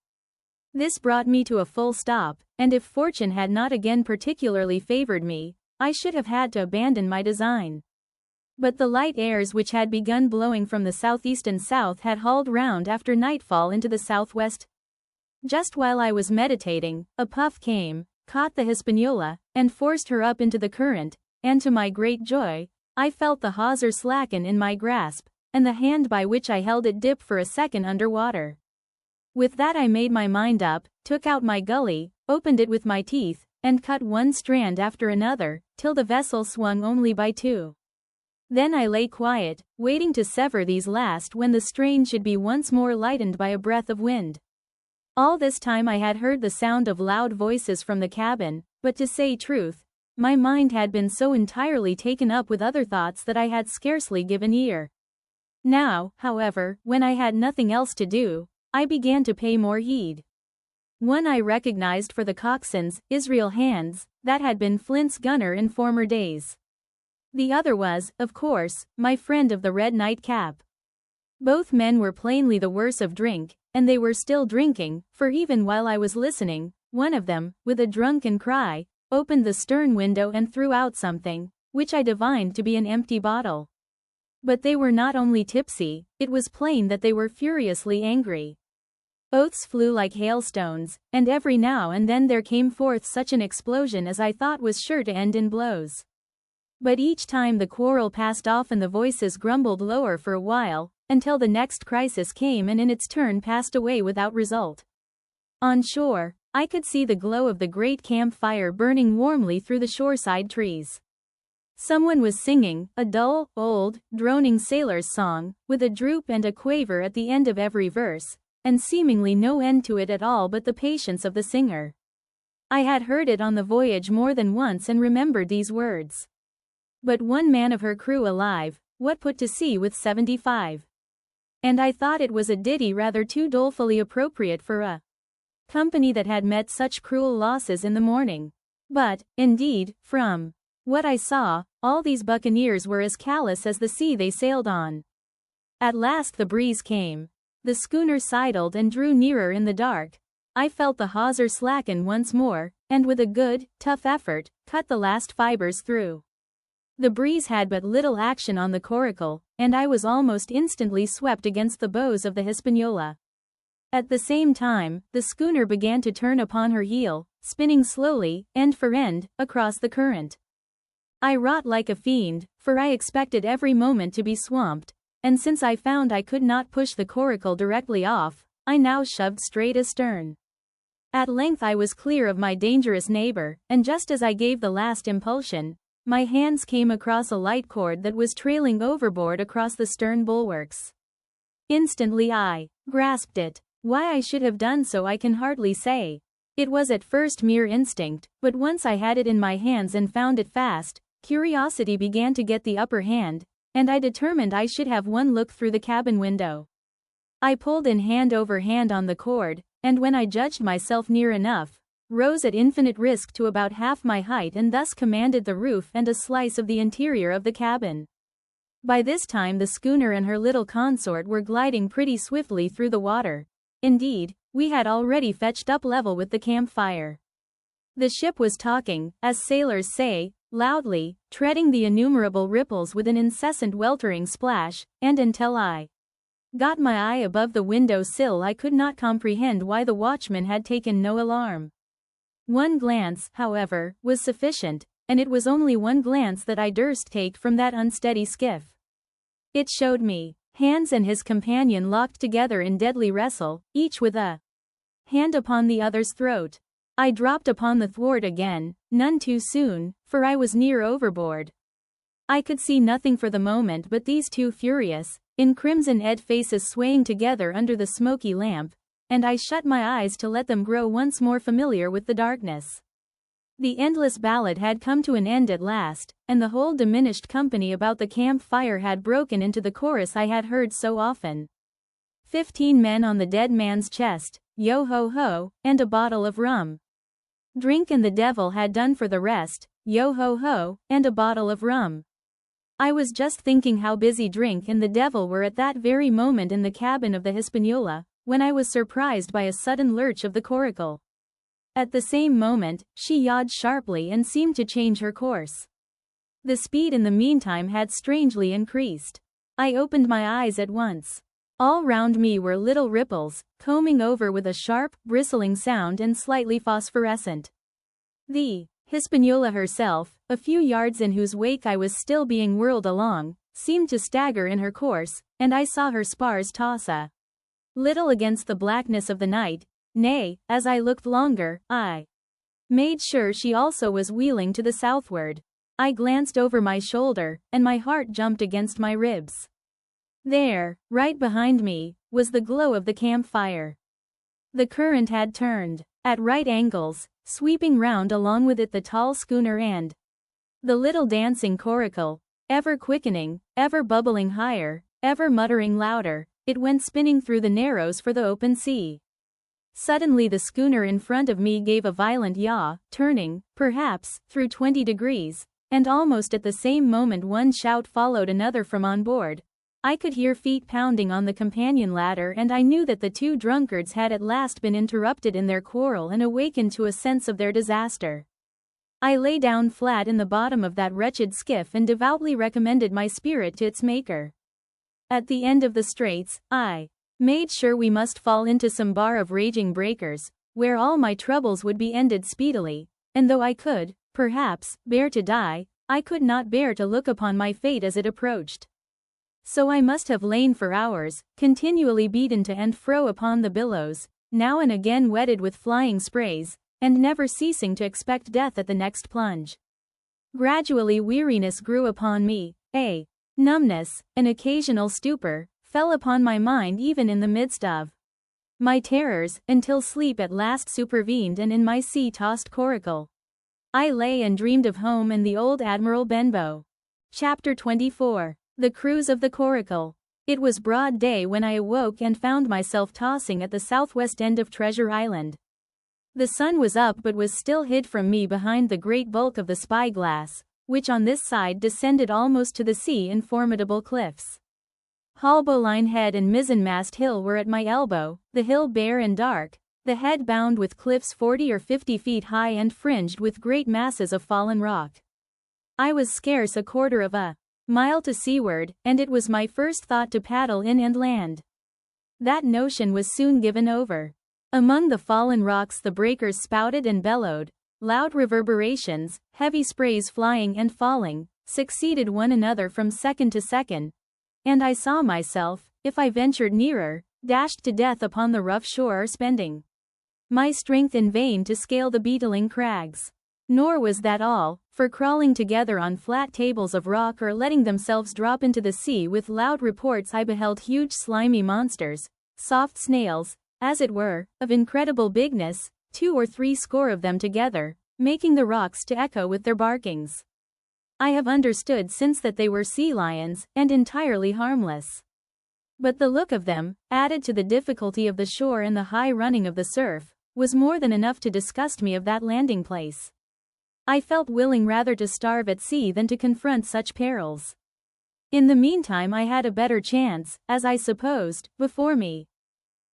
This brought me to a full stop, and if fortune had not again particularly favored me, I should have had to abandon my design. But the light airs which had begun blowing from the southeast and south had hauled round after nightfall into the southwest. Just while I was meditating, a puff came, caught the Hispaniola, and forced her up into the current, and to my great joy, I felt the hawser slacken in my grasp, and the hand by which I held it dip for a second under water. With that I made my mind up, took out my gully, opened it with my teeth, and cut one strand after another, till the vessel swung only by 2. Then I lay quiet, waiting to sever these last when the strain should be once more lightened by a breath of wind. All this time I had heard the sound of loud voices from the cabin, but to say truth, my mind had been so entirely taken up with other thoughts that I had scarcely given ear. Now, however, when I had nothing else to do, I began to pay more heed. One I recognized for the coxswain's, Israel Hands, that had been Flint's gunner in former days. The other was, of course, my friend of the red nightcap. Both men were plainly the worse of drink, and they were still drinking, for even while I was listening, one of them, with a drunken cry, opened the stern window and threw out something, which I divined to be an empty bottle. But they were not only tipsy, it was plain that they were furiously angry. Oaths flew like hailstones, and every now and then there came forth such an explosion as I thought was sure to end in blows. But each time the quarrel passed off and the voices grumbled lower for a while, until the next crisis came and in its turn passed away without result. On shore, I could see the glow of the great campfire burning warmly through the shoreside trees. Someone was singing, a dull, old, droning sailor's song, with a droop and a quaver at the end of every verse, and seemingly no end to it at all but the patience of the singer. I had heard it on the voyage more than once and remembered these words. But one man of her crew alive, what put to sea with 75? And I thought it was a ditty rather too dolefully appropriate for a company that had met such cruel losses in the morning. But, indeed, from what I saw, all these buccaneers were as callous as the sea they sailed on. At last the breeze came. The schooner sidled and drew nearer in the dark. I felt the hawser slacken once more, and with a good, tough effort, cut the last fibers through. The breeze had but little action on the Coracle, and I was almost instantly swept against the bows of the Hispaniola. At the same time, the schooner began to turn upon her heel, spinning slowly, end for end, across the current. I wrought like a fiend, for I expected every moment to be swamped, and since I found I could not push the Coracle directly off, I now shoved straight astern. At length I was clear of my dangerous neighbor, and just as I gave the last impulsion, my hands came across a light cord that was trailing overboard across the stern bulwarks. Instantly I grasped it. Why I should have done so I can hardly say. It was at first mere instinct, but once I had it in my hands and found it fast, curiosity began to get the upper hand, and I determined I should have one look through the cabin window. I pulled in hand over hand on the cord, and when I judged myself near enough, rose at infinite risk to about half my height and thus commanded the roof and a slice of the interior of the cabin. By this time the schooner and her little consort were gliding pretty swiftly through the water. Indeed, we had already fetched up level with the campfire. The ship was talking, as sailors say, loudly, treading the innumerable ripples with an incessant weltering splash, and until I got my eye above the window sill I could not comprehend why the watchman had taken no alarm. One glance, however, was sufficient, and it was only one glance that I durst take from that unsteady skiff. It showed me Hans and his companion locked together in deadly wrestle, each with a hand upon the other's throat. I dropped upon the thwart again, none too soon, for I was near overboard. I could see nothing for the moment but these two furious, in crimson-ed faces swaying together under the smoky lamp, and I shut my eyes to let them grow once more familiar with the darkness. The endless ballad had come to an end at last, and the whole diminished company about the campfire had broken into the chorus I had heard so often. 15 men on the dead man's chest, yo-ho-ho, and a bottle of rum. Drink and the devil had done for the rest, yo-ho-ho, and a bottle of rum. I was just thinking how busy drink and the devil were at that very moment in the cabin of the Hispaniola, when I was surprised by a sudden lurch of the Coracle. At the same moment, she yawed sharply and seemed to change her course. The speed in the meantime had strangely increased. I opened my eyes at once. All round me were little ripples, combing over with a sharp, bristling sound and slightly phosphorescent. The Hispaniola herself, a few yards in whose wake I was still being whirled along, seemed to stagger in her course, and I saw her spars toss a little against the blackness of the night. Nay, as I looked longer, I made sure she also was wheeling to the southward. I glanced over my shoulder, and my heart jumped against my ribs. There, right behind me, was the glow of the campfire. The current had turned, at right angles, sweeping round along with it the tall schooner and the little dancing Coracle, ever quickening, ever bubbling higher, ever muttering louder. It went spinning through the narrows for the open sea. Suddenly the schooner in front of me gave a violent yaw, turning, perhaps, through 20 degrees, and almost at the same moment one shout followed another from on board. I could hear feet pounding on the companion ladder, and I knew that the two drunkards had at last been interrupted in their quarrel and awakened to a sense of their disaster. I lay down flat in the bottom of that wretched skiff and devoutly recommended my spirit to its maker. At the end of the straits, I made sure we must fall into some bar of raging breakers, where all my troubles would be ended speedily, and though I could, perhaps, bear to die, I could not bear to look upon my fate as it approached. So I must have lain for hours, continually beaten to and fro upon the billows, now and again wetted with flying sprays, and never ceasing to expect death at the next plunge. Gradually weariness grew upon me, a numbness, an occasional stupor, fell upon my mind even in the midst of my terrors, until sleep at last supervened and in my sea-tossed Coracle I lay and dreamed of home and the old Admiral Benbow. Chapter 24. The Cruise of the Coracle. It was broad day when I awoke and found myself tossing at the southwest end of Treasure Island. The sun was up but was still hid from me behind the great bulk of the spyglass, which on this side descended almost to the sea in formidable cliffs. Haulbowline Head and Mizzenmast Hill were at my elbow, the hill bare and dark, the head bound with cliffs 40 or 50 feet high and fringed with great masses of fallen rock. I was scarce a quarter of a mile to seaward, and it was my first thought to paddle in and land. That notion was soon given over. Among the fallen rocks the breakers spouted and bellowed, loud reverberations, heavy sprays flying and falling, succeeded one another from second to second, and I saw myself, if I ventured nearer, dashed to death upon the rough shore or spending my strength in vain to scale the beetling crags. Nor was that all, for crawling together on flat tables of rock or letting themselves drop into the sea with loud reports I beheld huge slimy monsters, soft snails, as it were, of incredible bigness, 2 or 3 score of them together, making the rocks to echo with their barkings. I have understood since that they were sea lions, and entirely harmless. But the look of them, added to the difficulty of the shore and the high running of the surf, was more than enough to disgust me of that landing place. I felt willing rather to starve at sea than to confront such perils. In the meantime I had a better chance, as I supposed, before me.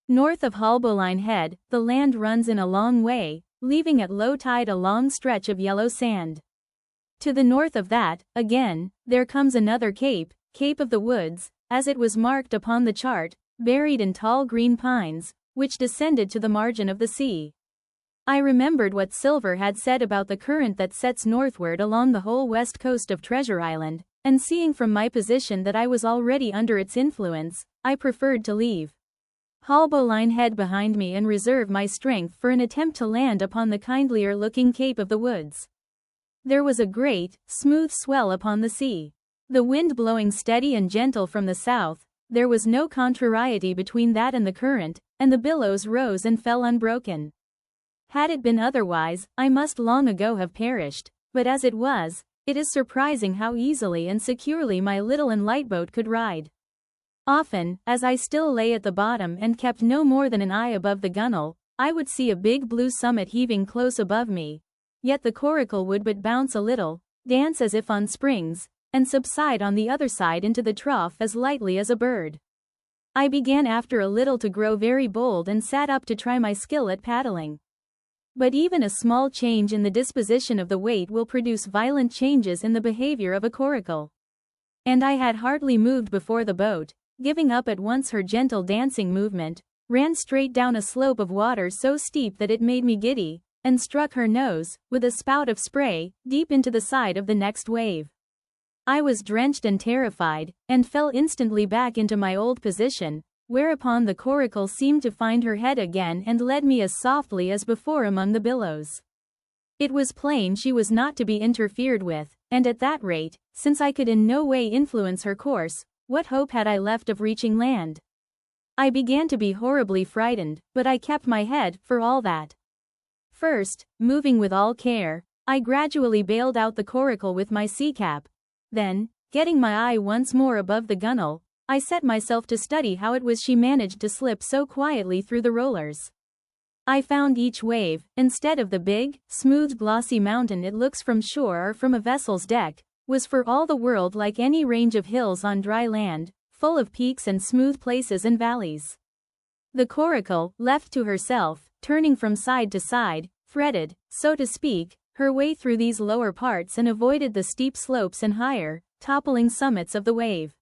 North of Haulbowline Head, the land runs in a long way, leaving at low tide a long stretch of yellow sand. To the north of that, again, there comes another cape, Cape of the Woods, as it was marked upon the chart, buried in tall green pines, which descended to the margin of the sea. I remembered what Silver had said about the current that sets northward along the whole west coast of Treasure Island, and seeing from my position that I was already under its influence, I preferred to leave Haulbowline Head behind me and reserve my strength for an attempt to land upon the kindlier-looking Cape of the Woods. There was a great, smooth swell upon the sea. The wind blowing steady and gentle from the south, there was no contrariety between that and the current, and the billows rose and fell unbroken. Had it been otherwise, I must long ago have perished, but as it was, it is surprising how easily and securely my little and light boat could ride. Often, as I still lay at the bottom and kept no more than an eye above the gunwale, I would see a big blue summit heaving close above me. Yet the Coracle would but bounce a little, dance as if on springs, and subside on the other side into the trough as lightly as a bird. I began after a little to grow very bold and sat up to try my skill at paddling. But even a small change in the disposition of the weight will produce violent changes in the behavior of a coracle. And I had hardly moved before the boat, giving up at once her gentle dancing movement, ran straight down a slope of water so steep that it made me giddy, and struck her nose, with a spout of spray, deep into the side of the next wave. I was drenched and terrified, and fell instantly back into my old position, whereupon the coracle seemed to find her head again and led me as softly as before among the billows. It was plain she was not to be interfered with, and at that rate, since I could in no way influence her course, what hope had I left of reaching land? I began to be horribly frightened, but I kept my head, for all that. First, moving with all care, I gradually bailed out the coracle with my sea cap. Then, getting my eye once more above the gunwale, I set myself to study how it was she managed to slip so quietly through the rollers. I found each wave, instead of the big, smooth glossy mountain it looks from shore or from a vessel's deck, was for all the world like any range of hills on dry land, full of peaks and smooth places and valleys. The coracle, left to herself, turning from side to side, threaded, so to speak, her way through these lower parts and avoided the steep slopes and higher, toppling summits of the wave.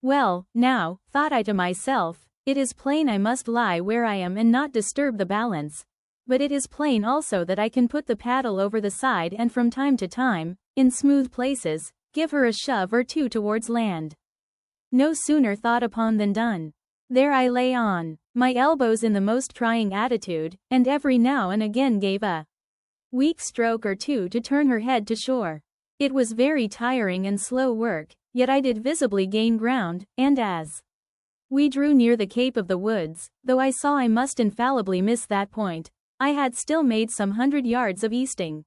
Well, now, thought I to myself, it is plain I must lie where I am and not disturb the balance, but it is plain also that I can put the paddle over the side and from time to time, in smooth places, give her a shove or two towards land. No sooner thought upon than done. There I lay on, my elbows in the most trying attitude, and every now and again gave a weak stroke or two to turn her head to shore. It was very tiring and slow work, yet I did visibly gain ground, and as we drew near the Cape of the Woods, though I saw I must infallibly miss that point, I had still made some 100 yards of easting.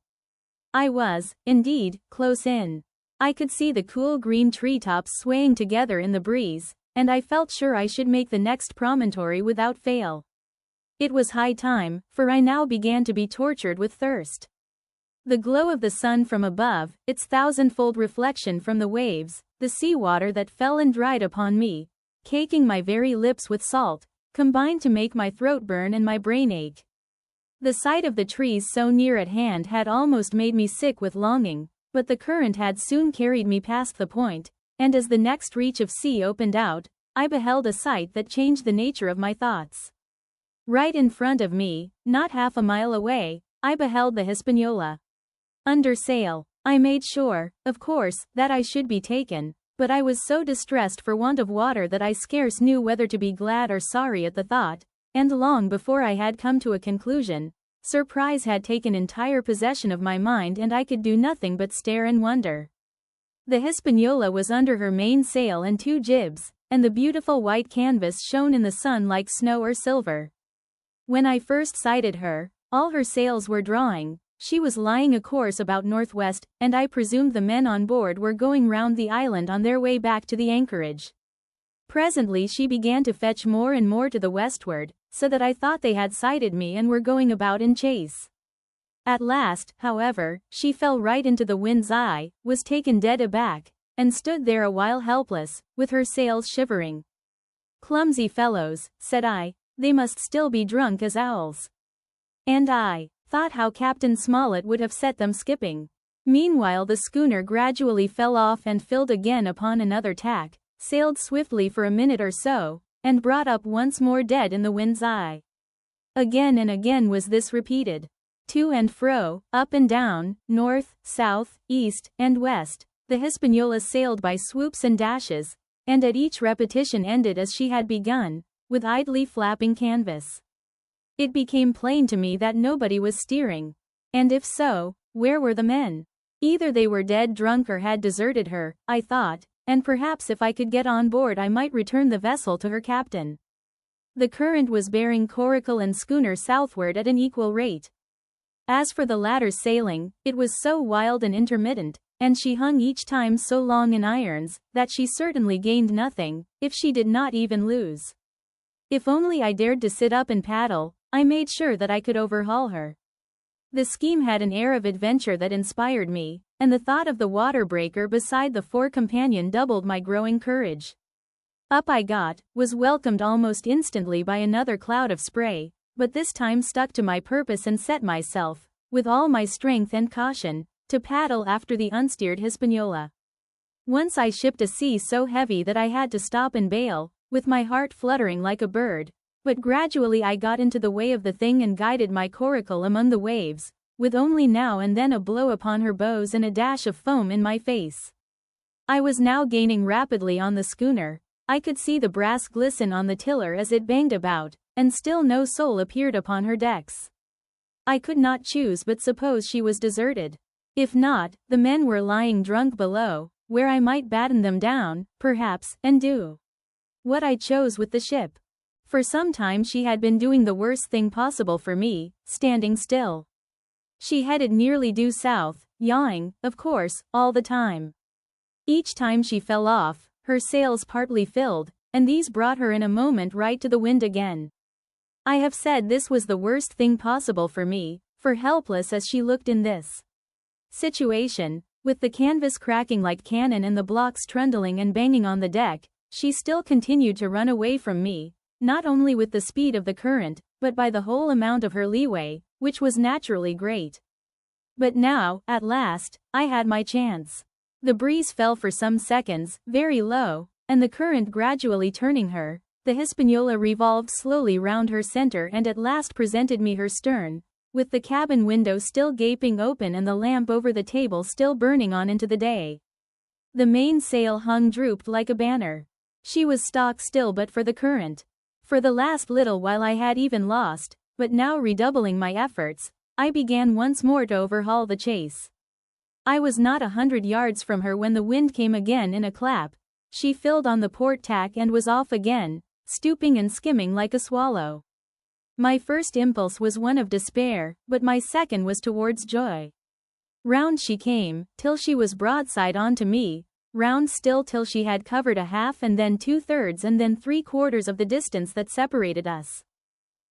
I was, indeed, close in. I could see the cool green treetops swaying together in the breeze, and I felt sure I should make the next promontory without fail. It was high time, for I now began to be tortured with thirst. The glow of the sun from above, its thousandfold reflection from the waves, the sea water that fell and dried upon me, caking my very lips with salt, combined to make my throat burn and my brain ache. The sight of the trees so near at hand had almost made me sick with longing, but the current had soon carried me past the point, and as the next reach of sea opened out, I beheld a sight that changed the nature of my thoughts. Right in front of me, not half a mile away, I beheld the Hispaniola. Under sail. I made sure, of course, that I should be taken, but I was so distressed for want of water that I scarce knew whether to be glad or sorry at the thought, and long before I had come to a conclusion, surprise had taken entire possession of my mind and I could do nothing but stare and wonder. The Hispaniola was under her mainsail and 2 jibs, and the beautiful white canvas shone in the sun like snow or silver. When I first sighted her, all her sails were drawing, she was lying a course about northwest, and I presumed the men on board were going round the island on their way back to the anchorage. Presently she began to fetch more and more to the westward, so that I thought they had sighted me and were going about in chase. At last, however, she fell right into the wind's eye, was taken dead aback, and stood there a while helpless, with her sails shivering. Clumsy fellows, said I, they must still be drunk as owls. And I thought how Captain Smollett would have set them skipping. Meanwhile the schooner gradually fell off and filled again upon another tack, sailed swiftly for a minute or so, and brought up once more dead in the wind's eye. Again and again was this repeated. To and fro, up and down, north, south, east, and west, the Hispaniola sailed by swoops and dashes, and at each repetition ended as she had begun, with idly flapping canvas. It became plain to me that nobody was steering. And if so, where were the men? Either they were dead drunk or had deserted her, I thought, and perhaps if I could get on board I might return the vessel to her captain. The current was bearing Coracle and schooner southward at an equal rate. As for the latter's sailing, it was so wild and intermittent, and she hung each time so long in irons, that she certainly gained nothing, if she did not even lose. If only I dared to sit up and paddle, I made sure that I could overhaul her. The scheme had an air of adventure that inspired me, and the thought of the water breaker beside the fore-companion doubled my growing courage. Up I got, was welcomed almost instantly by another cloud of spray, but this time stuck to my purpose and set myself, with all my strength and caution, to paddle after the unsteered Hispaniola. Once I shipped a sea so heavy that I had to stop and bail, with my heart fluttering like a bird, but gradually I got into the way of the thing and guided my coracle among the waves, with only now and then a blow upon her bows and a dash of foam in my face. I was now gaining rapidly on the schooner. I could see the brass glisten on the tiller as it banged about, and still no soul appeared upon her decks. I could not choose but suppose she was deserted. If not, the men were lying drunk below, where I might batten them down, perhaps, and do what I chose with the ship. For some time she had been doing the worst thing possible for me, standing still. She headed nearly due south, yawing, of course, all the time. Each time she fell off, her sails partly filled, and these brought her in a moment right to the wind again. I have said this was the worst thing possible for me, for helpless as she looked in this situation, with the canvas cracking like cannon and the blocks trundling and banging on the deck, she still continued to run away from me, not only with the speed of the current, but by the whole amount of her leeway, which was naturally great. But now, at last, I had my chance. The breeze fell for some seconds, very low, and the current gradually turning her, the Hispaniola revolved slowly round her center and at last presented me her stern, with the cabin window still gaping open and the lamp over the table still burning on into the day. The mainsail hung drooped like a banner. She was stock still but for the current. For the last little while I had even lost, but now redoubling my efforts, I began once more to overhaul the chase. I was not 100 yards from her when the wind came again in a clap. She filled on the port tack and was off again, stooping and skimming like a swallow. My first impulse was one of despair, but my second was towards joy. Round she came, till she was broadside on to me, round still till she had covered a half and then 2/3 and then 3/4 of the distance that separated us.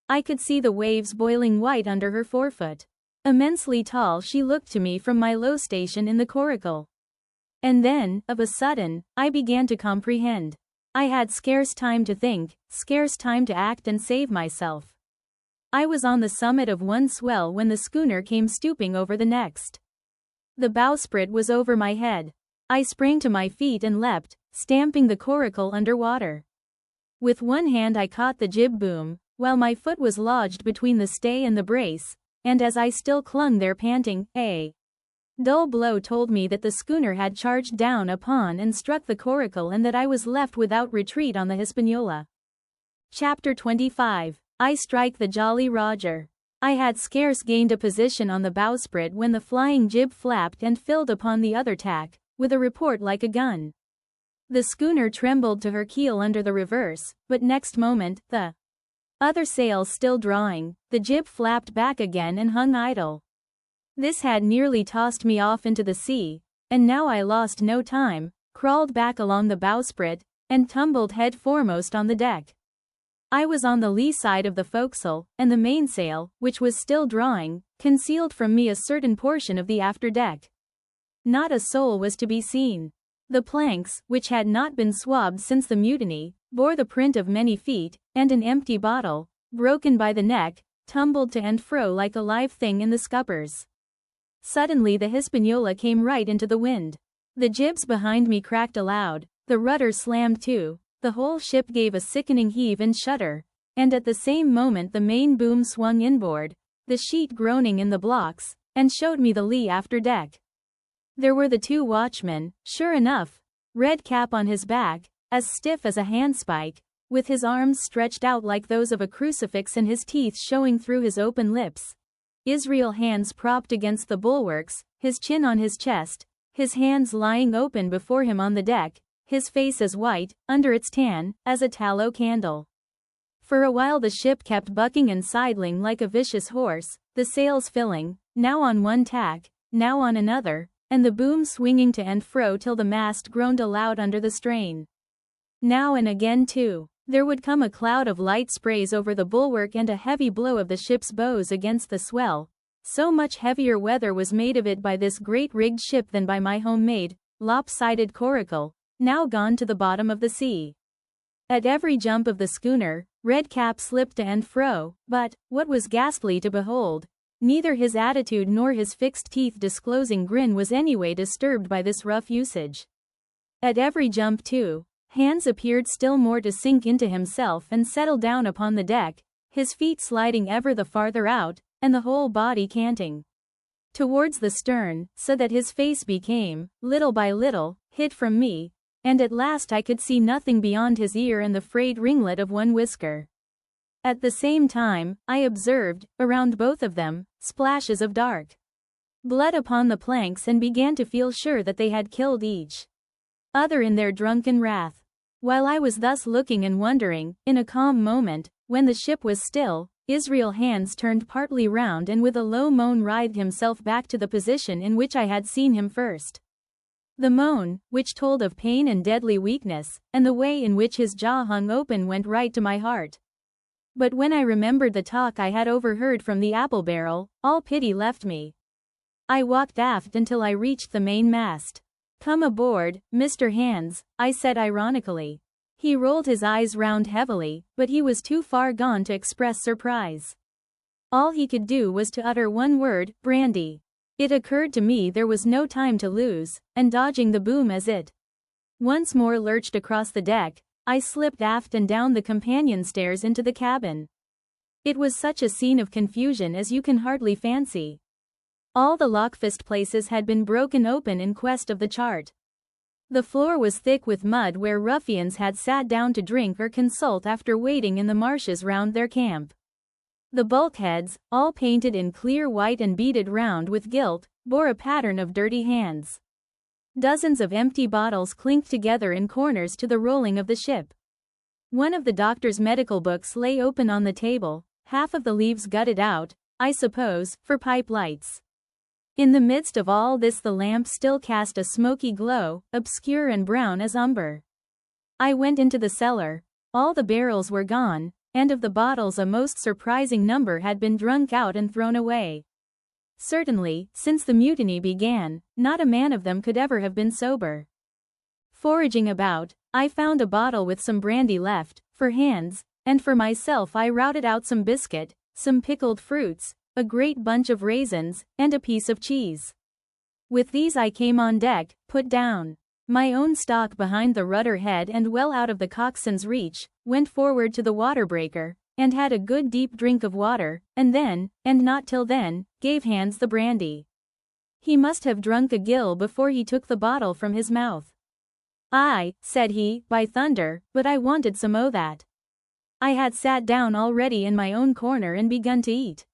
I could see the waves boiling white under her forefoot. Immensely tall she looked to me from my low station in the coracle. And then, of a sudden, I began to comprehend. I had scarce time to think, scarce time to act and save myself. I was on the summit of one swell when the schooner came stooping over the next. The bowsprit was over my head. I sprang to my feet and leapt, stamping the coracle under water. With one hand I caught the jib boom, while my foot was lodged between the stay and the brace, and as I still clung there panting, a dull blow told me that the schooner had charged down upon and struck the coracle and that I was left without retreat on the Hispaniola. Chapter 25. I Strike the Jolly Roger. I had scarce gained a position on the bowsprit when the flying jib flapped and filled upon the other tack, with a report like a gun. The schooner trembled to her keel under the reverse, but next moment, the other sails still drawing, the jib flapped back again and hung idle. This had nearly tossed me off into the sea, and now I lost no time, crawled back along the bowsprit, and tumbled head foremost on the deck. I was on the lee side of the forecastle, and the mainsail, which was still drawing, concealed from me a certain portion of the after deck. Not a soul was to be seen. The planks, which had not been swabbed since the mutiny, bore the print of many feet, and an empty bottle, broken by the neck, tumbled to and fro like a live thing in the scuppers. Suddenly the Hispaniola came right into the wind. The jibs behind me cracked aloud, the rudder slammed to, the whole ship gave a sickening heave and shudder, and at the same moment the main boom swung inboard, the sheet groaning in the blocks, and showed me the lee after deck. There were the two watchmen, sure enough, red cap on his back, as stiff as a handspike, with his arms stretched out like those of a crucifix and his teeth showing through his open lips. Israel hands propped against the bulwarks, his chin on his chest, his hands lying open before him on the deck, his face as white, under its tan, as a tallow candle. For a while the ship kept bucking and sidling like a vicious horse, the sails filling, now on one tack, now on another, and the boom swinging to and fro till the mast groaned aloud under the strain. Now and again too, there would come a cloud of light sprays over the bulwark and a heavy blow of the ship's bows against the swell. So much heavier weather was made of it by this great rigged ship than by my homemade, lopsided Coracle, now gone to the bottom of the sea. At every jump of the schooner, Redcap slipped to and fro, but, what was ghastly to behold, neither his attitude nor his fixed teeth-disclosing grin was anyway disturbed by this rough usage. At every jump too, Hans appeared still more to sink into himself and settle down upon the deck, his feet sliding ever the farther out, and the whole body canting towards the stern, so that his face became, little by little, hid from me, and at last I could see nothing beyond his ear and the frayed ringlet of one whisker. At the same time, I observed, around both of them, splashes of dark blood upon the planks and began to feel sure that they had killed each other in their drunken wrath. While I was thus looking and wondering, in a calm moment, when the ship was still, Israel Hans turned partly round and with a low moan writhed himself back to the position in which I had seen him first. The moan, which told of pain and deadly weakness, and the way in which his jaw hung open went right to my heart. But when I remembered the talk I had overheard from the apple barrel, all pity left me. I walked aft until I reached the main mast. "Come aboard, Mr. Hans," I said ironically. He rolled his eyes round heavily, but he was too far gone to express surprise. All he could do was to utter one word, "Brandy." It occurred to me there was no time to lose, and dodging the boom as it once more lurched across the deck, I slipped aft and down the companion stairs into the cabin. It was such a scene of confusion as you can hardly fancy. All the lockfast places had been broken open in quest of the chart. The floor was thick with mud where ruffians had sat down to drink or consult after waiting in the marshes round their camp. The bulkheads, all painted in clear white and beaded round with gilt, bore a pattern of dirty hands. Dozens of empty bottles clinked together in corners to the rolling of the ship. One of the doctor's medical books lay open on the table, half of the leaves gutted out, I suppose, for pipe lights. In the midst of all this the lamp still cast a smoky glow, obscure and brown as umber. I went into the cellar. All the barrels were gone, and of the bottles a most surprising number had been drunk out and thrown away. Certainly, since the mutiny began, not a man of them could ever have been sober. Foraging about, I found a bottle with some brandy left, for Hans, and for myself I routed out some biscuit, some pickled fruits, a great bunch of raisins, and a piece of cheese. With these I came on deck, put down my own stock behind the rudder head and well out of the coxswain's reach, went forward to the water breaker, and had a good deep drink of water, and then, and not till then, gave Hans the brandy. He must have drunk a gill before he took the bottle from his mouth. "Aye," said he, "by thunder, but I wanted some o' that." I had sat down already in my own corner and begun to eat.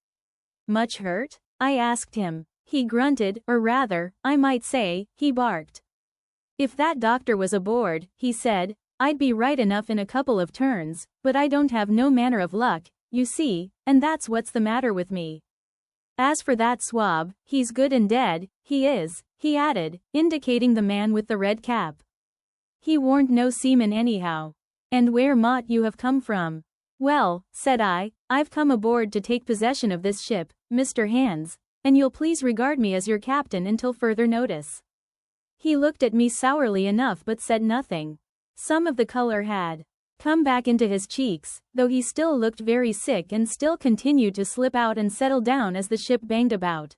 "Much hurt?" I asked him. He grunted, or rather, I might say, he barked. "If that doctor was aboard," he said, "I'd be right enough in a couple of turns, but I don't have no manner of luck, you see, and that's what's the matter with me. As for that swab, he's good and dead, he is," he added, indicating the man with the red cap. "He warn't no seaman anyhow. And where mought you have come from?" "Well," said I, "I've come aboard to take possession of this ship, Mr. Hans, and you'll please regard me as your captain until further notice." He looked at me sourly enough but said nothing. Some of the color had come back into his cheeks, though he still looked very sick and still continued to slip out and settle down as the ship banged about.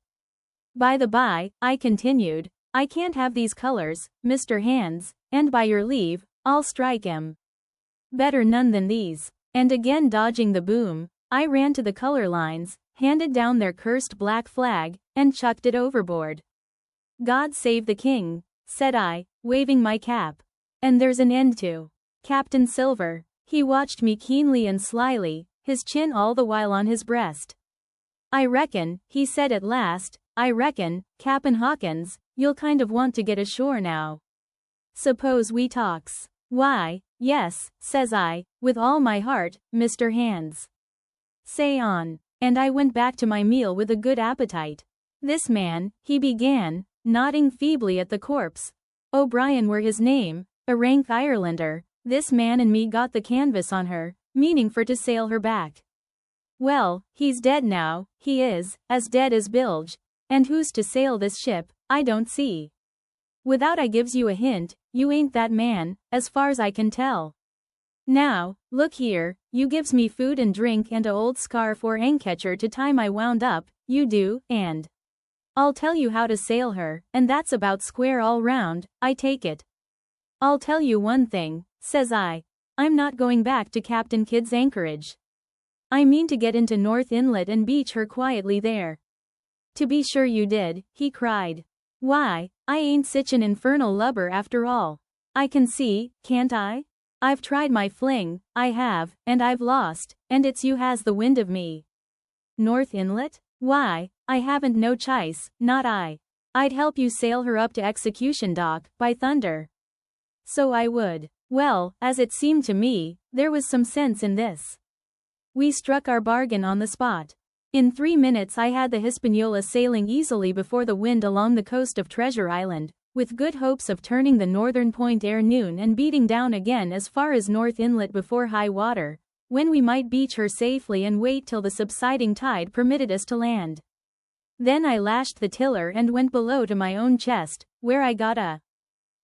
"By the by," I continued, "I can't have these colors, Mr. Hans, and by your leave, I'll strike 'em. Better none than these." And again dodging the boom, I ran to the color lines, handed down their cursed black flag, and chucked it overboard. "God save the king," said I, waving my cap. "And there's an end to Captain Silver." He watched me keenly and slyly, his chin all the while on his breast. "I reckon," he said at last, "I reckon, Cap'n Hawkins, you'll kind of want to get ashore now. Suppose we talks." Why, yes, says I, with all my heart, Mr. Hands. Say on. And I went back to my meal with a good appetite. This man, he began, nodding feebly at the corpse. O'Brien were his name, a rank Irelander. This man and me got the canvas on her, meaning for to sail her back. Well, he's dead now, he is, as dead as bilge, and who's to sail this ship, I don't see. Without I gives you a hint, you ain't that man, as far's I can tell. Now, look here, you gives me food and drink and a old scarf or handkercher to tie my wound up, you do, and I'll tell you how to sail her, and that's about square all round, I take it. I'll tell you one thing, says I, I'm not going back to Captain Kidd's anchorage. I mean to get into North Inlet and beach her quietly there. To be sure you did, he cried. Why, I ain't sich an infernal lubber after all. I can see, can't I? I've tried my fling, I have, and I've lost, and it's you has the wind of me. North Inlet? Why, I haven't no choice, not I. I'd help you sail her up to Execution Dock, by thunder. So I would. Well, as it seemed to me, there was some sense in this. We struck our bargain on the spot. In 3 minutes I had the Hispaniola sailing easily before the wind along the coast of Treasure Island, with good hopes of turning the northern point ere noon and beating down again as far as North Inlet before high water, when we might beach her safely and wait till the subsiding tide permitted us to land. Then I lashed the tiller and went below to my own chest, where I got a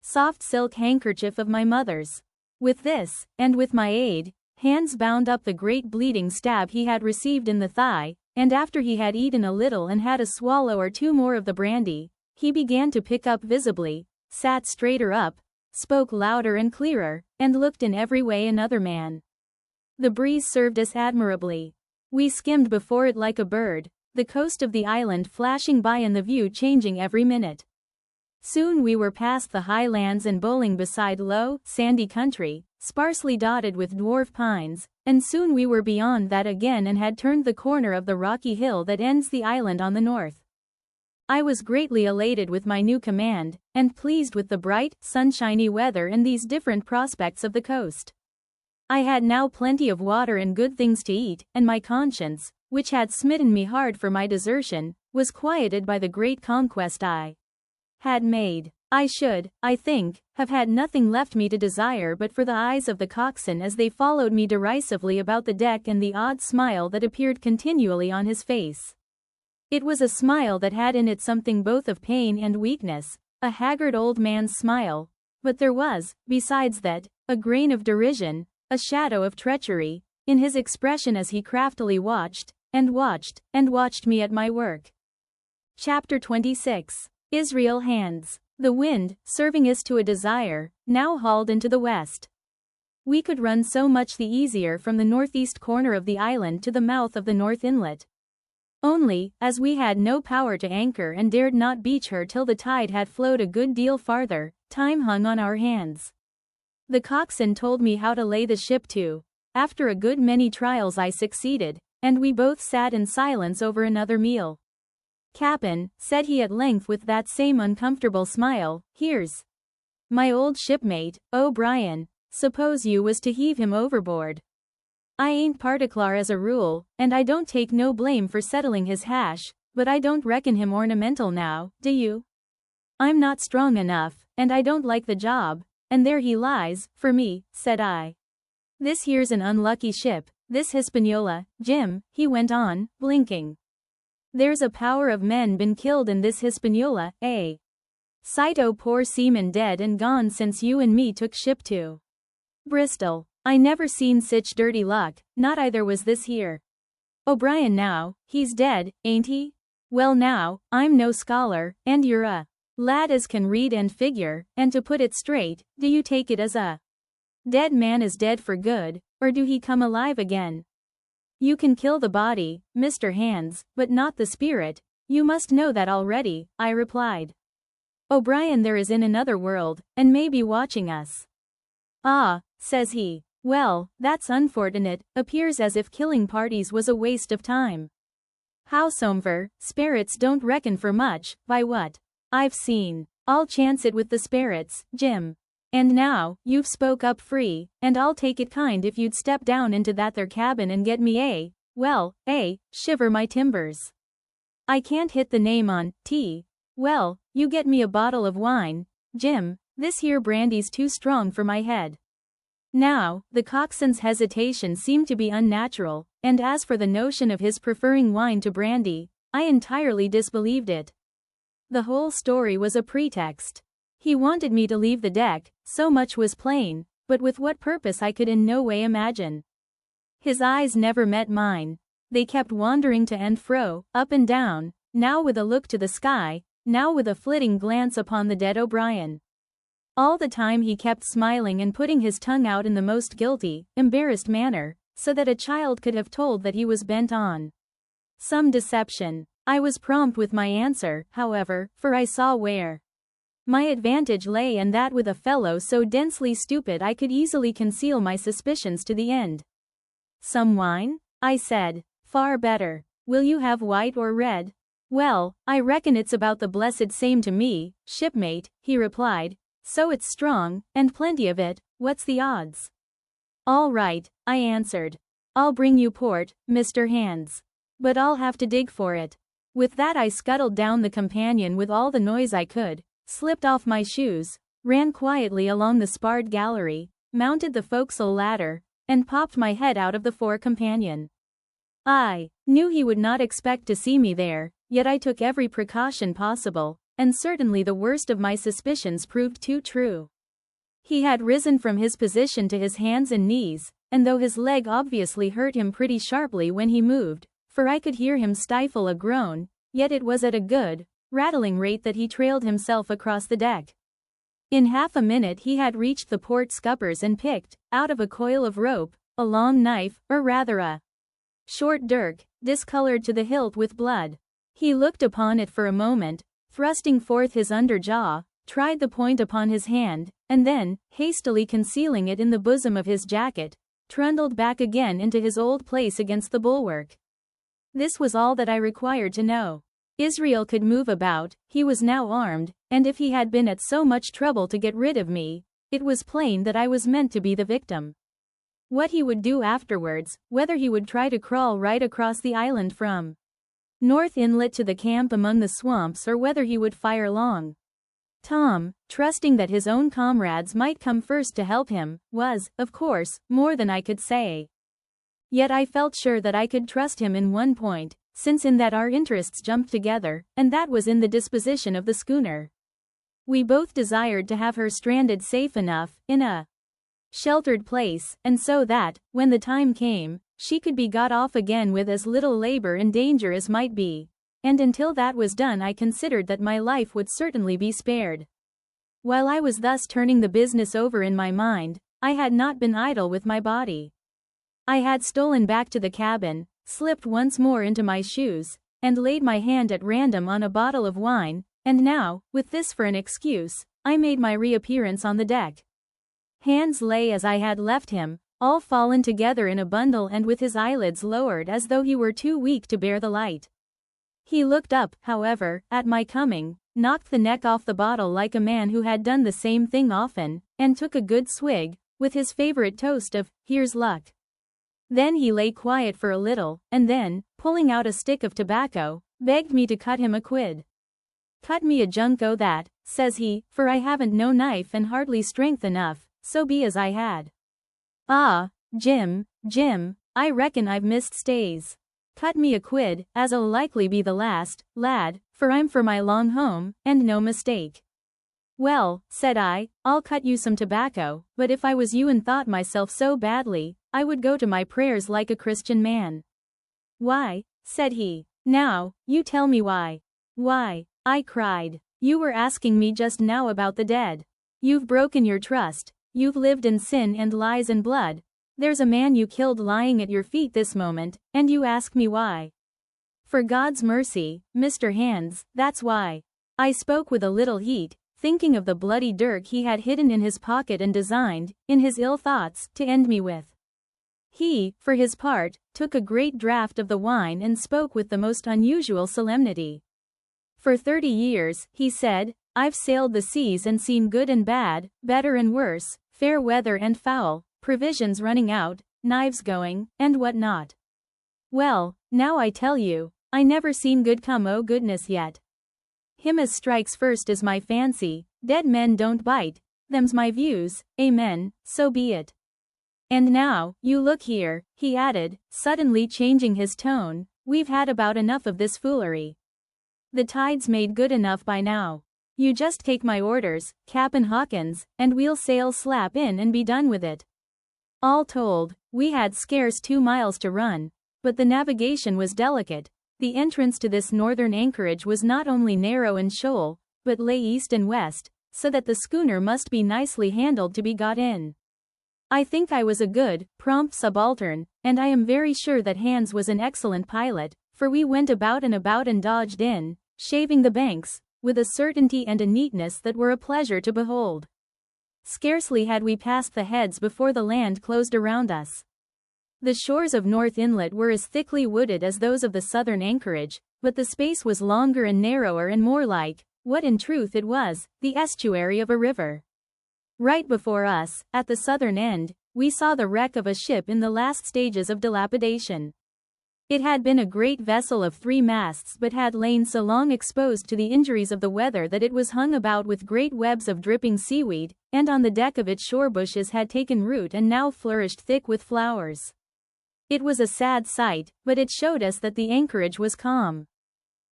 soft silk handkerchief of my mother's. With this, and with my aid, Hands bound up the great bleeding stab he had received in the thigh, and after he had eaten a little and had a swallow or two more of the brandy, he began to pick up visibly, sat straighter up, spoke louder and clearer, and looked in every way another man. The breeze served us admirably. We skimmed before it like a bird, the coast of the island flashing by and the view changing every minute. Soon we were past the high lands and bowling beside low, sandy country, sparsely dotted with dwarf pines, and soon we were beyond that again and had turned the corner of the rocky hill that ends the island on the north. I was greatly elated with my new command, and pleased with the bright, sunshiny weather and these different prospects of the coast. I had now plenty of water and good things to eat, and my conscience, which had smitten me hard for my desertion, was quieted by the great conquest I had made. I should, I think, have had nothing left me to desire but for the eyes of the coxswain as they followed me derisively about the deck and the odd smile that appeared continually on his face. It was a smile that had in it something both of pain and weakness, a haggard old man's smile, but there was, besides that, a grain of derision, a shadow of treachery, in his expression as he craftily watched, and watched, and watched me at my work. Chapter 26. Israel Hands. The wind, serving us to a desire, now hauled into the west. We could run so much the easier from the northeast corner of the island to the mouth of the North Inlet. Only, as we had no power to anchor and dared not beach her till the tide had flowed a good deal farther, time hung on our hands. The coxswain told me how to lay the ship to. After a good many trials I succeeded, and we both sat in silence over another meal. Cap'n, said he at length with that same uncomfortable smile, here's my old shipmate, O'Brien, suppose you was to heave him overboard. I ain't particular as a rule, and I don't take no blame for settling his hash, but I don't reckon him ornamental now, do you? I'm not strong enough, and I don't like the job, and there he lies, for me, said I. This here's an unlucky ship, this Hispaniola, Jim, he went on, blinking. There's a power of men been killed in this Hispaniola, eh? Sight o' poor seamen dead and gone since you and me took ship to Bristol. I never seen sich dirty luck, not either was this here. O'Brien now, he's dead, ain't he? Well now, I'm no scholar, and you're a lad as can read and figure, and to put it straight, do you take it as a dead man is dead for good, or do he come alive again? You can kill the body, Mr. Hands, but not the spirit, you must know that already, I replied. O'Brien there is in another world, and may be watching us. Ah, says he, well, that's unfortunate, appears as if killing parties was a waste of time. Howsomever, spirits don't reckon for much, by what I've seen. I'll chance it with the spirits, Jim. And now, you've spoke up free, and I'll take it kind if you'd step down into that there cabin and get me shiver my timbers. I can't hit the name on, well, you get me a bottle of wine, Jim, this here brandy's too strong for my head. Now, the coxswain's hesitation seemed to be unnatural, and as for the notion of his preferring wine to brandy, I entirely disbelieved it. The whole story was a pretext. He wanted me to leave the deck, so much was plain, but with what purpose I could in no way imagine. His eyes never met mine. They kept wandering to and fro, up and down, now with a look to the sky, now with a flitting glance upon the dead O'Brien. All the time he kept smiling and putting his tongue out in the most guilty, embarrassed manner, so that a child could have told that he was bent on some deception. I was prompt with my answer, however, for I saw where my advantage lay, and that with a fellow so densely stupid I could easily conceal my suspicions to the end. Some wine? I said. Far better. Will you have white or red? Well, I reckon it's about the blessed same to me, shipmate, he replied, so it's strong, and plenty of it, what's the odds? All right, I answered. I'll bring you port, Mr. Hands. But I'll have to dig for it. With that I scuttled down the companion with all the noise I could, slipped off my shoes, ran quietly along the sparred gallery, mounted the forecastle ladder, and popped my head out of the fore companion. I knew he would not expect to see me there, yet I took every precaution possible, and certainly the worst of my suspicions proved too true. He had risen from his position to his hands and knees, and though his leg obviously hurt him pretty sharply when he moved, for I could hear him stifle a groan, yet it was at a good, rattling rate that he trailed himself across the deck. In half a minute he had reached the port scuppers and picked, out of a coil of rope, a long knife, or rather a short dirk, discolored to the hilt with blood. He looked upon it for a moment, thrusting forth his under jaw, tried the point upon his hand, and then, hastily concealing it in the bosom of his jacket, trundled back again into his old place against the bulwark. This was all that I required to know. Israel could move about, he was now armed, and if he had been at so much trouble to get rid of me, it was plain that I was meant to be the victim. What he would do afterwards, whether he would try to crawl right across the island from North Inlet to the camp among the swamps, or whether he would fire long Tom, trusting that his own comrades might come first to help him, was, of course, more than I could say. Yet I felt sure that I could trust him in one point, since in that our interests jumped together, and that was in the disposition of the schooner. We both desired to have her stranded safe enough, in a sheltered place, and so that, when the time came, she could be got off again with as little labor and danger as might be, and until that was done I considered that my life would certainly be spared. While I was thus turning the business over in my mind, I had not been idle with my body. I had stolen back to the cabin, slipped once more into my shoes, and laid my hand at random on a bottle of wine, and now, with this for an excuse, I made my reappearance on the deck. Hands lay as I had left him, all fallen together in a bundle and with his eyelids lowered as though he were too weak to bear the light. He looked up, however, at my coming, knocked the neck off the bottle like a man who had done the same thing often, and took a good swig, with his favorite toast of, "Here's luck." Then he lay quiet for a little, and then, pulling out a stick of tobacco, begged me to cut him a quid. "Cut me a junco that," says he, "for I haven't no knife and hardly strength enough, so be as I had." "Ah, Jim, I reckon I've missed stays. Cut me a quid, as'll likely be the last, lad, for I'm for my long home, and no mistake." "Well," said I, "I'll cut you some tobacco, but if I was you and thought myself so badly, I would go to my prayers like a Christian man." "Why?" said he. "Now, you tell me why." "Why?" I cried. "You were asking me just now about the dead. You've broken your trust, you've lived in sin and lies and blood. There's a man you killed lying at your feet this moment, and you ask me why. For God's mercy, Mr. Hands, that's why." I spoke with a little heat, thinking of the bloody dirk he had hidden in his pocket and designed, in his ill thoughts, to end me with. He, for his part, took a great draught of the wine and spoke with the most unusual solemnity. "For 30 years, he said, I've sailed the seas and seen good and bad, better and worse, fair weather and foul, provisions running out, knives going, and what not. Well, now I tell you, I never seen good come o' goodness yet. Him as strikes first is my fancy, dead men don't bite, them's my views, amen, so be it. And now, you look here, he added, suddenly changing his tone, we've had about enough of this foolery. The tide's made good enough by now. You just take my orders, Cap'n Hawkins, and we'll sail slap in and be done with it. All told, we had scarce 2 miles to run, but the navigation was delicate. The entrance to this northern anchorage was not only narrow and shoal, but lay east and west, so that the schooner must be nicely handled to be got in. I think I was a good, prompt subaltern, and I am very sure that Hans was an excellent pilot, for we went about and dodged in, shaving the banks, with a certainty and a neatness that were a pleasure to behold. Scarcely had we passed the heads before the land closed around us. The shores of North Inlet were as thickly wooded as those of the southern anchorage, but the space was longer and narrower and more like, what in truth it was, the estuary of a river. Right before us, at the southern end, we saw the wreck of a ship in the last stages of dilapidation. It had been a great vessel of 3 masts but had lain so long exposed to the injuries of the weather that it was hung about with great webs of dripping seaweed, and on the deck of it shore bushes had taken root and now flourished thick with flowers. It was a sad sight, but it showed us that the anchorage was calm.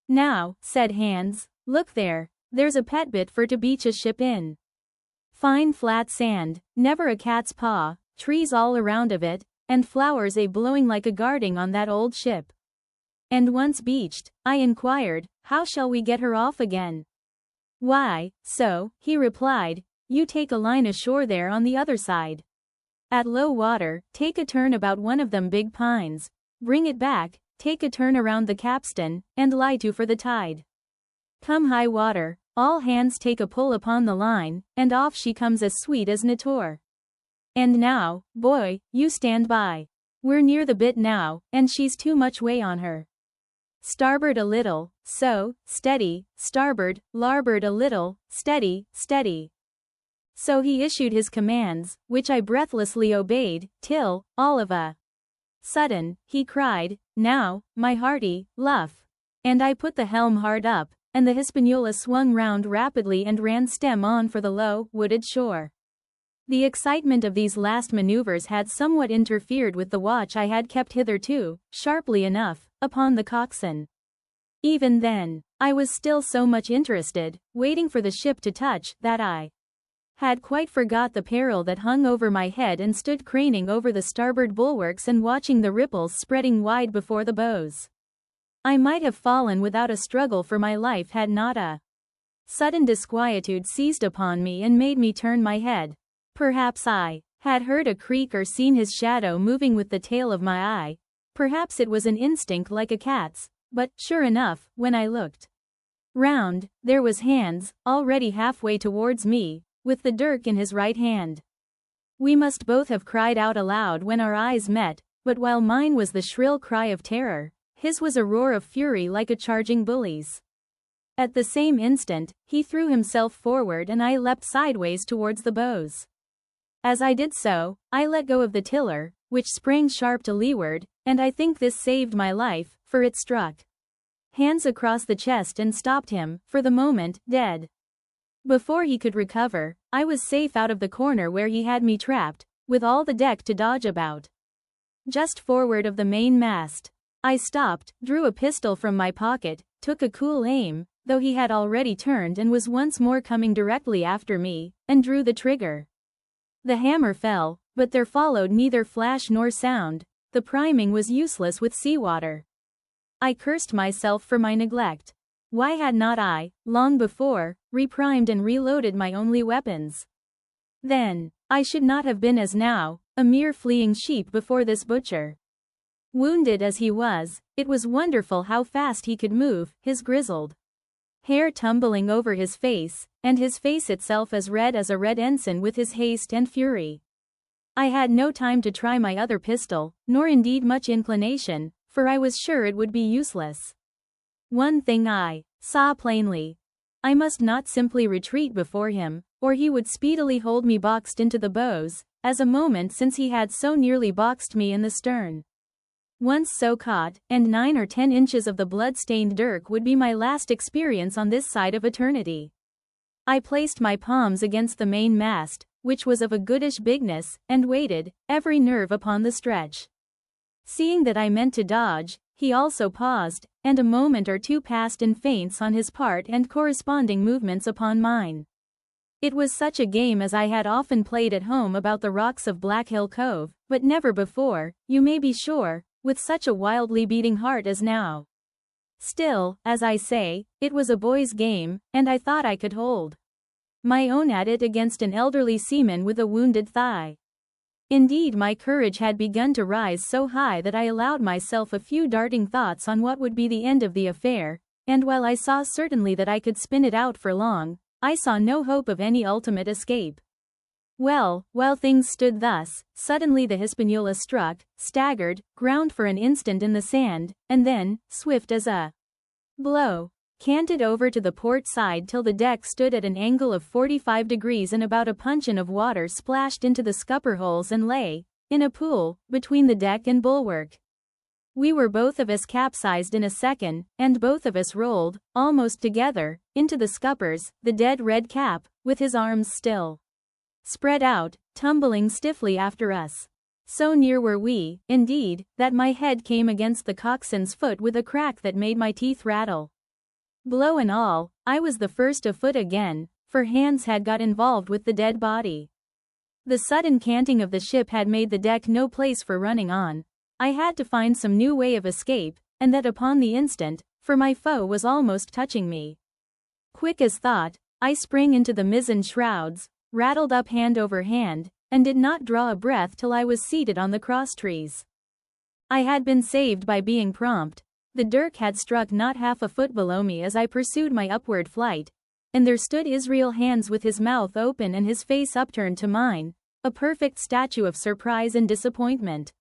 Now, said Hans, look there, there's a pet bit for to beach a ship in. Fine flat sand, never a cat's paw, trees all around of it, and flowers blowing like a garding on that old ship. And once beached, I inquired, how shall we get her off again? Why, so, he replied, you take a line ashore there on the other side. At low water, take a turn about one of them big pines, bring it back, take a turn around the capstan, and lie to for the tide. Come high water, all hands take a pull upon the line, and off she comes as sweet as Natur. And now, boy, you stand by. We're near the bit now, and she's too much way on her. Starboard a little, so, steady, starboard, larboard a little, steady, steady. So he issued his commands, which I breathlessly obeyed, till, all of a sudden, he cried, now, my hearty, luff. And I put the helm hard up, and the Hispaniola swung round rapidly and ran stem on for the low, wooded shore. The excitement of these last maneuvers had somewhat interfered with the watch I had kept hitherto, sharply enough, upon the coxswain. Even then, I was still so much interested, waiting for the ship to touch, that I had quite forgot the peril that hung over my head and stood craning over the starboard bulwarks and watching the ripples spreading wide before the bows. I might have fallen without a struggle for my life had not a sudden disquietude seized upon me and made me turn my head. Perhaps I had heard a creak or seen his shadow moving with the tail of my eye. Perhaps it was an instinct like a cat's, but, sure enough, when I looked round, there was Hans, already halfway towards me, with the dirk in his right hand. We must both have cried out aloud when our eyes met, but while mine was the shrill cry of terror, his was a roar of fury like a charging bully's. At the same instant, he threw himself forward and I leapt sideways towards the bows. As I did so, I let go of the tiller, which sprang sharp to leeward, and I think this saved my life, for it struck Hans across the chest and stopped him, for the moment, dead. Before he could recover, I was safe out of the corner where he had me trapped, with all the deck to dodge about. Just forward of the main mast. I stopped, drew a pistol from my pocket, took a cool aim, though he had already turned and was once more coming directly after me, and drew the trigger. The hammer fell, but there followed neither flash nor sound. The priming was useless with seawater. I cursed myself for my neglect. Why had not I, long before, reprimed and reloaded my only weapons? Then, I should not have been as now, a mere fleeing sheep before this butcher. Wounded as he was, it was wonderful how fast he could move, his grizzled hair tumbling over his face, and his face itself as red as a red ensign with his haste and fury. I had no time to try my other pistol, nor indeed much inclination, for I was sure it would be useless. One thing I saw plainly. I must not simply retreat before him, or he would speedily hold me boxed into the bows, as a moment since he had so nearly boxed me in the stern. Once so caught, and 9 or 10 inches of the blood-stained dirk would be my last experience on this side of eternity. I placed my palms against the main mast, which was of a goodish bigness, and waited, every nerve upon the stretch. Seeing that I meant to dodge, he also paused, and a moment or two passed in feints on his part and corresponding movements upon mine. It was such a game as I had often played at home about the rocks of Black Hill Cove, but never before, you may be sure, with such a wildly beating heart as now. Still, as I say, it was a boy's game, and I thought I could hold my own at it against an elderly seaman with a wounded thigh. Indeed, my courage had begun to rise so high that I allowed myself a few darting thoughts on what would be the end of the affair, and while I saw certainly that I could spin it out for long, I saw no hope of any ultimate escape. Well, while things stood thus, suddenly the Hispaniola struck, staggered, ground for an instant in the sand, and then, swift as a blow, canted over to the port side till the deck stood at an angle of 45 degrees and about a puncheon of water splashed into the scupper holes and lay, in a pool, between the deck and bulwark. We were both of us capsized in a second, and both of us rolled, almost together, into the scuppers, the dead red cap, with his arms still spread out, tumbling stiffly after us. So near were we, indeed, that my head came against the coxswain's foot with a crack that made my teeth rattle. Blow and all, I was the first afoot again, for hands had got involved with the dead body. The sudden canting of the ship had made the deck no place for running on. I had to find some new way of escape, and that upon the instant, for my foe was almost touching me. Quick as thought, I sprang into the mizzen shrouds, rattled up hand over hand, and did not draw a breath till I was seated on the crosstrees. I had been saved by being prompt. The dirk had struck not half a foot below me as I pursued my upward flight, and there stood Israel Hands with his mouth open and his face upturned to mine, a perfect statue of surprise and disappointment.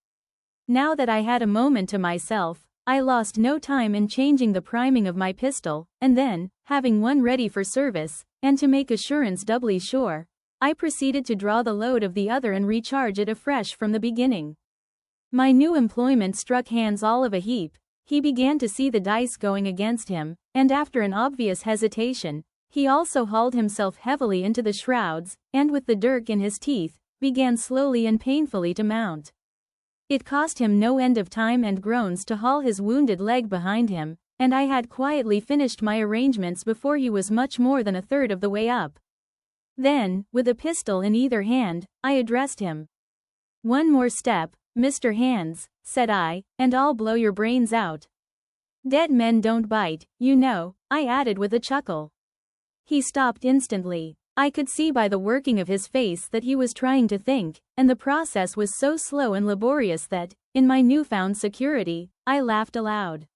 Now that I had a moment to myself, I lost no time in changing the priming of my pistol, and then, having one ready for service, and to make assurance doubly sure, I proceeded to draw the load of the other and recharge it afresh from the beginning. My new employment struck Hands all of a heap. He began to see the dice going against him, and after an obvious hesitation, he also hauled himself heavily into the shrouds, and with the dirk in his teeth, began slowly and painfully to mount. It cost him no end of time and groans to haul his wounded leg behind him, and I had quietly finished my arrangements before he was much more than a third of the way up. Then, with a pistol in either hand, I addressed him. "One more step, Mr. Hands," said I, "and I'll blow your brains out. Dead men don't bite, you know," I added with a chuckle. He stopped instantly. I could see by the working of his face that he was trying to think, and the process was so slow and laborious that, in my newfound security, I laughed aloud.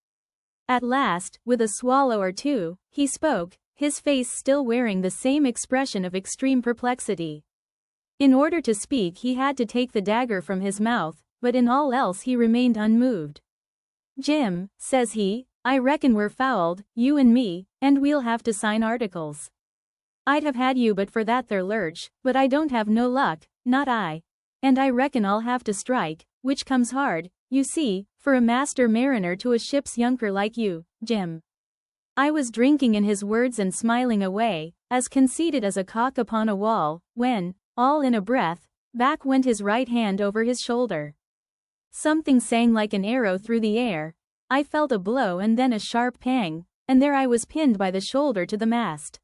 At last, with a swallow or two, he spoke, his face still wearing the same expression of extreme perplexity. In order to speak he had to take the dagger from his mouth, but in all else he remained unmoved. "Jim," says he, "I reckon we're fouled, you and me, and we'll have to sign articles. I'd have had you but for that there lurch, but I don't have no luck, not I. And I reckon I'll have to strike, which comes hard, you see, for a master mariner to a ship's younker like you, Jim." I was drinking in his words and smiling away, as conceited as a cock upon a wall, when, all in a breath, back went his right hand over his shoulder. Something sang like an arrow through the air. I felt a blow and then a sharp pang, and there I was pinned by the shoulder to the mast.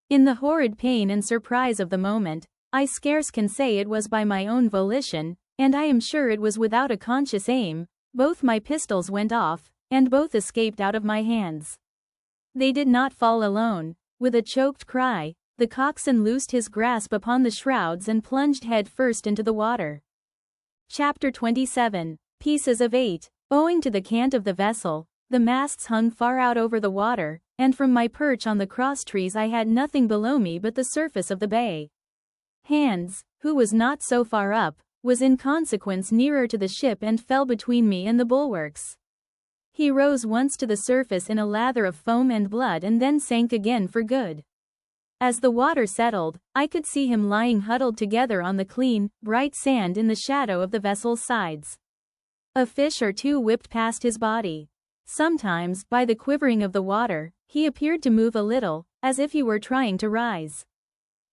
In the horrid pain and surprise of the moment, I scarce can say it was by my own volition, and I am sure it was without a conscious aim, both my pistols went off, and both escaped out of my hands. They did not fall alone. With a choked cry, the coxswain loosed his grasp upon the shrouds and plunged head first into the water. Chapter 27. Pieces of 8. Owing to the cant of the vessel, the masts hung far out over the water, and from my perch on the crosstrees I had nothing below me but the surface of the bay. Hands, who was not so far up, was in consequence nearer to the ship and fell between me and the bulwarks. He rose once to the surface in a lather of foam and blood and then sank again for good. As the water settled, I could see him lying huddled together on the clean, bright sand in the shadow of the vessel's sides. A fish or two whipped past his body. Sometimes, by the quivering of the water, he appeared to move a little, as if he were trying to rise.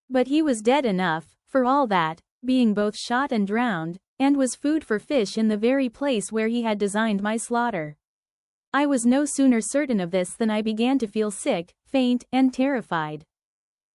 But he was dead enough, for all that, being both shot and drowned, and was food for fish in the very place where he had designed my slaughter. I was no sooner certain of this than I began to feel sick, faint, and terrified.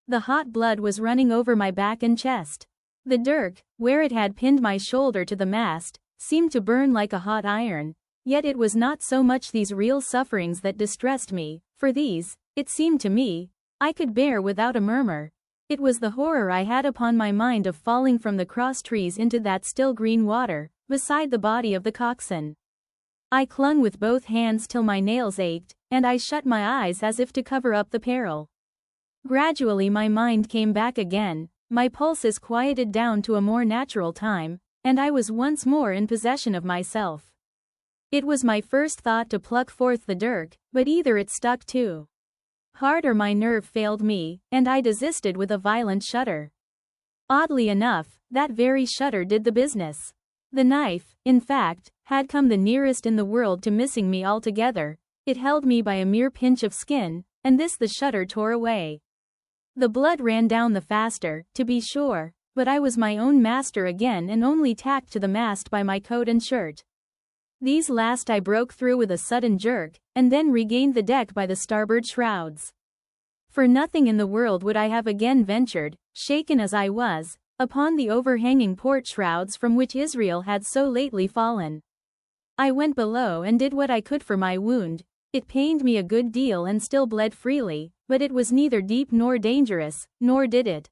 The hot blood was running over my back and chest. The dirk, where it had pinned my shoulder to the mast, seemed to burn like a hot iron, yet it was not so much these real sufferings that distressed me, for these, it seemed to me, I could bear without a murmur. It was the horror I had upon my mind of falling from the cross trees into that still green water, beside the body of the coxswain. I clung with both hands till my nails ached, and I shut my eyes as if to cover up the peril. Gradually my mind came back again, my pulses quieted down to a more natural time, and I was once more in possession of myself. It was my first thought to pluck forth the dirk, but either it stuck too hard or my nerve failed me, and I desisted with a violent shudder. Oddly enough, that very shudder did the business. The knife, in fact, had come the nearest in the world to missing me altogether. It held me by a mere pinch of skin, and this the shudder tore away. The blood ran down the faster, to be sure, but I was my own master again and only tacked to the mast by my coat and shirt. These last I broke through with a sudden jerk, and then regained the deck by the starboard shrouds. For nothing in the world would I have again ventured, shaken as I was, upon the overhanging port shrouds from which Israel had so lately fallen. I went below and did what I could for my wound. It pained me a good deal and still bled freely, but it was neither deep nor dangerous, nor did it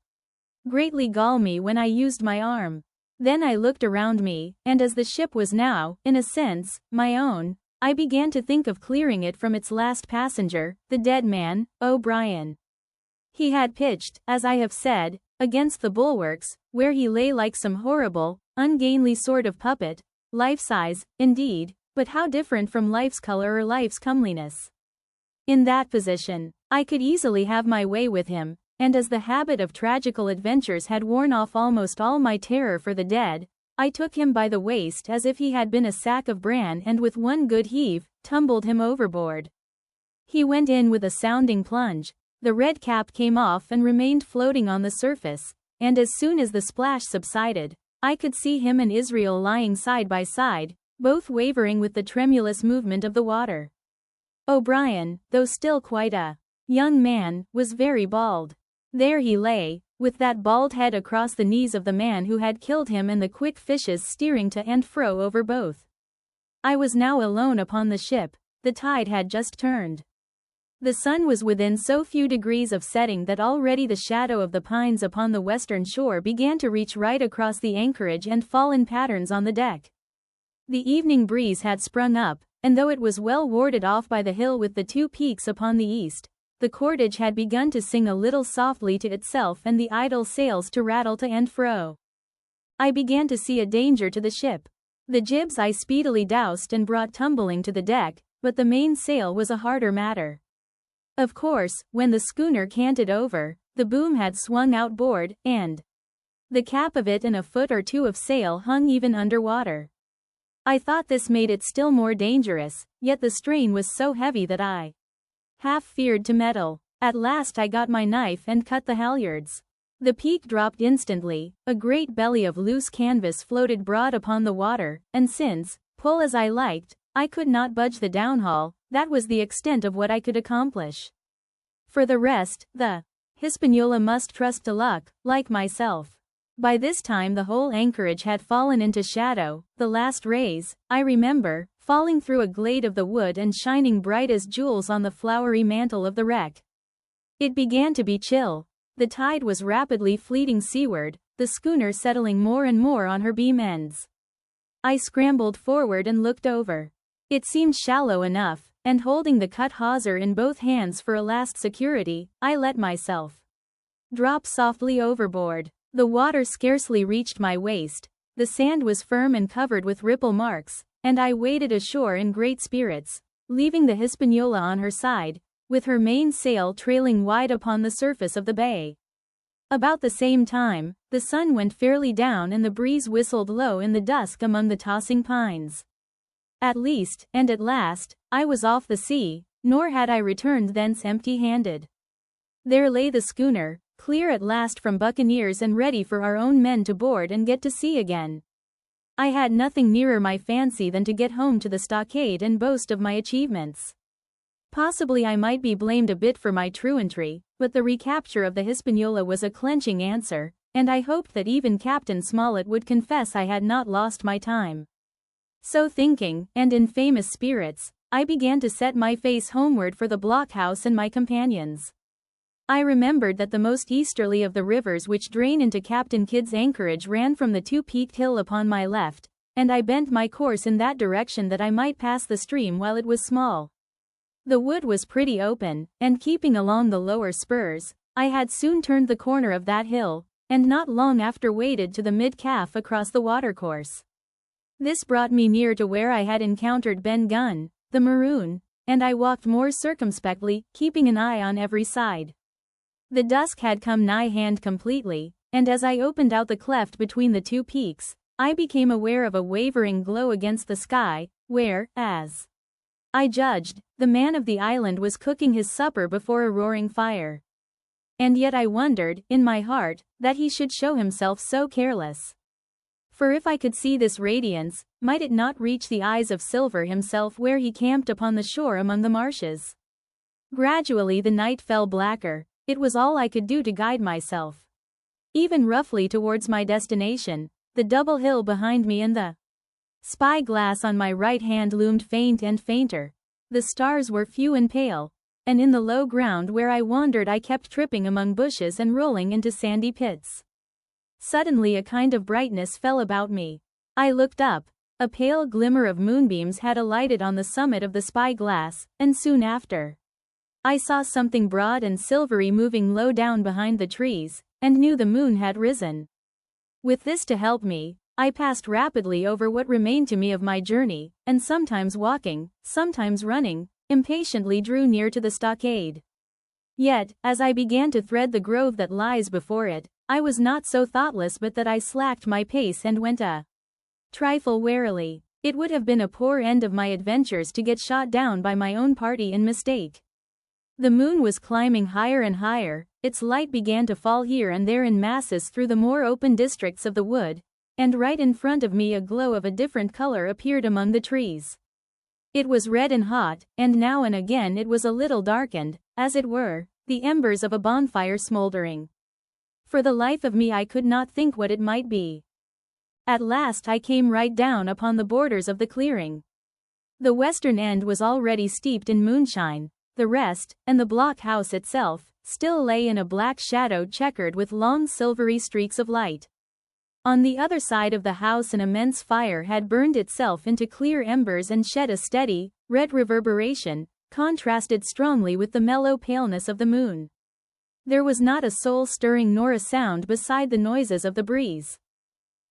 greatly gall me when I used my arm. Then I looked around me, and as the ship was now, in a sense, my own, I began to think of clearing it from its last passenger, the dead man, O'Brien. He had pitched, as I have said, against the bulwarks, where he lay like some horrible, ungainly sort of puppet, life-size, indeed, but how different from life's color or life's comeliness. In that position, I could easily have my way with him, and as the habit of tragical adventures had worn off almost all my terror for the dead, I took him by the waist as if he had been a sack of bran and with one good heave, tumbled him overboard. He went in with a sounding plunge, the red cap came off and remained floating on the surface, and as soon as the splash subsided, I could see him and Israel lying side by side, both wavering with the tremulous movement of the water. O'Brien, though still quite a young man, was very bald. There he lay, with that bald head across the knees of the man who had killed him and the quick fishes steering to and fro over both. I was now alone upon the ship, the tide had just turned. The sun was within so few degrees of setting that already the shadow of the pines upon the western shore began to reach right across the anchorage and fall in patterns on the deck. The evening breeze had sprung up, and though it was well warded off by the hill with the two peaks upon the east, the cordage had begun to sing a little softly to itself and the idle sails to rattle to and fro. I began to see a danger to the ship. The jibs I speedily doused and brought tumbling to the deck, but the mainsail was a harder matter. Of course, when the schooner canted over, the boom had swung outboard, and the cap of it and a foot or two of sail hung even under water. I thought this made it still more dangerous, yet the strain was so heavy that I half feared to meddle. At last I got my knife and cut the halyards. The peak dropped instantly, a great belly of loose canvas floated broad upon the water, and since, pull as I liked, I could not budge the downhaul, that was the extent of what I could accomplish. For the rest, the Hispaniola must trust to luck, like myself. By this time the whole anchorage had fallen into shadow, the last rays, I remember, falling through a glade of the wood and shining bright as jewels on the flowery mantle of the wreck. It began to be chill. The tide was rapidly fleeting seaward, the schooner settling more and more on her beam ends. I scrambled forward and looked over. It seemed shallow enough, and holding the cut hawser in both hands for a last security, I let myself drop softly overboard. The water scarcely reached my waist, the sand was firm and covered with ripple marks, and I waded ashore in great spirits, leaving the Hispaniola on her side, with her main sail trailing wide upon the surface of the bay. About the same time, the sun went fairly down and the breeze whistled low in the dusk among the tossing pines. At least, and at last, I was off the sea, nor had I returned thence empty-handed. There lay the schooner, clear at last from buccaneers and ready for our own men to board and get to sea again. I had nothing nearer my fancy than to get home to the Stockade and boast of my achievements. Possibly I might be blamed a bit for my truantry, but the recapture of the Hispaniola was a clenching answer, and I hoped that even Captain Smollett would confess I had not lost my time. So thinking, and in famous spirits, I began to set my face homeward for the blockhouse and my companions. I remembered that the most easterly of the rivers which drain into Captain Kidd's anchorage ran from the two-peaked hill upon my left, and I bent my course in that direction that I might pass the stream while it was small. The wood was pretty open, and keeping along the lower spurs, I had soon turned the corner of that hill, and not long after waded to the mid-calf across the watercourse. This brought me near to where I had encountered Ben Gunn, the maroon, and I walked more circumspectly, keeping an eye on every side. The dusk had come nigh hand completely, and as I opened out the cleft between the two peaks, I became aware of a wavering glow against the sky, where, as I judged, the man of the island was cooking his supper before a roaring fire. And yet I wondered, in my heart, that he should show himself so careless. For if I could see this radiance, might it not reach the eyes of Silver himself where he camped upon the shore among the marshes? Gradually the night fell blacker. It was all I could do to guide myself, even roughly, towards my destination. The double hill behind me and the spy-glass on my right hand loomed faint and fainter. The stars were few and pale, and in the low ground where I wandered I kept tripping among bushes and rolling into sandy pits. Suddenly a kind of brightness fell about me. I looked up. A pale glimmer of moonbeams had alighted on the summit of the spy-glass, and soon after, I saw something broad and silvery moving low down behind the trees, and knew the moon had risen. With this to help me, I passed rapidly over what remained to me of my journey, and sometimes walking, sometimes running, impatiently drew near to the stockade. Yet, as I began to thread the grove that lies before it, I was not so thoughtless but that I slacked my pace and went a trifle warily. It would have been a poor end of my adventures to get shot down by my own party in mistake. The moon was climbing higher and higher, its light began to fall here and there in masses through the more open districts of the wood, and right in front of me a glow of a different color appeared among the trees. It was red and hot, and now and again it was a little darkened, as it were, the embers of a bonfire smoldering. For the life of me I could not think what it might be. At last I came right down upon the borders of the clearing. The western end was already steeped in moonshine. The rest, and the blockhouse itself, still lay in a black shadow checkered with long silvery streaks of light. On the other side of the house an immense fire had burned itself into clear embers and shed a steady, red reverberation, contrasted strongly with the mellow paleness of the moon. There was not a soul stirring nor a sound beside the noises of the breeze.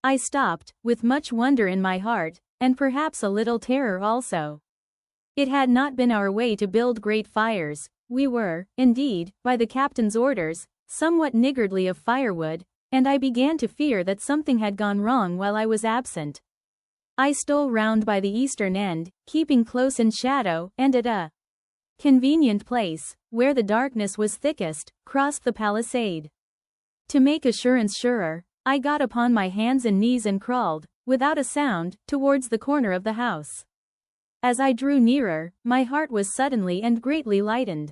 I stopped, with much wonder in my heart, and perhaps a little terror also. It had not been our way to build great fires. We were, indeed, by the captain's orders, somewhat niggardly of firewood, and I began to fear that something had gone wrong while I was absent. I stole round by the eastern end, keeping close in shadow, and at a convenient place, where the darkness was thickest, crossed the palisade. To make assurance surer, I got upon my hands and knees and crawled, without a sound, towards the corner of the house. As I drew nearer, my heart was suddenly and greatly lightened.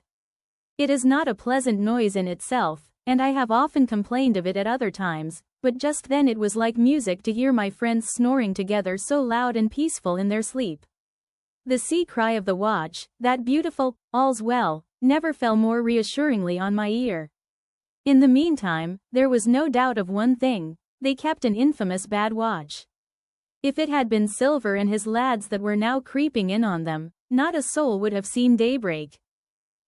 It is not a pleasant noise in itself, and I have often complained of it at other times, but just then it was like music to hear my friends snoring together so loud and peaceful in their sleep. The sea cry of the watch, that beautiful, "All's well," never fell more reassuringly on my ear. In the meantime, there was no doubt of one thing: they kept an infamous bad watch. If it had been Silver and his lads that were now creeping in on them, not a soul would have seen daybreak.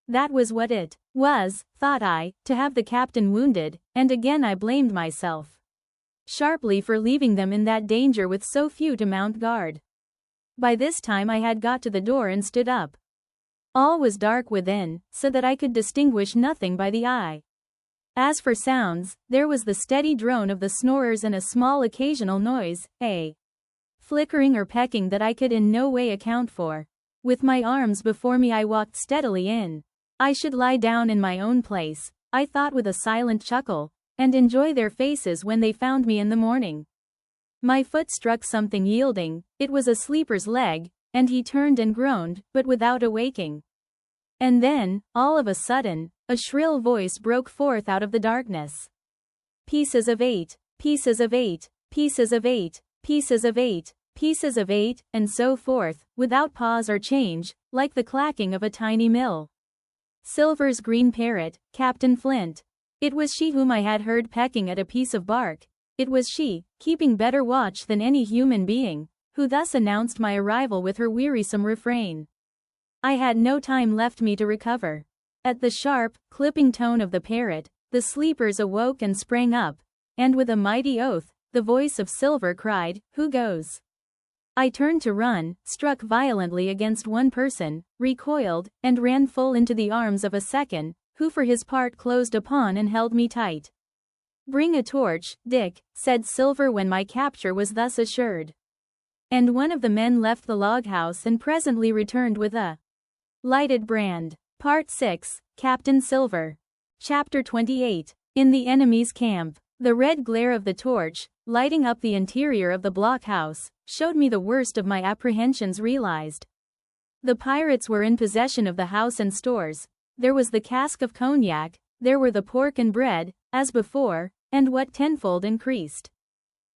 That was what it was, thought I, to have the captain wounded, and again I blamed myself sharply for leaving them in that danger with so few to mount guard. By this time I had got to the door and stood up. All was dark within, so that I could distinguish nothing by the eye. As for sounds, there was the steady drone of the snorers and a small occasional noise, a flickering or pecking that I could in no way account for. With my arms before me I walked steadily in. I should lie down in my own place, I thought with a silent chuckle, and enjoy their faces when they found me in the morning. My foot struck something yielding, it was a sleeper's leg, and he turned and groaned, but without awaking. And then, all of a sudden, a shrill voice broke forth out of the darkness. Pieces of 8, pieces of 8, pieces of 8, pieces of 8, pieces of 8, and so forth, without pause or change, like the clacking of a tiny mill. Silver's green parrot, Captain Flint. It was she whom I had heard pecking at a piece of bark. It was she, keeping better watch than any human being, who thus announced my arrival with her wearisome refrain. I had no time left me to recover. At the sharp, clipping tone of the parrot, the sleepers awoke and sprang up, and with a mighty oath, the voice of Silver cried, "Who goes?" I turned to run, struck violently against one person, recoiled, and ran full into the arms of a second, who for his part closed upon and held me tight. "Bring a torch, Dick," said Silver when my capture was thus assured. And one of the men left the log house and presently returned with a lighted brand. Part 6, Captain Silver. Chapter 28. In the enemy's camp. The red glare of the torch, lighting up the interior of the blockhouse, showed me the worst of my apprehensions realized. The pirates were in possession of the house and stores. There was the cask of cognac, there were the pork and bread, as before, and what tenfold increased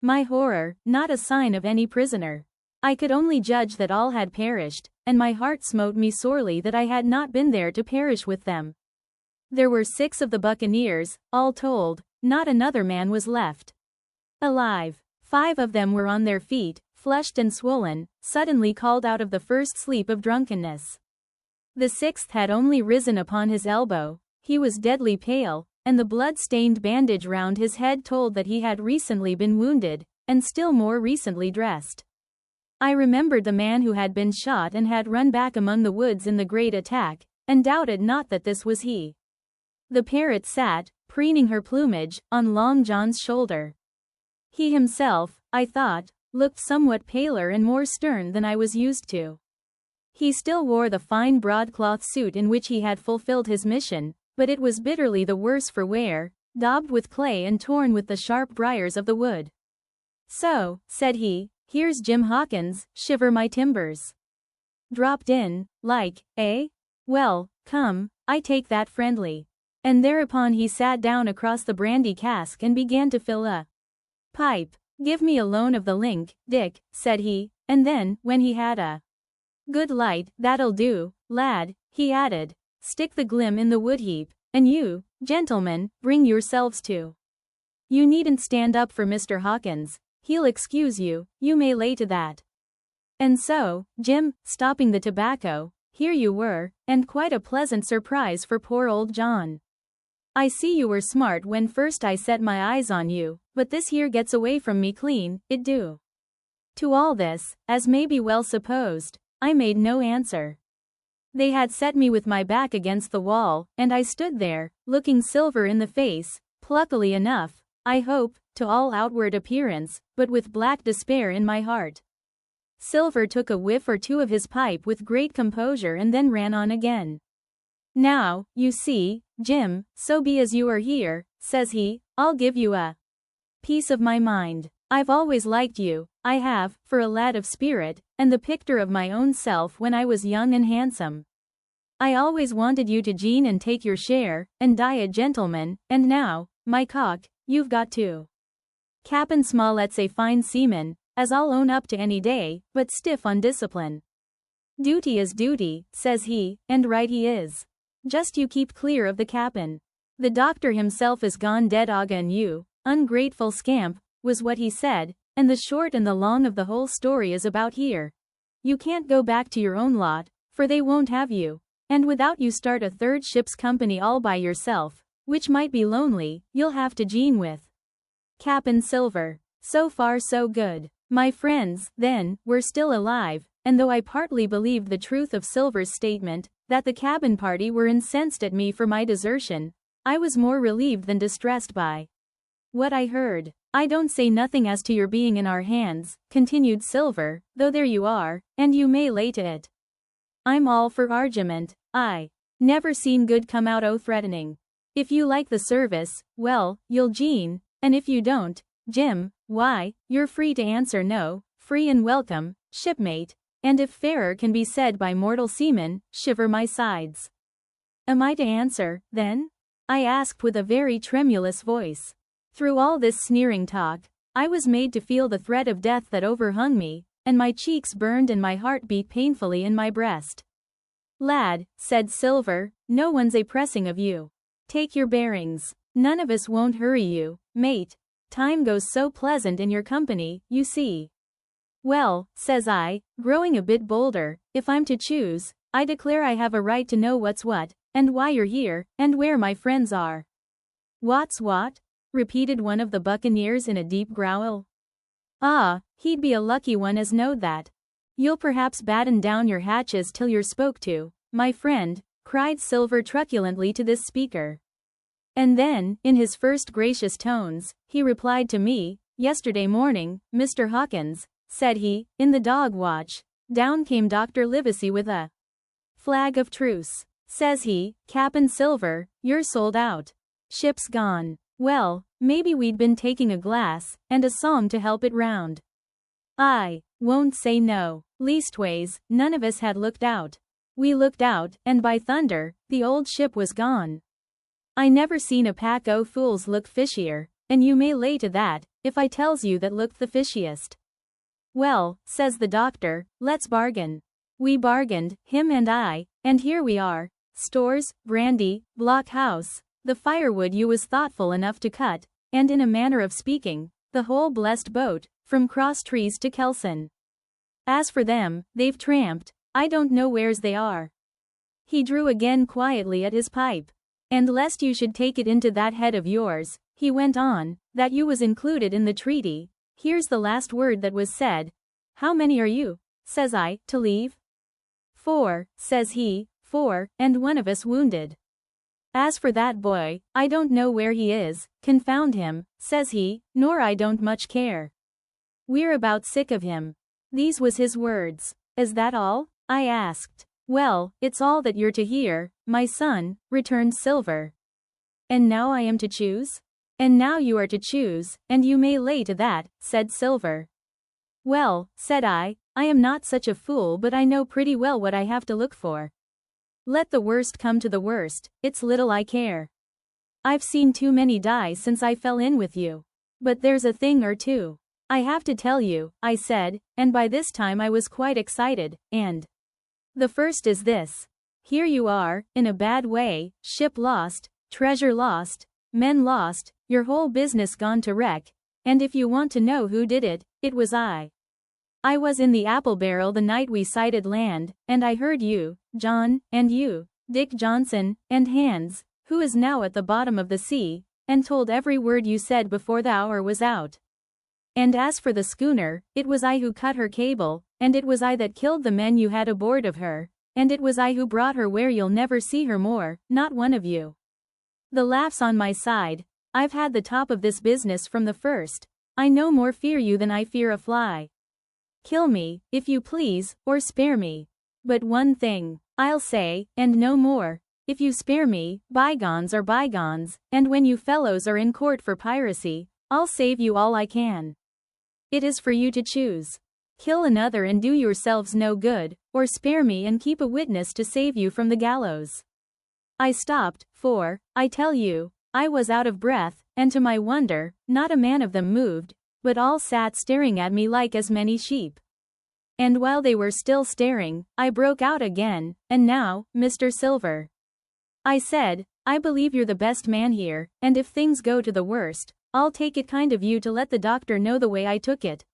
my horror, not a sign of any prisoner. I could only judge that all had perished, and my heart smote me sorely that I had not been there to perish with them. There were 6 of the buccaneers, all told, not another man was left alive. 5 of them were on their feet, flushed and swollen, suddenly called out of the first sleep of drunkenness. The 6th had only risen upon his elbow, he was deadly pale, and the blood-stained bandage round his head told that he had recently been wounded, and still more recently dressed. I remembered the man who had been shot and had run back among the woods in the great attack, and doubted not that this was he. The parrot sat, preening her plumage, on Long John's shoulder. He himself, I thought, looked somewhat paler and more stern than I was used to. He still wore the fine broadcloth suit in which he had fulfilled his mission, but it was bitterly the worse for wear, daubed with clay and torn with the sharp briars of the wood. "So," said he, "here's Jim Hawkins, shiver my timbers. Dropped in, like, eh? Well, come, I take that friendly." And thereupon he sat down across the brandy cask and began to fill a pipe. "Give me a loan of the link, Dick," said he, and then, when he had a good light, "That'll do, lad," he added. "Stick the glim in the wood heap, and you, gentlemen, bring yourselves to. You needn't stand up for Mr. Hawkins, he'll excuse you, you may lay to that. And so, Jim, stopping the tobacco, here you were, and quite a pleasant surprise for poor old John. I see you were smart when first I set my eyes on you, but this here gets away from me clean, it do." To all this, as may be well supposed, I made no answer. They had set me with my back against the wall, and I stood there, looking Silver in the face, pluckily enough, I hope, to all outward appearance, but with black despair in my heart. Silver took a whiff or two of his pipe with great composure and then ran on again. "Now, you see, Jim, so be as you are here," says he, "I'll give you a piece of my mind. I've always liked you, I have, for a lad of spirit, and the picture of my own self when I was young and handsome. I always wanted you to gene and take your share, and die a gentleman, and now, my cock, you've got to. Cap'n Smollett's a fine seaman, as I'll own up to any day, but stiff on discipline. Duty is duty," says he, and right he is. "Just you keep clear of the cap'n. The doctor himself is gone dead ag'in you, ungrateful scamp," was what he said, and the short and the long of the whole story is about here. You can't go back to your own lot, for they won't have you, and without you start a 3rd ship's company all by yourself, which might be lonely, you'll have to gene with Cap'n Silver. So far so good. My friends, then, were still alive, and though I partly believed the truth of Silver's statement, That the cabin party were incensed at me for my desertion, I was more relieved than distressed by what I heard. I don't say nothing as to your being in our hands, continued Silver, though there you are, and you may lay to it. I'm all for argument. I never seen good come out o' threatening. If you like the service, well, you'll Jean, and if you don't, Jim, why, you're free to answer no, free and welcome, shipmate, and if fairer can be said by mortal seamen, shiver my sides. Am I to answer, then? I asked with a very tremulous voice. Through all this sneering talk, I was made to feel the threat of death that overhung me, and my cheeks burned and my heart beat painfully in my breast. Lad, said Silver, no one's a pressing of you. Take your bearings. None of us won't hurry you, mate. Time goes so pleasant in your company, you see. Well, says I, growing a bit bolder, if I'm to choose, I declare I have a right to know what's what, and why you're here, and where my friends are. What's what? Repeated one of the buccaneers in a deep growl. Ah, he'd be a lucky one as knowed that. You'll perhaps batten down your hatches till you're spoke to, my friend, cried Silver truculently to this speaker. And then, in his first gracious tones, he replied to me, yesterday morning, Mr. Hawkins, said he, in the dog watch, down came Dr. Livesey with a flag of truce. Says he, Cap'n Silver, you're sold out. Ship's gone. Well, maybe we'd been taking a glass, and a psalm to help it round. I won't say no. Leastways, none of us had looked out. We looked out, and by thunder, the old ship was gone. I never seen a pack o' fools look fishier, and you may lay to that, if I tells you that looked the fishiest. Well, says the doctor, let's bargain. We bargained, him and I, and here we are. Stores, brandy, blockhouse, the firewood you was thoughtful enough to cut, and in a manner of speaking, the whole blessed boat, from Cross Trees to Kelson. As for them, they've tramped, I don't know where's they are. He drew again quietly at his pipe. And lest you should take it into that head of yours, he went on, that you was included in the treaty, here's the last word that was said. How many are you, says I, to leave? 4, says he, 4, and one of us wounded. As for that boy, I don't know where he is, confound him, says he, nor I don't much care. We're about sick of him. These was his words. Is that all? I asked. Well, it's all that you're to hear, my son, returned Silver. And now I am to choose? And now you are to choose, and you may lay to that, said Silver. Well, said I am not such a fool, but I know pretty well what I have to look for. Let the worst come to the worst, it's little I care. I've seen too many die since I fell in with you. But there's a thing or two I have to tell you, I said, and by this time I was quite excited, and the first is this. Here you are, in a bad way, ship lost, treasure lost, men lost, your whole business gone to wreck, and if you want to know who did it, it was I. I was in the apple barrel the night we sighted land, and I heard you, John, and you, Dick Johnson, and Hans, who is now at the bottom of the sea, and told every word you said before the hour was out. And as for the schooner, it was I who cut her cable, and it was I that killed the men you had aboard of her, and it was I who brought her where you'll never see her more, not one of you. The laugh's on my side. I've had the top of this business from the first. I no more fear you than I fear a fly. Kill me, if you please, or spare me. But one thing I'll say, and no more. If you spare me, bygones are bygones, and when you fellows are in court for piracy, I'll save you all I can. It is for you to choose. Kill another and do yourselves no good, or spare me and keep a witness to save you from the gallows. I stopped, for, I tell you, I was out of breath, and to my wonder, not a man of them moved, but all sat staring at me like as many sheep. And while they were still staring, I broke out again, and now, Mr. Silver, I said, I believe you're the best man here, and if things go to the worst, I'll take it kind of you to let the doctor know the way I took it.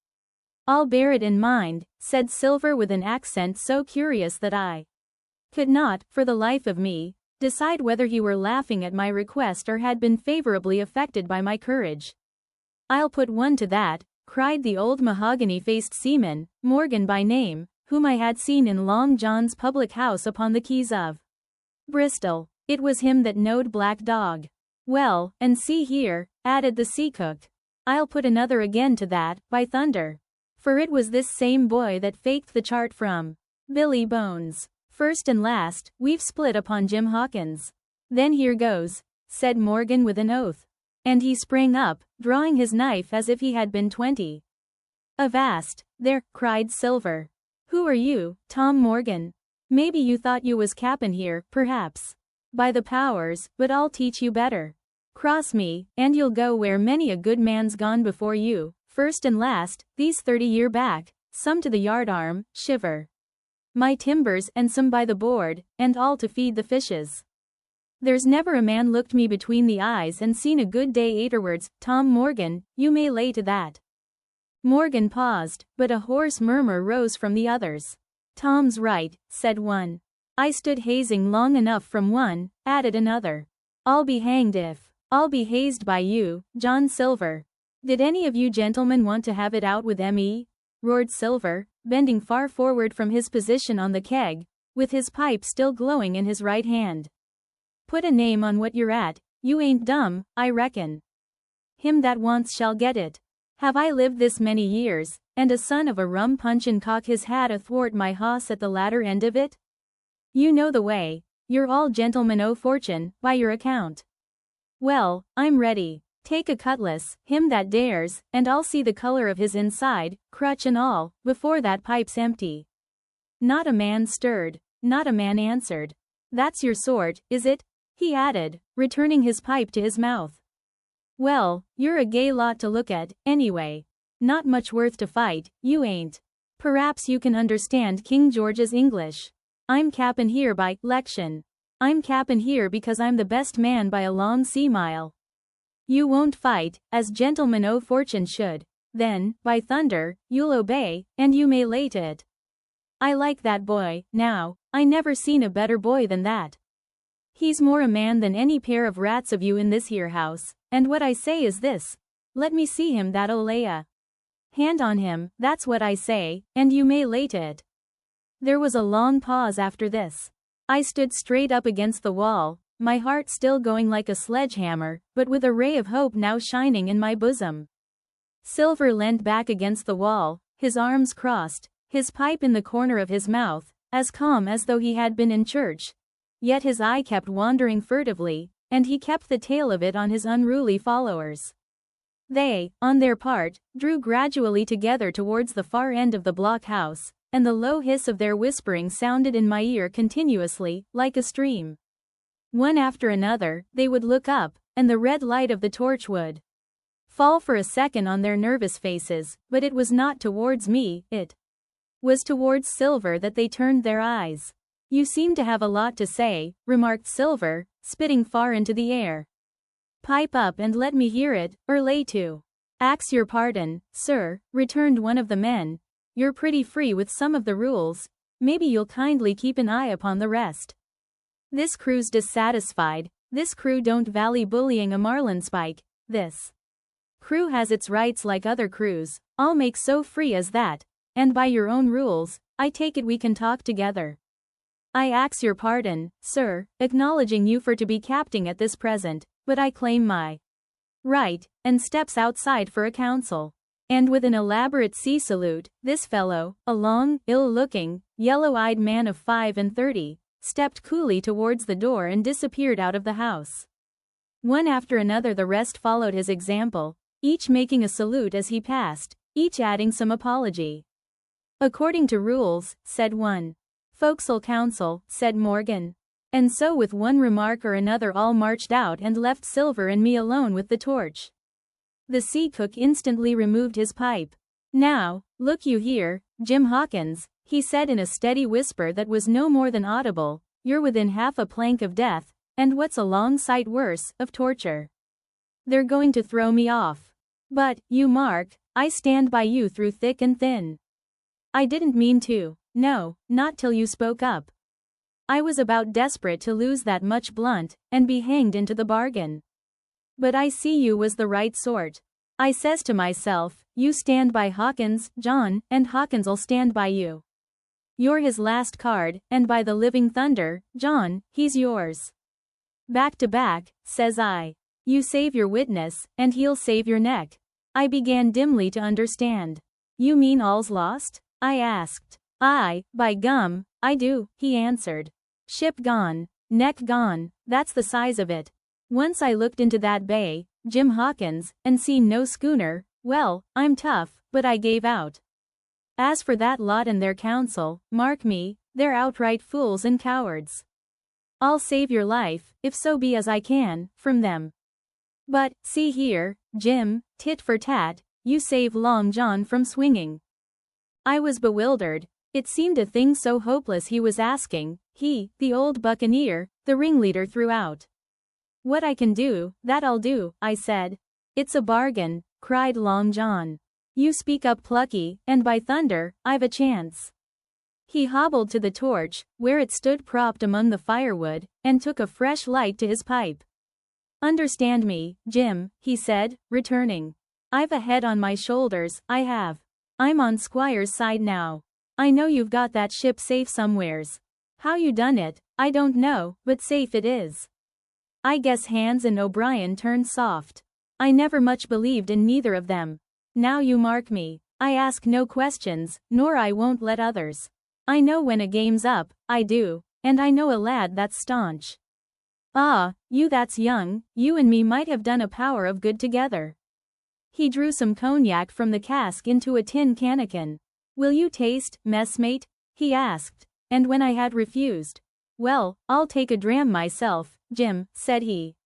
I'll bear it in mind, said Silver with an accent so curious that I could not, for the life of me, decide whether he were laughing at my request or had been favorably affected by my courage. I'll put one to that, cried the old mahogany-faced seaman, Morgan by name, whom I had seen in Long John's public house upon the quays of Bristol. It was him that knowed Black Dog. Well, and see here, added the sea cook, I'll put another again to that, by thunder. For it was this same boy that faked the chart from Billy Bones. First and last, we've split upon Jim Hawkins. Then here goes, said Morgan with an oath. And he sprang up, drawing his knife as if he had been 20. Avast, there, cried Silver. Who are you, Tom Morgan? Maybe you thought you was cap'n here, perhaps. By the powers, but I'll teach you better. Cross me, and you'll go where many a good man's gone before you, first and last, these 30 year back, some to the yardarm, shiver my timbers and some by the board, and all to feed the fishes. There's never a man looked me between the eyes and seen a good day afterwards, Tom Morgan, you may lay to that. Morgan paused, but a hoarse murmur rose from the others. Tom's right, said one. I stood hazing long enough from one, added another. I'll be hanged if I'll be hazed by you, John Silver. Did any of you gentlemen want to have it out with me? Roared Silver, bending far forward from his position on the keg, with his pipe still glowing in his right hand. Put a name on what you're at, you ain't dumb, I reckon. Him that wants shall get it. Have I lived this many years, and a son of a rum punchin' cock his hat athwart my hoss at the latter end of it? You know the way, you're all gentlemen o' fortune, by your account. Well, I'm ready. Take a cutlass, him that dares, and I'll see the color of his inside, crutch and all, before that pipe's empty. Not a man stirred, not a man answered. That's your sort, is it? He added, returning his pipe to his mouth. Well, you're a gay lot to look at, anyway. Not much worth to fight, you ain't. Perhaps you can understand King George's English. I'm cap'n here by 'lection. I'm cap'n here because I'm the best man by a long sea mile. You won't fight, as gentlemen o' fortune should. Then, by thunder, you'll obey, and you may lay to it. I like that boy, now, I never seen a better boy than that. He's more a man than any pair of rats of you in this here house, and what I say is this, let me see him that'll lay a hand on him, that's what I say, and you may lay to it. There was a long pause after this. I stood straight up against the wall, my heart still going like a sledgehammer, but with a ray of hope now shining in my bosom. Silver leant back against the wall, his arms crossed, his pipe in the corner of his mouth, as calm as though he had been in church. Yet his eye kept wandering furtively, and he kept the tail of it on his unruly followers. They, on their part, drew gradually together towards the far end of the blockhouse, and the low hiss of their whispering sounded in my ear continuously, like a stream. One after another, they would look up, and the red light of the torch would fall for a second on their nervous faces, but it was not towards me, it was towards Silver that they turned their eyes. You seem to have a lot to say, remarked Silver, spitting far into the air. Pipe up and let me hear it, or lay to. Ax your pardon, sir, returned one of the men. You're pretty free with some of the rules, maybe you'll kindly keep an eye upon the rest. This crew's dissatisfied, this crew don't vally bullying a marlinspike, this crew has its rights like other crews, I'll make so free as that, and by your own rules, I take it we can talk together. I ax your pardon, sir, acknowledging you for to be capting at this present, but I claim my right, and steps outside for a council. And with an elaborate sea salute, this fellow, a long, ill-looking, yellow-eyed man of 35, stepped coolly towards the door and disappeared out of the house. One after another the rest followed his example, each making a salute as he passed, each adding some apology. According to rules, said one. Forecastle council, said Morgan. And so with one remark or another all marched out and left Silver and me alone with the torch. The sea cook instantly removed his pipe. Now, look you here, Jim Hawkins, he said in a steady whisper that was no more than audible, you're within half a plank of death, and what's a long sight worse, of torture. They're going to throw me off. But, you mark, I stand by you through thick and thin. I didn't mean to, no, not till you spoke up. I was about desperate to lose that much blunt, and be hanged into the bargain. But I see you was the right sort. I says to myself, you stand by Hawkins, John, and Hawkins'll stand by you. You're his last card, and by the living thunder, John, he's yours. Back to back, says I. You save your witness, and he'll save your neck. I began dimly to understand. You mean all's lost? I asked. Aye, by gum, I do, he answered. Ship gone, neck gone, that's the size of it. Once I looked into that bay, Jim Hawkins, and seen no schooner, well, I'm tough, but I gave out. As for that lot and their counsel, mark me, they're outright fools and cowards. I'll save your life, if so be as I can, from them. But, see here, Jim, tit for tat, you save Long John from swinging. I was bewildered. It seemed a thing so hopeless he was asking, he, the old buccaneer, the ringleader throughout. What I can do, that I'll do, I said. It's a bargain, cried Long John. You speak up plucky, and by thunder, I've a chance. He hobbled to the torch, where it stood propped among the firewood, and took a fresh light to his pipe. Understand me, Jim, he said, returning. I've a head on my shoulders, I have. I'm on Squire's side now. I know you've got that ship safe somewheres. How you done it, I don't know, but safe it is. I guess Hans and O'Brien turned soft. I never much believed in neither of them. Now you mark me. I ask no questions, nor I won't let others. I know when a game's up, I do, and I know a lad that's staunch. Ah, you that's young, you and me might have done a power of good together. He drew some cognac from the cask into a tin cannikin. Will you taste, messmate? He asked, and when I had refused. Well, I'll take a dram myself, Jim, said he.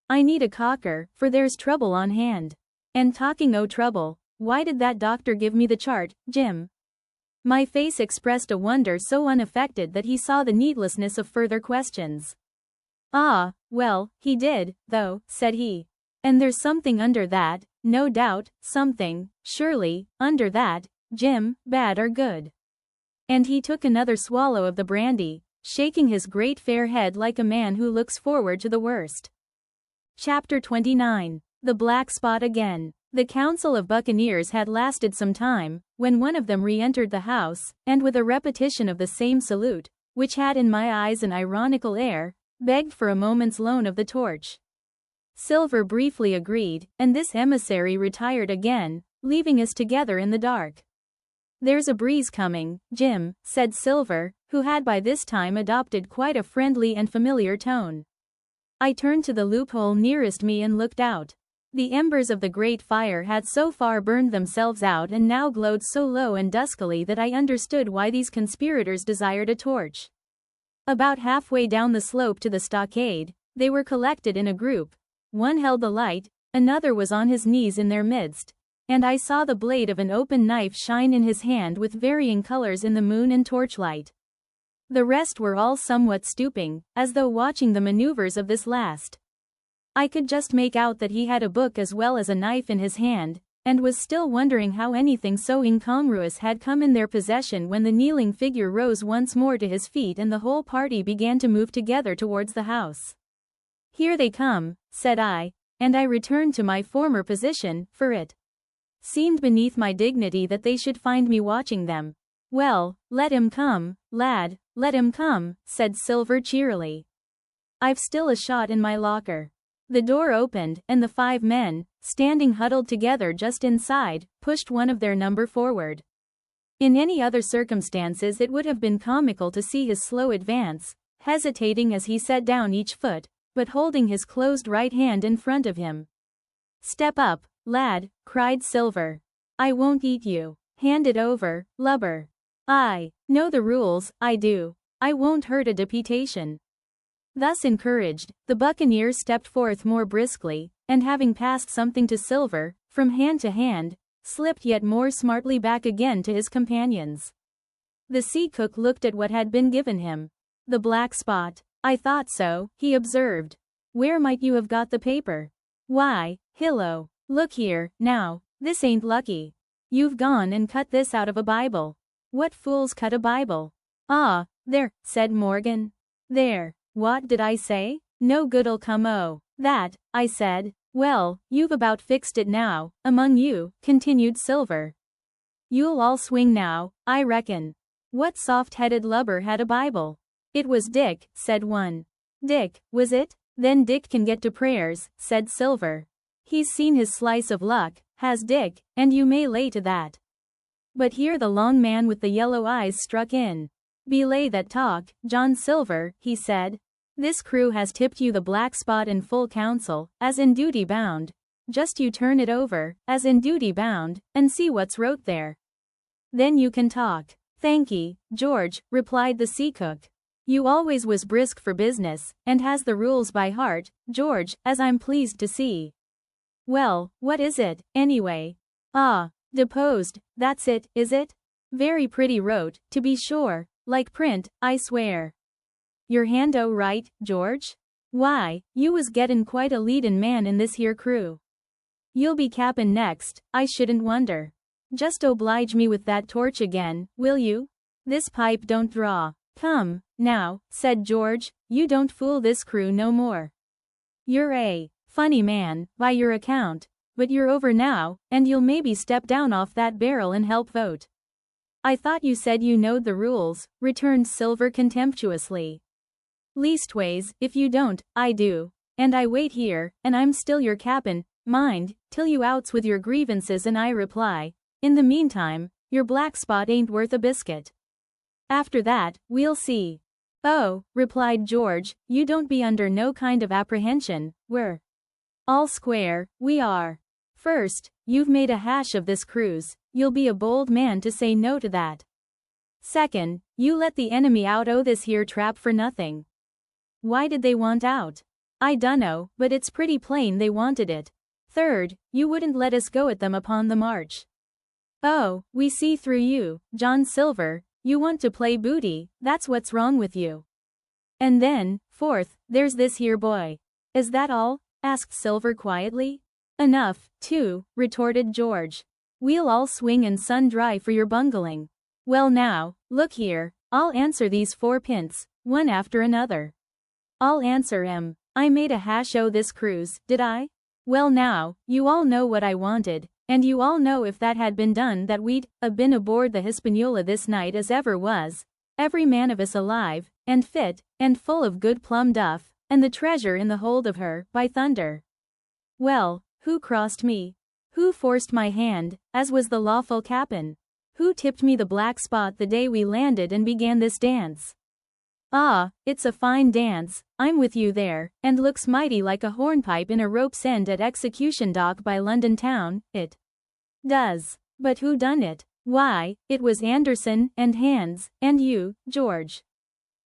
I need a cocker, for there's trouble on hand. And talking o' trouble, why did that doctor give me the chart, Jim? My face expressed a wonder so unaffected that he saw the needlessness of further questions. Ah, well, he did, though, said he. And there's something under that, no doubt, something, surely, under that, Jim, bad or good. And he took another swallow of the brandy, shaking his great fair head like a man who looks forward to the worst. Chapter 29. The Black Spot Again. The council of buccaneers had lasted some time, when one of them re-entered the house, and with a repetition of the same salute, which had in my eyes an ironical air, begged for a moment's loan of the torch. Silver briefly agreed, and this emissary retired again, leaving us together in the dark. There's a breeze coming, Jim, said Silver, who had by this time adopted quite a friendly and familiar tone. I turned to the loophole nearest me and looked out. The embers of the great fire had so far burned themselves out and now glowed so low and duskily that I understood why these conspirators desired a torch. About halfway down the slope to the stockade, they were collected in a group. One held the light, another was on his knees in their midst, and I saw the blade of an open knife shine in his hand with varying colors in the moon and torchlight. The rest were all somewhat stooping, as though watching the maneuvers of this last. I could just make out that he had a book as well as a knife in his hand, and was still wondering how anything so incongruous had come in their possession when the kneeling figure rose once more to his feet and the whole party began to move together towards the house. Here they come, said I, and I returned to my former position, for it seemed beneath my dignity that they should find me watching them. Well, let him come, lad, let him come, said Silver cheerily. I've still a shot in my locker. The door opened, and the 5 men, standing huddled together just inside, pushed one of their number forward. In any other circumstances it would have been comical to see his slow advance, hesitating as he set down each foot, but holding his closed right hand in front of him. Step up, lad, cried Silver. I won't eat you. Hand it over, lubber. I know the rules, I do. I won't hurt a deputation. Thus encouraged, the buccaneer stepped forth more briskly, and having passed something to Silver, from hand to hand, slipped yet more smartly back again to his companions. The sea cook looked at what had been given him. The black spot. I thought so, he observed. Where might you have got the paper? Why, Hillo, look here, now, this ain't lucky. You've gone and cut this out of a Bible. What fools cut a Bible? Ah, there, said Morgan. There, what did I say? No good'll come o' that, I said. Well, you've about fixed it now, among you, continued Silver. You'll all swing now, I reckon. What soft-headed lubber had a Bible? It was Dick, said one. Dick, was it? Then Dick can get to prayers, said Silver. He's seen his slice of luck, has Dick, and you may lay to that. But here the long man with the yellow eyes struck in. Belay that talk, John Silver, he said. This crew has tipped you the black spot in full council, as in duty bound. Just you turn it over, as in duty bound, and see what's wrote there. Then you can talk. Thankee, George, replied the sea cook. You always was brisk for business, and has the rules by heart, George, as I'm pleased to see. Well, what is it, anyway? Ah, deposed, that's it, is it? Very pretty wrote, to be sure, like print, I swear. Your hand o' right, George? Why, you was gettin' quite a leadin' man in this here crew. You'll be cap'n next, I shouldn't wonder. Just oblige me with that torch again, will you? This pipe don't draw. Come, now, said George, you don't fool this crew no more. You're a funny man, by your account, but you're over now, and you'll maybe step down off that barrel and help vote. I thought you said you knowed the rules, returned Silver contemptuously. Leastways, if you don't, I do, and I wait here, and I'm still your cap'n, mind, till you outs with your grievances and I reply. In the meantime, your black spot ain't worth a biscuit. After that, we'll see. Oh, replied George, you don't be under no kind of apprehension, we're all square, we are. First, you've made a hash of this cruise, you'll be a bold man to say no to that. Second, you let the enemy out o' this here trap for nothing. Why did they want out? I dunno, but it's pretty plain they wanted it. Third, you wouldn't let us go at them upon the march. Oh, we see through you, John Silver, you want to play booty, that's what's wrong with you. And then, fourth, there's this here boy. Is that all? Asked Silver quietly. Enough, too, retorted George. We'll all swing and sun dry for your bungling. Well now, look here, I'll answer these 4 pints, one after another. I'll answer 'em. I made a hash o' this cruise, did I? Well now, you all know what I wanted, and you all know if that had been done that we'd been aboard the Hispaniola this night as ever was, every man of us alive, and fit, and full of good plum duff, and the treasure in the hold of her, by thunder. Well, who crossed me? Who forced my hand, as was the lawful cap'n? Who tipped me the black spot the day we landed and began this dance? Ah, it's a fine dance, I'm with you there, and looks mighty like a hornpipe in a rope's end at Execution Dock by London town, it does. But who done it? Why, it was Anderson, and Hands, and you, George.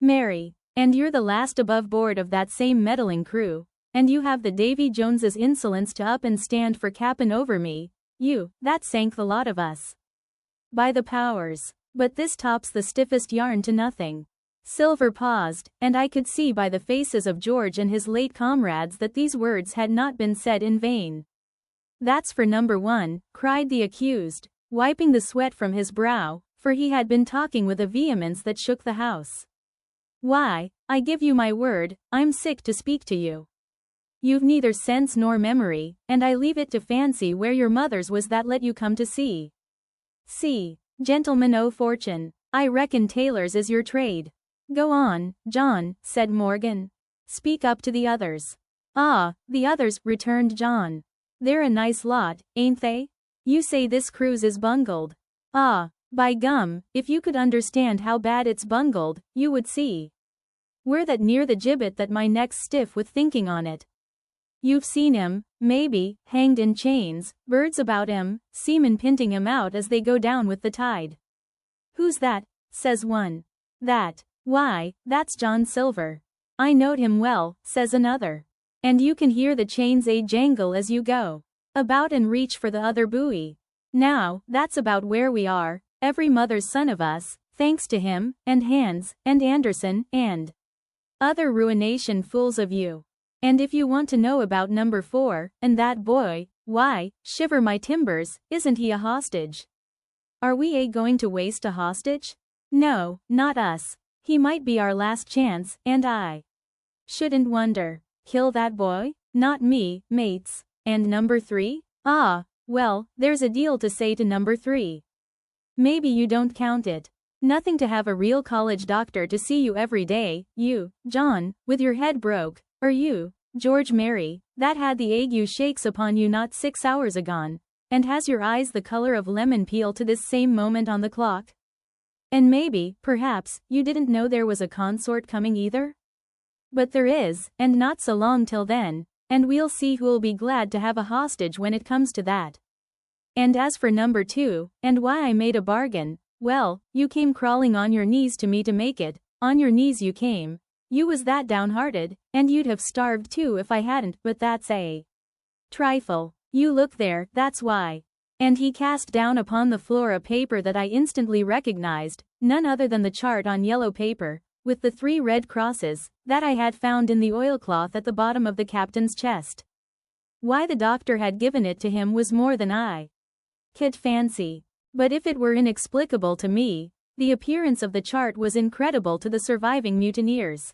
Mary, and you're the last above board of that same meddling crew, and you have the Davy Jones's insolence to up and stand for cap'n over me, you, that sank the lot of us. By the powers, but this tops the stiffest yarn to nothing. Silver paused, and I could see by the faces of George and his late comrades that these words had not been said in vain. That's for number 1, cried the accused, wiping the sweat from his brow, for he had been talking with a vehemence that shook the house. Why, I give you my word, I'm sick to speak to you. You've neither sense nor memory, and I leave it to fancy where your mother's was that let you come to sea. See, gentlemen o' fortune, I reckon tailors is your trade. Go on, John, said Morgan. Speak up to the others. Ah, the others, returned John. They're a nice lot, ain't they? You say this cruise is bungled. Ah, by gum, if you could understand how bad it's bungled, you would see. We're that near the gibbet that my neck's stiff with thinking on it. You've seen him, maybe, hanged in chains, birds about him, seamen pinting him out as they go down with the tide. Who's that? Says one. That. Why, that's John Silver. I knowed him well, says another. And you can hear the chains jangle as you go about and reach for the other buoy. Now, that's about where we are, every mother's son of us, thanks to him, and Hands, and Anderson, and other ruination fools of you. And if you want to know about number 4, and that boy, why, shiver my timbers, isn't he a hostage? Are we going to waste a hostage? No, not us. He might be our last chance, and I shouldn't wonder. Kill that boy? Not me, mates. And number 3? Ah, well, there's a deal to say to number 3. Maybe you don't count it. Nothing to have a real college doctor to see you every day, you, John, with your head broke, or you, George Mary, that had the ague shakes upon you not 6 hours agone, and has your eyes the color of lemon peel to this same moment on the clock? And maybe, perhaps, you didn't know there was a consort coming either? But there is, and not so long till then, and we'll see who'll be glad to have a hostage when it comes to that. And as for number 2, and why I made a bargain, well, you came crawling on your knees to me to make it, on your knees you came. You was that downhearted, and you'd have starved too if I hadn't, but that's a trifle. You look there, that's why. And he cast down upon the floor a paper that I instantly recognized, none other than the chart on yellow paper, with the 3 red crosses, that I had found in the oilcloth at the bottom of the captain's chest. Why the doctor had given it to him was more than I could fancy. But if it were inexplicable to me, the appearance of the chart was incredible to the surviving mutineers.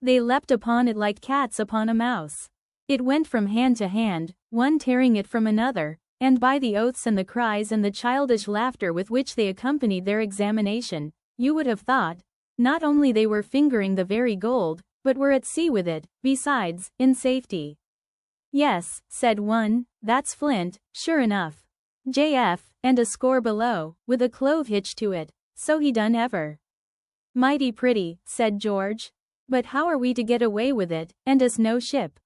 They leapt upon it like cats upon a mouse. It went from hand to hand, one tearing it from another, and by the oaths and the cries and the childish laughter with which they accompanied their examination, you would have thought, not only they were fingering the very gold, but were at sea with it, besides, in safety. Yes, said one, that's Flint, sure enough. JF, and a score below, with a clove hitch to it, so he done ever. Mighty pretty, said George. But how are we to get away with it, and us no ship?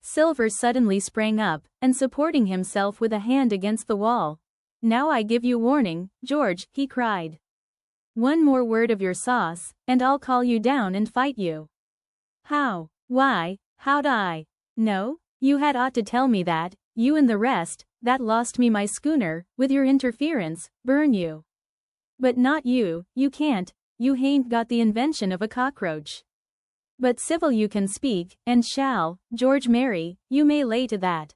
Silver suddenly sprang up, and supporting himself with a hand against the wall. Now I give you warning, George, he cried. One more word of your sauce, and I'll call you down and fight you. How? Why, how'd I know? You had ought to tell me that, you and the rest, that lost me my schooner, with your interference, burn you. But not you, you can't, you hain't got the invention of a cockroach. But civil you can speak, and shall, George Mary, you may lay to that.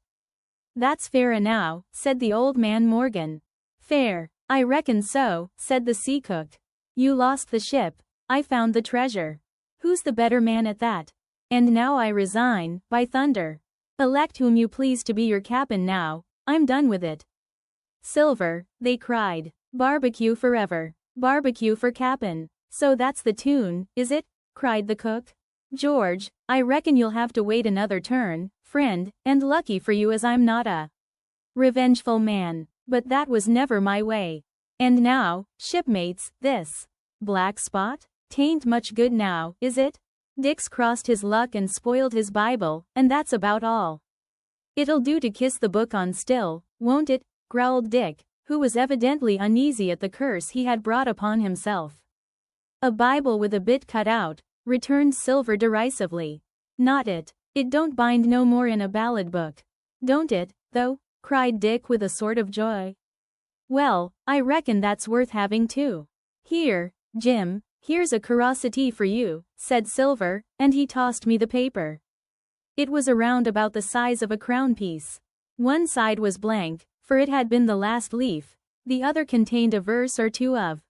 That's fair enow, said the old man Morgan. Fair, I reckon so, said the sea cook. You lost the ship, I found the treasure. Who's the better man at that? And now I resign, by thunder. Elect whom you please to be your captain now, I'm done with it. Silver, they cried. Barbecue forever. Barbecue for cap'n. So that's the tune, is it? Cried the cook. George, I reckon you'll have to wait another turn, friend, and lucky for you as I'm not a revengeful man. But that was never my way. And now, shipmates, this black spot? Tain't much good now, is it? Dick's crossed his luck and spoiled his Bible, and that's about all. It'll do to kiss the book on still, won't it? Growled Dick, who was evidently uneasy at the curse he had brought upon himself. A Bible with a bit cut out, returned Silver derisively. Not it. It don't bind no more in a ballad book. Don't it, though? Cried Dick with a sort of joy. Well, I reckon that's worth having too. Here, Jim, here's a curiosity for you, said Silver, and he tossed me the paper. It was around about the size of a crown piece. One side was blank, for it had been the last leaf. The other contained a verse or two of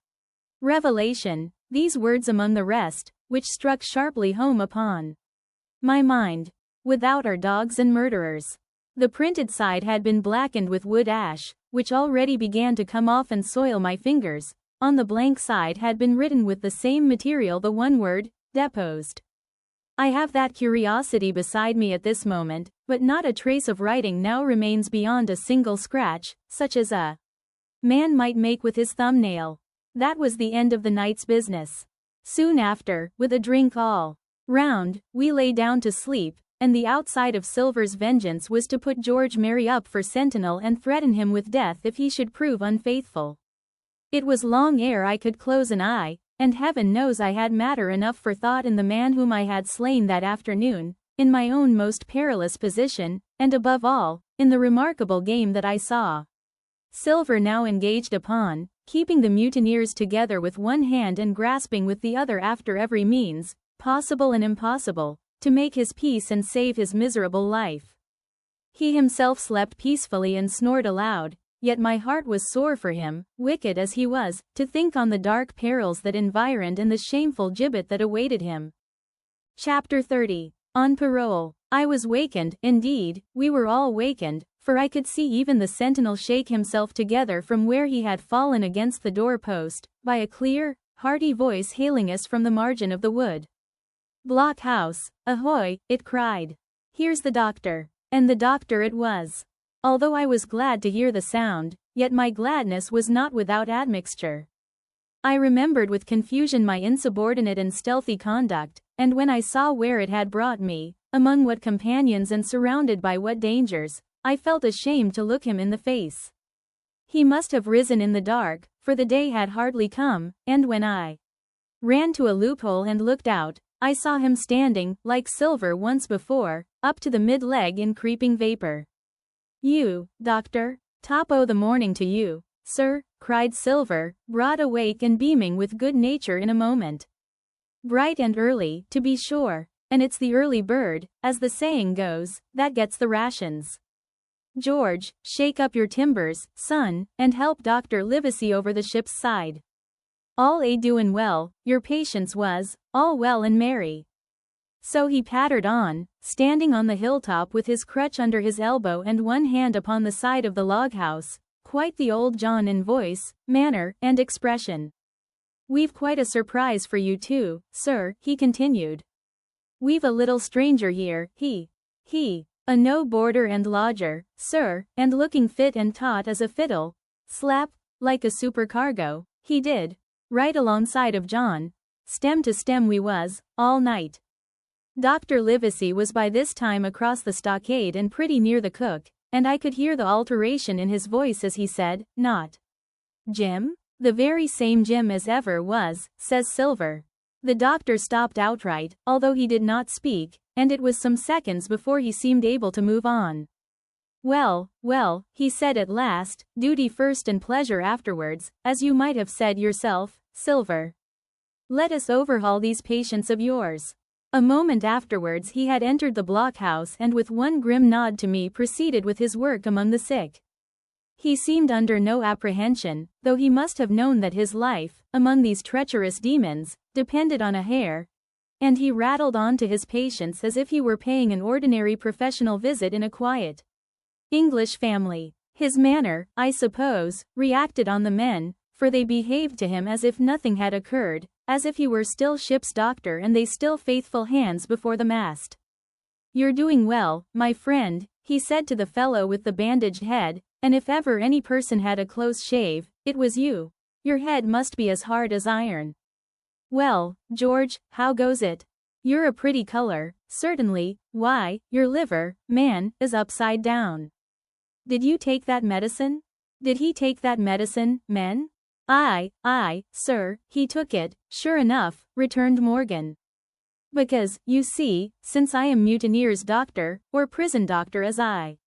Revelation, these words among the rest, which struck sharply home upon my mind. Without are dogs and murderers. The printed side had been blackened with wood ash, which already began to come off and soil my fingers. On the blank side had been written with the same material the one word, deposed. I have that curiosity beside me at this moment, but not a trace of writing now remains beyond a single scratch, such as a man might make with his thumbnail. That was the end of the night's business. Soon after, with a drink all round, we lay down to sleep, and the outside of Silver's vengeance was to put George Mary up for sentinel and threaten him with death if he should prove unfaithful. It was long ere I could close an eye, and heaven knows I had matter enough for thought in the man whom I had slain that afternoon, in my own most perilous position, and above all, in the remarkable game that I saw Silver now engaged upon, keeping the mutineers together with one hand and grasping with the other after every means, possible and impossible, to make his peace and save his miserable life. He himself slept peacefully and snored aloud, yet my heart was sore for him, wicked as he was, to think on the dark perils that environed and the shameful gibbet that awaited him. Chapter 30. On parole. I was wakened, indeed, we were all wakened, for I could see even the sentinel shake himself together from where he had fallen against the door-post, by a clear, hearty voice hailing us from the margin of the wood. "Blockhouse, ahoy!" it cried. "Here's the doctor." And the doctor it was. Although I was glad to hear the sound, yet my gladness was not without admixture. I remembered with confusion my insubordinate and stealthy conduct, and when I saw where it had brought me, among what companions and surrounded by what dangers, I felt ashamed to look him in the face. He must have risen in the dark, for the day had hardly come, and when I ran to a loophole and looked out, I saw him standing, like silver once before, up to the mid-leg in creeping vapor. "You, doctor? Top o' the morning to you, sir," cried Silver, broad awake and beaming with good nature in a moment. "Bright and early, to be sure, and it's the early bird, as the saying goes, that gets the rations. George, shake up your timbers, son, and help Dr. Livesey over the ship's side. All a doin' well, your patience was, all well and merry." So he pattered on, standing on the hilltop with his crutch under his elbow and one hand upon the side of the log-house, quite the old John in voice, manner, and expression. "We've quite a surprise for you too, sir," he continued. "We've a little stranger here, he, a no-boarder and lodger, sir, and looking fit and taut as a fiddle, slap, like a supercargo, he did, right alongside of John, stem to stem we was, all night." Dr. Livesey was by this time across the stockade and pretty near the cook, and I could hear the alteration in his voice as he said, "Not Jim?" "The very same Jim as ever was," says Silver. The doctor stopped outright, although he did not speak, and it was some seconds before he seemed able to move on. Well, he said at last, "duty first and pleasure afterwards, as you might have said yourself, Silver. Let us overhaul these patients of yours." A moment afterwards he had entered the blockhouse and with one grim nod to me proceeded with his work among the sick. He seemed under no apprehension, though he must have known that his life, among these treacherous demons, depended on a hair, and he rattled on to his patients as if he were paying an ordinary professional visit in a quiet English family. His manner, I suppose, reacted on the men, for they behaved to him as if nothing had occurred, as if he were still ship's doctor and they still faithful hands before the mast. "You're doing well, my friend," he said to the fellow with the bandaged head, "and if ever any person had a close shave, it was you. Your head must be as hard as iron. Well, George, how goes it? You're a pretty color, certainly. Why, your liver, man, is upside down. Did you take that medicine?" "Did he take that medicine, men?" Aye, sir, he took it, sure enough," returned Morgan. "Because, you see, since I am mutineer's doctor, or prison doctor as I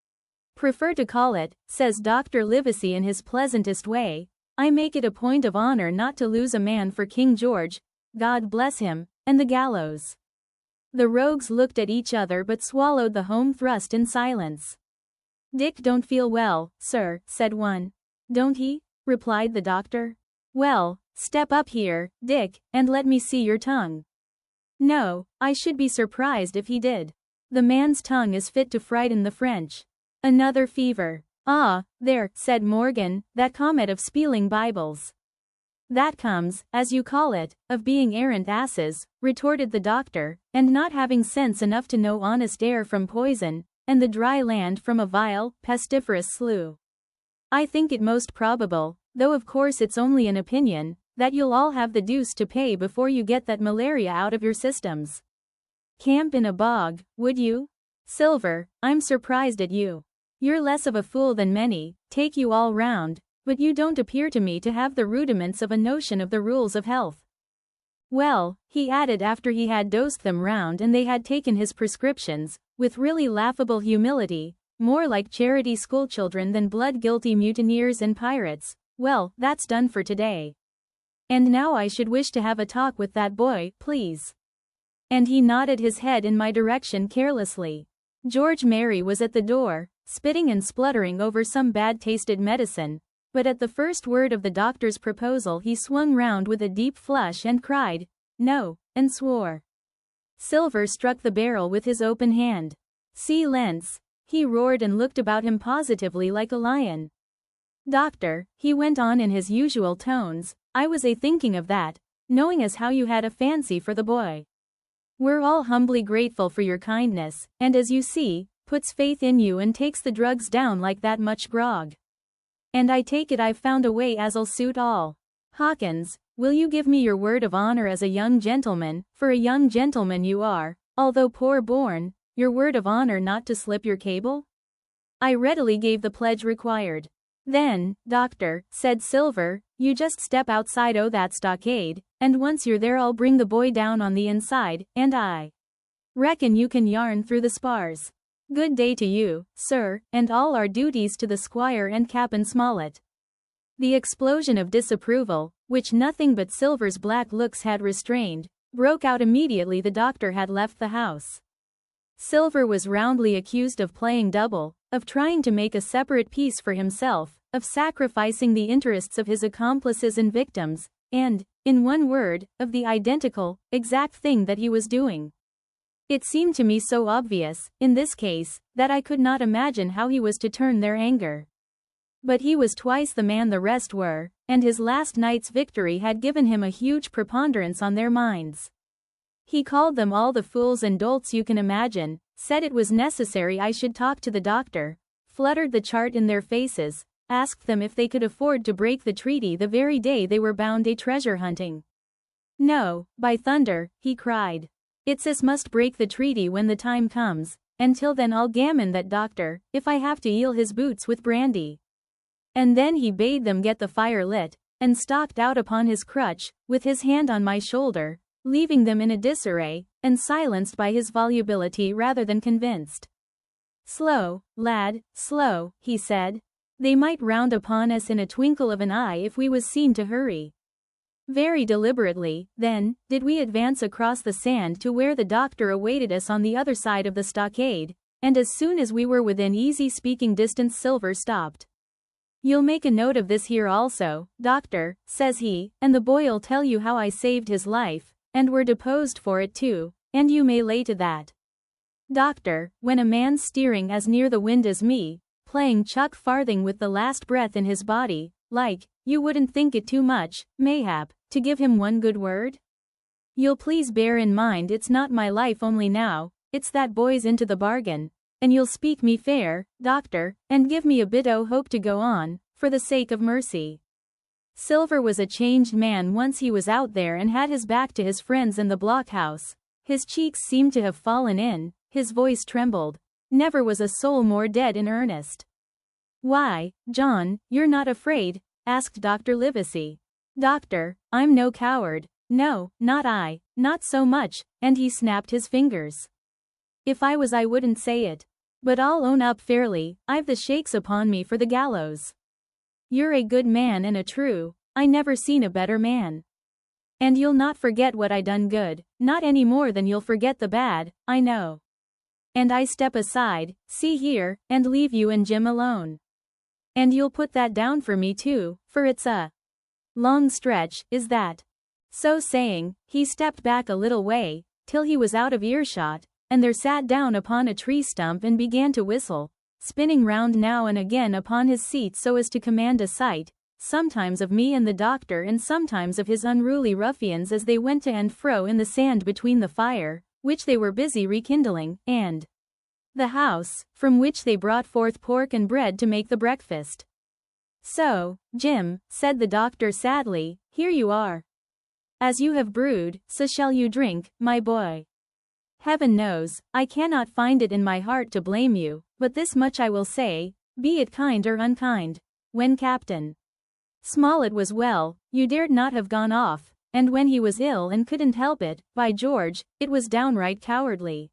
prefer to call it," says Dr. Livesey in his pleasantest way, "I make it a point of honor not to lose a man for King George, God bless him, and the gallows." The rogues looked at each other but swallowed the home thrust in silence. "Dick don't feel well, sir," said one. "Don't he?" replied the doctor. "Well, step up here, Dick, and let me see your tongue." "No, I should be surprised if he did. The man's tongue is fit to frighten the French." "Another fever." "Ah, there," said Morgan, "that comment of spieling Bibles." "That comes, as you call it, of being arrant asses," retorted the doctor, "and not having sense enough to know honest air from poison, and the dry land from a vile, pestiferous slough. I think it most probable, though of course it's only an opinion, that you'll all have the deuce to pay before you get that malaria out of your systems. Camp in a bog, would you? Silver, I'm surprised at you. You're less of a fool than many, take you all round, but you don't appear to me to have the rudiments of a notion of the rules of health. Well," he added after he had dosed them round and they had taken his prescriptions, with really laughable humility, more like charity schoolchildren than blood-guilty mutineers and pirates, "well, that's done for today. And now I should wish to have a talk with that boy, please." And he nodded his head in my direction carelessly. George Merry was at the door, spitting and spluttering over some bad-tasted medicine, but at the first word of the doctor's proposal he swung round with a deep flush and cried, "No," and swore. Silver struck the barrel with his open hand. "See Lentz. He roared and looked about him positively like a lion. Doctor, he went on in his usual tones, I was a-thinking of that, knowing as how you had a fancy for the boy. We're all humbly grateful for your kindness, and as you see, puts faith in you and takes the drugs down like that much grog. And I take it I've found a way as'll suit all. Hawkins, will you give me your word of honor as a young gentleman, for a young gentleman you are, although poor-born, your word of honor not to slip your cable? I readily gave the pledge required. Then, Doctor, said Silver, you just step outside o' that stockade, and once you're there I'll bring the boy down on the inside, and I reckon you can yarn through the spars. Good day to you, sir, and all our duties to the squire and Cap'n Smollett. The explosion of disapproval, which nothing but Silver's black looks had restrained, broke out immediately the doctor had left the house. Silver was roundly accused of playing double, of trying to make a separate peace for himself, of sacrificing the interests of his accomplices and victims, and, in one word, of the identical, exact thing that he was doing. It seemed to me so obvious, in this case, that I could not imagine how he was to turn their anger. But he was twice the man the rest were, and his last night's victory had given him a huge preponderance on their minds. He called them all the fools and dolts you can imagine, said it was necessary I should talk to the doctor, fluttered the chart in their faces, asked them if they could afford to break the treaty the very day they were bound a treasure hunting. No, by thunder, he cried. It's us must break the treaty when the time comes, and till then I'll gammon that doctor, if I have to eel his boots with brandy. And then he bade them get the fire lit, and stalked out upon his crutch, with his hand on my shoulder, leaving them in a disarray, and silenced by his volubility rather than convinced. Slow, lad, slow, he said. They might round upon us in a twinkle of an eye if we was seen to hurry. Very deliberately, then, did we advance across the sand to where the doctor awaited us on the other side of the stockade, and as soon as we were within easy speaking distance Silver stopped. You'll make a note of this here also, doctor, says he, and the boy'll tell you how I saved his life, and were deposed for it too, and you may lay to that. Doctor, when a man's steering as near the wind as me, playing chuck farthing with the last breath in his body, like, you wouldn't think it too much, mayhap, to give him one good word? You'll please bear in mind it's not my life only now, it's that boy's into the bargain, and you'll speak me fair, doctor, and give me a bit o' hope to go on, for the sake of mercy. Silver was a changed man once he was out there and had his back to his friends in the blockhouse. His cheeks seemed to have fallen in, his voice trembled. Never was a soul more dead in earnest. Why, John, you're not afraid? Asked Dr. Livesey. Doctor, I'm no coward. No, not I, not so much, and he snapped his fingers. If I was I wouldn't say it. But I'll own up fairly, I've the shakes upon me for the gallows. You're a good man and a true, I never seen a better man. And you'll not forget what I done good, not any more than you'll forget the bad, I know. And I step aside, see here, and leave you and Jim alone. And you'll put that down for me too, for it's a long stretch, is that? So saying, he stepped back a little way, till he was out of earshot, and there sat down upon a tree stump and began to whistle, spinning round now and again upon his seat so as to command a sight, sometimes of me and the doctor and sometimes of his unruly ruffians as they went to and fro in the sand between the fire, which they were busy rekindling, and the house, from which they brought forth pork and bread to make the breakfast. So, Jim, said the doctor sadly, here you are. As you have brewed, so shall you drink, my boy. Heaven knows, I cannot find it in my heart to blame you, but this much I will say, be it kind or unkind. When Captain Smollett was well, you dared not have gone off, and when he was ill and couldn't help it, by George, it was downright cowardly.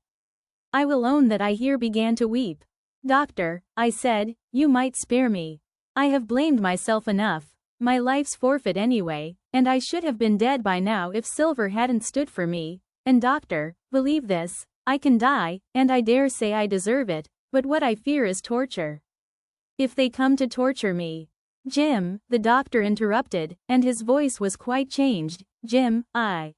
I will own that I here began to weep. Doctor, I said, you might spare me. I have blamed myself enough, my life's forfeit anyway, and I should have been dead by now if Silver hadn't stood for me, and doctor, believe this, I can die, and I dare say I deserve it, but what I fear is torture. If they come to torture me. Jim, the doctor interrupted, and his voice was quite changed, Jim, I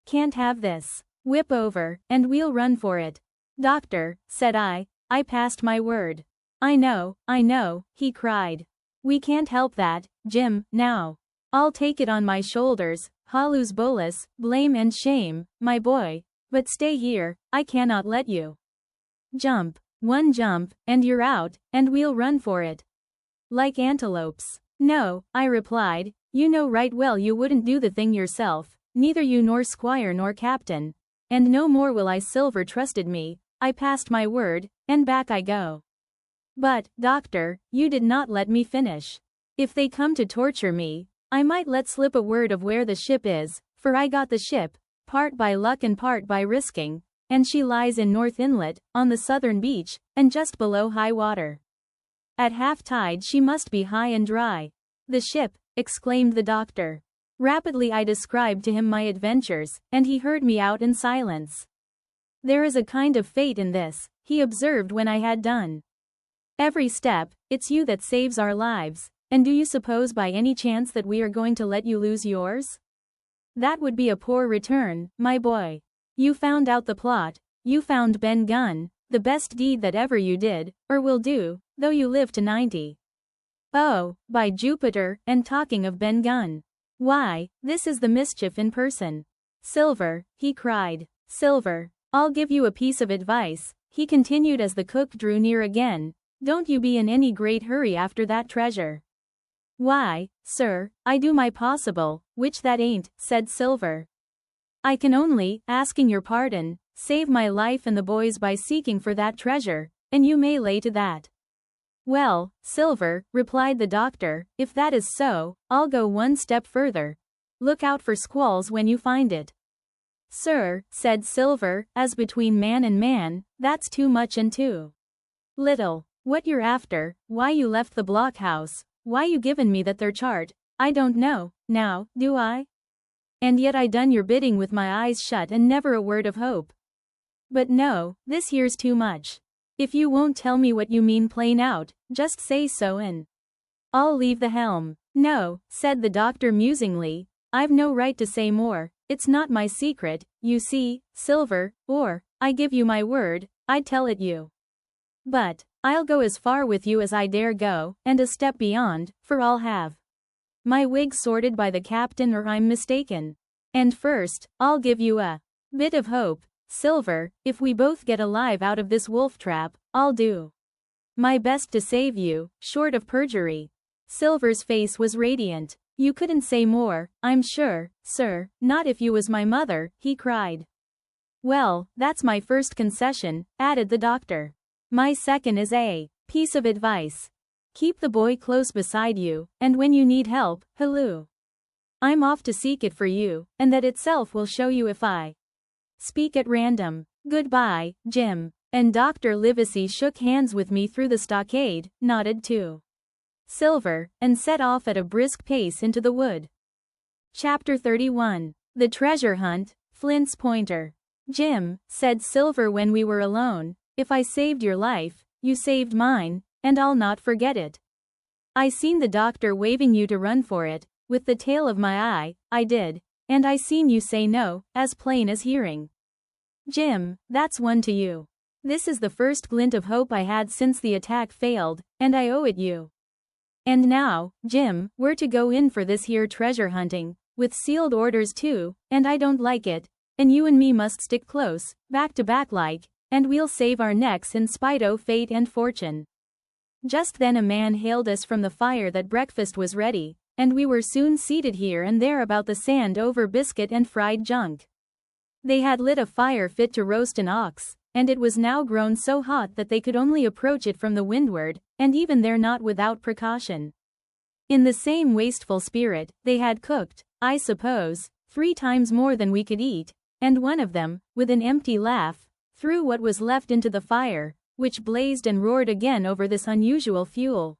can't have this. Whip over, and we'll run for it. Doctor, said I, I passed my word. I know, he cried. We can't help that, Jim, now. I'll take it on my shoulders, halus bolus, blame and shame, my boy, but stay here, I cannot let you. Jump, one jump, and you're out, and we'll run for it. Like antelopes. No, I replied, you know right well you wouldn't do the thing yourself, neither you nor squire nor captain. And no more will I. Silver trusted me, I passed my word, and back I go. But, doctor, you did not let me finish. If they come to torture me, I might let slip a word of where the ship is, for I got the ship, part by luck and part by risking, and she lies in North Inlet, on the southern beach, and just below high water. At half tide she must be high and dry. The ship, exclaimed the doctor. Rapidly I described to him my adventures, and he heard me out in silence. There is a kind of fate in this, he observed when I had done. Every step, it's you that saves our lives, and do you suppose by any chance that we are going to let you lose yours? That would be a poor return, my boy. You found out the plot, you found Ben Gunn, the best deed that ever you did, or will do, though you live to 90. Oh, by Jupiter, and talking of Ben Gunn. Why, this is the mischief in person. Silver, he cried. Silver, I'll give you a piece of advice, he continued as the cook drew near again. Don't you be in any great hurry after that treasure. Why, sir, I do my possible, which that ain't, said Silver. I can only, asking your pardon, save my life and the boys by seeking for that treasure, and you may lay to that. Well, Silver, replied the doctor, if that is so, I'll go one step further. Look out for squalls when you find it. Sir, said Silver, as between man and man, that's too much and too little. What you're after, why you left the blockhouse, why you given me that there chart, I don't know, now, do I? And yet I done your bidding with my eyes shut and never a word of hope. But no, this here's too much. If you won't tell me what you mean plain out, just say so and I'll leave the helm. No, said the doctor musingly, I've no right to say more, it's not my secret, you see, Silver, or, I give you my word, I'd tell it you. But, I'll go as far with you as I dare go, and a step beyond, for I'll have my wig sorted by the captain or I'm mistaken. And first, I'll give you a bit of hope, Silver, if we both get alive out of this wolf trap, I'll do my best to save you, short of perjury. Silver's face was radiant. You couldn't say more, I'm sure, sir, not if you was my mother, he cried. Well, that's my first concession, added the doctor. My second is a piece of advice. Keep the boy close beside you, and when you need help, halloo. I'm off to seek it for you, and that itself will show you if I speak at random. Goodbye, Jim. And Dr. Livesey shook hands with me through the stockade, nodded to Silver, and set off at a brisk pace into the wood. Chapter 31. The Treasure Hunt, Flint's Pointer. Jim, said Silver when we were alone, if I saved your life, you saved mine, and I'll not forget it. I seen the doctor waving you to run for it, with the tail of my eye, I did, and I seen you say no, as plain as hearing. Jim, that's one to you. This is the first glint of hope I had since the attack failed, and I owe it you. And now, Jim, we're to go in for this here treasure hunting, with sealed orders too, and I don't like it, and you and me must stick close, back to back like, and we'll save our necks in spite o' fate and fortune. Just then a man hailed us from the fire that breakfast was ready, and we were soon seated here and there about the sand over biscuit and fried junk. They had lit a fire fit to roast an ox, and it was now grown so hot that they could only approach it from the windward, and even there not without precaution. In the same wasteful spirit, they had cooked, I suppose, 3 times more than we could eat, and one of them, with an empty laugh, threw what was left into the fire, which blazed and roared again over this unusual fuel.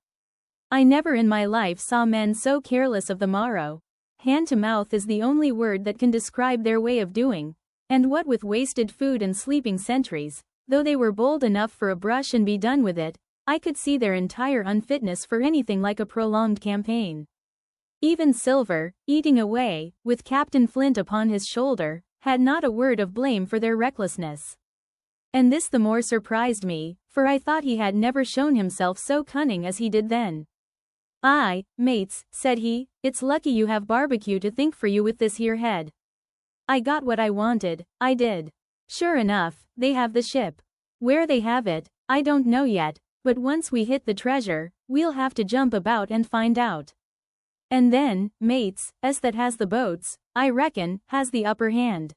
I never in my life saw men so careless of the morrow. Hand to mouth is the only word that can describe their way of doing, and what with wasted food and sleeping sentries, though they were bold enough for a brush and be done with it, I could see their entire unfitness for anything like a prolonged campaign. Even Silver, eating away, with Captain Flint upon his shoulder, had not a word of blame for their recklessness. And this the more surprised me, for I thought he had never shown himself so cunning as he did then. "Aye, mates," said he, "it's lucky you have barbecue to think for you with this here head. I got what I wanted, I did. Sure enough, they have the ship. Where they have it, I don't know yet, but once we hit the treasure, we'll have to jump about and find out. And then, mates, that has the boats, I reckon, has the upper hand."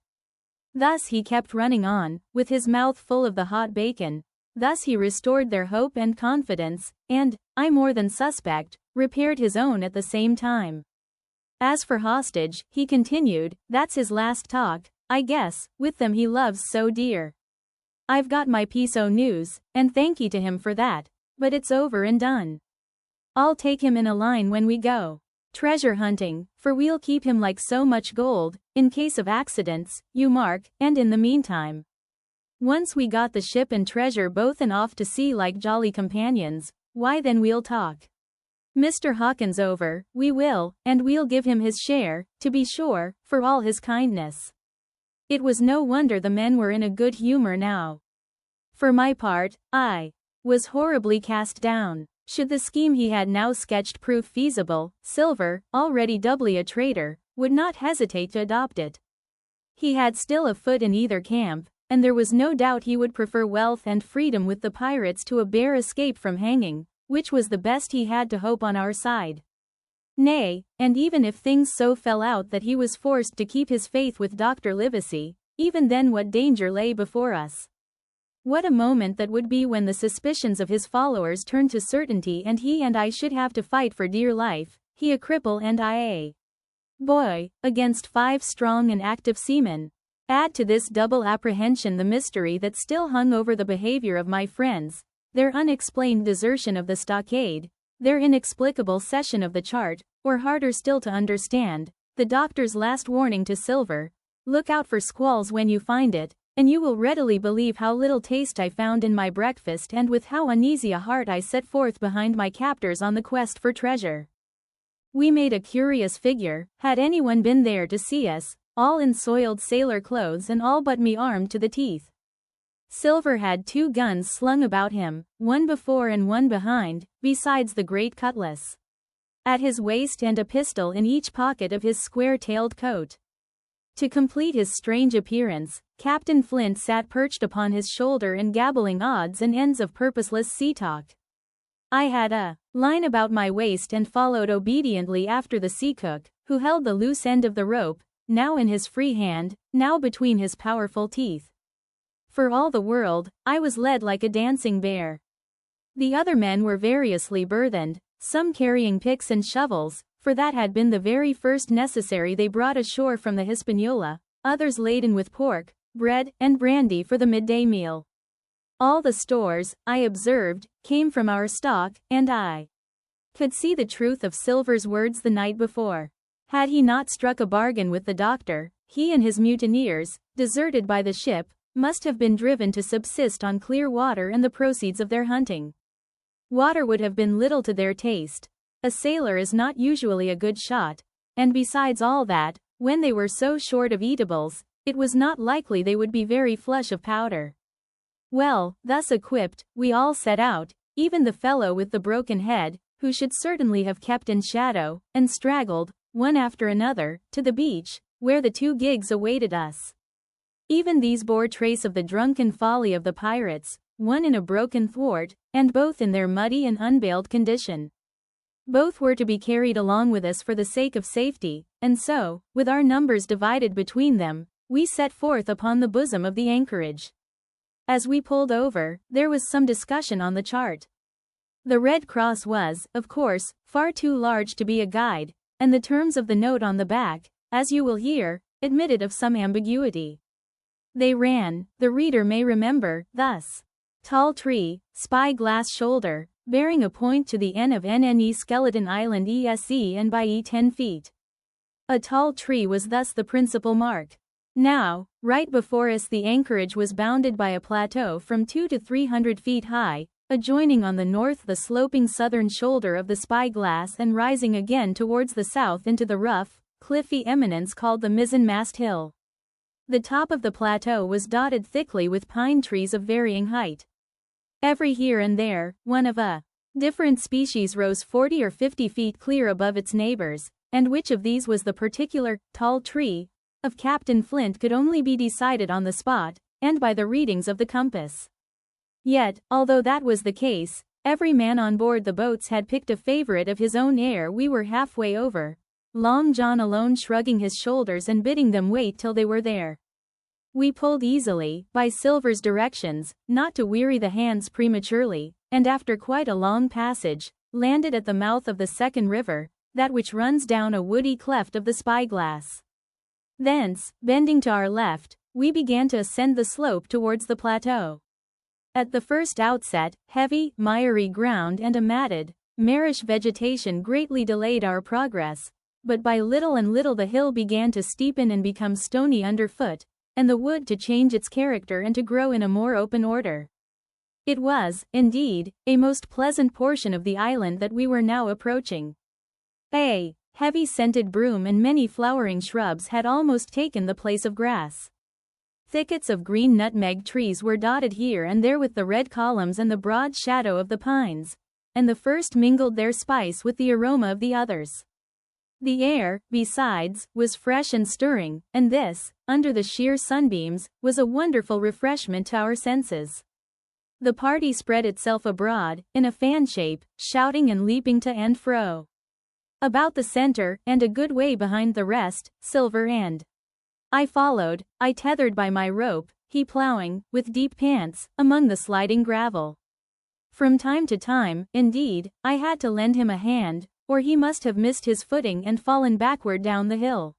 Thus he kept running on, with his mouth full of the hot bacon. Thus he restored their hope and confidence, and, I more than suspect, repaired his own at the same time. As for hostage, he continued, that's his last talk, I guess, with them he loves so dear. I've got my piece o' news, and thank ye to him for that, but it's over and done. I'll take him in a line when we go treasure hunting, for we'll keep him like so much gold, in case of accidents, you mark, and in the meantime. Once we got the ship and treasure both and off to sea like jolly companions, why then we'll talk Mr. Hawkins over, we will, and we'll give him his share, to be sure, for all his kindness. It was no wonder the men were in a good humor now. For my part, I was horribly cast down. Should the scheme he had now sketched prove feasible, Silver, already doubly a traitor, would not hesitate to adopt it. He had still a foot in either camp, and there was no doubt he would prefer wealth and freedom with the pirates to a bare escape from hanging, which was the best he had to hope on our side. Nay, and even if things so fell out that he was forced to keep his faith with Dr. Livesey, even then what danger lay before us? What a moment that would be when the suspicions of his followers turned to certainty and he and I should have to fight for dear life, he a cripple and I a boy, against 5 strong and active seamen. Add to this double apprehension the mystery that still hung over the behavior of my friends, their unexplained desertion of the Stockade, their inexplicable cession of the chart, or harder still to understand, the doctor's last warning to Silver, look out for squalls when you find it, and you will readily believe how little taste I found in my breakfast and with how uneasy a heart I set forth behind my captors on the quest for treasure. We made a curious figure, had anyone been there to see us, all in soiled sailor clothes and all but me armed to the teeth. Silver had 2 guns slung about him, one before and one behind, besides the great cutlass at his waist and a pistol in each pocket of his square-tailed coat. To complete his strange appearance, Captain Flint sat perched upon his shoulder and gabbling odds and ends of purposeless sea talk. I had a line about my waist and followed obediently after the sea cook, who held the loose end of the rope, now in his free hand, now between his powerful teeth. For all the world, I was led like a dancing bear. The other men were variously burthened, some carrying picks and shovels, for that had been the very first necessary they brought ashore from the Hispaniola, others laden with pork, bread, and brandy for the midday meal. All the stores, I observed, came from our stock, and I could see the truth of Silver's words the night before. Had he not struck a bargain with the doctor, he and his mutineers, deserted by the ship, must have been driven to subsist on clear water and the proceeds of their hunting. Water would have been little to their taste. A sailor is not usually a good shot, and besides all that, when they were so short of eatables, it was not likely they would be very flush of powder. Well, thus equipped, we all set out, even the fellow with the broken head, who should certainly have kept in shadow, and straggled, one after another, to the beach, where the 2 gigs awaited us. Even these bore trace of the drunken folly of the pirates, one in a broken thwart, and both in their muddy and unbaled condition. Both were to be carried along with us for the sake of safety, and so, with our numbers divided between them, we set forth upon the bosom of the anchorage. As we pulled over, there was some discussion on the chart. The Red Cross was, of course, far too large to be a guide, and the terms of the note on the back, as you will hear, admitted of some ambiguity. They ran, the reader may remember, thus: Tall tree, spy glass shoulder, bearing a point to the N of NNE Skeleton Island ESE and by E 10 feet. A tall tree was thus the principal mark. Now, right before us the anchorage was bounded by a plateau from 200 to 300 feet high, adjoining on the north the sloping southern shoulder of the spyglass and rising again towards the south into the rough, cliffy eminence called the mizzenmast hill. The top of the plateau was dotted thickly with pine trees of varying height. Every here and there, one of a different species rose 40 or 50 feet clear above its neighbors, and which of these was the particular tall tree of Captain Flint could only be decided on the spot, and by the readings of the compass. Yet, although that was the case, every man on board the boats had picked a favorite of his own ere we were halfway over, Long John alone shrugging his shoulders and bidding them wait till they were there. We pulled easily, by Silver's directions, not to weary the hands prematurely, and after quite a long passage, landed at the mouth of the second river, that which runs down a woody cleft of the spyglass. Thence, bending to our left, we began to ascend the slope towards the plateau. At the first outset, heavy, miry ground and a matted, marish vegetation greatly delayed our progress, but by little and little the hill began to steepen and become stony underfoot, and the wood to change its character and to grow in a more open order. It was, indeed, a most pleasant portion of the island that we were now approaching. A heavy-scented broom and many flowering shrubs had almost taken the place of grass. Thickets of green nutmeg trees were dotted here and there with the red columns and the broad shadow of the pines, and the first mingled their spice with the aroma of the others. The air, besides, was fresh and stirring, and this, under the sheer sunbeams, was a wonderful refreshment to our senses. The party spread itself abroad, in a fan shape, shouting and leaping to and fro. About the center, and a good way behind the rest, Silver and I followed, I tethered by my rope, he plowing, with deep pants, among the sliding gravel. From time to time, indeed, I had to lend him a hand, or he must have missed his footing and fallen backward down the hill.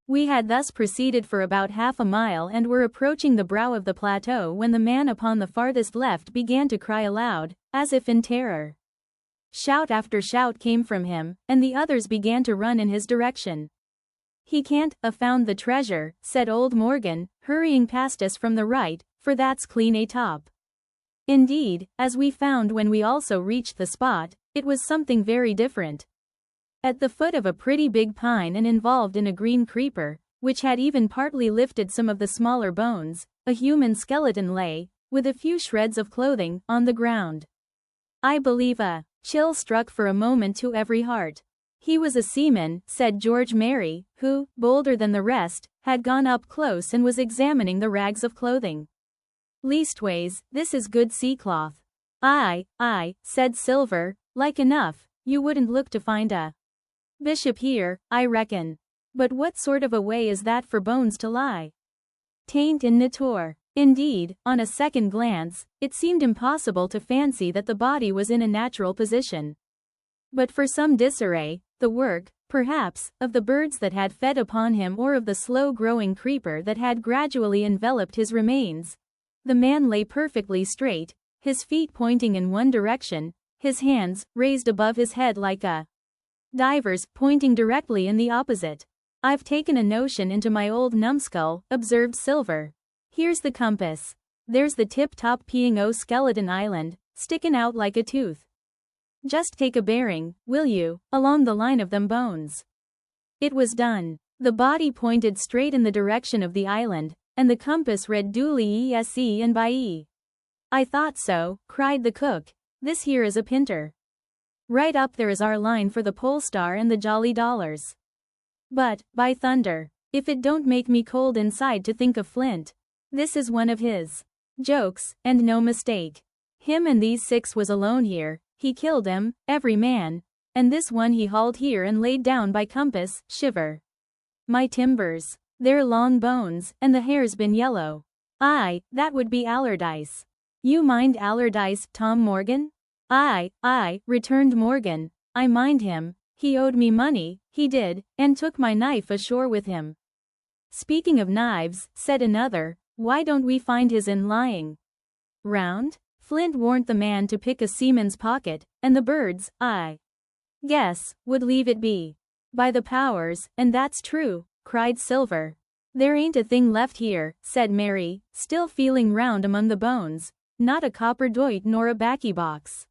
We had thus proceeded for about half a mile and were approaching the brow of the plateau when the man upon the farthest left began to cry aloud, as if in terror. Shout after shout came from him, and the others began to run in his direction. "He can't a found the treasure," said old Morgan, hurrying past us from the right, "for that's clean a top." Indeed, as we found when we also reached the spot, it was something very different. At the foot of a pretty big pine and involved in a green creeper, which had even partly lifted some of the smaller bones, a human skeleton lay, with a few shreds of clothing, on the ground. I believe a chill struck for a moment to every heart. He was a seaman, said George Merry, who, bolder than the rest, had gone up close and was examining the rags of clothing. "Leastways, this is good sea-cloth." Aye, said Silver, "like enough, you wouldn't look to find a bishop here, I reckon. But what sort of a way is that for bones to lie? 'Tain't in nature." Indeed, on a second glance, it seemed impossible to fancy that the body was in a natural position. But for some disarray, the work, perhaps, of the birds that had fed upon him or of the slow-growing creeper that had gradually enveloped his remains, the man lay perfectly straight, his feet pointing in one direction, his hands, raised above his head like a diver's, pointing directly in the opposite. "I've taken a notion into my old numbskull," observed Silver. "Here's the compass. There's the tip-top P.O. skeleton island, stickin' out like a tooth. Just take a bearing, will you, along the line of them bones." It was done. The body pointed straight in the direction of the island, and the compass read duly ESE and by E. "I thought so," cried the cook. "This here is a pinter. Right up there is our line for the Pole Star and the Jolly Dollars. But, by thunder, if it don't make me cold inside to think of Flint. This is one of his jokes, and no mistake. Him and these 6 was alone here, he killed 'em, every man, and this one he hauled here and laid down by compass, shiver my timbers. They're long bones, and the hair's been yellow. Aye, that would be Allardyce. You mind Allardyce, Tom Morgan?" Aye, returned Morgan. "I mind him. He owed me money, he did, and took my knife ashore with him." "Speaking of knives," said another, "why don't we find his in lying round? Flint warn't the man to pick a seaman's pocket, and the birds, I guess, would leave it be." "By the powers, and that's true," cried Silver. "There ain't a thing left here," said Mary, still feeling round among the bones, "not a copper doit nor a baccy box.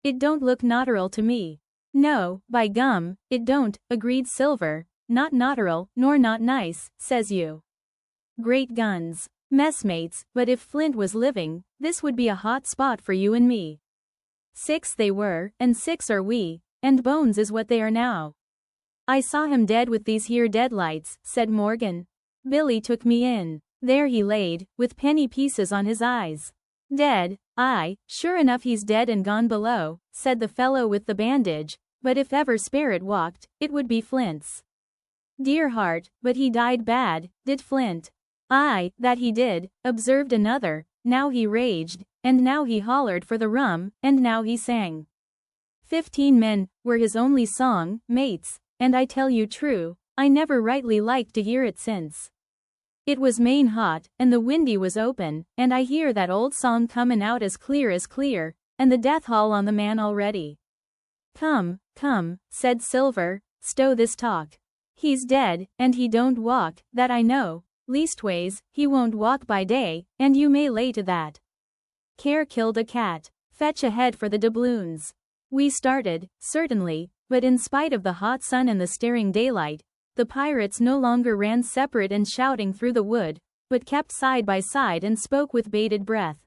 It don't look natural to me." "No, by gum, it don't," agreed Silver. "Not natural, nor not nice, says you." Great guns. Messmates, but if Flint was living, this would be a hot spot for you and me. 6 they were, and 6 are we, and bones is what they are now. I saw him dead with these here deadlights, said Morgan. Billy took me in. There he laid, with penny pieces on his eyes. Dead? Aye, sure enough he's dead and gone below, said the fellow with the bandage, but if ever spirit walked, it would be Flint's. Dear heart, but he died bad, did Flint? Aye, that he did, observed another. Now he raged, and now he hollered for the rum, and now he sang. 15 men were his only song, mates, and I tell you true, I never rightly liked to hear it since. It was main hot, and the windy was open, and I hear that old song comin' out as clear, and the death haul on the man already. Come, come, said Silver, stow this talk. He's dead, and he don't walk, that I know. Leastways, he won't walk by day, and you may lay to that. Care killed a cat. Fetch a head for the doubloons. We started, certainly, but in spite of the hot sun and the staring daylight, the pirates no longer ran separate and shouting through the wood, but kept side by side and spoke with bated breath.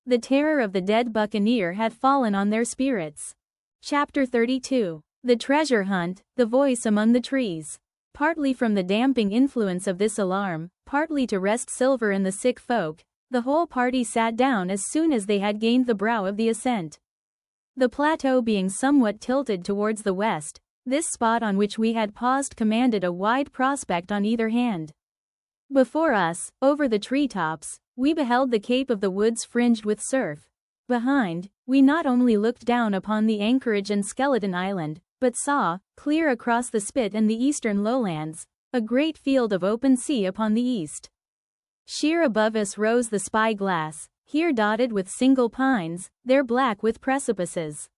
The terror of the dead buccaneer had fallen on their spirits. Chapter 32. The Treasure Hunt, the Voice Among the Trees. Partly from the damping influence of this alarm, partly to rest Silver and the sick folk, the whole party sat down as soon as they had gained the brow of the ascent. The plateau being somewhat tilted towards the west, this spot on which we had paused commanded a wide prospect on either hand. Before us, over the treetops, we beheld the cape of the woods fringed with surf. Behind, we not only looked down upon the anchorage and Skeleton Island, but saw, clear across the spit and the eastern lowlands, a great field of open sea upon the east. Sheer above us rose the spy-glass, here dotted with single pines, there black with precipices.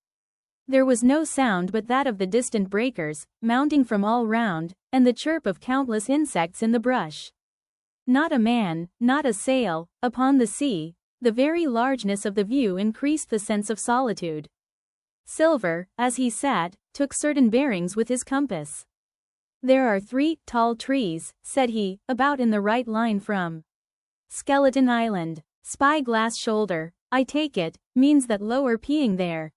There was no sound but that of the distant breakers, mounting from all round, and the chirp of countless insects in the brush. Not a man, not a sail, upon the sea. The very largeness of the view increased the sense of solitude. Silver, as he sat, took certain bearings with his compass. There are 3 tall trees, said he, about in the right line from Skeleton Island. Spy-glass shoulder, I take it, means that lower peeing there.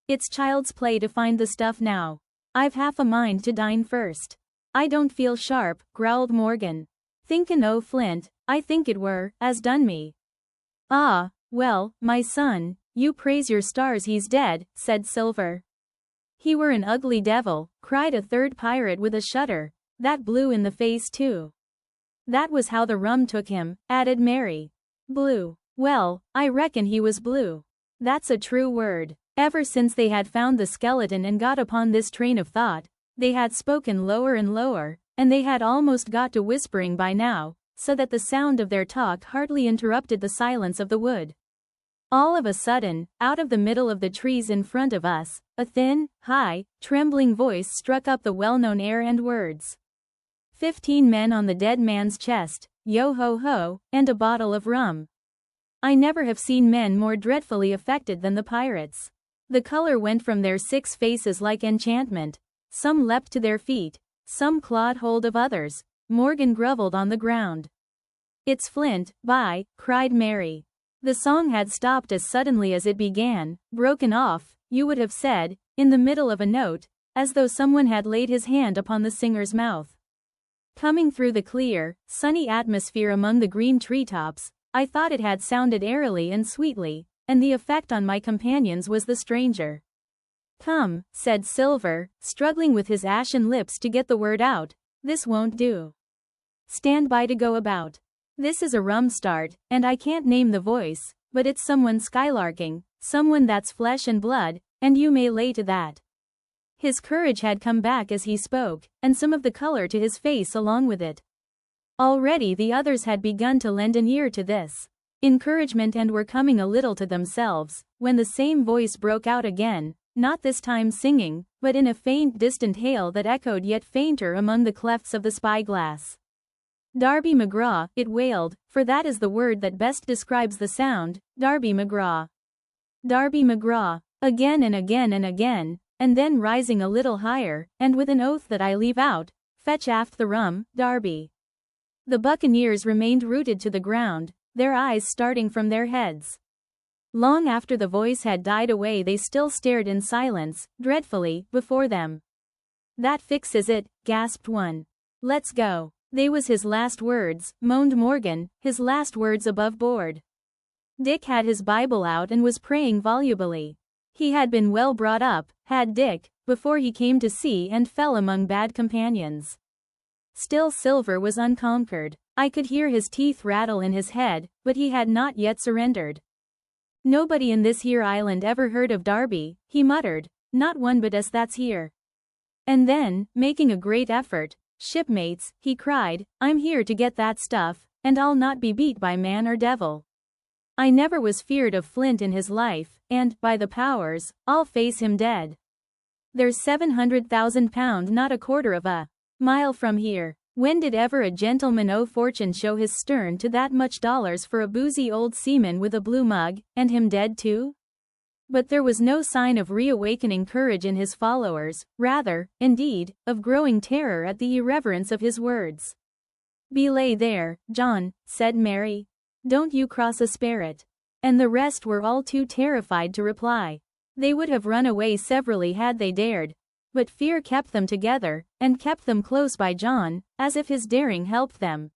It's child's play to find the stuff now. I've half a mind to dine first. I don't feel sharp, growled Morgan. Thinkin' o' Flint, I think it were, as done me. Ah, well, my son, you praise your stars he's dead, said Silver. He were an ugly devil, cried a third pirate with a shudder, that blew in the face too. That was how the rum took him, added Mary. Blue. Well, I reckon he was blue. That's a true word. Ever since they had found the skeleton and got upon this train of thought, they had spoken lower and lower, and they had almost got to whispering by now, so that the sound of their talk hardly interrupted the silence of the wood. All of a sudden, out of the middle of the trees in front of us, a thin, high, trembling voice struck up the well-known air and words. 15 men on the dead man's chest, yo-ho-ho, and a bottle of rum. I never have seen men more dreadfully affected than the pirates. The color went from their 6 faces like enchantment. Some leapt to their feet, some clawed hold of others. Morgan grovelled on the ground. It's Flint, by, cried Mary. The song had stopped as suddenly as it began, broken off, you would have said, in the middle of a note, as though someone had laid his hand upon the singer's mouth. Coming through the clear, sunny atmosphere among the green treetops, I thought it had sounded airily and sweetly, and the effect on my companions was the stranger. Come, said Silver, struggling with his ashen lips to get the word out, this won't do. Stand by to go about. This is a rum start, and I can't name the voice, but it's someone skylarking, someone that's flesh and blood, and you may lay to that. His courage had come back as he spoke, and some of the color to his face along with it. Already the others had begun to lend an ear to this encouragement and were coming a little to themselves, when the same voice broke out again, not this time singing, but in a faint distant hail that echoed yet fainter among the clefts of the spyglass. Darby McGraw, it wailed, for that is the word that best describes the sound, Darby McGraw. Darby McGraw, again and again and again, and then rising a little higher, and with an oath that I leave out, fetch aft the rum, Darby. The buccaneers remained rooted to the ground, their eyes starting from their heads. Long after the voice had died away they still stared in silence, dreadfully, before them. "That fixes it," gasped one. "Let's go." They was his last words, moaned Morgan, his last words above board. Dick had his Bible out and was praying volubly. He had been well brought up, had Dick, before he came to sea and fell among bad companions. Still Silver was unconquered. I could hear his teeth rattle in his head, but he had not yet surrendered. "Nobody in this here island ever heard of Darby," he muttered. "Not one but us that's here." And then, making a great effort, "Shipmates," he cried, "I'm here to get that stuff, and I'll not be beat by man or devil. I never was feared of Flint in his life, and, by the powers, I'll face him dead. There's £700,000 not a quarter of a mile from here. When did ever a gentleman o' fortune show his stern to that much dollars for a boozy old seaman with a blue mug, and him dead too?" But there was no sign of reawakening courage in his followers, rather, indeed, of growing terror at the irreverence of his words. "Belay there, John," said Mary. "Don't you cross a spirit." And the rest were all too terrified to reply. They would have run away severally had they dared. But fear kept them together, and kept them close by John, as if his daring helped them.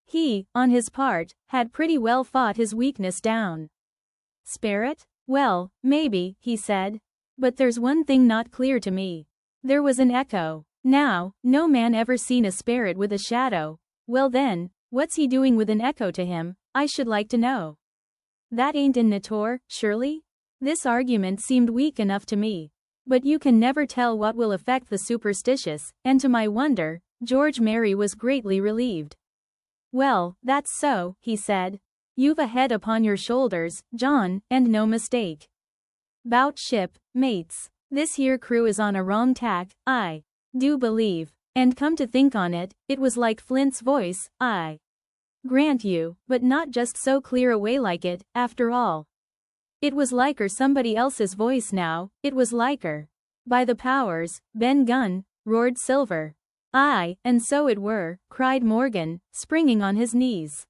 He, on his part, had pretty well fought his weakness down. "Spirit? Well, maybe," he said. "But there's one thing not clear to me." There was an echo. "Now, no man ever seen a spirit with a shadow." "Well then, what's he doing with an echo to him, I should like to know? That ain't in Nature, surely?" This argument seemed weak enough to me. But you can never tell what will affect the superstitious, and to my wonder, George Mary was greatly relieved. "Well, that's so," he said. "You've a head upon your shoulders, John, and no mistake. 'Bout ship, mates. This here crew is on a wrong tack, I do believe. And come to think on it, it was like Flint's voice, I grant you, but not just so clear away like it, after all. It was liker somebody else's voice now, it was liker." "By the powers, Ben Gunn," roared Silver. "Aye, and so it were," cried Morgan, springing on his knees.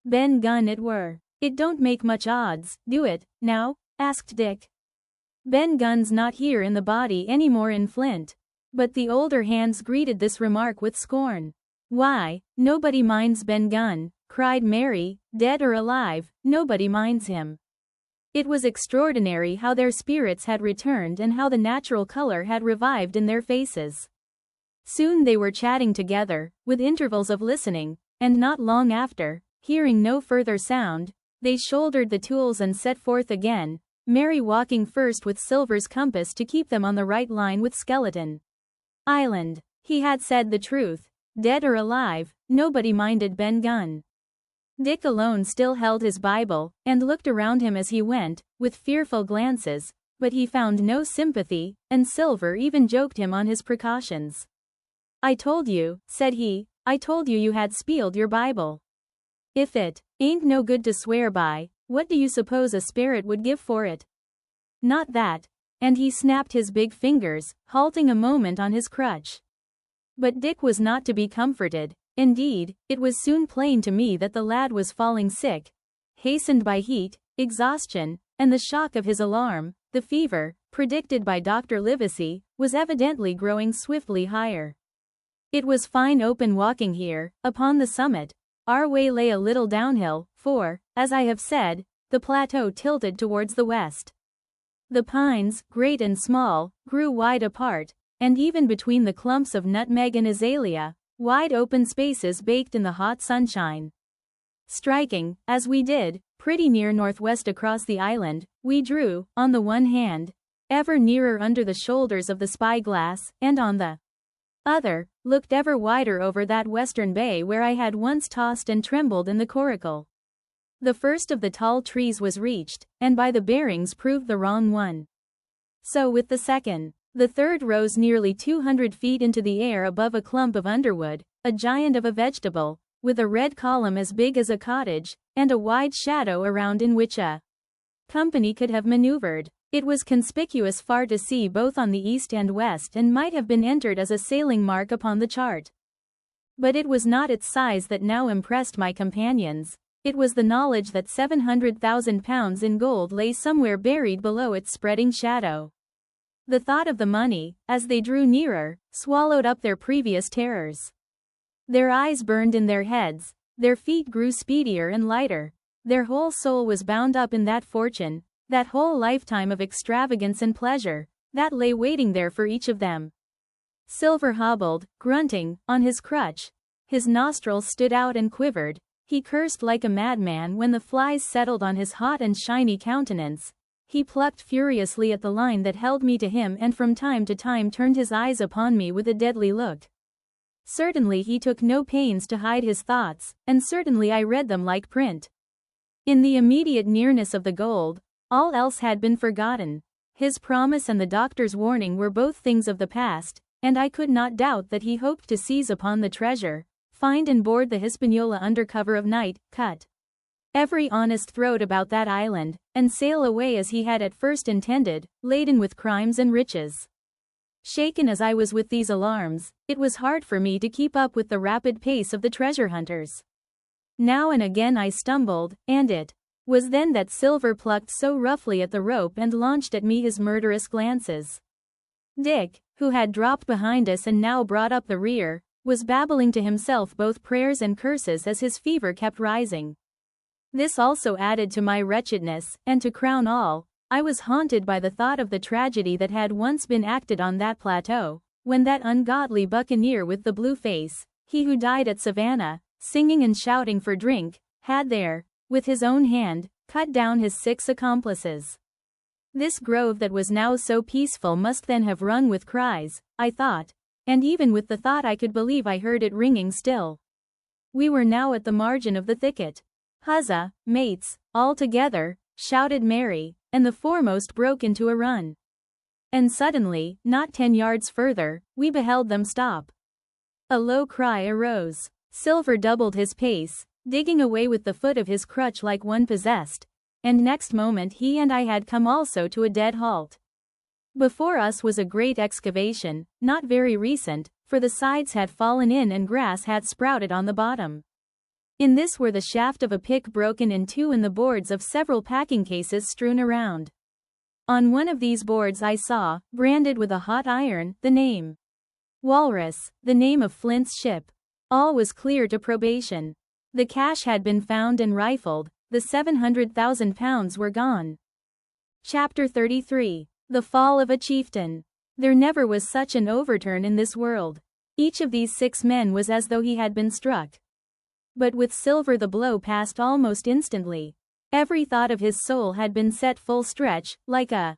"Ben Gunn it were. It don't make much odds, do it, now?" asked Dick. "Ben Gunn's not here in the body any more in Flint." But the older hands greeted this remark with scorn. "Why, nobody minds Ben Gunn," cried Mary, "dead or alive, nobody minds him." It was extraordinary how their spirits had returned and how the natural color had revived in their faces. Soon they were chatting together, with intervals of listening, and not long after, hearing no further sound, they shouldered the tools and set forth again, Mary walking first with Silver's compass to keep them on the right line with Skeleton Island. He had said the truth. Dead or alive, nobody minded Ben Gunn. Dick alone still held his Bible, and looked around him as he went, with fearful glances, but he found no sympathy, and Silver even joked him on his precautions. "I told you," said he, "I told you had spieled your Bible. If it ain't no good to swear by, what do you suppose a spirit would give for it? Not that." And he snapped his big fingers, halting a moment on his crutch. But Dick was not to be comforted. Indeed, it was soon plain to me that the lad was falling sick, hastened by heat, exhaustion, and the shock of his alarm. The fever, predicted by Dr. Livesey, was evidently growing swiftly higher. It was fine open walking here, upon the summit. Our way lay a little downhill, for, as I have said, the plateau tilted towards the west. The pines, great and small, grew wide apart, and even between the clumps of nutmeg and azalea, wide open spaces baked in the hot sunshine. Striking, as we did, pretty near northwest across the island, we drew, on the one hand, ever nearer under the shoulders of the spyglass, and on the other, looked ever wider over that western bay where I had once tossed and trembled in the Coracle. The first of the tall trees was reached, and by the bearings proved the wrong one. So with the second. The third rose nearly 200 feet into the air above a clump of underwood, a giant of a vegetable, with a red column as big as a cottage, and a wide shadow around in which a company could have maneuvered. It was conspicuous far to sea both on the east and west and might have been entered as a sailing mark upon the chart. But it was not its size that now impressed my companions. It was the knowledge that £700,000 in gold lay somewhere buried below its spreading shadow. The thought of the money, as they drew nearer, swallowed up their previous terrors. Their eyes burned in their heads, their feet grew speedier and lighter. Their whole soul was bound up in that fortune, that whole lifetime of extravagance and pleasure, that lay waiting there for each of them. Silver hobbled, grunting, on his crutch. His nostrils stood out and quivered. He cursed like a madman when the flies settled on his hot and shiny countenance. He plucked furiously at the line that held me to him and from time to time turned his eyes upon me with a deadly look. Certainly he took no pains to hide his thoughts, and certainly I read them like print. In the immediate nearness of the gold, all else had been forgotten. His promise and the doctor's warning were both things of the past, and I could not doubt that he hoped to seize upon the treasure, find and board the Hispaniola under cover of night, cut every honest throat about that island, and sail away as he had at first intended, laden with crimes and riches. Shaken as I was with these alarms, it was hard for me to keep up with the rapid pace of the treasure hunters. Now and again I stumbled, and it was then that Silver plucked so roughly at the rope and launched at me his murderous glances. Dick, who had dropped behind us and now brought up the rear, was babbling to himself both prayers and curses as his fever kept rising. This also added to my wretchedness, and to crown all, I was haunted by the thought of the tragedy that had once been acted on that plateau, when that ungodly buccaneer with the blue face, he who died at Savannah, singing and shouting for drink, had there, with his own hand, cut down his 6 accomplices. This grove that was now so peaceful must then have rung with cries, I thought, and even with the thought I could believe I heard it ringing still. We were now at the margin of the thicket. "Huzza, mates, all together," shouted Mary, and the foremost broke into a run. And suddenly, not 10 yards further, we beheld them stop. A low cry arose. Silver doubled his pace, digging away with the foot of his crutch like one possessed, and next moment he and I had come also to a dead halt. Before us was a great excavation, not very recent, for the sides had fallen in and grass had sprouted on the bottom. In this were the shaft of a pick broken in two and the boards of several packing cases strewn around. On one of these boards I saw, branded with a hot iron, the name Walrus, the name of Flint's ship. All was clear to probation. The cash had been found and rifled, the £700,000 were gone. Chapter 33. The Fall of a Chieftain. There never was such an overturn in this world. Each of these 6 men was as though he had been struck. But with Silver the blow passed almost instantly. Every thought of his soul had been set full stretch, like a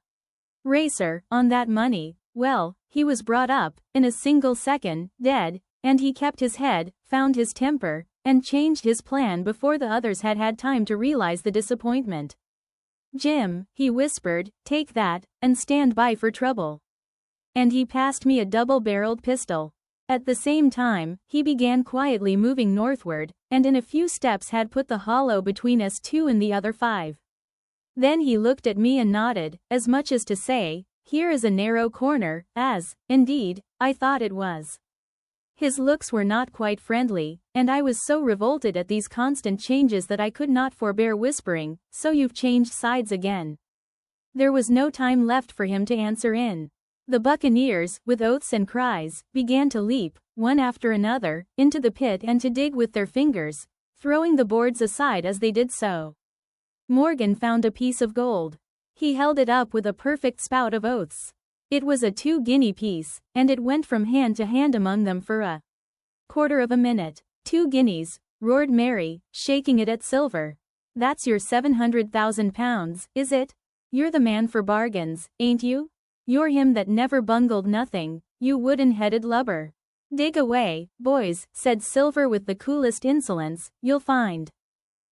racer, on that money. Well, he was brought up, in a single second, dead, and he kept his head, found his temper, and changed his plan before the others had had time to realize the disappointment. "Jim," he whispered, "take that, and stand by for trouble." And he passed me a double-barreled pistol. At the same time, he began quietly moving northward, and in a few steps had put the hollow between us 2 and the other 5. Then he looked at me and nodded, as much as to say, "Here is a narrow corner," as, indeed, I thought it was. His looks were not quite friendly, and I was so revolted at these constant changes that I could not forbear whispering, "So you've changed sides again." There was no time left for him to answer in. The buccaneers, with oaths and cries, began to leap, one after another, into the pit and to dig with their fingers, throwing the boards aside as they did so. Morgan found a piece of gold. He held it up with a perfect spout of oaths. It was a 2-guinea piece, and it went from hand to hand among them for a quarter of a minute. 2 guineas, roared Mary, shaking it at Silver. "That's your £700,000, is it? You're the man for bargains, ain't you? You're him that never bungled nothing, you wooden-headed lubber." "Dig away, boys," said Silver with the coolest insolence, "you'll find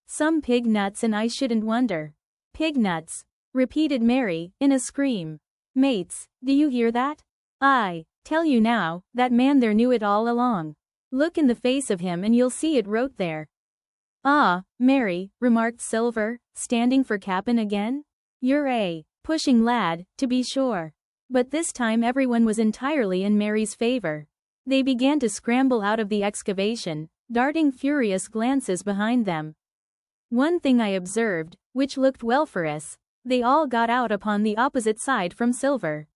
some pig nuts and I shouldn't wonder." "Pig nuts," repeated Mary, in a scream. "Mates, do you hear that? I tell you now, that man there knew it all along. Look in the face of him and you'll see it wrote there." "Ah, Mary," remarked Silver, standing for Cap'n again. "You're a pushing lad, to be sure." But this time everyone was entirely in Mary's favor. They began to scramble out of the excavation, darting furious glances behind them. One thing I observed, which looked well for us, they all got out upon the opposite side from Silver.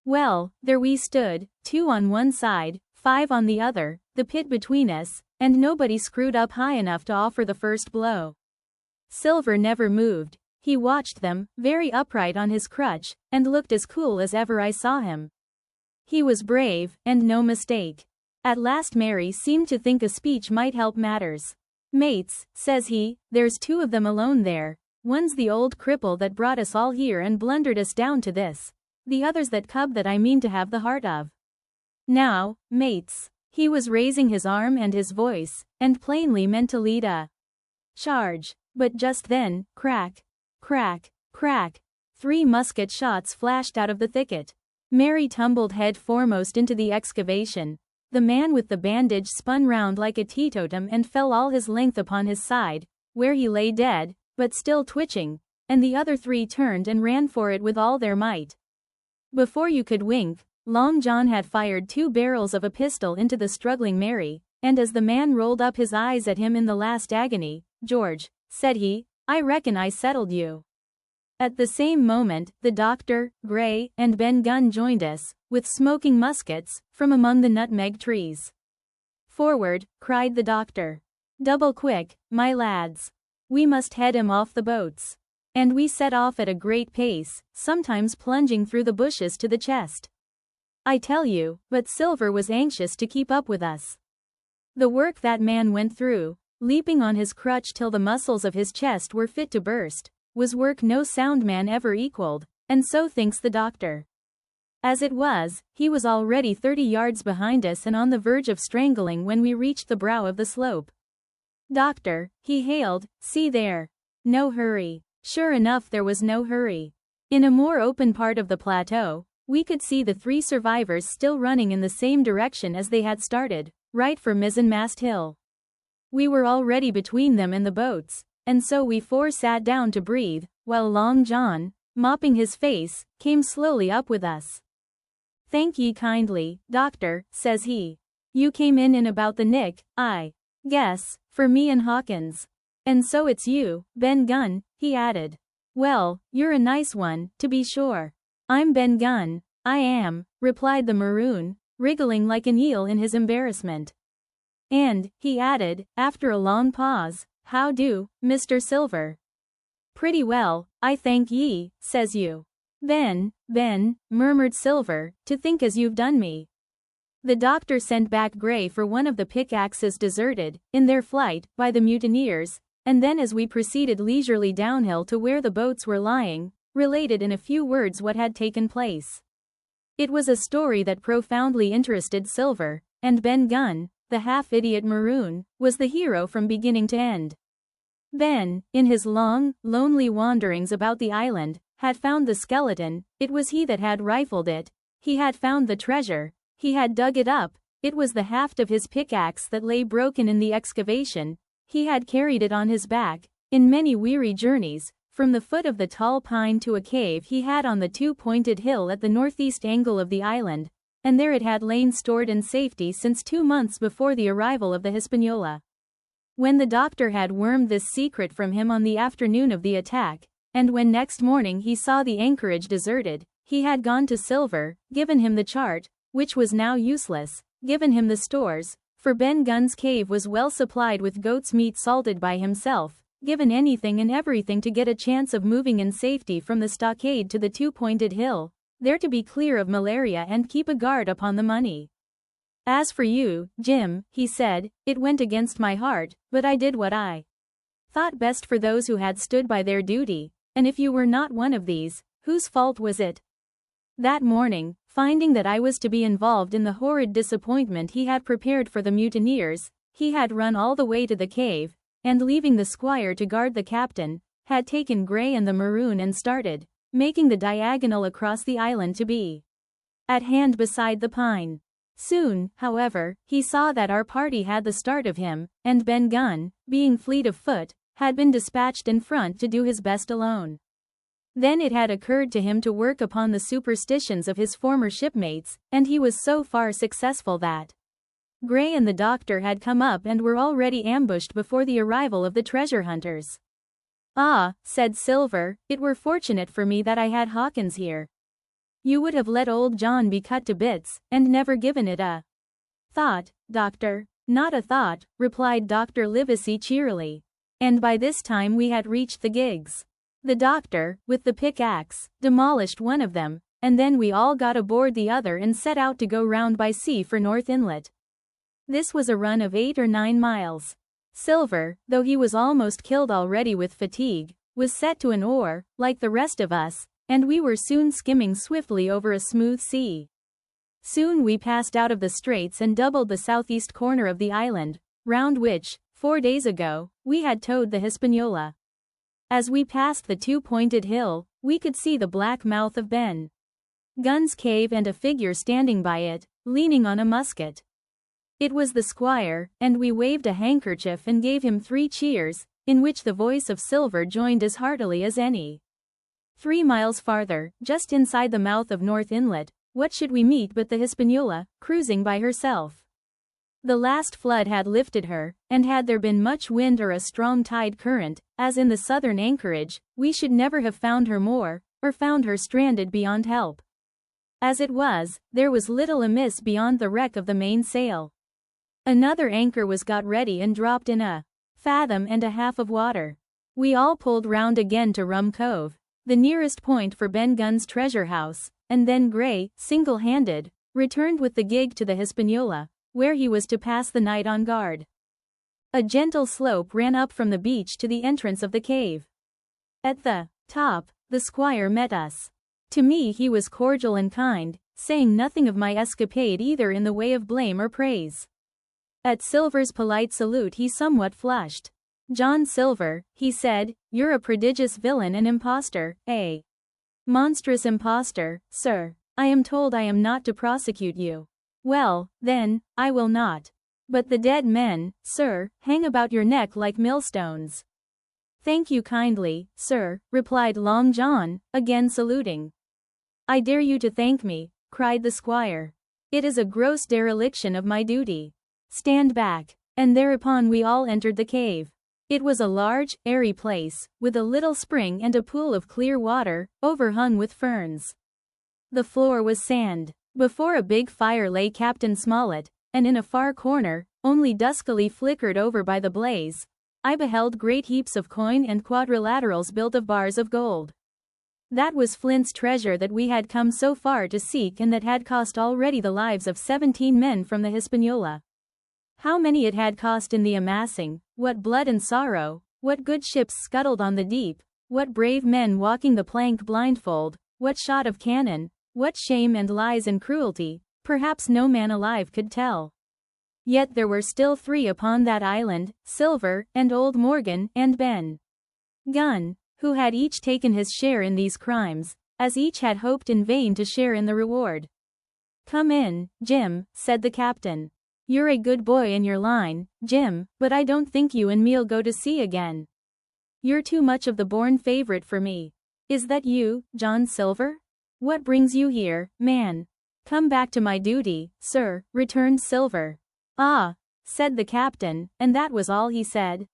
Well, there we stood, 2 on one side, 5 on the other, the pit between us, and nobody screwed up high enough to offer the first blow. Silver never moved. He watched them, very upright on his crutch, and looked as cool as ever I saw him. He was brave, and no mistake. At last Mary seemed to think a speech might help matters. "Mates," says he, "there's 2 of them alone there. One's the old cripple that brought us all here and blundered us down to this. The other's that cub that I mean to have the heart of. Now, mates." He was raising his arm and his voice, and plainly meant to lead a charge. But just then, crack, crack, crack, 3 musket shots flashed out of the thicket. Mary tumbled head foremost into the excavation. The man with the bandage spun round like a teetotum and fell all his length upon his side, where he lay dead, but still twitching, and the other 3 turned and ran for it with all their might. Before you could wink, Long John had fired 2 barrels of a pistol into the struggling Mary, and as the man rolled up his eyes at him in the last agony, "George," said he, "I reckon I settled you." At the same moment, the doctor, Gray, and Ben Gunn joined us, with smoking muskets, from among the nutmeg trees. "Forward," cried the doctor. "Double quick, my lads. We must head him off the boats." And we set off at a great pace, sometimes plunging through the bushes to the chest. I tell you, but Silver was anxious to keep up with us. The work that man went through, leaping on his crutch till the muscles of his chest were fit to burst, was work no sound man ever equaled, and so thinks the doctor. As it was, he was already 30 yards behind us and on the verge of strangling when we reached the brow of the slope. "Doctor," he hailed, "see there. No hurry." Sure enough, there was no hurry. In a more open part of the plateau, we could see the 3 survivors still running in the same direction as they had started, right for Mizzenmast Hill. We were already between them and the boats, and so we 4 sat down to breathe, while Long John, mopping his face, came slowly up with us. "Thank ye kindly, doctor," says he. "You came in about the nick, I guess, for me and Hawkins. And so it's you, Ben Gunn," he added. "Well, you're a nice one, to be sure." "I'm Ben Gunn, I am," replied the maroon, wriggling like an eel in his embarrassment. "And," he added, after a long pause, "how do, Mr. Silver?" "Pretty well, I thank ye," says you. Ben, murmured Silver, "to think as you've done me." The doctor sent back Gray for one of the pickaxes deserted, in their flight, by the mutineers, and then as we proceeded leisurely downhill to where the boats were lying, related in a few words what had taken place. It was a story that profoundly interested Silver, and Ben Gunn, the half-idiot maroon, was the hero from beginning to end. Ben, in his long, lonely wanderings about the island, had found the skeleton, it was he that had rifled it, he had found the treasure, he had dug it up, it was the haft of his pickaxe that lay broken in the excavation, he had carried it on his back, in many weary journeys, from the foot of the tall pine to a cave he had on the 2-pointed hill at the northeast angle of the island, and there it had lain stored in safety since 2 months before the arrival of the Hispaniola. When the doctor had wormed this secret from him on the afternoon of the attack, and when next morning he saw the anchorage deserted, he had gone to Silver, given him the chart, which was now useless, given him the stores, for Ben Gunn's cave was well supplied with goat's meat salted by himself, given anything and everything to get a chance of moving in safety from the stockade to the 2-pointed hill, there to be clear of malaria and keep a guard upon the money. "As for you, Jim," he said, "it went against my heart, but I did what I thought best for those who had stood by their duty, and if you were not one of these, whose fault was it?" That morning, finding that I was to be involved in the horrid disappointment he had prepared for the mutineers, he had run all the way to the cave, and leaving the squire to guard the captain, had taken Gray and the maroon and started, making the diagonal across the island to be at hand beside the pine. Soon, however, he saw that our party had the start of him, and Ben Gunn, being fleet of foot, had been dispatched in front to do his best alone. Then it had occurred to him to work upon the superstitions of his former shipmates, and he was so far successful that Gray and the doctor had come up and were already ambushed before the arrival of the treasure hunters. "Ah," said Silver, "it were fortunate for me that I had Hawkins here. You would have let old John be cut to bits, and never given it a thought, Doctor." "Not a thought," replied Dr. Livesey cheerily. And by this time we had reached the gigs. The doctor, with the pickaxe, demolished one of them, and then we all got aboard the other and set out to go round by sea for North Inlet. This was a run of 8 or 9 miles. Silver, though he was almost killed already with fatigue, was set to an oar, like the rest of us, and we were soon skimming swiftly over a smooth sea. Soon we passed out of the straits and doubled the southeast corner of the island, round which, 4 days ago, we had towed the Hispaniola. As we passed the two-pointed hill, we could see the black mouth of Ben Gunn's cave and a figure standing by it, leaning on a musket. It was the squire, and we waved a handkerchief and gave him 3 cheers, in which the voice of Silver joined as heartily as any. 3 miles farther, just inside the mouth of North Inlet, what should we meet but the Hispaniola, cruising by herself. The last flood had lifted her, and had there been much wind or a strong tide current, as in the southern anchorage, we should never have found her more, or found her stranded beyond help. As it was, there was little amiss beyond the wreck of the mainsail. Another anchor was got ready and dropped in a fathom and a half of water. We all pulled round again to Rum Cove, the nearest point for Ben Gunn's treasure house, and then Gray, single-handed, returned with the gig to the Hispaniola, where he was to pass the night on guard. A gentle slope ran up from the beach to the entrance of the cave. At the top, the squire met us. To me he was cordial and kind, saying nothing of my escapade either in the way of blame or praise. At Silver's polite salute he somewhat flushed. "John Silver," he said, "you're a prodigious villain and impostor, a monstrous impostor, sir. I am told I am not to prosecute you. Well, then, I will not. But the dead men, sir, hang about your neck like millstones." "Thank you kindly, sir," replied Long John, again saluting. "I dare you to thank me," cried the squire. "It is a gross dereliction of my duty. Stand back." And thereupon we all entered the cave. It was a large, airy place, with a little spring and a pool of clear water, overhung with ferns. The floor was sand. Before a big fire lay Captain Smollett, and in a far corner, only duskily flickered over by the blaze, I beheld great heaps of coin and quadrilaterals built of bars of gold. That was Flint's treasure that we had come so far to seek and that had cost already the lives of 17 men from the Hispaniola. How many it had cost in the amassing, what blood and sorrow, what good ships scuttled on the deep, what brave men walking the plank blindfold, what shot of cannon, what shame and lies and cruelty, perhaps no man alive could tell. Yet there were still 3 upon that island, Silver, and old Morgan, and Ben Gunn, who had each taken his share in these crimes, as each had hoped in vain to share in the reward. "Come in, Jim," said the captain. "You're a good boy in your line, Jim, but I don't think you and me'll go to sea again. You're too much of the born favorite for me." "Is that you, John Silver? What brings you here, man?" "Come back to my duty, sir," returned Silver. "Ah," said the captain, and that was all he said.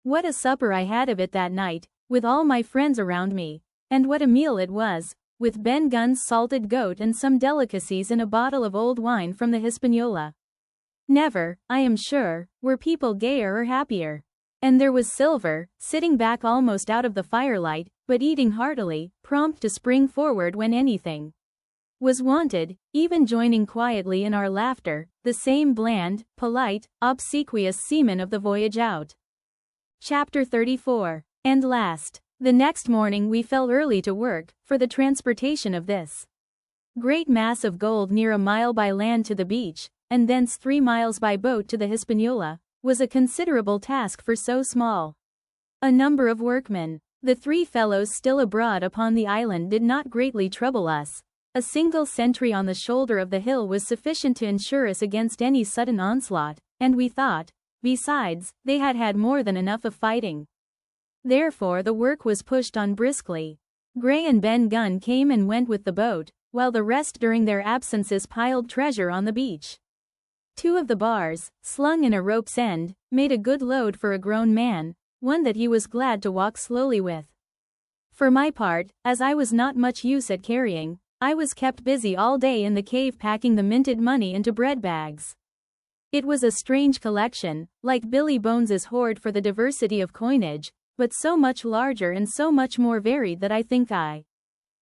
What a supper I had of it that night, with all my friends around me, and what a meal it was, with Ben Gunn's salted goat and some delicacies in a bottle of old wine from the Hispaniola. Never, I am sure, were people gayer or happier. And there was Silver, sitting back almost out of the firelight, but eating heartily, prompt to spring forward when anything was wanted, even joining quietly in our laughter, the same bland, polite, obsequious seaman of the voyage out. Chapter 34. And last, the next morning we fell early to work, for the transportation of this great mass of gold near a mile by land to the beach, and thence 3 miles by boat to the Hispaniola, was a considerable task for so small a number of workmen. The 3 fellows still abroad upon the island did not greatly trouble us. A single sentry on the shoulder of the hill was sufficient to ensure us against any sudden onslaught, and we thought, besides, they had had more than enough of fighting. Therefore the work was pushed on briskly. Gray and Ben Gunn came and went with the boat, while the rest during their absences piled treasure on the beach. 2 of the bars, slung in a rope's end, made a good load for a grown man, one that he was glad to walk slowly with. For my part, as I was not much use at carrying, I was kept busy all day in the cave packing the minted money into bread bags. It was a strange collection, like Billy Bones's hoard for the diversity of coinage, but so much larger and so much more varied that I think I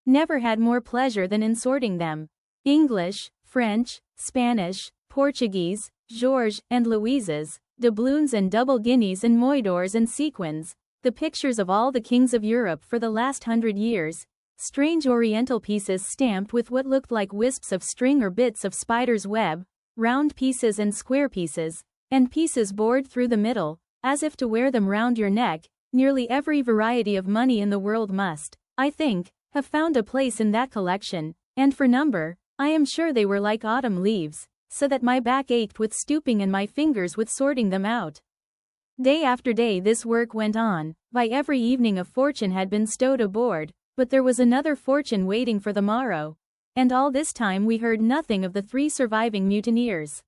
never had more pleasure than in sorting them. English, French, Spanish, Portuguese, Georges and Louises, doubloons and double guineas and moidores and sequins, the pictures of all the kings of Europe for the last 100 years, strange oriental pieces stamped with what looked like wisps of string or bits of spider's web, round pieces and square pieces, and pieces bored through the middle, as if to wear them round your neck. Nearly every variety of money in the world must, I think, have found a place in that collection, and for number, I am sure they were like autumn leaves, so that my back ached with stooping and my fingers with sorting them out. Day after day this work went on. By every evening a fortune had been stowed aboard, but there was another fortune waiting for the morrow, and all this time we heard nothing of the 3 surviving mutineers.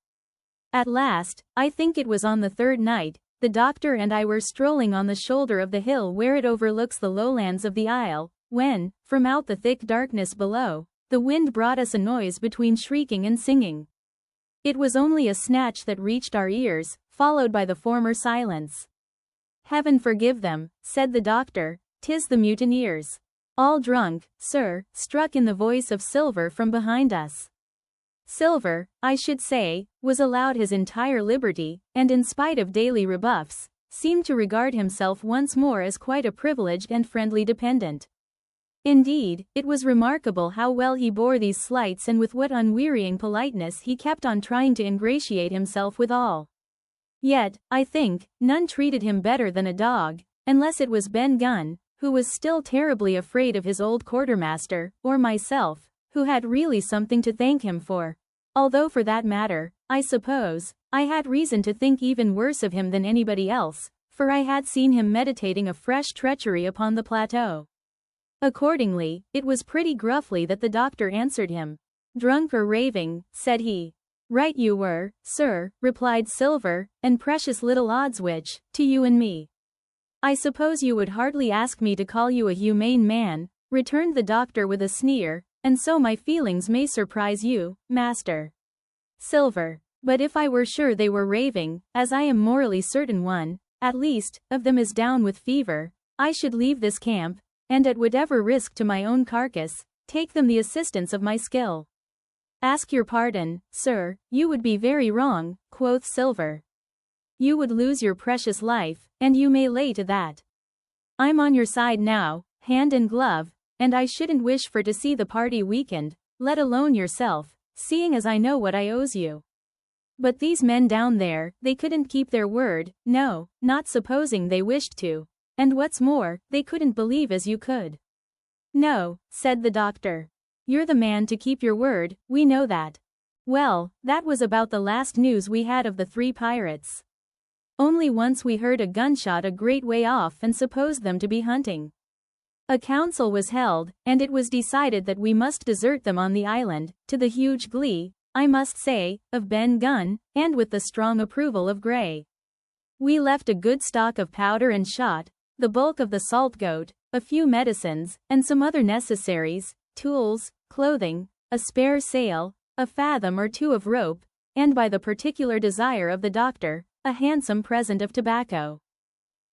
At last, I think it was on the 3rd night, the doctor and I were strolling on the shoulder of the hill where it overlooks the lowlands of the isle, when, from out the thick darkness below, the wind brought us a noise between shrieking and singing. It was only a snatch that reached our ears, followed by the former silence. "Heaven forgive them," said the doctor, "'tis the mutineers. All drunk, sir," struck in the voice of Silver from behind us. Silver, I should say, was allowed his entire liberty, and in spite of daily rebuffs, seemed to regard himself once more as quite a privileged and friendly dependent. Indeed, it was remarkable how well he bore these slights and with what unwearying politeness he kept on trying to ingratiate himself with all. Yet, I think, none treated him better than a dog, unless it was Ben Gunn, who was still terribly afraid of his old quartermaster, or myself, who had really something to thank him for. Although for that matter, I suppose, I had reason to think even worse of him than anybody else, for I had seen him meditating a fresh treachery upon the plateau. Accordingly, it was pretty gruffly that the doctor answered him. "Drunk or raving," said he. "Right you were, sir," replied Silver, "and precious little odds which, to you and me." "I suppose you would hardly ask me to call you a humane man," returned the doctor with a sneer, "and so my feelings may surprise you, Master Silver. But if I were sure they were raving, as I am morally certain one, at least, of them is down with fever, I should leave this camp, and at whatever risk to my own carcass, take them the assistance of my skill." "Ask your pardon, sir, you would be very wrong," quoth Silver. "You would lose your precious life, and you may lay to that. I'm on your side now, hand and glove, and I shouldn't wish for to see the party weakened, let alone yourself, seeing as I know what I owes you. But these men down there, they couldn't keep their word, no, not supposing they wished to, and what's more, they couldn't believe as you could." "No," said the doctor. "You're the man to keep your word, we know that." Well, that was about the last news we had of the 3 pirates. Only once we heard a gunshot a great way off and supposed them to be hunting. A council was held, and it was decided that we must desert them on the island, to the huge glee, I must say, of Ben Gunn, and with the strong approval of Gray. We left a good stock of powder and shot, the bulk of the salt goat, a few medicines, and some other necessaries, tools, clothing, a spare sail, a fathom or 2 of rope, and by the particular desire of the doctor, a handsome present of tobacco.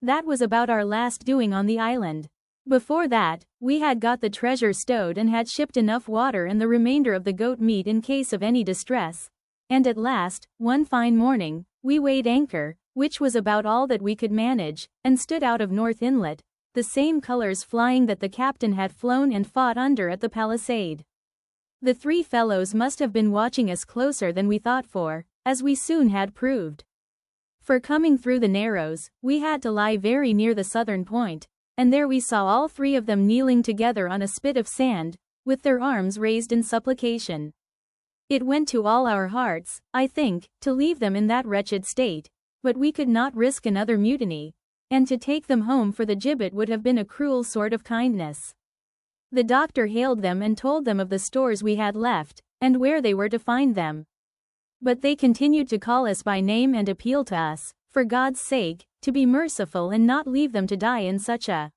That was about our last doing on the island. Before that, we had got the treasure stowed and had shipped enough water and the remainder of the goat meat in case of any distress, and at last, one fine morning, we weighed anchor, which was about all that we could manage, and stood out of North Inlet, the same colors flying that the captain had flown and fought under at the palisade. The 3 fellows must have been watching us closer than we thought for, as we soon had proved. For coming through the Narrows, we had to lie very near the southern point, and there we saw all 3 of them kneeling together on a spit of sand, with their arms raised in supplication. It went to all our hearts, I think, to leave them in that wretched state, but we could not risk another mutiny, and to take them home for the gibbet would have been a cruel sort of kindness. The doctor hailed them and told them of the stores we had left, and where they were to find them. But they continued to call us by name and appeal to us, for God's sake, to be merciful and not leave them to die in such a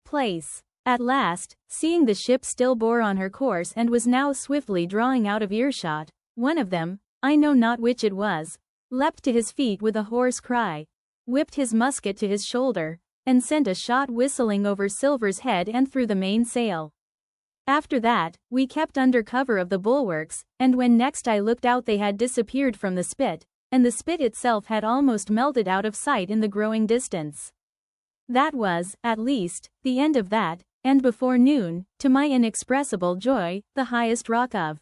place. At last, seeing the ship still bore on her course and was now swiftly drawing out of earshot, one of them, I know not which it was, leapt to his feet with a hoarse cry, whipped his musket to his shoulder, and sent a shot whistling over Silver's head and through the mainsail. After that, we kept under cover of the bulwarks, and when next I looked out they had disappeared from the spit, and the spit itself had almost melted out of sight in the growing distance. That was, at least, the end of that, and before noon, to my inexpressible joy, the highest rock of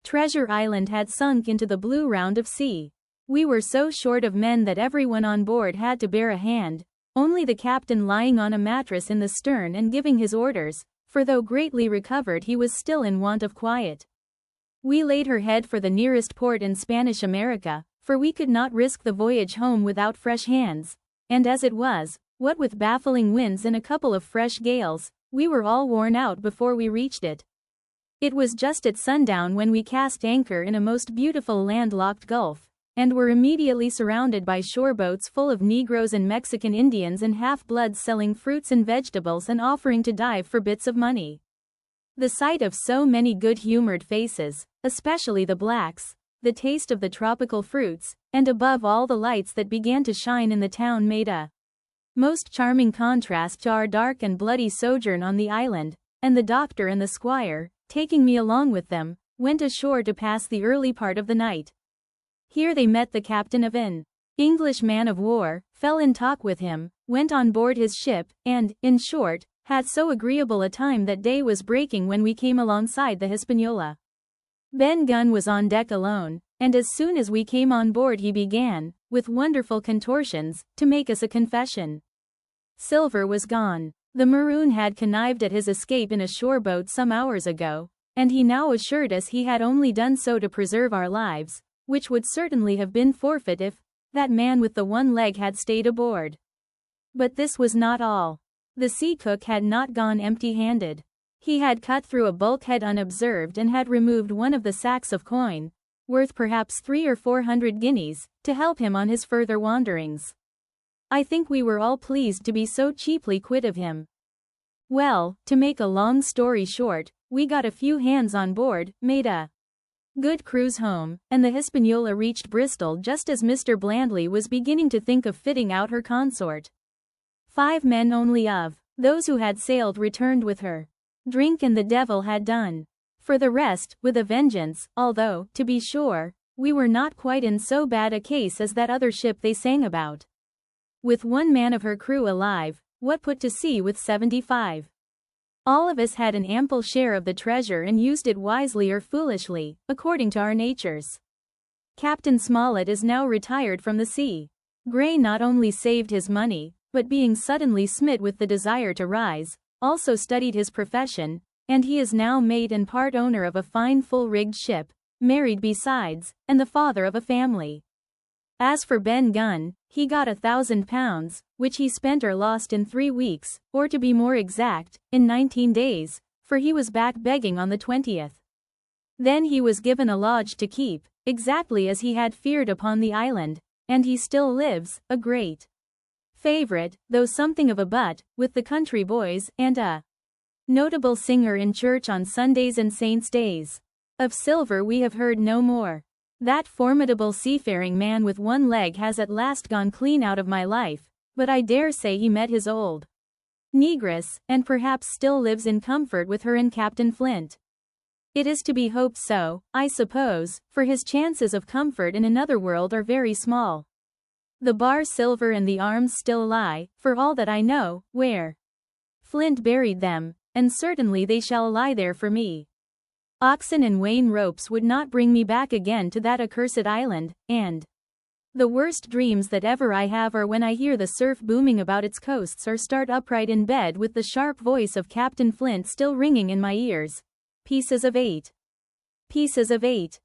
Treasure Island had sunk into the blue round of sea. We were so short of men that everyone on board had to bear a hand, only the captain lying on a mattress in the stern and giving his orders, for though greatly recovered he was still in want of quiet. We laid her head for the nearest port in Spanish America, for we could not risk the voyage home without fresh hands, and as it was, what with baffling winds and a couple of fresh gales, we were all worn out before we reached it. It was just at sundown when we cast anchor in a most beautiful landlocked gulf, and were immediately surrounded by shore boats full of Negroes and Mexican Indians and half-bloods selling fruits and vegetables and offering to dive for bits of money. The sight of so many good-humored faces, especially the blacks, the taste of the tropical fruits, and above all the lights that began to shine in the town made a most charming contrast to our dark and bloody sojourn on the island, and the doctor and the squire, taking me along with them, went ashore to pass the early part of the night. Here they met the captain of an English man of war, fell in talk with him, went on board his ship, and, in short, had so agreeable a time that day was breaking when we came alongside the Hispaniola. Ben Gunn was on deck alone, and as soon as we came on board he began, with wonderful contortions, to make us a confession. Silver was gone. The maroon had connived at his escape in a shore boat some hours ago, and he now assured us he had only done so to preserve our lives, which would certainly have been forfeit if that man with the one leg had stayed aboard. But this was not all. The sea cook had not gone empty-handed. He had cut through a bulkhead unobserved and had removed one of the sacks of coin, worth perhaps 300 or 400 guineas, to help him on his further wanderings. I think we were all pleased to be so cheaply quit of him. Well, to make a long story short, we got a few hands on board, made a good cruise home, and the Hispaniola reached Bristol just as Mr. Blandley was beginning to think of fitting out her consort. 5 men only of those who had sailed returned with her. Drink and the devil had done for the rest, with a vengeance, although, to be sure, we were not quite in so bad a case as that other ship they sang about. With 1 man of her crew alive, what put to sea with 75? All of us had an ample share of the treasure and used it wisely or foolishly, according to our natures. Captain Smollett is now retired from the sea. Gray not only saved his money, but being suddenly smit with the desire to rise, also studied his profession, and he is now mate and part owner of a fine full-rigged ship, married besides, and the father of a family. As for Ben Gunn, he got £1,000, which he spent or lost in 3 weeks, or to be more exact, in 19 days, for he was back begging on the 20th. Then he was given a lodge to keep, exactly as he had feared upon the island, and he still lives, a great favorite, though something of a butt, with the country boys, and a notable singer in church on Sundays and saints' days. Of Silver we have heard no more. That formidable seafaring man with 1 leg has at last gone clean out of my life, but I dare say he met his old negress, and perhaps still lives in comfort with her and Captain Flint. It is to be hoped so, I suppose, for his chances of comfort in another world are very small. The bar Silver and the arms still lie, for all that I know, where Flint buried them, and certainly they shall lie there for me. Oxen and wain ropes would not bring me back again to that accursed island, and the worst dreams that ever I have are when I hear the surf booming about its coasts or start upright in bed with the sharp voice of Captain Flint still ringing in my ears. Pieces of 8. Pieces of 8.